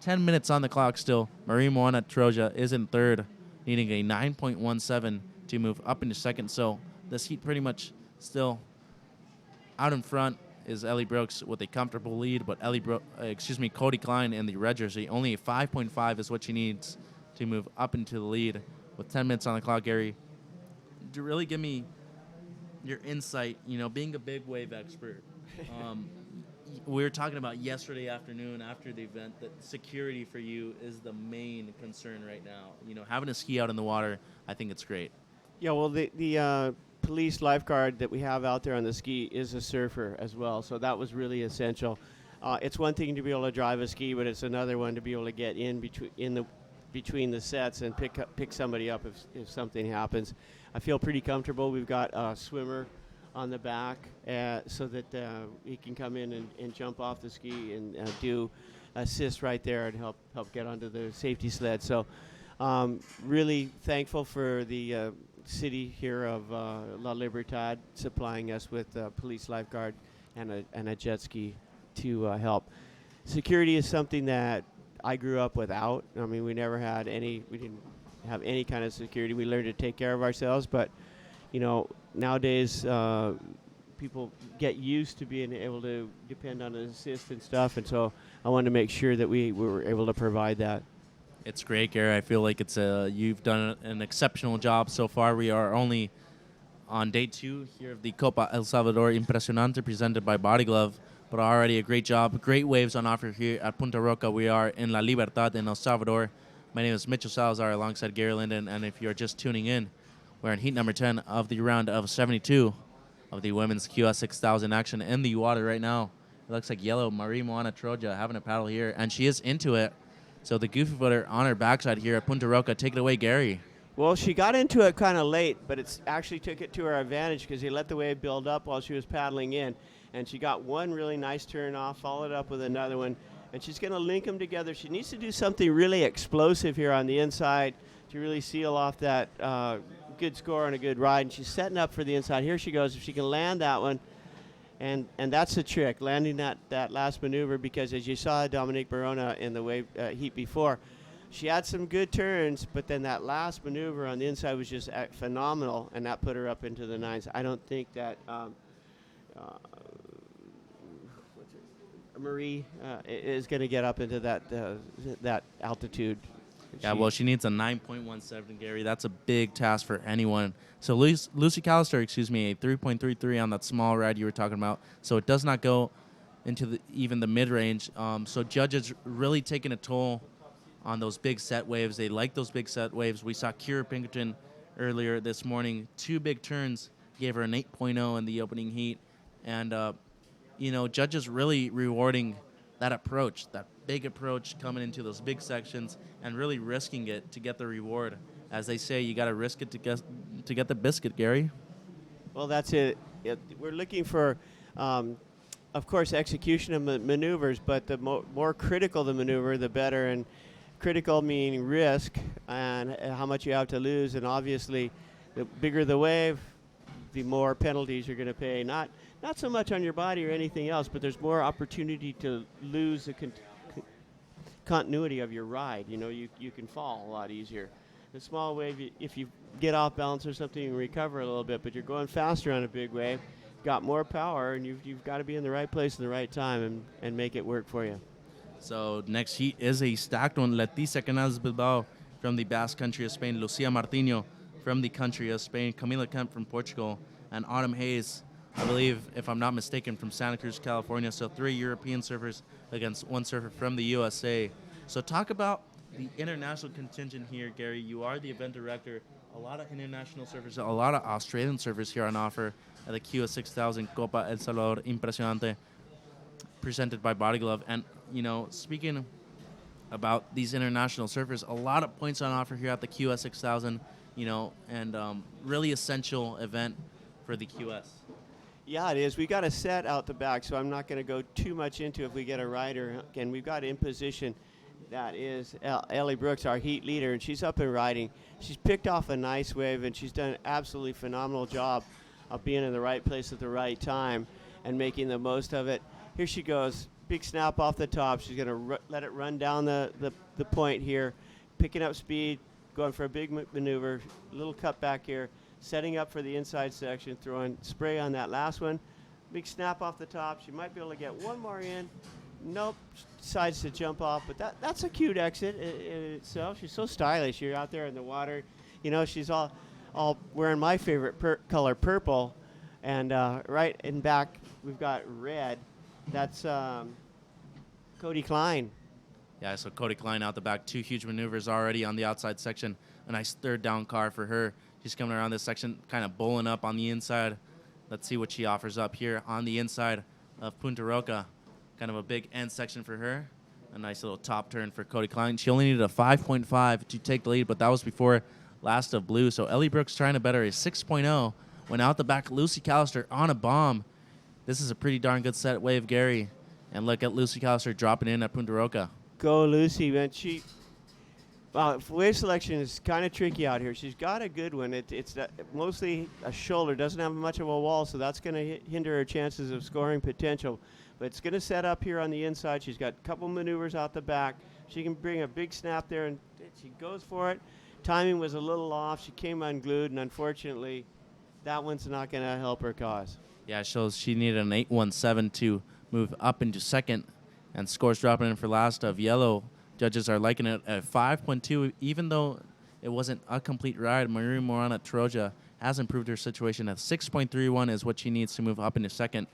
10 minutes on the clock still. Marie Moana Troja is in third, needing a 9.17 to move up into second. So this heat pretty much still out in front is Ellie Brooks with a comfortable lead, but Cody Klein in the red jersey, only a 5.5 is what she needs to move up into the lead with 10 minutes on the clock, Gary. To really give me your insight, being a big wave expert, we were talking about yesterday afternoon after the event that security for you is the main concern right now. Having a ski out in the water, I think it's great. Yeah, well, the police lifeguard that we have out there on the ski is a surfer as well, so that was really essential. It's one thing to be able to drive a ski, but it's another one to be able to get in between the sets and pick somebody up if something happens. I feel pretty comfortable. We've got a swimmer on the back so that he can come in and jump off the ski and do assist right there and help get onto the safety sled. So really thankful for the city here of La Libertad supplying us with a police lifeguard and a jet ski to help. Security is something that I grew up without. I mean, we didn't have any kind of security. We learned to take care of ourselves, but nowadays people get used to being able to depend on an assist and stuff, and so I wanted to make sure that we were able to provide that. It's great, Gary. I feel like you've done an exceptional job so far. We are only on day 2 here of the Copa El Salvador Impresionante presented by Body Glove, but already a great job. Great waves on offer here at Punta Roca. We are in La Libertad in El Salvador. My name is Mitchell Salazar alongside Gary Linden, and if you're just tuning in, we're in heat number 10 of the round of 72 of the women's QS 6000 action in the water right now. It looks like yellow Marie Moana Troja having a paddle here, and she is into it. So the goofy footer on her backside here at Punta Roca. Take it away, Gary. Well, she got into it kind of late, but it's actually took it to her advantage because he let the wave build up while she was paddling in. And she got one really nice turn off, followed up with another one, and she's going to link them together. She needs to do something really explosive here on the inside to really seal off that good score and a good ride. And she's setting up for the inside. Here she goes. If she can land that one, and that's the trick, landing that last maneuver, because as you saw Dominique Barona in the wave heat before, she had some good turns, but then that last maneuver on the inside was just phenomenal, and that put her up into the 9s. I don't think that Marie is going to get up into that altitude. Yeah, well, she needs a 9.17, Gary. That's a big task for anyone. So Lucy Callister, a 3.33 on that small ride you were talking about. So it does not go into even the mid-range. So judges really taking a toll on those big set waves. They like those big set waves. We saw Kira Pinkerton earlier this morning. 2 big turns gave her an 8.0 in the opening heat. And, judges really rewarding that approach, that big approach coming into those big sections and really risking it to get the reward. As they say, you got to risk it to get the biscuit, Gary. Well, that's it. We're looking for, of course, execution of maneuvers, but the more critical the maneuver, the better. And critical meaning risk and how much you have to lose. And obviously, the bigger the wave, the more penalties you're going to pay. Not so much on your body or anything else, but there's more opportunity to lose a continuity of your ride. You know, you can fall a lot easier. A small wave, if you get off balance or something, you can recover a little bit, but you're going faster on a big wave, got more power, and you've got to be in the right place at the right time and make it work for you. So next heat is a stacked one. Leticia Canales Bilbao from the Basque Country of Spain, Lucia Martino from the country of Spain, Camila Kemp from Portugal, and Autumn Hayes, I believe, if I'm not mistaken, from Santa Cruz, California. So 3 European surfers against 1 surfer from the USA. So talk about the international contingent here, Gary. You are the event director. A lot of international surfers, a lot of Australian surfers here on offer at the QS 6000 Copa El Salvador Impresionante, presented by Body Glove. And, you know, speaking about these international surfers, a lot of points on offer here at the QS 6000, you know, and really essential event for the QS. Yeah, it is. We got a set out the back, so I'm not going to go too much into if we get a rider. Again, we've got in position. That is Ellie Brooks, our heat leader, and she's up and riding. She's picked off a nice wave, and she's done an absolutely phenomenal job of being in the right place at the right time and making the most of it. Here she goes. Big snap off the top. She's going to let it run down the point here, picking up speed, going for a big maneuver, little cut back here, setting up for the inside section, throwing spray on that last one. Big snap off the top. She might be able to get one more in. Nope, decides to jump off, but that's a cute exit in itself. She's so stylish. You're out there in the water. You know, she's all wearing my favorite color, purple, and right in back we've got red. That's Cody Klein. Yeah, so Cody Klein out the back, 2 huge maneuvers already on the outside section. A nice third down car for her. She's coming around this section, kind of bowling up on the inside. Let's see what she offers up here on the inside of Punta Roca. Kind of a big end section for her. A nice little top turn for Cody Klein. She only needed a 5.5 to take the lead, but that was before last of blue. So Ellie Brooks trying to better a 6.0. Went out the back. Lucy Callister on a bomb. This is a pretty darn good set wave, Gary. And look at Lucy Callister dropping in at Punta Roca. Go, Lucy, man. Wave selection is kind of tricky out here. She's got a good one. It's mostly a shoulder. Doesn't have much of a wall, so that's going to hinder her chances of scoring potential. But it's going to set up here on the inside. She's got a couple maneuvers out the back. She can bring a big snap there, and she goes for it. Timing was a little off. She came unglued, and unfortunately, that one's not going to help her cause. Yeah, it shows she needed an 8.17 to move up into second, and scores dropping in for last of yellow. Judges are liking it at 5.2, even though it wasn't a complete ride. Marie Morana Troja has improved her situation at 6.31 is what she needs to move up into second.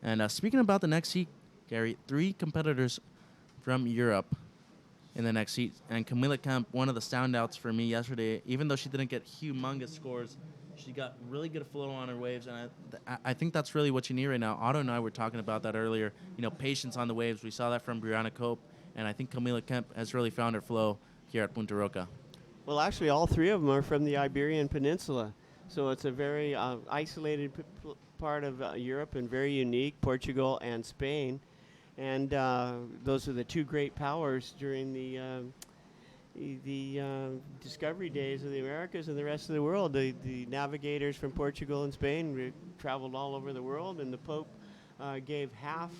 And speaking about the next heat, Gary, 3 competitors from Europe in the next heat. And Camila Kemp, one of the standouts for me yesterday, even though she didn't get humongous scores, she got really good flow on her waves. And I think that's really what you need right now. Otto and I were talking about that earlier. You know, patience on the waves. We saw that from Brianna Cope. And I think Camila Kemp has really found her flow here at Punta Roca. Well, actually, all 3 of them are from the Iberian Peninsula. So it's a very isolated part of Europe and very unique, Portugal and Spain. And those are the 2 great powers during the discovery days of the Americas and the rest of the world. The navigators from Portugal and Spain traveled all over the world, and the Pope gave half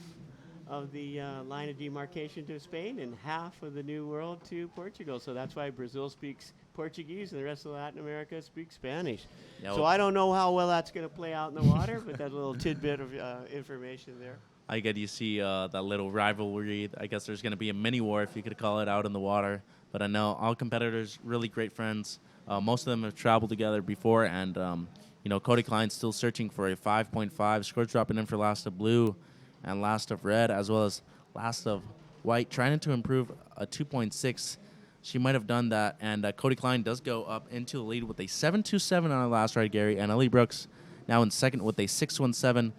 of the line of demarcation to Spain and half of the New World to Portugal. So that's why Brazil speaks Portuguese and the rest of Latin America speaks Spanish. Yeah, so I don't know how well that's going to play out in the water, but that's a little tidbit of information there. I get you see that little rivalry. I guess there's going to be a mini war, if you could call it, out in the water. But I know all competitors, really great friends. Most of them have traveled together before. And, you know, Cody Klein's still searching for a 5.5. Scores dropping in for last of blue and last of red, as well as last of white, trying to improve a 2.6. She might have done that. And Cody Klein does go up into the lead with a 7.27 on her last ride, Gary. And Ellie Brooks now in second with a 6.17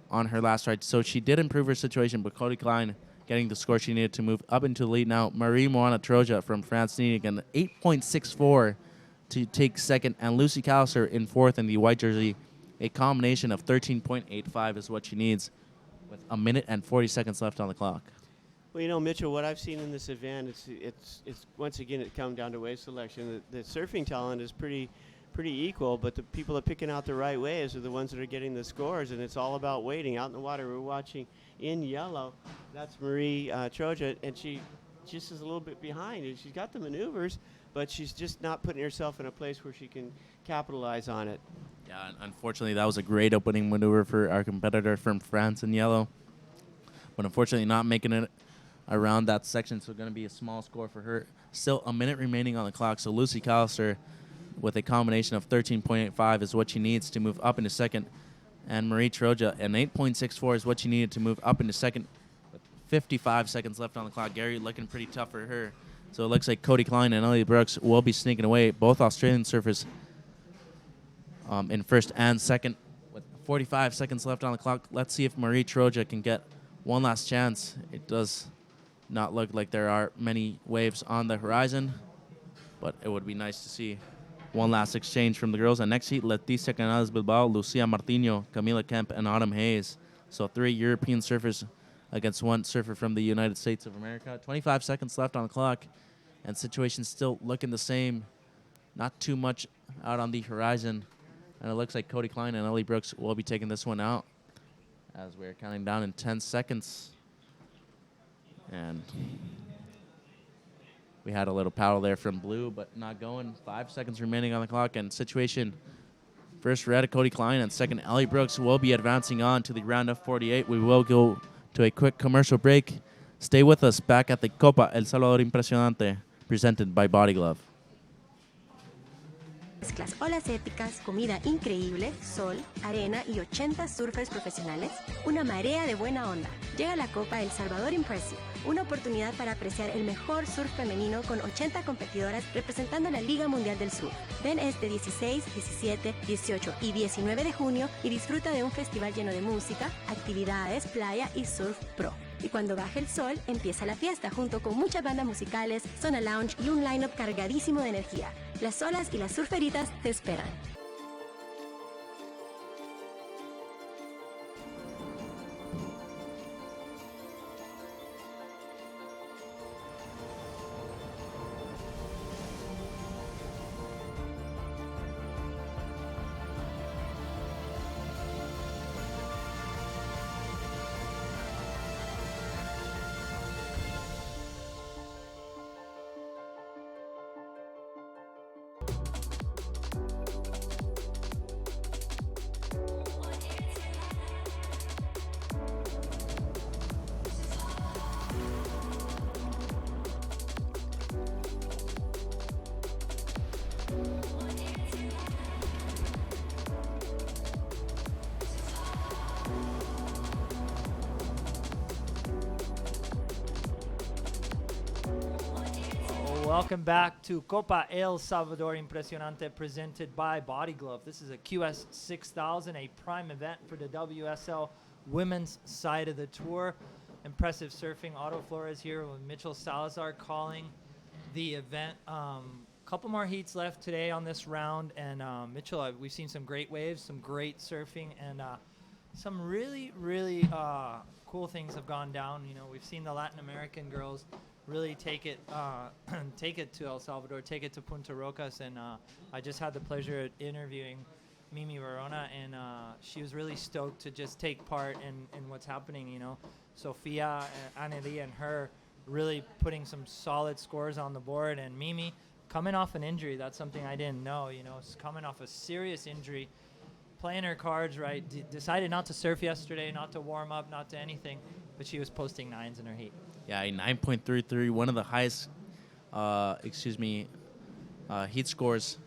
on her last ride. So she did improve her situation, but Cody Klein getting the score she needed to move up into the lead. Now, Marie Moana Troja from France needing an 8.64 to take second, and Lucy Callister in fourth in the white jersey. A combination of 13.85 is what she needs with a minute and 40 seconds left on the clock. Well, you know, Mitchell, what I've seen in this event, it's once again, it comes down to wave selection. The surfing talent is pretty equal, but the people that are picking out the right waves are the ones that are getting the scores, and it's all about waiting. Out in the water, we're watching in yellow. That's Marie Troja, and she just is a little bit behind. And she's got the maneuvers, but she's just not putting herself in a place where she can capitalize on it. Yeah, unfortunately, that was a great opening maneuver for our competitor from France in yellow. But unfortunately, not making it around that section, so going to be a small score for her. Still a minute remaining on the clock, so Lucy Callister with a combination of 13.85 is what she needs to move up into second. And Marie Troja, an 8.64 is what she needed to move up into second. With 55 seconds left on the clock. Gary looking pretty tough for her. So it looks like Cody Klein and Ellie Brooks will be sneaking away. Both Australian surfers in first and second. With 45 seconds left on the clock, let's see if Marie Troja can get one last chance. It does not look like there are many waves on the horizon, but it would be nice to see one last exchange from the girls. And next heat, Leticia Canales Bilbao, Lucia Martino, Camila Kemp, and Autumn Hayes. So 3 European surfers against 1 surfer from the United States of America. 25 seconds left on the clock, and situation still looking the same. Not too much out on the horizon. And it looks like Cody Klein and Ellie Brooks will be taking this one out as we're counting down in 10 seconds. And we had a little paddle there from blue, but not going. 5 seconds remaining on the clock, and situation first red, Cody Klein, and second, Ellie Brooks will be advancing on to the round of 48. We will go to a quick commercial break. Stay with us back at the Copa El Salvador Impresionante, presented by Body Glove. Mezclas olas épicas, comida increíble, sol, arena y 80 surfers profesionales, una marea de buena onda. Llega la Copa El Salvador Impresionante, una oportunidad para apreciar el mejor surf femenino con 80 competidoras representando la Liga Mundial del Surf. Ven este 16, 17, 18 y 19 de junio y disfruta de un festival lleno de música, actividades, playa y surf pro. Y cuando baje el sol, empieza la fiesta junto con muchas bandas musicales, zona lounge y un line-up cargadísimo de energía. Las olas y las surferitas te esperan. Welcome back to Copa El Salvador Impresionante, presented by Body Glove. This is a QS 6000, a prime event for the WSL women's side of the tour. Impressive surfing. Otto Flores here with Mitchell Salazar calling the event. Couple more heats left today on this round, and Mitchell, we've seen some great waves, some great surfing, and some really, really cool things have gone down. You know, we've seen the Latin American girls really take it to El Salvador, take it to Punta Rocas, and I just had the pleasure of interviewing Mimi Verona, and she was really stoked to just take part in what's happening, you know. Sofia, Anneli, and her really putting some solid scores on the board, and Mimi coming off an injury. That's something I didn't know, you know, coming off a serious injury, playing her cards right, decided not to surf yesterday, not to warm up, not to anything, but she was posting 9s in her heat. Yeah, a 9.33, one of the highest, heat scores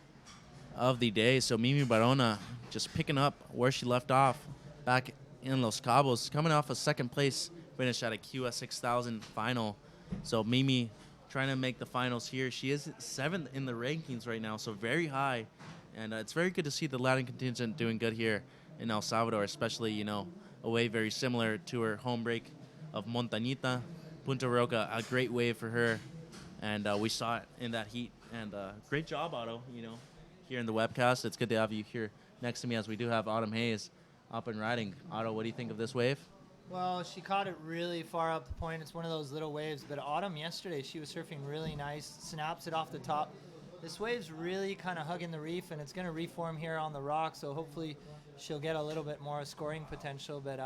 of the day. So Mimi Barona just picking up where she left off back in Los Cabos, coming off a second place finish at a QS 6000 final. So Mimi trying to make the finals here. She is 7th in the rankings right now, so very high. And it's very good to see the Latin contingent doing good here in El Salvador, especially, you know, a wave very similar to her home break of Montañita. Punta Roca, a great wave for her, and we saw it in that heat. And great job, Otto, you know, here in the webcast. It's good to have you here next to me, as we do have Autumn Hayes up and riding. Otto, what do you think of this wave? Well, she caught it really far up the point. It's one of those little waves, but Autumn yesterday, she was surfing really nice, snaps it off the top. This wave's really kind of hugging the reef, and it's going to reform here on the rock, so hopefully she'll get a little bit more scoring potential, but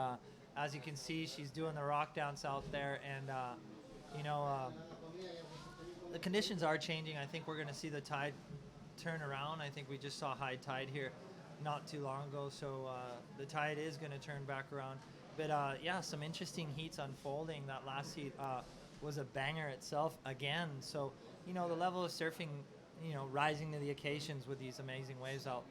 as you can see, she's doing the rock down south there, and the conditions are changing. I think we're going to see the tide turn around. I think we just saw high tide here not too long ago, so the tide is going to turn back around. But yeah, some interesting heats unfolding. That last heat was a banger itself again. So, you know, the level of surfing, you know, rising to the occasions with these amazing waves out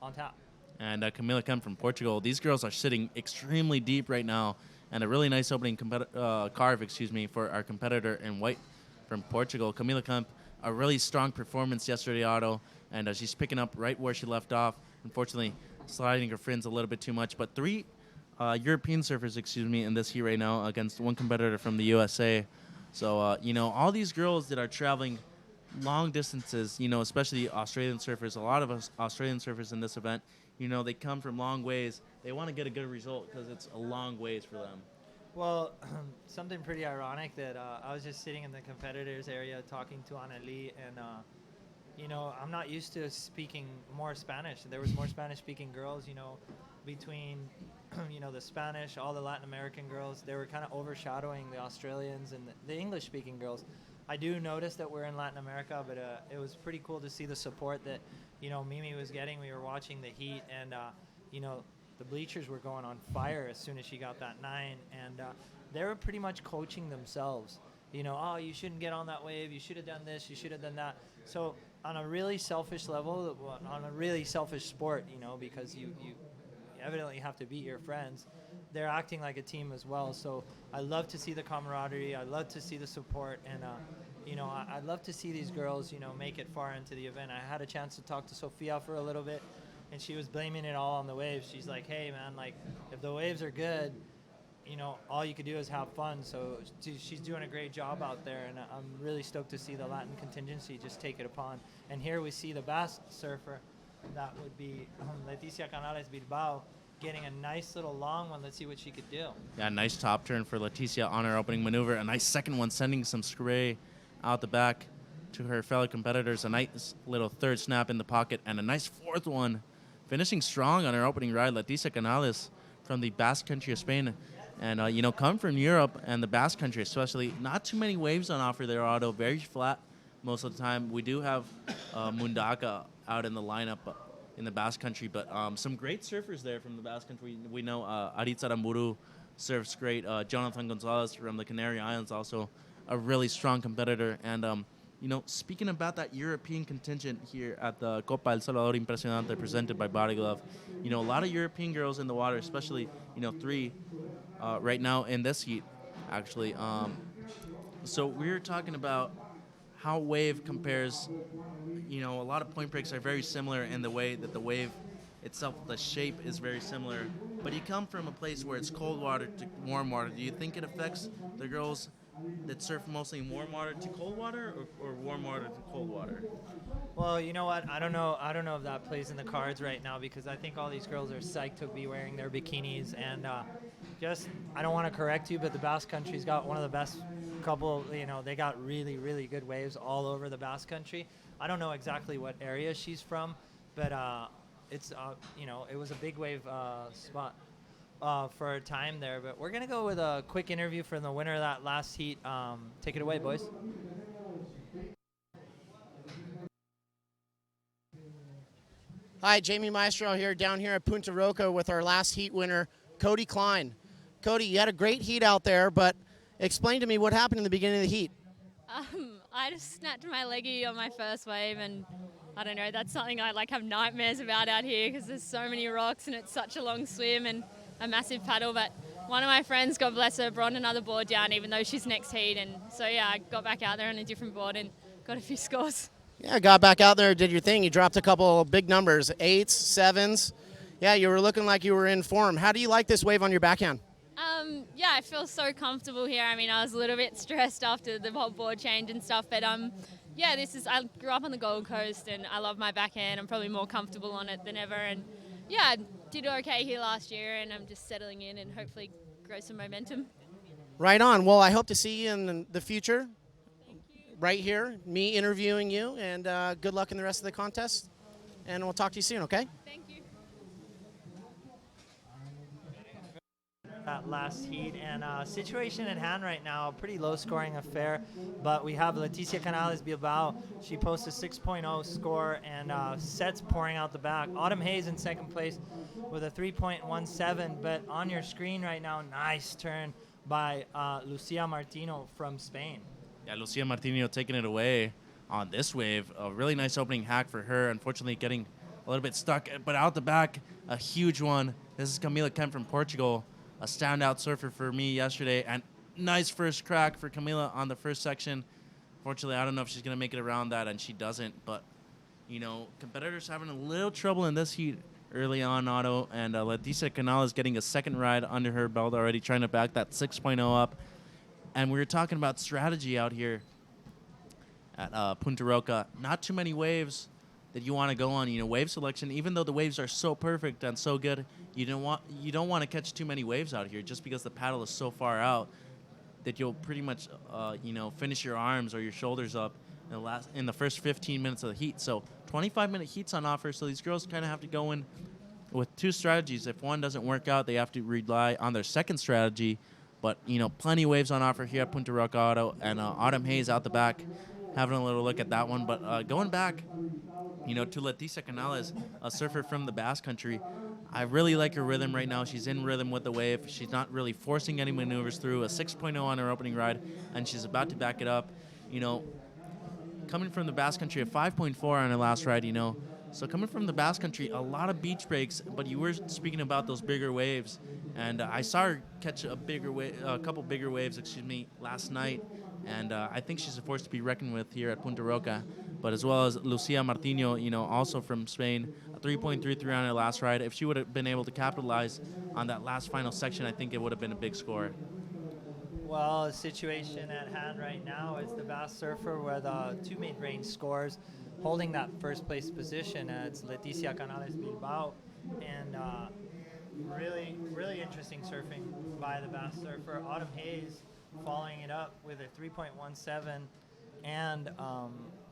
on top. And Camila Kemp from Portugal. These girls are sitting extremely deep right now, and a really nice opening carve, for our competitor in white from Portugal. Camila Kemp, a really strong performance yesterday, Otto, and she's picking up right where she left off. Unfortunately, sliding her fins a little bit too much, but three European surfers, in this heat right now against one competitor from the USA. So, you know, all these girls that are traveling long distances, you know, especially Australian surfers, a lot of us Australian surfers in this event, you know, they come from long ways. They want to get a good result because it's a long ways for them. Well, something pretty ironic that I was just sitting in the competitors area talking to Anneli, and you know, I'm not used to speaking more Spanish. There was more Spanish-speaking girls, you know, between, you know, the Spanish, all the Latin American girls. They were kind of overshadowing the Australians and the English-speaking girls. I do notice that we're in Latin America, but it was pretty cool to see the support that, you know, Mimi was getting. We were watching the heat, and, you know, the bleachers were going on fire as soon as she got that 9, and they were pretty much coaching themselves. You know, oh, you shouldn't get on that wave, you should have done this, you should have done that. So on a really selfish level, on a really selfish sport, you know, because you evidently have to beat your friends, they're acting like a team as well. So I love to see the camaraderie, I love to see the support, and you know, I'd love to see these girls, you know, make it far into the event. I had a chance to talk to Sofia for a little bit, and she was blaming it all on the waves. She's like, hey man, like, if the waves are good, you know, all you could do is have fun. So she's doing a great job out there, and I'm really stoked to see the Latin contingency just take it upon. And here we see the Basque surfer, that would be Leticia Canales Bilbao, getting a nice little long one. Let's see what she could do. Yeah, nice top turn for Leticia on her opening maneuver. A nice second one, sending some spray out the back to her fellow competitors. A nice little third snap in the pocket, and a nice fourth one. Finishing strong on her opening ride, Leticia Canales from the Basque Country of Spain. And, you know, come from Europe and the Basque Country especially. Not too many waves on offer there, Otto. Very flat most of the time. We do have Mundaka out in the lineup in the Basque Country, but some great surfers there from the Basque Country. We know Aritz Aramburu surfs great. Jonathan Gonzalez from the Canary Islands, also a really strong competitor. And, you know, speaking about that European contingent here at the Copa El Salvador Impresionante presented by Body Glove, you know, a lot of European girls in the water, especially, you know, 3 right now in this heat, actually. So we were talking about how wave compares. You know, a lot of point breaks are very similar in the way that the wave itself, the shape is very similar. But you come from a place where it's cold water to warm water. Do you think it affects the girls that surf mostly in warm water to cold water, or warm water to cold water? Well, you know what? I don't know if that plays in the cards right now, because I think all these girls are psyched to be wearing their bikinis. And I don't want to correct you, but the Basque Country's got one of the best couple, you know, they got really, really good waves all over the Basque Country. I don't know exactly what area she's from, but it's, you know, it was a big wave spot for a time there. But we're going to go with a quick interview from the winner of that last heat. Take it away, boys. Hi, Jamie Maestro here, down here at Punta Roca with our last heat winner, Cody Klein. Cody, you had a great heat out there, but explain to me what happened in the beginning of the heat. I just snapped my leggy on my first wave, and I don't know, that's something I have nightmares about out here because there's so many rocks and it's such a long swim and a massive paddle. But one of my friends, God bless her, brought another board down even though she's next heat, and so yeah, I got back out there on a different board and got a few scores. Yeah, got back out there, did your thing. You dropped a couple big numbers, 8s, 7s. Yeah, you were looking like you were in form. How do you like this wave on your backhand? Yeah, I feel so comfortable here. I mean, I was a little bit stressed after the whole board change and stuff, but yeah, I grew up on the Gold Coast and I love my backhand. I'm probably more comfortable on it than ever, and yeah, I did okay here last year, and I'm just settling in and hopefully grow some momentum. Right on. Well, I hope to see you in the future. Right here, me interviewing you, and good luck in the rest of the contest, and we'll talk to you soon, okay? Thank you. that last heat. And situation at hand right now, pretty low-scoring affair. But we have Leticia Canales Bilbao. She posts a 6.0 score and sets pouring out the back. Autumn Hayes in second place with a 3.17. But on your screen right now, nice turn by Lucia Martino from Spain. Yeah, Lucia Martino taking it away on this wave. A really nice opening hack for her. Unfortunately, getting a little bit stuck, but out the back, a huge one. This is Camila Kemp from Portugal, a standout surfer for me yesterday, and nice first crack for Camila on the first section. Fortunately, I don't know if she's going to make it around that, and she doesn't, but, you know, competitors having a little trouble in this heat early on, Otto, and Leticia Canales getting a second ride under her belt already, trying to back that 6.0 up. And we were talking about strategy out here at Punta Roca. Not too many waves that you want to go on. You know, wave selection, even though the waves are so perfect and so good, you don't want to catch too many waves out here just because the paddle is so far out that you'll pretty much finish your arms or your shoulders up in the first 15 minutes of the heat. So 25-minute heats on offer. So these girls kind of have to go in with two strategies. If one doesn't work out, they have to rely on their second strategy. But, you know, plenty of waves on offer here at Punta Roca Auto. And Autumn Hayes out the back, having a little look at that one. But going back, you know, to Leticia Canales, a surfer from the Basque Country, I really like her rhythm right now. She's in rhythm with the wave. She's not really forcing any maneuvers through. A 6.0 on her opening ride, and she's about to back it up. You know, coming from the Basque Country, a 5.4 on her last ride, you know. So coming from the Basque Country, a lot of beach breaks, but you were speaking about those bigger waves. And I saw her catch a couple bigger waves, last night. And I think she's a force to be reckoned with here at Punta Roca. But as well as Lucia Martino, you know, also from Spain, a 3.33 on her last ride. If she would have been able to capitalize on that last final section, I think it would have been a big score. Well, the situation at hand right now is the Basque surfer with two mid-range scores, holding that first place position. It's Leticia Canales Bilbao, and really, really interesting surfing by the Basque surfer. Autumn Hayes following it up with a 3.17, and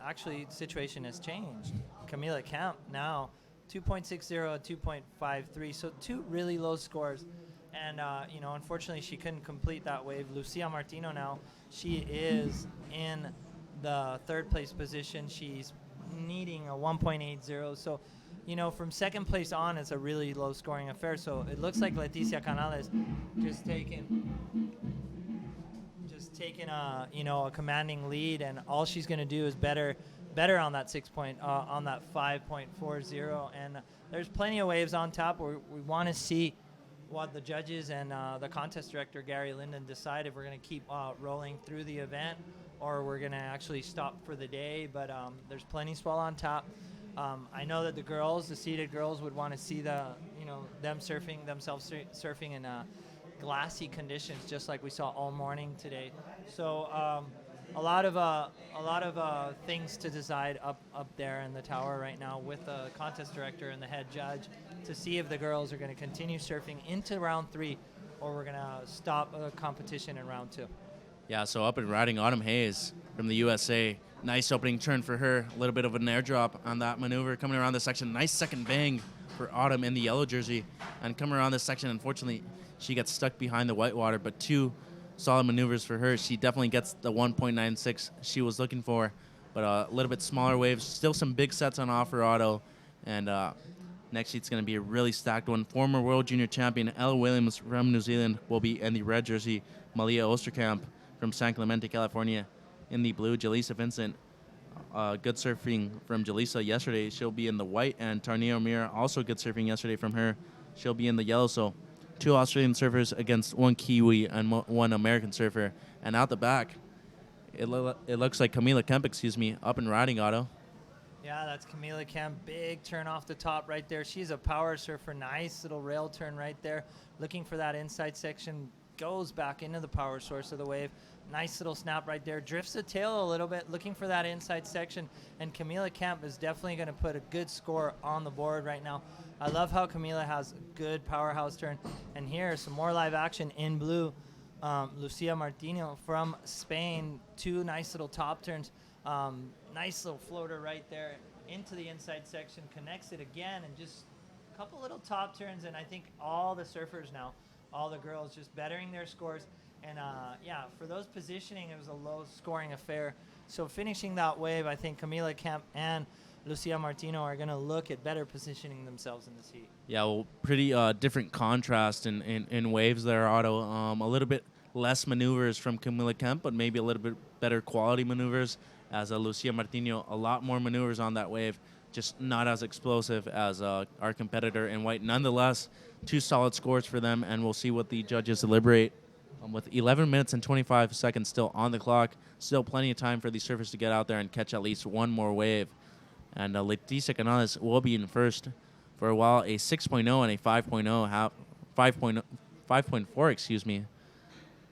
actually the situation has changed. Camila Kemp now 2.60, 2.53, so two really low scores. And, unfortunately, she couldn't complete that wave. Lucia Martino now, she is in the third place position. She's needing a 1.80. So, you know, from second place on, it's a really low scoring affair. So it looks like Leticia Canales just taking a commanding lead, and all she's going to do is better on that on that 5.40. And there's plenty of waves on top. We want to see what the judges and the contest director, Gary Linden, decide if we're going to keep rolling through the event or we're going to actually stop for the day. But there's plenty swell on top. I know that the seated girls would want to see themselves surfing in glassy conditions, just like we saw all morning today. So a lot of things to decide up there in the tower right now with the contest director and the head judge to see if the girls are going to continue surfing into round 3 or we're going to stop the competition in round 2. Yeah, so up and riding Autumn Hayes from the USA. Nice opening turn for her. A little bit of an airdrop on that maneuver coming around this section. Nice second bang for Autumn in the yellow jersey. And coming around this section, unfortunately, she gets stuck behind the whitewater, but two solid maneuvers for her. She definitely gets the 1.96 she was looking for, but a little bit smaller waves. Still some big sets on offer, Otto. And next heat's going to be a really stacked one. Former World Junior Champion Ella Williams from New Zealand will be in the red jersey. Malia Osterkamp from San Clemente, California in the blue. Jaleesa Vincent, good surfing from Jaleesa yesterday. She'll be in the white. And Tarnio Mira, also good surfing yesterday from her. She'll be in the yellow. So two Australian surfers against one Kiwi and one American surfer. And out the back, it looks like Camila Kemp, up and riding, Otto. Yeah, that's Camila Kemp. Big turn off the top right there. She's a power surfer. Nice little rail turn right there. Looking for that inside section. Goes back into the power source of the wave. Nice little snap right there. Drifts the tail a little bit, looking for that inside section. And Camila Kemp is definitely going to put a good score on the board right now. I love how Camila has a good powerhouse turn. And here, some more live action in blue. Lucia Martino from Spain. Two nice little top turns. Nice little floater right there into the inside section. Connects it again, and just a couple little top turns. And I think all the surfers now all the girls just bettering their scores. And yeah, for those positioning, it was a low-scoring affair. So finishing that wave, I think Camila Kemp and Lucia Martino are going to look at better positioning themselves in this heat. Yeah, well, pretty different contrast in waves there, Otto. A little bit less maneuvers from Camila Kemp, but maybe a little bit better quality maneuvers. As Lucia Martino, a lot more maneuvers on that wave, just not as explosive as our competitor in white. Nonetheless, 2 solid scores for them, and we'll see what the judges deliberate. With 11 minutes and 25 seconds still on the clock, still plenty of time for the surfers to get out there and catch at least one more wave. And Leticia Canales will be in first for a while, a 6.0 and a 5.4, excuse me.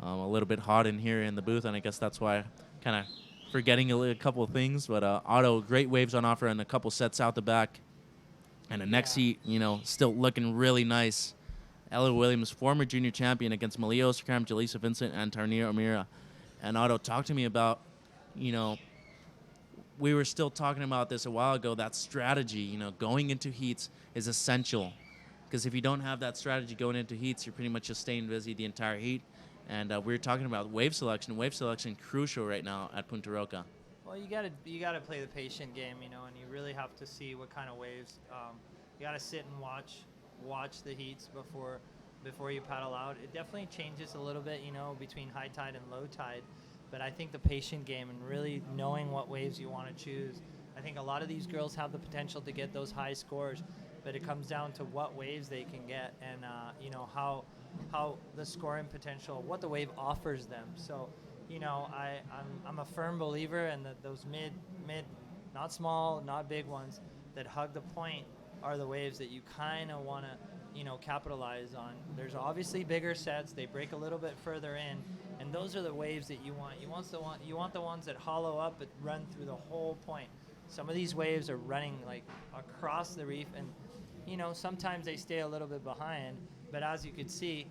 A little bit hot in here in the booth, and I guess that's why kind of forgetting a couple of things. But Otto, great waves on offer and a couple sets out the back. And the next heat, still looking really nice. Ella Williams, former junior champion against Malia Osterkram, Jaleesa Vincent, and Tarnia O'Meara. And Otto, talk to me about, we were still talking about this a while ago, that strategy, going into heats is essential. Because if you don't have that strategy going into heats, you're pretty much just staying busy the entire heat. And we were talking about wave selection. Wave selection crucial right now at Punta Roca. Well, you gotta play the patient game, and you really have to see what kind of waves. You gotta sit and watch the heats before you paddle out. It definitely changes a little bit, between high tide and low tide. But I think the patient game and really knowing what waves you want to choose. I think a lot of these girls have the potential to get those high scores, but it comes down to what waves they can get and how the scoring potential, what the wave offers them. So, I'm a firm believer in those mid, not small, not big ones that hug the point are the waves that you kind of want to capitalize on. There's obviously bigger sets, they break a little bit further in, and those are the waves that you want. You want the ones that hollow up but run through the whole point. Some of these waves are running like across the reef, and sometimes they stay a little bit behind, but as you could see,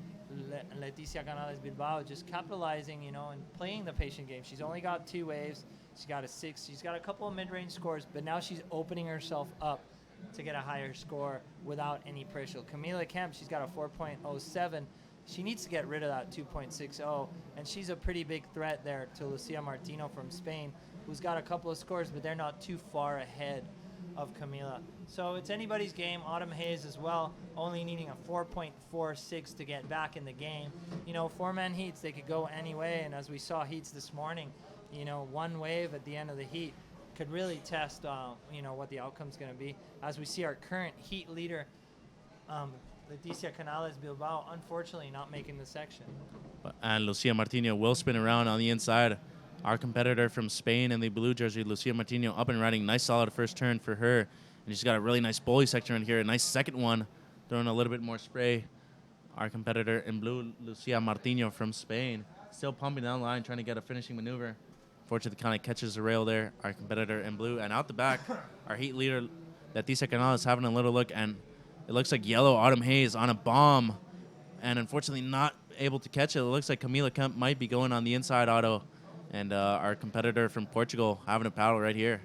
Leticia Canales Bilbao just capitalizing, and playing the patient game. She's only got 2 waves. She's got a 6. She's got a couple of mid-range scores, but now she's opening herself up to get a higher score without any pressure. Camila Kemp, she's got a 4.07. She needs to get rid of that 2.60, and she's a pretty big threat there to Lucia Martino from Spain, who's got a couple of scores, but they're not too far ahead of Camila. So it's anybody's game. Autumn Hayes as well, only needing a 4.46 to get back in the game. 4-man heats, they could go any way, and as we saw heats this morning, one wave at the end of the heat could really test, what the outcome's going to be. As we see our current heat leader, Leticia Canales Bilbao, unfortunately not making the section. And Lucia Martino will spin around on the inside. Our competitor from Spain in the blue jersey, Lucia Martino, up and running. Nice solid first turn for her. And she's got a really nice bully section right here. A nice second one, throwing a little bit more spray. Our competitor in blue, Lucia Martino from Spain, still pumping down the line, trying to get a finishing maneuver. Fortunately, kind of catches the rail there. Our competitor in blue. And out the back, our heat leader, Leticia Canales, having a little look. And it looks like yellow Autumn Hayes on a bomb. And unfortunately not able to catch it. It looks like Camila Kemp might be going on the inside auto. And our competitor from Portugal having a paddle right here.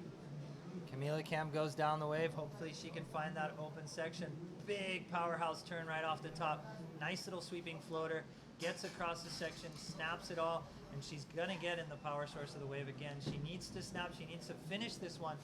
Camila Kemp goes down the wave. Hopefully she can find that open section. Big powerhouse turn right off the top. Nice little sweeping floater. Gets across the section, snaps it all, and she's going to get in the power source of the wave again. She needs to snap. She needs to finish this one.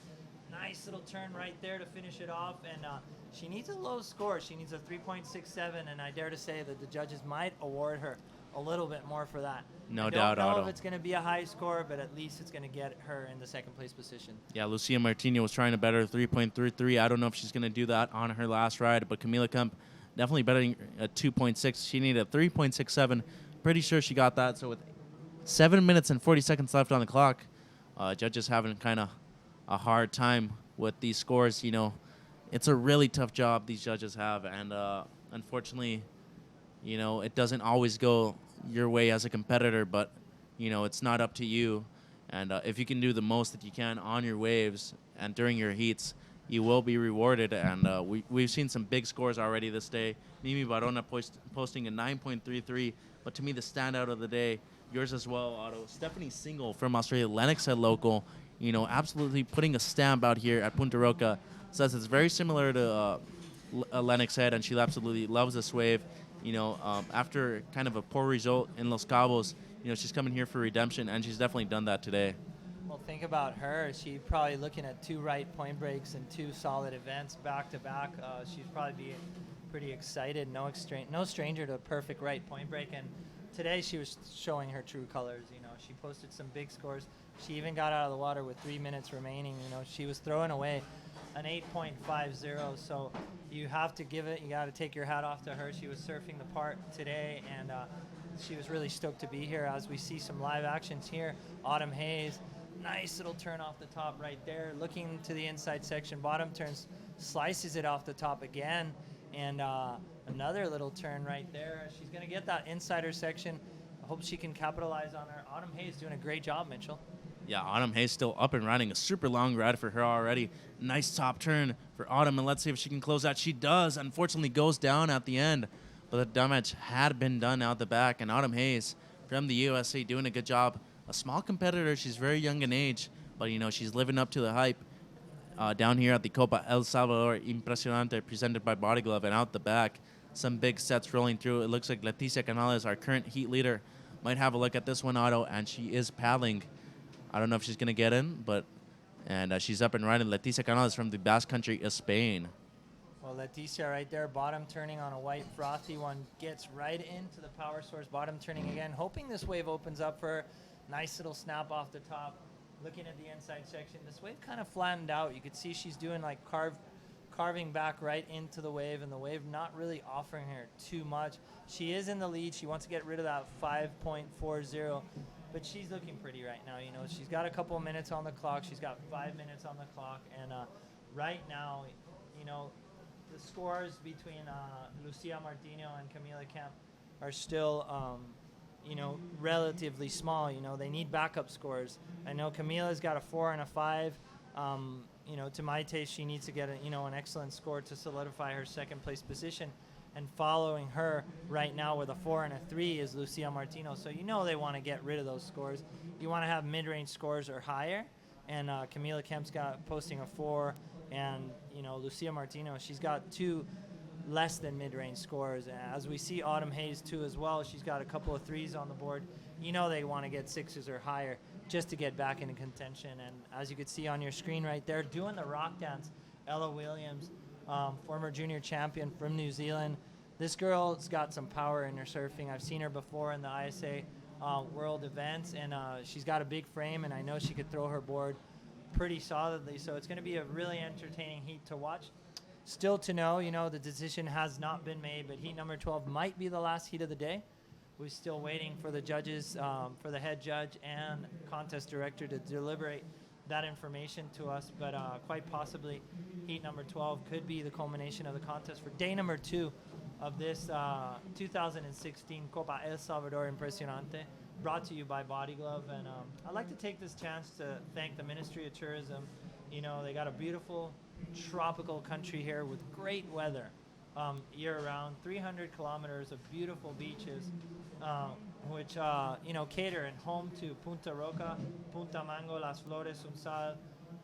Nice little turn right there to finish it off, and she needs a low score. She needs a 3.67, and I dare to say that the judges might award her a little bit more for that. No doubt, I don't know Otto. if it's going to be a high score, but at least it's going to get her in the second place position. Yeah, Lucia Martino was trying to better 3.33. I don't know if she's going to do that on her last ride, but Camila Kemp definitely betting a 2.6. She needed a 3.67. Pretty sure she got that. So with 7 minutes and 40 seconds left on the clock, judges having kind of a hard time with these scores. It's a really tough job these judges have, and unfortunately, it doesn't always go your way as a competitor, but, it's not up to you. And if you can do the most that you can on your waves and during your heats, you will be rewarded. And we've seen some big scores already this day. Mimi Barona posting a 9.33, but to me, the standout of the day, yours as well, Otto. Stephanie Single from Australia, Lennox Head local, absolutely putting a stamp out here at Punta Roca. Says it's very similar to Lennox Head, and she absolutely loves this wave. after kind of a poor result in Los Cabos, she's coming here for redemption, and she's definitely done that today. Well, think about her. She's probably looking at 2 right point breaks and 2 solid events back to back. She's probably be pretty excited. No stranger to a perfect right point break. And today she was showing her true colors. She posted some big scores. She even got out of the water with 3 minutes remaining. She was throwing away an 8.50. So you have to give it. You got to take your hat off to her. She was surfing the part today, and she was really stoked to be here. As we see some live actions here, Autumn Hayes. Nice little turn off the top right there. Looking to the inside section, bottom turns, slices it off the top again, and another little turn right there. She's going to get that insider section. I hope she can capitalize on her. Autumn Hayes doing a great job, Mitchell. Yeah, Autumn Hayes still up and running. A super long ride for her already. Nice top turn for Autumn, and let's see if she can close out. She does. Unfortunately, goes down at the end, but the damage had been done out the back, and Autumn Hayes from the USA doing a good job. A small competitor. She's very young in age, but she's living up to the hype down here at the Copa El Salvador Impresionante, presented by Body Glove. And out the back, some big sets rolling through. It looks like Leticia Canales, our current heat leader, might have a look at this one, Otto, and she is paddling. I don't know if she's going to get in, and she's up and running. Leticia Canales from the Basque Country of Spain. Well, Leticia right there, bottom turning on a white frothy one, gets right into the power source, bottom turning again, hoping this wave opens up for her. Nice little snap off the top. Looking at the inside section, this wave kind of flattened out. You could see she's doing like carving back right into the wave, and the wave not really offering her too much. She is in the lead. She wants to get rid of that 5.40, but she's looking pretty right now. She's got a couple of minutes on the clock. She's got 5 minutes on the clock, and right now, the scores between Lucia Martino and Camila Kemp are still relatively small. They need backup scores. I know Camila's got a 4 and a 5. To my taste, she needs to get an excellent score to solidify her second place position. And following her right now with a 4 and a 3 is Lucia Martino. So they want to get rid of those scores. You want to have mid-range scores or higher. And Camila Kemp's posting a 4, and Lucia Martino, she's got 2 less than mid-range scores. As we see Autumn Hayes too as well, she's got a couple of 3s on the board. They want to get 6s or higher just to get back into contention. And as you could see on your screen right there, doing the rock dance, Ella Williams, former junior champion from New Zealand. This girl's got some power in her surfing. I've seen her before in the ISA World events, and she's got a big frame, and I know she could throw her board pretty solidly. So it's going to be a really entertaining heat to watch. Still to know, the decision has not been made, but heat number 12 might be the last heat of the day. We're still waiting for the judges, for the head judge and contest director to deliberate that information to us, but quite possibly heat number 12 could be the culmination of the contest for day number 2 of this 2016 Copa El Salvador Impresionante, brought to you by Body Glove. And I'd like to take this chance to thank the Ministry of Tourism. They got a beautiful tropical country here with great weather year-round, 300 kilometers of beautiful beaches, which cater and home to Punta Roca, Punta Mango, Las Flores, Unsal,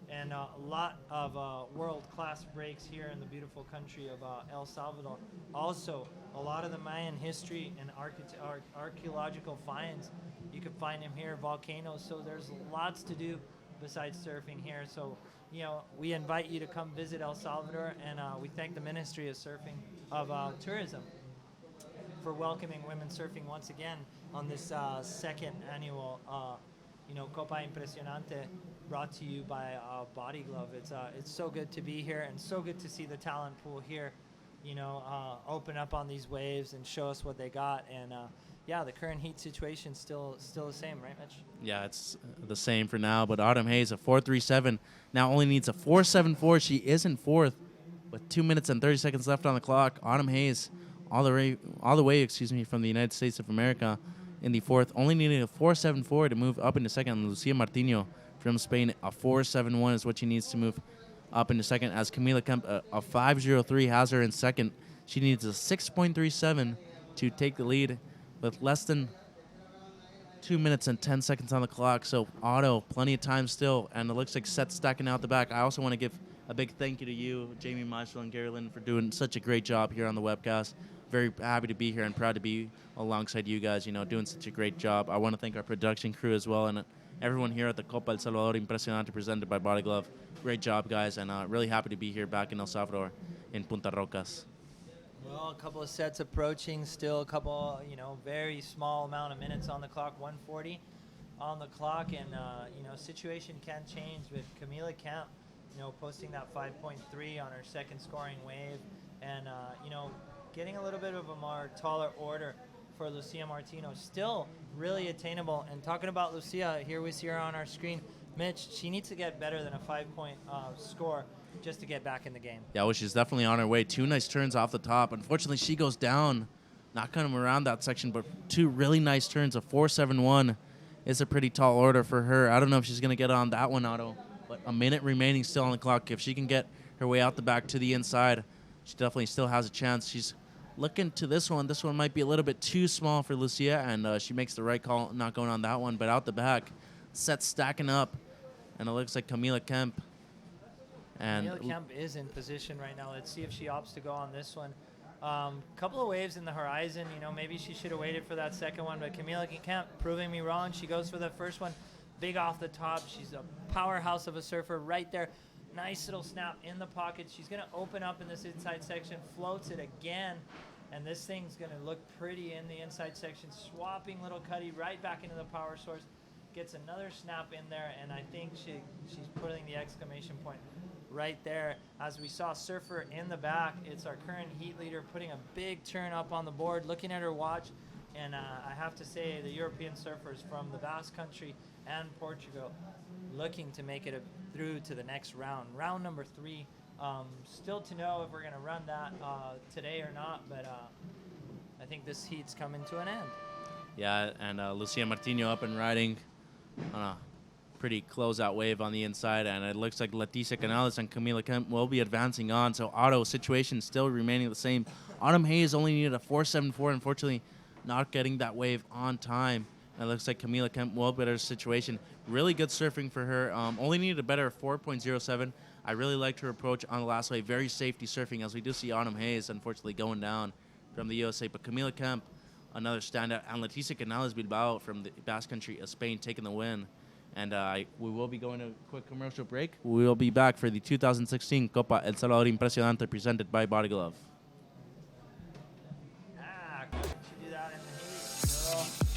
and a lot of world-class breaks here in the beautiful country of El Salvador. Also, a lot of the Mayan history and archaeological finds, you can find them here, volcanoes, so there's lots to do besides surfing here. So, we invite you to come visit El Salvador, and we thank the Ministry of Tourism for welcoming women surfing once again on this second annual Copa Impresionante, brought to you by Body Glove. It's so good to be here, and so good to see the talent pool here, open up on these waves and show us what they got. And the current heat situation still the same, right, Mitch? Yeah, it's the same for now, but Autumn Hayes, a 4.37, now only needs a 4.74. She is in 4th with 2 minutes and 30 seconds left on the clock. Autumn Hayes, all the way, from the United States of America in the 4th, only needing a 4.74 to move up into 2nd. Lucia Martino from Spain, a 4.71 is what she needs to move up into 2nd, as Camila Kemp, a 5.03 has her in 2nd. She needs a 6.37 to take the lead with less than 2 minutes and 10 seconds on the clock. So Otto, plenty of time still, and it looks like sets stacking out the back. I also want to give a big thank you to you, Jamie Marshall and Gary Lynn, for doing such a great job here on the webcast. very happy to be here and proud to be alongside you guys, doing such a great job. I want to thank our production crew as well and everyone here at the Copa El Salvador Impresionante presented by Body Glove. Great job, guys, and really happy to be here back in El Salvador in Punta Rocas. Well, a couple of sets approaching, still a couple, very small amount of minutes on the clock, 140 on the clock, and, situation can change with Camila Kemp, posting that 5.3 on her second scoring wave, and, getting a little bit of a more taller order for Lucia Martino. Still really attainable, and talking about Lucia, here we see her on our screen. Mitch, she needs to get better than a 5-point score just to get back in the game. Yeah, well, she's definitely on her way. 2 nice turns off the top. Unfortunately, she goes down, not coming around that section, but 2 really nice turns. A 4.71 is a pretty tall order for her. I don't know if she's going to get on that one, Otto, but a minute remaining still on the clock. If she can get her way out the back to the inside, she definitely still has a chance. She's looking to this one. This one might be a little bit too small for Lucia, and she makes the right call not going on that one, but out the back, set stacking up, and it looks like Camila Kemp. And Camila Kemp is in position right now. Let's see if she opts to go on this one. Couple of waves in the horizon. Maybe she should have waited for that second one, but Camila Kemp proving me wrong. She goes for the first one, big off the top. She's a powerhouse of a surfer right there. Nice little snap in the pocket. She's going to open up in this inside section, floats it again, and this thing's going to look pretty in the inside section. Swapping little cutty right back into the power source. Gets another snap in there, and I think she's putting the exclamation point right there. As we saw Surfer in the back, it's our current heat leader putting a big turn up on the board, looking at her watch, and I have to say the European surfers from the Basque Country and Portugal looking to make it through to the next round. Round number 3. Still to know if we're going to run that today or not, but I think this heat's coming to an end. Yeah, and Lucia Martino up and riding on a pretty closeout wave on the inside, and it looks like Leticia Canales and Camila Kemp will be advancing on. So Otto situation still remaining the same. Autumn Hayes only needed a 4.74, unfortunately not getting that wave on time. And it looks like Camila Kemp will better situation. Really good surfing for her. Only needed a better 4.07. I really liked her approach on the last wave. Very safety surfing, as we do see Autumn Hayes unfortunately going down from the USA. But Camila Kemp, another standout, and Leticia Canales Bilbao from the Basque Country of Spain taking the win. And we will be going to a quick commercial break. We will be back for the 2016 Copa El Salvador Impresionante presented by Body Glove. Could you do that in the heat? No.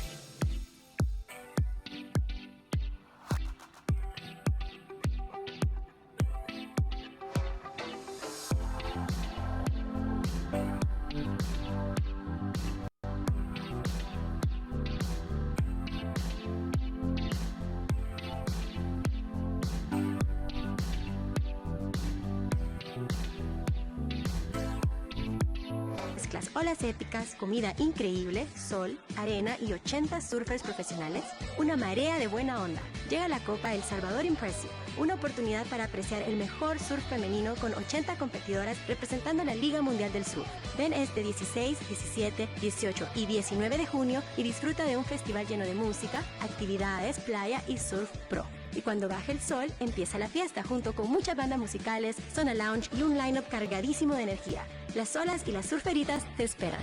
Mezclas olas épicas, comida increíble, sol, arena y 80 surfers profesionales, una marea de buena onda. Llega la Copa El Salvador Impresionante, una oportunidad para apreciar el mejor surf femenino con 80 competidoras representando a la Liga Mundial del Surf. Ven este 16, 17, 18 y 19 de junio y disfruta de un festival lleno de música, actividades, playa y surf pro. Y cuando baje el sol, empieza la fiesta junto con muchas bandas musicales, zona lounge y un line-up cargadísimo de energía. Las olas y las surferitas te esperan.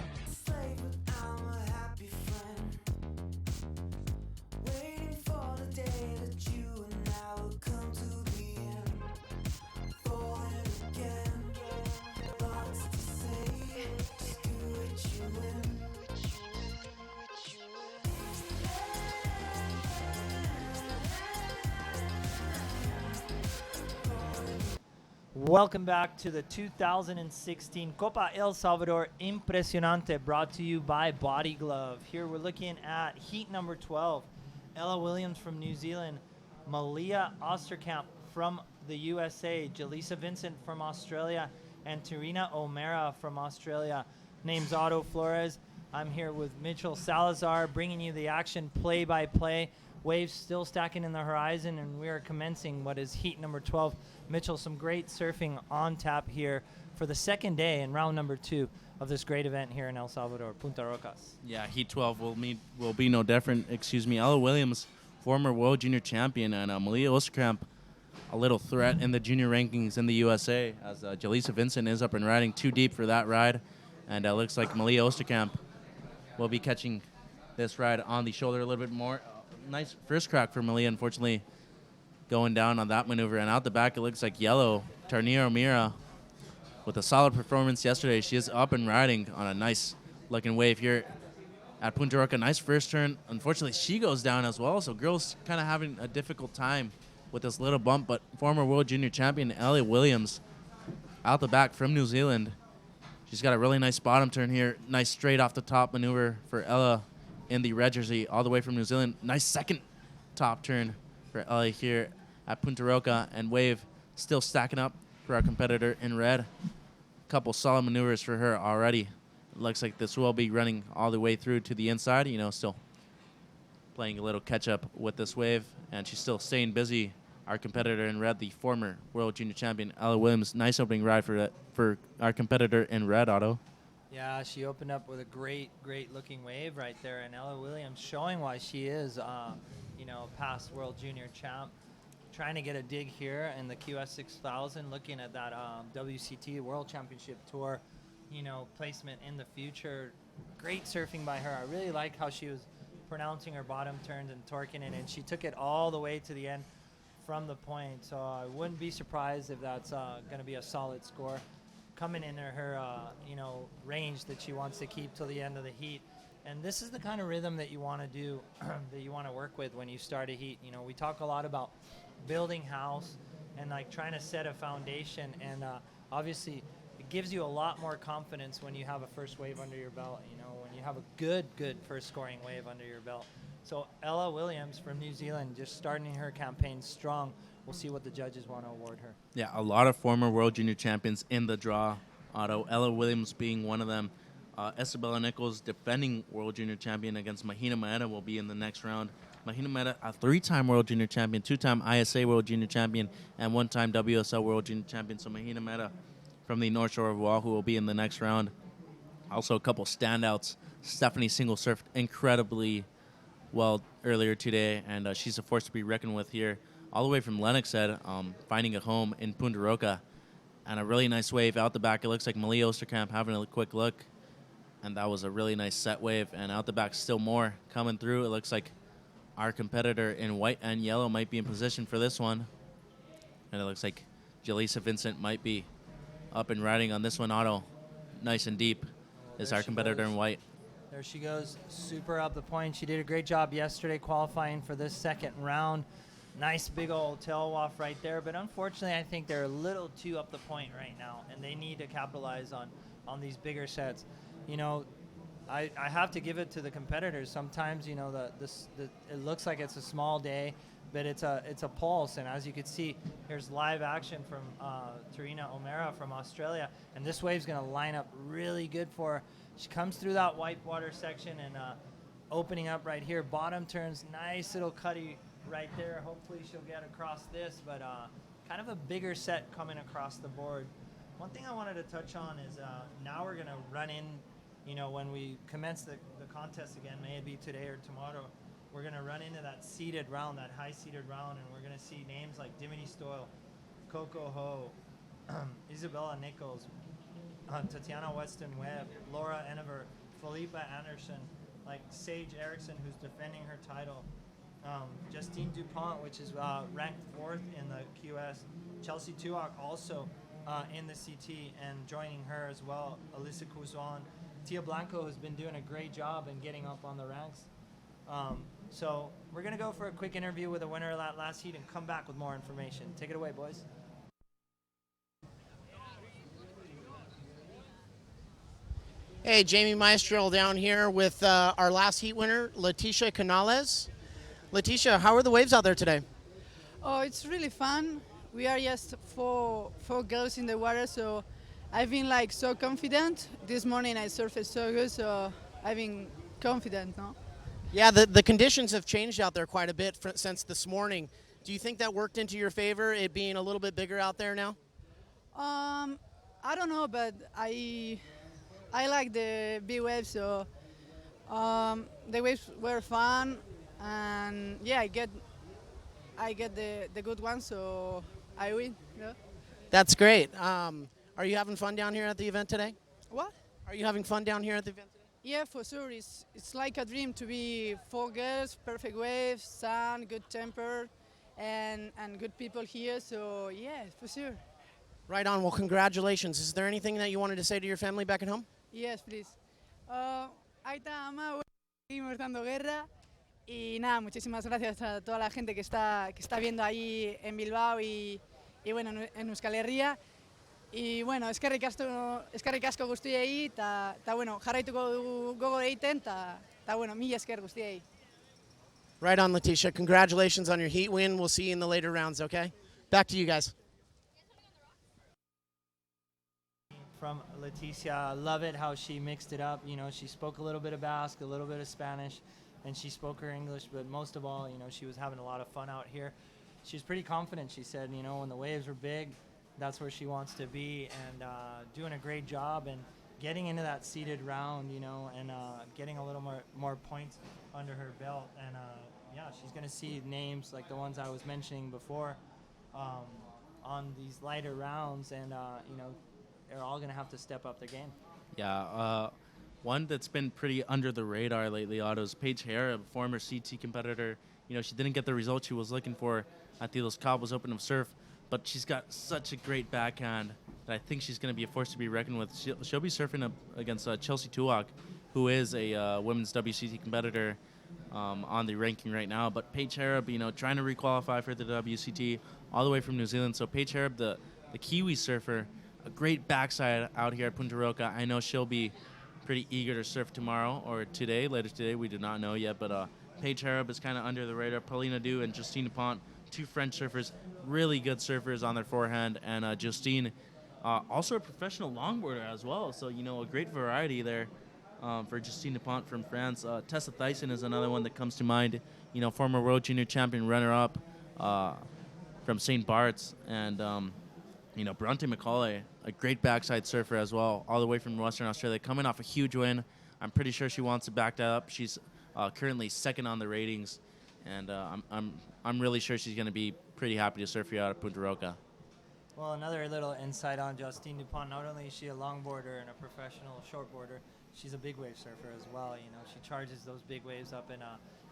Welcome back to the 2016 Copa El Salvador Impresionante, brought to you by Body Glove. Here we're looking at heat number 12. Ella Williams from New Zealand, Malia Osterkamp from the USA, Jaleesa Vincent from Australia, and Tarina O'Mara from Australia. Name's Otto Flores. I'm here with Mitchell Salazar, bringing you the action play-by-play. Waves still stacking in the horizon, and we are commencing what is heat number 12. Mitchell, some great surfing on tap here for the second day in round number 2 of this great event here in El Salvador, Punta Rocas. Yeah, heat 12 will be no different. Ella Williams, former world junior champion, and Malia Osterkamp, a little threat in the junior rankings in the USA, as Jaleesa Vincent is up and riding too deep for that ride. And it looks like Malia Osterkamp will be catching this ride on the shoulder a little bit more. Nice first crack for Malia, unfortunately, going down on that maneuver. And out the back, it looks like yellow, Tarniro Mira, with a solid performance yesterday. She is up and riding on a nice-looking wave here at Punta Roca. Nice first turn. Unfortunately, she goes down as well, so girls kind of having a difficult time with this little bump. But former World Junior Champion Ellie Williams out the back from New Zealand. She's got a really nice bottom turn here. Nice straight off the top maneuver for Ella in the red jersey all the way from New Zealand. Nice second top turn for Ellie here at Punta Roca. And wave still stacking up for our competitor in red. Couple solid maneuvers for her already. Looks like this will be running all the way through to the inside. Still playing a little catch-up with this wave. And she's still staying busy. Our competitor in red, the former World Junior Champion, Ella Williams. Nice opening ride for our competitor in red, Otto. Yeah, she opened up with a great looking wave right there. And Ella Williams showing why she is, past World Junior Champ. Trying to get a dig here in the QS 6000, looking at that WCT World Championship Tour, placement in the future. Great surfing by her. I really like how she was pronouncing her bottom turns and torquing it, and she took it all the way to the end from the point. So I wouldn't be surprised if that's going to be a solid score. Coming in her, range that she wants to keep till the end of the heat. And this is the kind of rhythm that you want to do, that you want to work with when you start a heat. We talk a lot about building house and trying to set a foundation, and obviously it gives you a lot more confidence when you have a first wave under your belt, when you have a good first scoring wave under your belt. So Ella Williams from New Zealand just starting her campaign strong. We'll see what the judges want to award her. Yeah, a lot of former World Junior Champions in the draw, Otto. Ella Williams being one of them. Isabella Nichols, defending World Junior Champion against Mahina Maeda, will be in the next round. Mahina Maeda, a 3-time World Junior Champion, 2-time ISA World Junior Champion, and 1-time WSL World Junior Champion. So Mahina Maeda from the North Shore of Oahu will be in the next round. Also a couple standouts. Stephanie Single surfed incredibly well earlier today, and she's a force to be reckoned with here. All the way from Lennoxhead, finding a home in Punta Roca. And a really nice wave out the back. It looks like Malia Osterkamp having a quick look. And that was a really nice set wave. And out the back, still more coming through. It looks like our competitor in white and yellow might be in position for this one. And it looks like Jaleesa Vincent might be up and riding on this one. Otto, nice and deep, is our competitor in white. There she goes, super up the point. She did a great job yesterday qualifying for this second round. Nice big old tail waft right there. But unfortunately, I think they're a little too up the point right now, and they need to capitalize on these bigger sets. I have to give it to the competitors. Sometimes, it looks like it's a small day, but it's a pulse. And as you can see, here's live action from Tarina O'Mara from Australia. And this wave's going to line up really good for her. She comes through that white water section and opening up right here. Bottom turns, nice little cutty right there. Hopefully she'll get across this, but kind of a bigger set coming across the board. One thing I wanted to touch on is now we're going to run in, when we commence the contest again, may it be today or tomorrow, we're going to run into that seeded round, that high seeded round, and we're going to see names like Dimity Stoyle, Coco Ho, Isabella Nichols, Tatiana Weston Webb, Laura Enever, Felipa Anderson, like Sage Erickson, who's defending her title, Justine Dupont, which is ranked 4th in the QS, Chelsea Tuak also in the CT, and joining her as well, Alyssa Kuzwan. Tia Blanco has been doing a great job in getting up on the ranks. So we're going to go for a quick interview with the winner of that last heat and come back with more information. Take it away, boys. Hey, Jamie Maestro down here with our last heat winner, Leticia Canales. Leticia, how are the waves out there today? Oh, it's really fun. We are just four girls in the water, so I've been so confident. This morning I surfed so good, so I've been confident, no? Yeah, the conditions have changed out there quite a bit since this morning. Do you think that worked into your favor, it being a little bit bigger out there now? I don't know, but I like the big waves, so the waves were fun, and yeah, I get the good one, so I win. Yeah. That's great. Are you having fun down here at the event today? What? Are you having fun down here at the event today? Yeah, for sure. It's like a dream to be 4 girls, perfect waves, sun, good temper, and good people here. So yeah, for sure. Right on. Well, congratulations. Is there anything that you wanted to say to your family back at home? Yes, please. Ahí está, mamá. Seguimos dando guerra. Y nada, muchísimas gracias a toda la gente que está viendo ahí en Bilbao y bueno, en Euskal Herria. Y bueno, eskerrik asko guztiei, ta bueno, jarraituko dugu gogo egiten, ta bueno, mila esker guztiei. Right on, Leticia. Congratulations on your heat win. We'll see you in the later rounds, okay? Back to you guys. From Leticia, I love it how she mixed it up. You know, she spoke a little bit of Basque, a little bit of Spanish, and she spoke her English, but most of all, you know, she was having a lot of fun out here. She was pretty confident. She said, you know, when the waves were big, that's where she wants to be, and doing a great job and getting into that seeded round, you know, and getting a little more points under her belt. And yeah, she's going to see names like the ones I was mentioning before on these lighter rounds, and you know, they're all going to have to step up their game. Yeah, one that's been pretty under the radar lately, Otto, is Paige Hare, a former CT competitor. You know, she didn't get the result she was looking for at the Los Cabos Open of Surf, but she's got such a great backhand that I think she's going to be a force to be reckoned with. She'll be surfing against Chelsea Tuak, who is a women's WCT competitor on the ranking right now. But Paige Harab, you know, trying to requalify for the WCT all the way from New Zealand. So Paige Harab, the Kiwi surfer, a great backside out here at Punta Roca. I know she'll be pretty eager to surf tomorrow or today, later today. We do not know yet, but Paige Harab is kind of under the radar. Paulina Du and Justine Dupont, two French surfers, really good surfers on their forehand, and Justine, also a professional longboarder as well. So, you know, a great variety there for Justine Dupont from France. Tessa Thyssen is another one that comes to mind. You know, former world junior champion runner-up from St. Bart's, and you know, Bronte McCauley, a great backside surfer as well, all the way from Western Australia, coming off a huge win. I'm pretty sure she wants to back that up. She's currently second on the ratings, and I'm really sure she's going to be pretty happy to surf here out of Punta Roca. Well, another little insight on Justine Dupont. Not only is she a longboarder and a professional shortboarder, she's a big wave surfer as well. You know, she charges those big waves up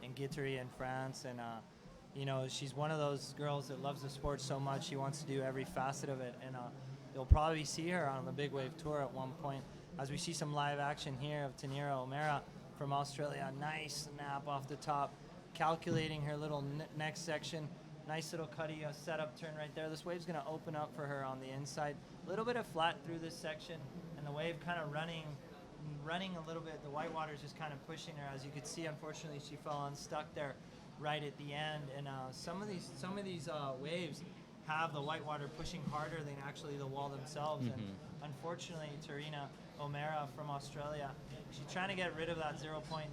in Guitry in France, and you know, she's one of those girls that loves the sport so much she wants to do every facet of it. And you'll probably see her on the big wave tour at one point, as we see some live action here of Tanira O'Mara from Australia. Nice snap off the top, calculating her little next section. Nice little cutty setup turn right there. This wave's going to open up for her on the inside. A little bit of flat through this section, and the wave kind of running a little bit. The white water's just kind of pushing her. As you can see, unfortunately, she fell unstuck there right at the end. And some of these waves have the white water pushing harder than actually the wall themselves. Mm-hmm. And unfortunately, Tarina O'Mara from Australia, she's trying to get rid of that 0.93.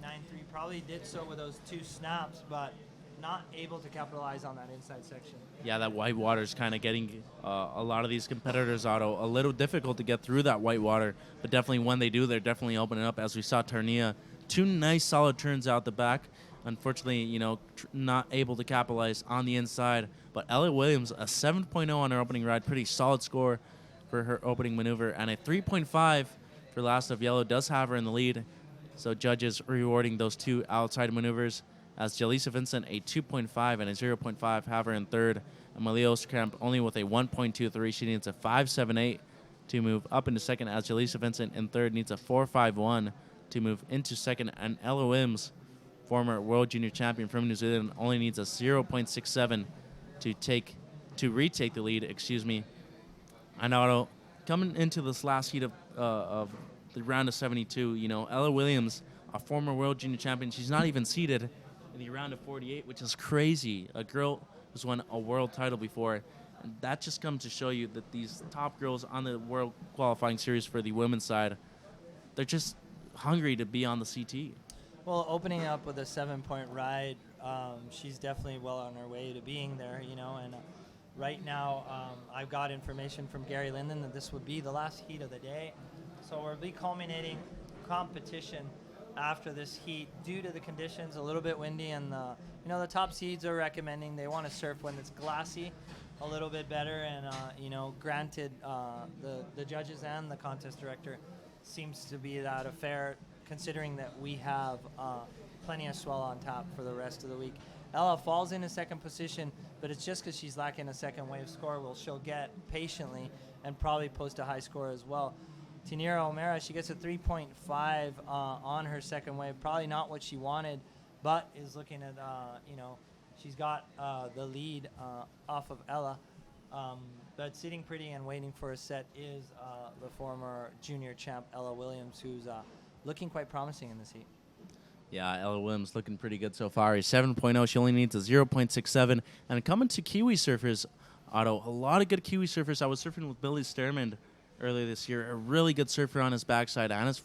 Probably did so with those two snaps, but not able to capitalize on that inside section. Yeah, that white water is kind of getting a lot of these competitors a little difficult to get through that white water, but definitely when they do, they're definitely opening up. As we saw Tarnia, two nice solid turns out the back. Unfortunately, you know, not able to capitalize on the inside. But Elliot Williams, a 7.0 on her opening ride, pretty solid score for her opening maneuver, and a 3.5 for Last of Yellow does have her in the lead. So judges rewarding those two outside maneuvers, as Jaleesa Vincent a 2.5 and a 0.5 have her in third. Amelia Osterkamp only with a 1.23. She needs a 5.78 to move up into second, as Jaleesa Vincent in third needs a 4.51 to move into second. And Ella Wims, former world junior champion from New Zealand, only needs a 0.67 to retake the lead. And Otto, coming into this last heat of the round of 72, you know, Ella Williams, a former world junior champion, she's not even seeded in the round of 48, which is crazy. A girl who's won a world title before. And that just comes to show you that these top girls on the world qualifying series for the women's side, they're just hungry to be on the CT. Well, opening up with a 7-point ride, she's definitely well on her way to being there, you know. And right now, I've got information from Gary Linden that this would be the last heat of the day. So we'll be culminating competition after this heat due to the conditions, a little bit windy, and the top seeds are recommending they want to surf when it's glassy a little bit better. And granted, the judges and the contest director seems to be that affair, considering that we have plenty of swell on top for the rest of the week. Ella falls into second position, but it's just because she's lacking a second wave score. Well, she'll get patiently and probably post a high score as well. Tinira O'Mara, she gets a 3.5 on her second wave. Probably not what she wanted, but is looking at, she's got the lead off of Ella. But sitting pretty and waiting for a set is the former junior champ, Ella Williams, who's looking quite promising in this heat. Yeah, Ella Williams looking pretty good so far. A 7.0, she only needs a 0.67. And coming to Kiwi surfers, Otto, a lot of good Kiwi surfers. I was surfing with Billy Stermond earlier this year, a really good surfer on his backside and his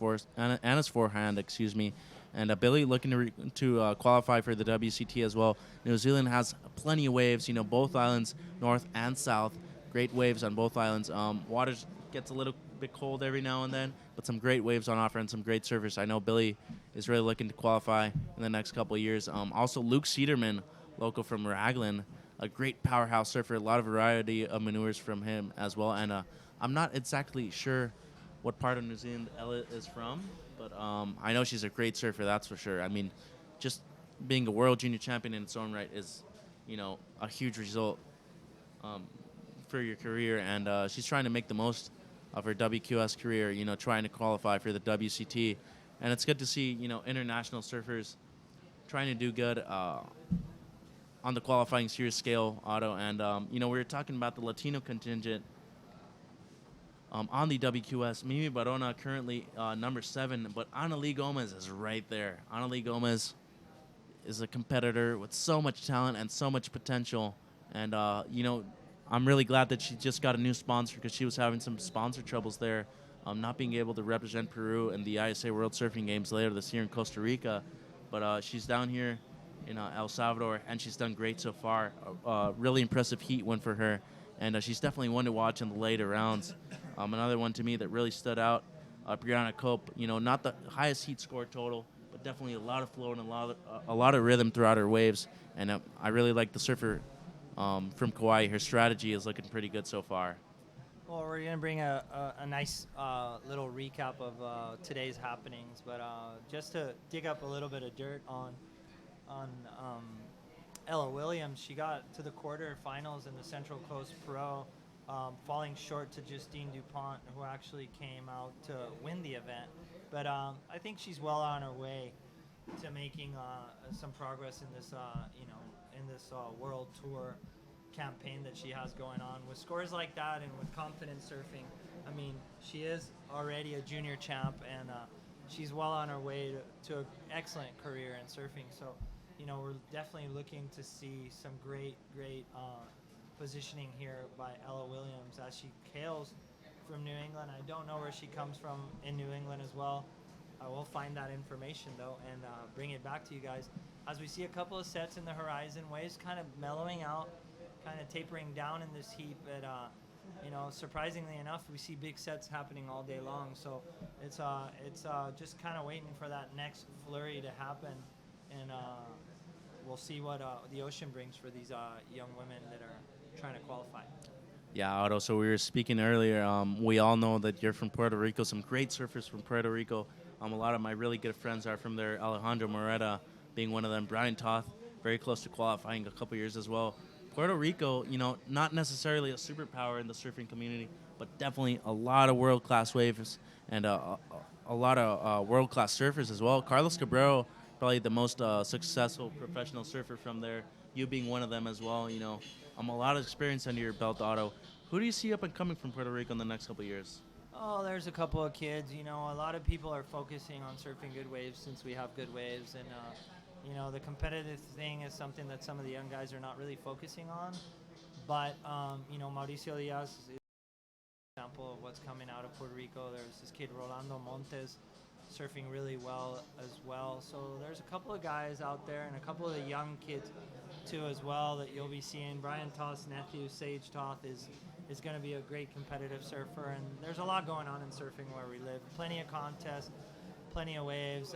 forehand, excuse me. And Billy looking to qualify for the WCT as well. New Zealand has plenty of waves, both islands, north and south. Great waves on both islands. Water gets a little bit cold every now and then, but some great waves on offer and some great surfers. I know Billy is really looking to qualify in the next couple of years. Also, Luke Cederman, local from Raglan, a great powerhouse surfer, a lot of variety of maneuvers from him as well. And I'm not exactly sure what part of New Zealand Ella is from, but I know she's a great surfer, that's for sure. I mean, just being a world junior champion in its own right is, a huge result for your career. And she's trying to make the most of her WQS career, trying to qualify for the WCT. And it's good to see, international surfers trying to do good on the qualifying series scale, Otto. And, we were talking about the Latino contingent on the WQS. Mimi Barona currently number 7, but Annalise Gomez is right there. Annalise Gomez is a competitor with so much talent and so much potential. And, I'm really glad that she just got a new sponsor because she was having some sponsor troubles there, not being able to represent Peru in the ISA World Surfing Games later this year in Costa Rica. But she's down here in El Salvador, and she's done great so far. Really impressive heat win for her, and she's definitely one to watch in the later rounds. Another one to me that really stood out, Brianna Cope. Not the highest heat score total, but definitely a lot of flow and a lot of rhythm throughout her waves. And I really like the surfer from Kauai. Her strategy is looking pretty good so far. Well, we're going to bring a nice little recap of today's happenings, but just to dig up a little bit of dirt on Ella Williams, she got to the quarterfinals in the Central Coast Pro, falling short to Justine Dupont, who actually came out to win the event. But I think she's well on her way to making some progress in this, World Tour campaign that she has going on. With scores like that and with confident surfing, I mean, she is already a junior champ, and she's well on her way to an excellent career in surfing. So, we're definitely looking to see some great positioning here by Ella Williams as she hails from New England. I don't know where she comes from in New England as well. I will find that information, though, and bring it back to you guys. As we see a couple of sets in the horizon, waves kind of mellowing out, kind of tapering down in this heat, but surprisingly enough, we see big sets happening all day long. So it's just kind of waiting for that next flurry to happen, and we'll see what the ocean brings for these young women that are trying to qualify. Yeah, Otto, so we were speaking earlier. We all know that you're from Puerto Rico, some great surfers from Puerto Rico. A lot of my really good friends are from there, Alejandro Moreta being one of them, Brian Toth, very close to qualifying a couple years as well. Puerto Rico, not necessarily a superpower in the surfing community, but definitely a lot of world-class waves and a lot of world-class surfers as well. Carlos Cabrero, probably the most successful professional surfer from there, you being one of them as well. A lot of experience under your belt, Otto. Who do you see up and coming from Puerto Rico in the next couple of years? Oh, there's a couple of kids. A lot of people are focusing on surfing good waves since we have good waves, and the competitive thing is something that some of the young guys are not really focusing on. But Mauricio Diaz is an example of what's coming out of Puerto Rico. There's this kid Rolando Montes surfing really well as well. So there's a couple of guys out there and a couple of the young kids too as well that you'll be seeing. Brian Toth's nephew, Sage Toth, is going to be a great competitive surfer, and there's a lot going on in surfing where we live. Plenty of contests, plenty of waves.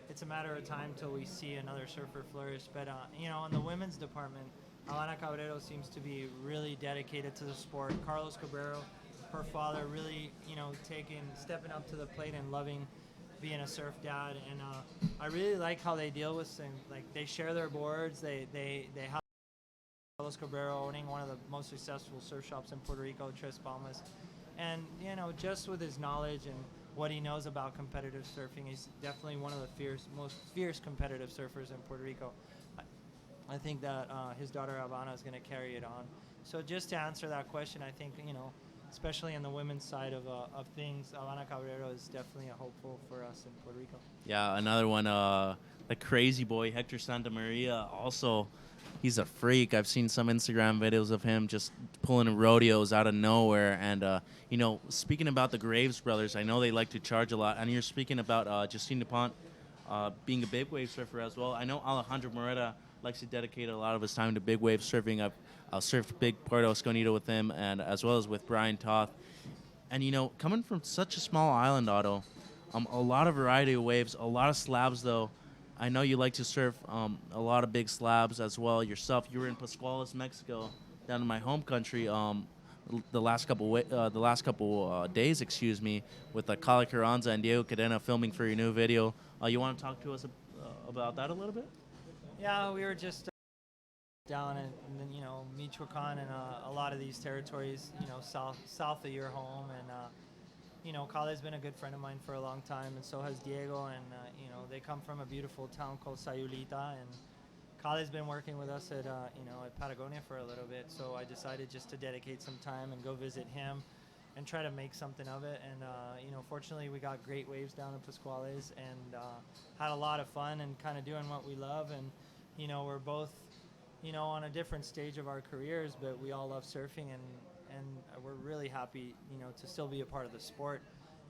It's a matter of time till we see another surfer flourish. But in the women's department, Alana Cabrero seems to be really dedicated to the sport. Carlos Cabrero her father really, stepping up to the plate and loving being a surf dad. And I really like how they deal with things. Like they share their boards. They have Carlos Cabrera owning one of the most successful surf shops in Puerto Rico, Tres Palmas. And, just with his knowledge and what he knows about competitive surfing, he's definitely one of the most fierce competitive surfers in Puerto Rico. I think that his daughter Havana is going to carry it on. So just to answer that question, I think, especially on the women's side of things, Havana Cabrera is definitely a hopeful for us in Puerto Rico. Yeah, another one, the crazy boy, Hector Santamaria, also, he's a freak. I've seen some Instagram videos of him just pulling rodeos out of nowhere. And, speaking about the Graves brothers, I know they like to charge a lot. And you're speaking about Justine DuPont being a big wave surfer as well. I know Alejandro Moreta likes to dedicate a lot of his time to big wave surfing. I've surfed big Puerto Escondido with him, and as well as with Brian Toth. And, coming from such a small island, Otto, a lot of variety of waves, a lot of slabs, though. I know you like to surf a lot of big slabs as well yourself. You were in Pascuales, Mexico, down in my home country, the last couple days, with Kala Carranza and Diego Cadena filming for your new video. You want to talk to us about that a little bit? Yeah, we were just down in Michoacan and a lot of these territories, south of your home. And, Kale's been a good friend of mine for a long time, and so has Diego. And, they come from a beautiful town called Sayulita. And Kale's been working with us at Patagonia for a little bit. So I decided just to dedicate some time and go visit him and try to make something of it. And, fortunately, we got great waves down in Pascuales and had a lot of fun and kind of doing what we love. And, we're both, on a different stage of our careers, but we all love surfing, and we're really happy, to still be a part of the sport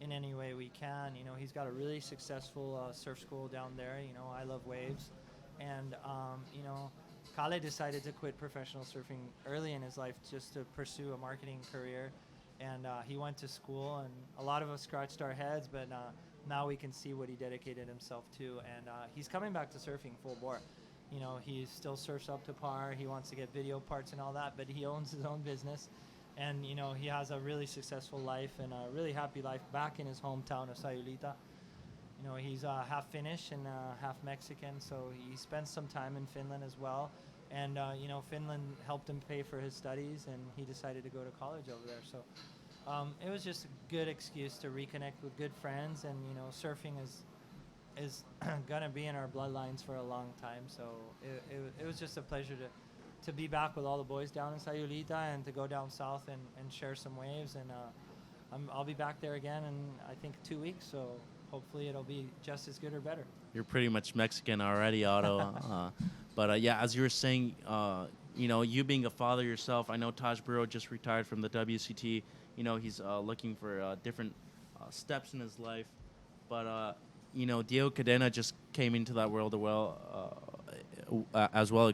in any way we can. He's got a really successful surf school down there. I Love Waves. And, Kale decided to quit professional surfing early in his life just to pursue a marketing career. And he went to school, and a lot of us scratched our heads, but now we can see what he dedicated himself to. And he's coming back to surfing full bore. He still surfs up to par. He wants to get video parts and all that, but he owns his own business. And, he has a really successful life and a really happy life back in his hometown of Sayulita. He's half Finnish and half Mexican, so he spends some time in Finland as well. And, Finland helped him pay for his studies, and he decided to go to college over there. So it was just a good excuse to reconnect with good friends, and, surfing is going to be in our bloodlines for a long time. So it was just a pleasure to be back with all the boys down in Sayulita and to go down south and share some waves. And I'll be back there again in, I think, 2 weeks. So hopefully it'll be just as good or better. You're pretty much Mexican already, Otto. But as you were saying, you being a father yourself, I know Taj Burrow just retired from the WCT. He's looking for different steps in his life. But, Diego Cadena just came into that world as well.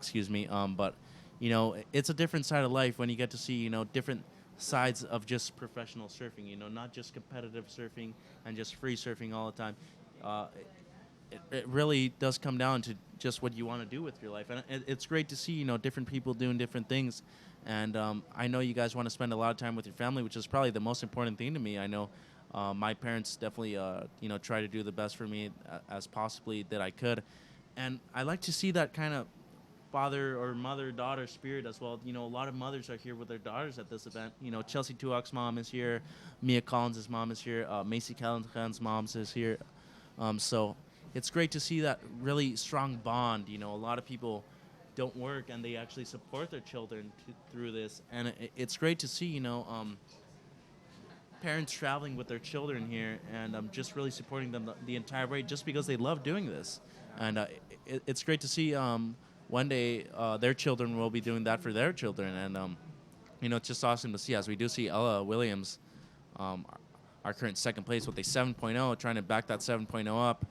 But, it's a different side of life when you get to see, different sides of just professional surfing, not just competitive surfing and just free surfing all the time. It really does come down to just what you want to do with your life. And it's great to see, different people doing different things. And I know you guys want to spend a lot of time with your family, which is probably the most important thing to me. I know my parents definitely, try to do the best for me as possibly that I could. And I like to see that kind of father or mother-daughter spirit as well. A lot of mothers are here with their daughters at this event. Chelsea Tuak's mom is here. Mia Collins' mom is here. Macy Callahan's mom is here. So it's great to see that really strong bond. A lot of people don't work, and they actually support their children through this. And it's great to see, parents traveling with their children here and just really supporting them the entire way just because they love doing this. And it's great to see one day their children will be doing that for their children. And, it's just awesome to see, as we do see Ella Williams, our current second place with a 7.0, trying to back that 7.0 up.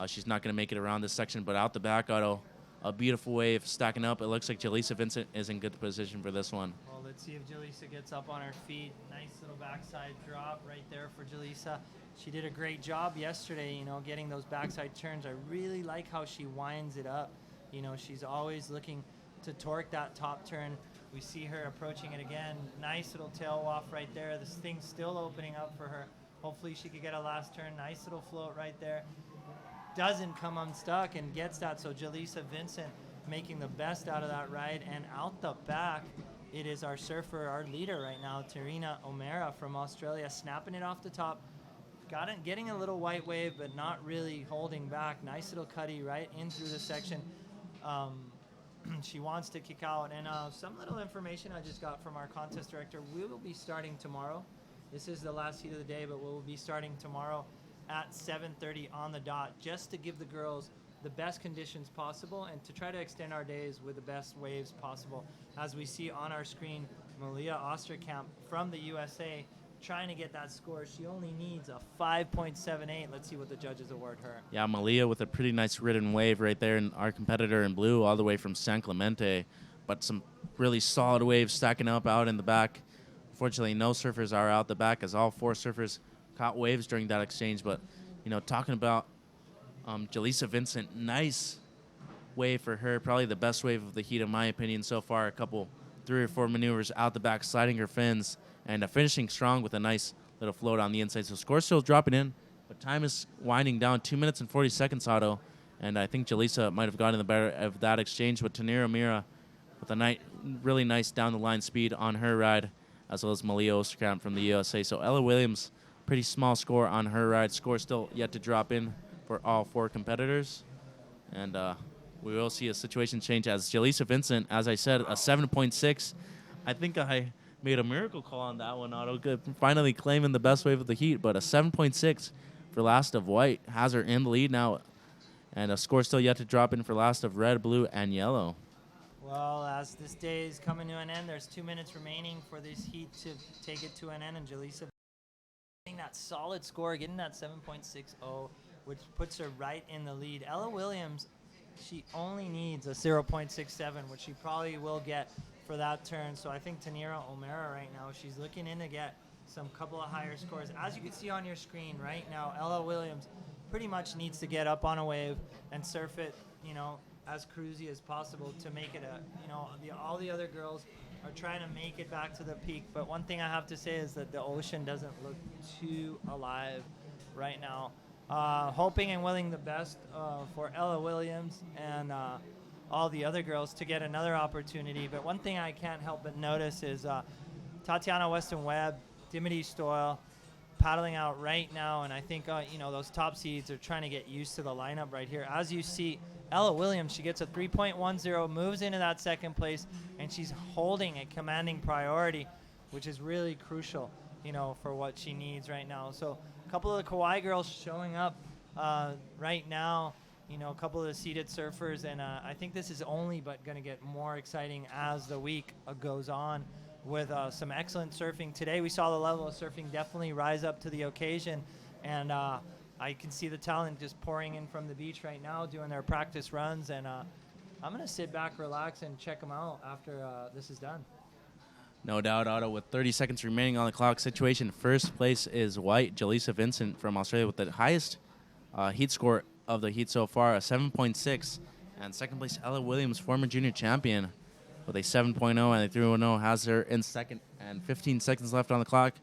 She's not going to make it around this section, but out the back, Otto, a beautiful wave stacking up. It looks like Jaleesa Vincent is in good position for this one. Well, let's see if Jaleesa gets up on her feet. Nice little backside drop right there for Jaleesa. She did a great job yesterday, getting those backside turns. I really like how she winds it up. She's always looking to torque that top turn. We see her approaching it again. Nice little tail waft right there. This thing's still opening up for her. Hopefully she could get a last turn. Nice little float right there. Doesn't come unstuck and gets that. So Jaleesa Vincent making the best out of that ride. And out the back, it is our surfer, our leader right now, Tarina O'Mara from Australia, snapping it off the top. Getting a little white wave, but not really holding back. Nice little cutty right in through the section. She wants to kick out. And some little information I just got from our contest director. We will be starting tomorrow. This is the last heat of the day, but we'll be starting tomorrow at 7:30 on the dot, just to give the girls the best conditions possible and to try to extend our days with the best waves possible. As we see on our screen, Malia Osterkamp from the USA trying to get that score. She only needs a 5.78. Let's see what the judges award her. Yeah, Malia with a pretty nice ridden wave right there, and our competitor in blue all the way from San Clemente, but some really solid waves stacking up out in the back. Unfortunately, no surfers are out the back as all four surfers caught waves during that exchange. But, talking about Jaleesa Vincent, nice wave for her, probably the best wave of the heat in my opinion so far. A couple 3 or 4 maneuvers out the back, sliding her fins, and finishing strong with a nice little float on the inside. So score still dropping in, but time is winding down. 2 minutes and 40 seconds, Otto. And I think Jaleesa might have gotten the better of that exchange with Tanira Mira with a really nice down-the-line speed on her ride, as well as Malia Osterkamp from the USA. So Ella Williams, pretty small score on her ride. Score still yet to drop in for all 4 competitors. And we will see a situation change as Jaleesa Vincent, as I said, a 7.6. I think I made a miracle call on that one, Otto. Good, finally claiming the best wave of the heat, but a 7.6 for Last of White has her in the lead now. And a score still yet to drop in for Last of Red, Blue, and Yellow. Well, as this day is coming to an end, there's 2 minutes remaining for this heat to take it to an end, and Jaleesa getting that solid score, getting that 7.60, which puts her right in the lead. Ella Williams, she only needs a 0.67, which she probably will get for that turn. So I think Tanira O'Mara right now, she's looking in to get some couple of higher scores. As you can see on your screen right now, Ella Williams pretty much needs to get up on a wave and surf it, as cruisy as possible to make it all the other girls are trying to make it back to the peak. But one thing I have to say is that the ocean doesn't look too alive right now. Hoping and willing the best for Ella Williams and all the other girls to get another opportunity. But one thing I can't help but notice is Tatiana Weston-Webb, Dimity Stoyle paddling out right now, and I think those top seeds are trying to get used to the lineup right here. As you see, Ella Williams, she gets a 3.10, moves into that second place, and she's holding a commanding priority, which is really crucial, for what she needs right now. So a couple of the Kauai girls showing up right now, a couple of the seated surfers, and I think this is only but going to get more exciting as the week goes on with some excellent surfing. Today we saw the level of surfing definitely rise up to the occasion, and I can see the talent just pouring in from the beach right now, doing their practice runs, and I'm going to sit back, relax, and check them out after this is done. No doubt, Otto, with 30 seconds remaining on the clock situation. First place is White, Jaleesa Vincent from Australia with the highest heat score of the heat so far, a 7.6. And second place, Ella Williams, former junior champion, with a 7.0, and a 3.0 has her in second. And 15 seconds left on the clock.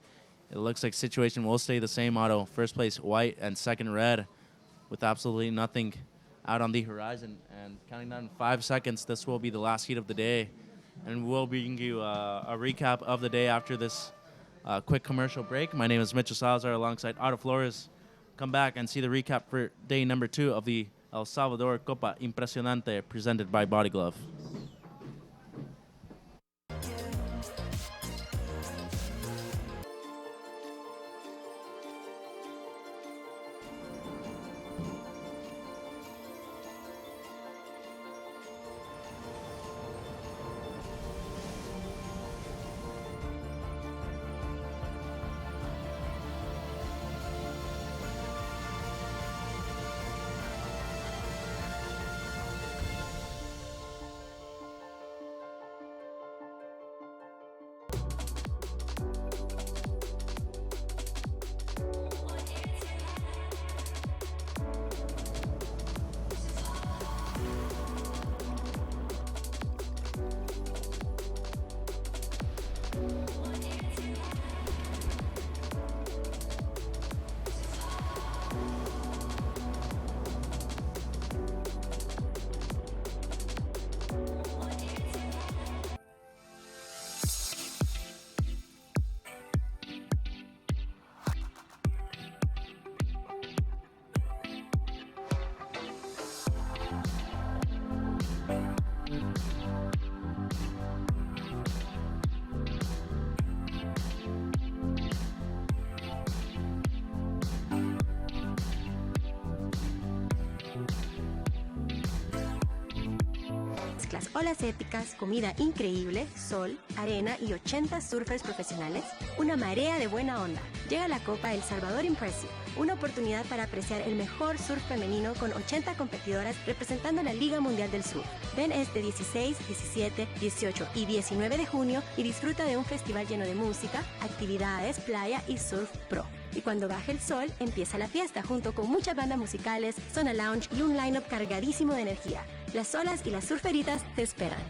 It looks like situation will stay the same, Otto. First place, White, and second, Red, with absolutely nothing out on the horizon. And counting down 5 seconds, this will be the last heat of the day. And we'll bring you a recap of the day after this quick commercial break. My name is Mitchell Salazar alongside Otto Flores. Come back and see the recap for day number 2 of the El Salvador Copa Impresionante presented by Body Glove. éticas, olas épicas, comida increíble, sol, arena y 80 surfers profesionales, una marea de buena onda. Llega la Copa El Salvador Impresionante, una oportunidad para apreciar el mejor surf femenino con 80 competidoras representando la Liga Mundial del Surf. Ven este 16, 17, 18 y 19 de junio y disfruta de un festival lleno de música, actividades, playa y surf pro. Y cuando baje el sol, empieza la fiesta junto con muchas bandas musicales, zona lounge y un line-up cargadísimo de energía. Las olas y las surferitas te esperan.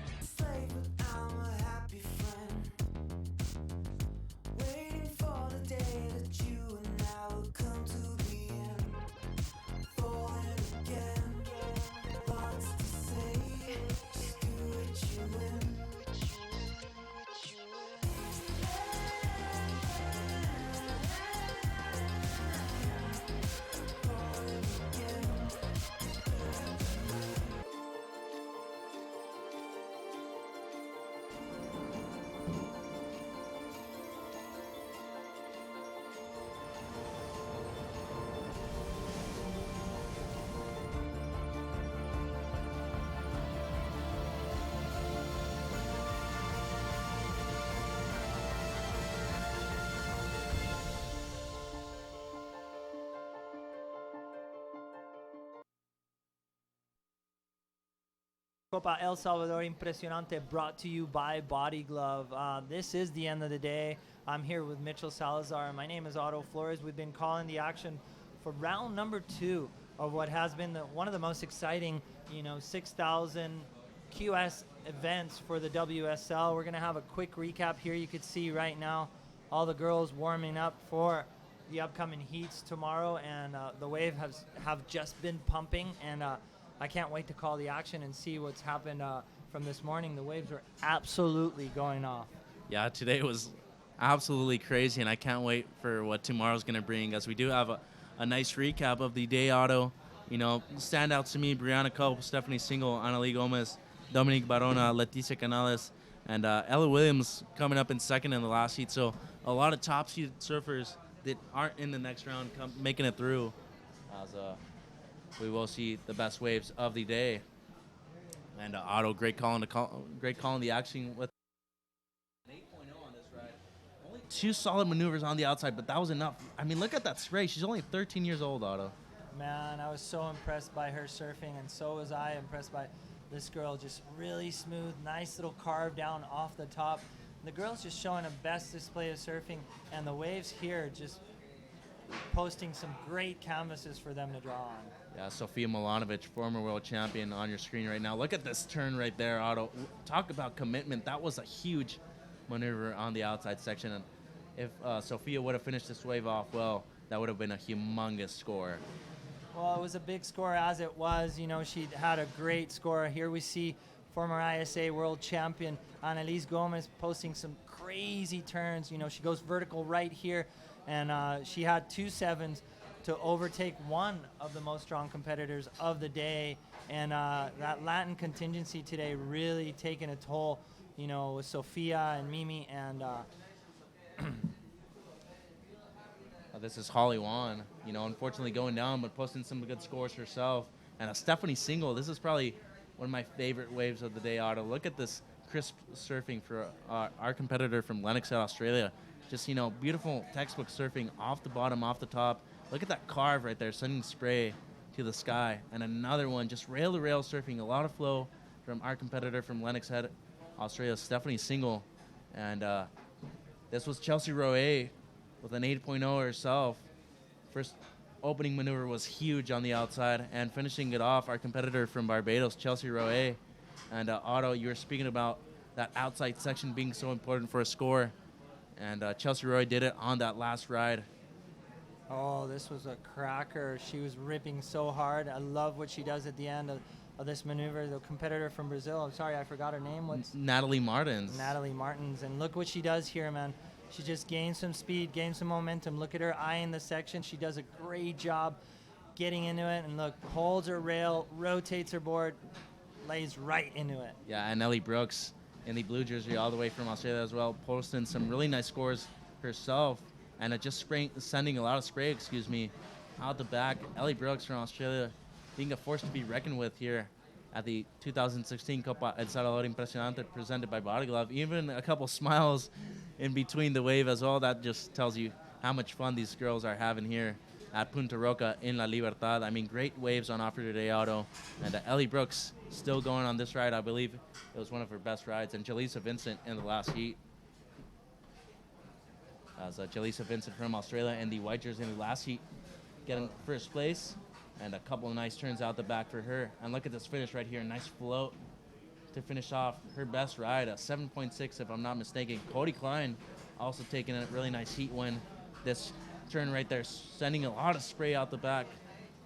Copa El Salvador Impresionante brought to you by Body Glove. This is the end of the day. I'm here with Mitchell Salazar. My name is Otto Flores. We've been calling the action for round number 2 of what has been one of the most exciting, 6,000 QS events for the WSL. We're going to have a quick recap here. You can see right now all the girls warming up for the upcoming heats tomorrow, and the wave have just been pumping, and I can't wait to call the action and see what's happened from this morning. The waves are absolutely going off. Yeah, today was absolutely crazy, and I can't wait for what tomorrow's going to bring us. We do have a nice recap of the day, Otto. Standouts to me, Brianna Cope, Stephanie Single, Annalise Gomez, Dominique Barona, Leticia Canales, and Ella Williams coming up in second in the last heat. So a lot of top-seeded surfers that aren't in the next round making it through. As we will see the best waves of the day. And Otto, great calling the action with an 8.0 on this ride. Only 2 solid maneuvers on the outside, but that was enough. I mean, look at that spray. She's only 13 years old, Otto. Man, I was so impressed by her surfing, and so was I impressed by this girl. Just really smooth, nice little carve down off the top. The girl's just showing a best display of surfing, and the waves here just posting some great canvases for them to draw on. Yeah, Sofia Milanovic, former world champion, on your screen right now. Look at this turn right there, Otto. Talk about commitment. That was a huge maneuver on the outside section. And if Sofia would have finished this wave off well, that would have been a humongous score. Well, it was a big score as it was. She had a great score. Here we see former ISA world champion Annalise Gomez posting some crazy turns. She goes vertical right here, and she had 2 sevens to overtake one of the most strong competitors of the day. And that Latin contingency today really taking a toll, with Sofia and Mimi. And this is Holly Wan, unfortunately going down, but posting some good scores herself. And Stephanie Single, this is probably one of my favorite waves of the day, Otto. Look at this crisp surfing for our competitor from Lennox, Australia. Just, beautiful textbook surfing off the bottom, off the top. Look at that carve right there, sending spray to the sky. And another one, just rail-to-rail surfing, a lot of flow from our competitor from Lennox Head, Australia, Stephanie Single. And this was Chelsea Roe with an 8.0 herself. First opening maneuver was huge on the outside, and finishing it off, our competitor from Barbados, Chelsea Roe. And Otto, you were speaking about that outside section being so important for a score. And Chelsea Roy did it on that last ride. Oh, this was a cracker. She was ripping so hard. I love what she does at the end of this maneuver. The competitor from Brazil, I'm sorry, I forgot her name. What's Natalie Martins. Natalie Martins. And look what she does here, man. She just gains some speed, gains some momentum. Look at her eye in the section. She does a great job getting into it. And look, holds her rail, rotates her board, lays right into it. Yeah, and Ellie Brooks in the blue jersey all the way from Australia as well, posting some really nice scores herself. And just sending a lot of spray, out the back. Ellie Brooks from Australia being a force to be reckoned with here at the 2016 Copa El Salvador Impresionante presented by Body Glove. Even a couple smiles in between the wave as well. That just tells you how much fun these girls are having here at Punta Roca in La Libertad. I mean, great waves on offer today, Otto. And Ellie Brooks still going on this ride. I believe it was one of her best rides. And Jaleesa Vincent in the last heat. As Jaleesa Vincent from Australia in the white jersey in the last heat getting first place. And a couple of nice turns out the back for her. And look at this finish right here. Nice float to finish off her best ride. A 7.6 if I'm not mistaken. Cody Klein also taking a really nice heat win. This turn right there, sending a lot of spray out the back.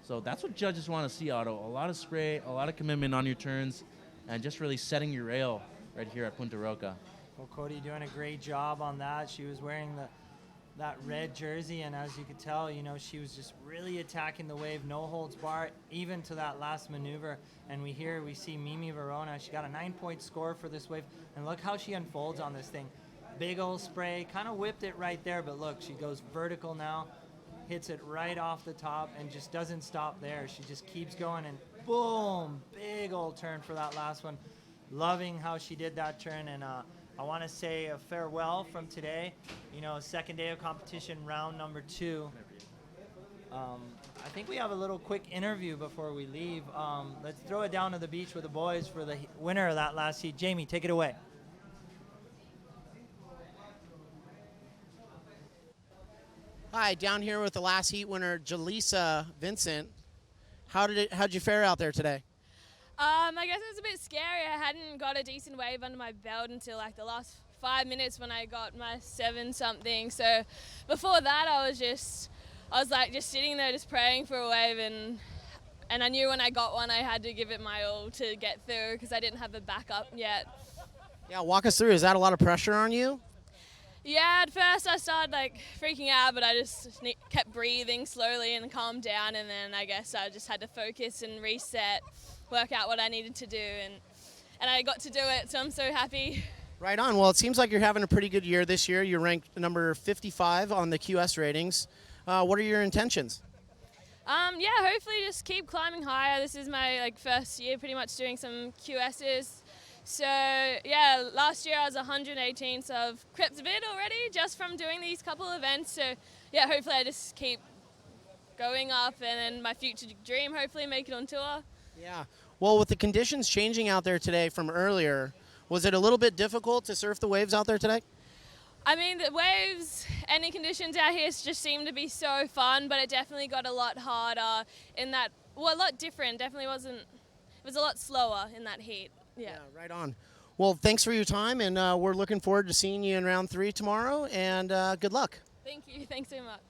So that's what judges want to see, Otto. A lot of spray, a lot of commitment on your turns, and just really setting your rail right here at Punta Roca. Well, Cody doing a great job on that. She was wearing that red jersey, and as you could tell, you know, she was just really attacking the wave, no holds barred, even to that last maneuver. And we see Mimi Verona. She got a 9-point score for this wave, and look how she unfolds on this thing. Big old spray, kind of whipped it right there, but look, she goes vertical now, hits it right off the top, and just doesn't stop there. She just keeps going, and boom, big old turn for that last one. Loving how she did that turn, and I want to say a farewell from today. You know, second day of competition, round number 2. I think we have a little quick interview before we leave. Let's throw it down to the beach with the boys for the winner of that last heat. Jamie, take it away. Hi, down here with the last heat winner, Jaleesa Vincent. How'd you fare out there today? I guess it was a bit scary. I hadn't got a decent wave under my belt until like the last 5 minutes when I got my 7-something. So before that, I was just sitting there just praying for a wave, and I knew when I got one I had to give it my all to get through because I didn't have a backup yet. Yeah, walk us through. Is that a lot of pressure on you? Yeah, at first I started like freaking out, but I just kept breathing slowly and calmed down, and then I guess I just had to focus and reset, work out what I needed to do, and I got to do it, so I'm so happy. Right on. Well, it seems like you're having a pretty good year this year. You're ranked number 55 on the QS ratings. What are your intentions? Yeah, hopefully just keep climbing higher. This is my first year pretty much doing some QSs. So yeah, last year I was 118, so I've crept a bit already just from doing these couple events. So yeah, hopefully I just keep going up, and then my future dream, hopefully make it on tour. Yeah. Well, with the conditions changing out there today from earlier, was it a little bit difficult to surf the waves out there today? I mean, the waves, any conditions out here just seem to be so fun, but it definitely got a lot harder in that, well, a lot different. Definitely wasn't, it was a lot slower in that heat. Yeah, right on. Well, thanks for your time, and we're looking forward to seeing you in round 3 tomorrow, and good luck. Thank you. Thanks so much.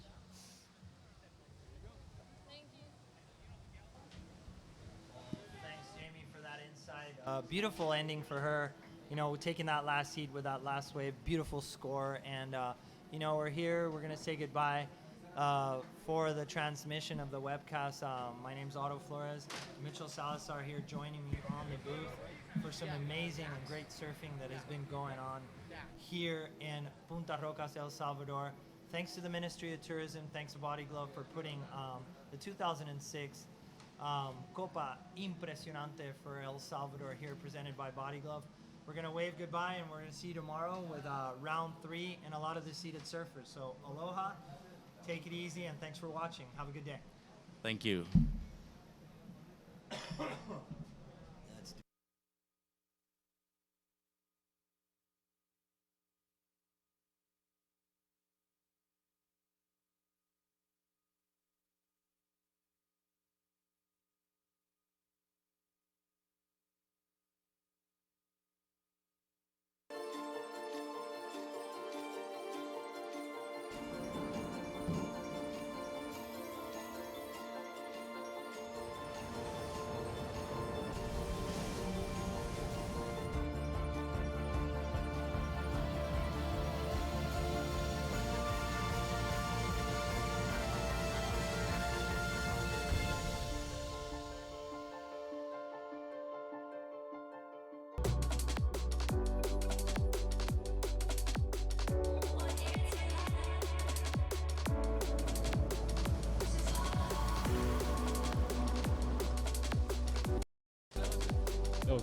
Thanks, Jamie, for that insight. Beautiful ending for her. You know, taking that last heat with that last wave, beautiful score. And, you know, we're here. We're going to say goodbye for the transmission of the webcast. My name's Otto Flores. Mitchell Salazar here joining me on the booth for some amazing and great surfing that has been going on here in Punta Rocas, El Salvador. Thanks to the Ministry of Tourism, thanks to Body Glove for putting the 2006 Copa Impresionante for El Salvador here, presented by Body Glove. We're going to wave goodbye, and we're going to see you tomorrow with round 3 and a lot of the seated surfers. So aloha, take it easy, and thanks for watching. Have a good day. Thank you.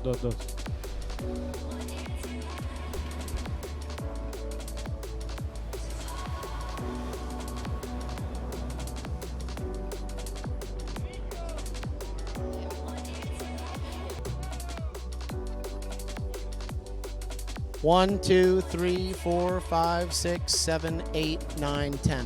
2. 1, 2, 3, 4, 5, 6, 7, 8, 9, 10.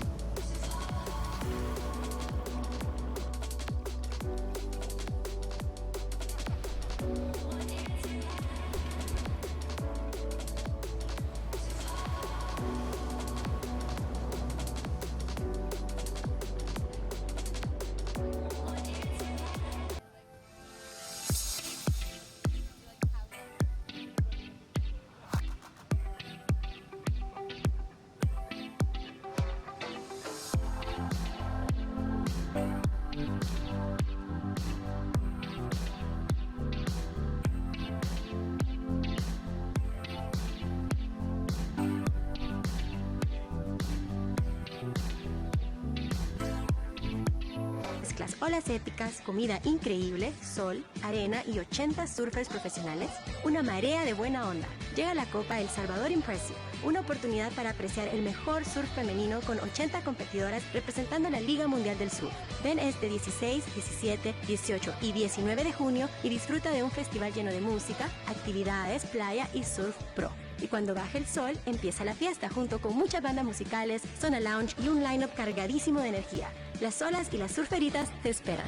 Mezclas olas épicas, comida increíble, sol, arena y 80 surfers profesionales, una marea de buena onda. Llega la Copa El Salvador Impresionante, una oportunidad para apreciar el mejor surf femenino con 80 competidoras representando la Liga Mundial del Surf. Ven este 16, 17, 18 y 19 de junio y disfruta de un festival lleno de música, actividades, playa y surf pro. Y cuando baje el sol, empieza la fiesta junto con muchas bandas musicales, zona lounge y un line-up cargadísimo de energía. Las olas y las surferitas te esperan.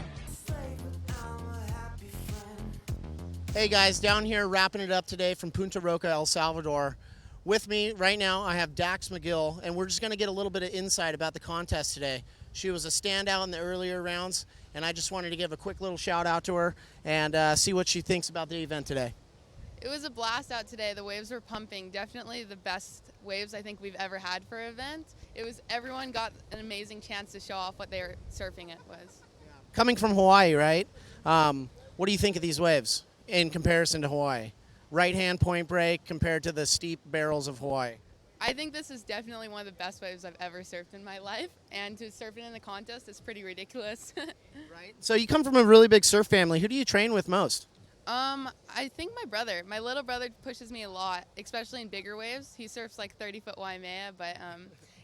Hey guys, down here wrapping it up today from Punta Roca, El Salvador. With me right now, I have Dax McGill, and we're just going to get a little bit of insight about the contest today. She was a standout in the earlier rounds, and I just wanted to give a quick little shout out to her and see what she thinks about the event today. It was a blast out today. The waves were pumping. Definitely the best waves I think we've ever had for an event. Everyone got an amazing chance to show off what they were surfing it was. Coming from Hawaii, right? What do you think of these waves in comparison to Hawaii? Right-hand point break compared to the steep barrels of Hawaii. I think this is definitely one of the best waves I've ever surfed in my life, and to surf it in the contest is pretty ridiculous. Right. So you come from a really big surf family. Who do you train with most? I think my brother. My little brother pushes me a lot, especially in bigger waves. He surfs like 30-foot Waimea, but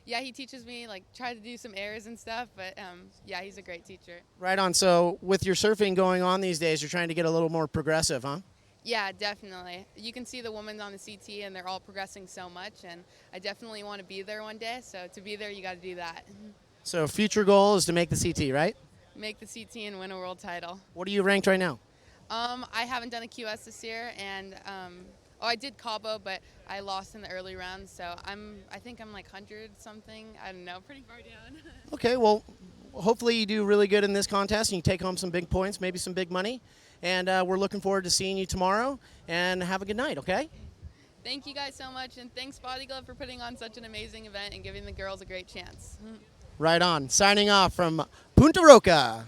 yeah, he teaches me, like, try to do some airs and stuff, but yeah, he's a great teacher. Right on. So with your surfing going on these days, you're trying to get a little more progressive, huh? Yeah, definitely. You can see the women on the CT, and they're all progressing so much, and I definitely want to be there one day, so to be there, you got to do that. So future goal is to make the CT, right? Make the CT and win a world title. What are you ranked right now? I haven't done a QS this year, and I did Cabo, but I lost in the early rounds, so I think I'm like 100 something. I don't know, pretty far down. Okay, well, hopefully you do really good in this contest and you take home some big points, maybe some big money. And we're looking forward to seeing you tomorrow, and have a good night, okay? Thank you guys so much, and thanks Body Glove for putting on such an amazing event and giving the girls a great chance. Right on. Signing off from Punta Roca.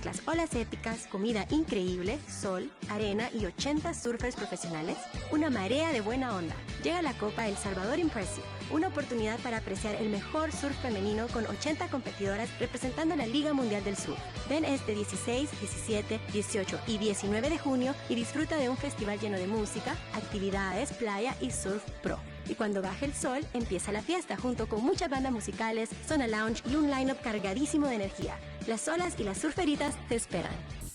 mezclas olas épicas, comida increíble, sol, arena y 80 surfers profesionales, una marea de buena onda. Llega la Copa El Salvador Impresionante, una oportunidad para apreciar el mejor surf femenino con 80 competidoras representando la Liga Mundial del Surf. Ven este 16, 17, 18 y 19 de junio y disfruta de un festival lleno de música, actividades, playa y surf pro. Y cuando baje el sol, empieza la fiesta junto con muchas bandas musicales, zona lounge y un line-up cargadísimo de energía. Las olas y las surferitas te esperan.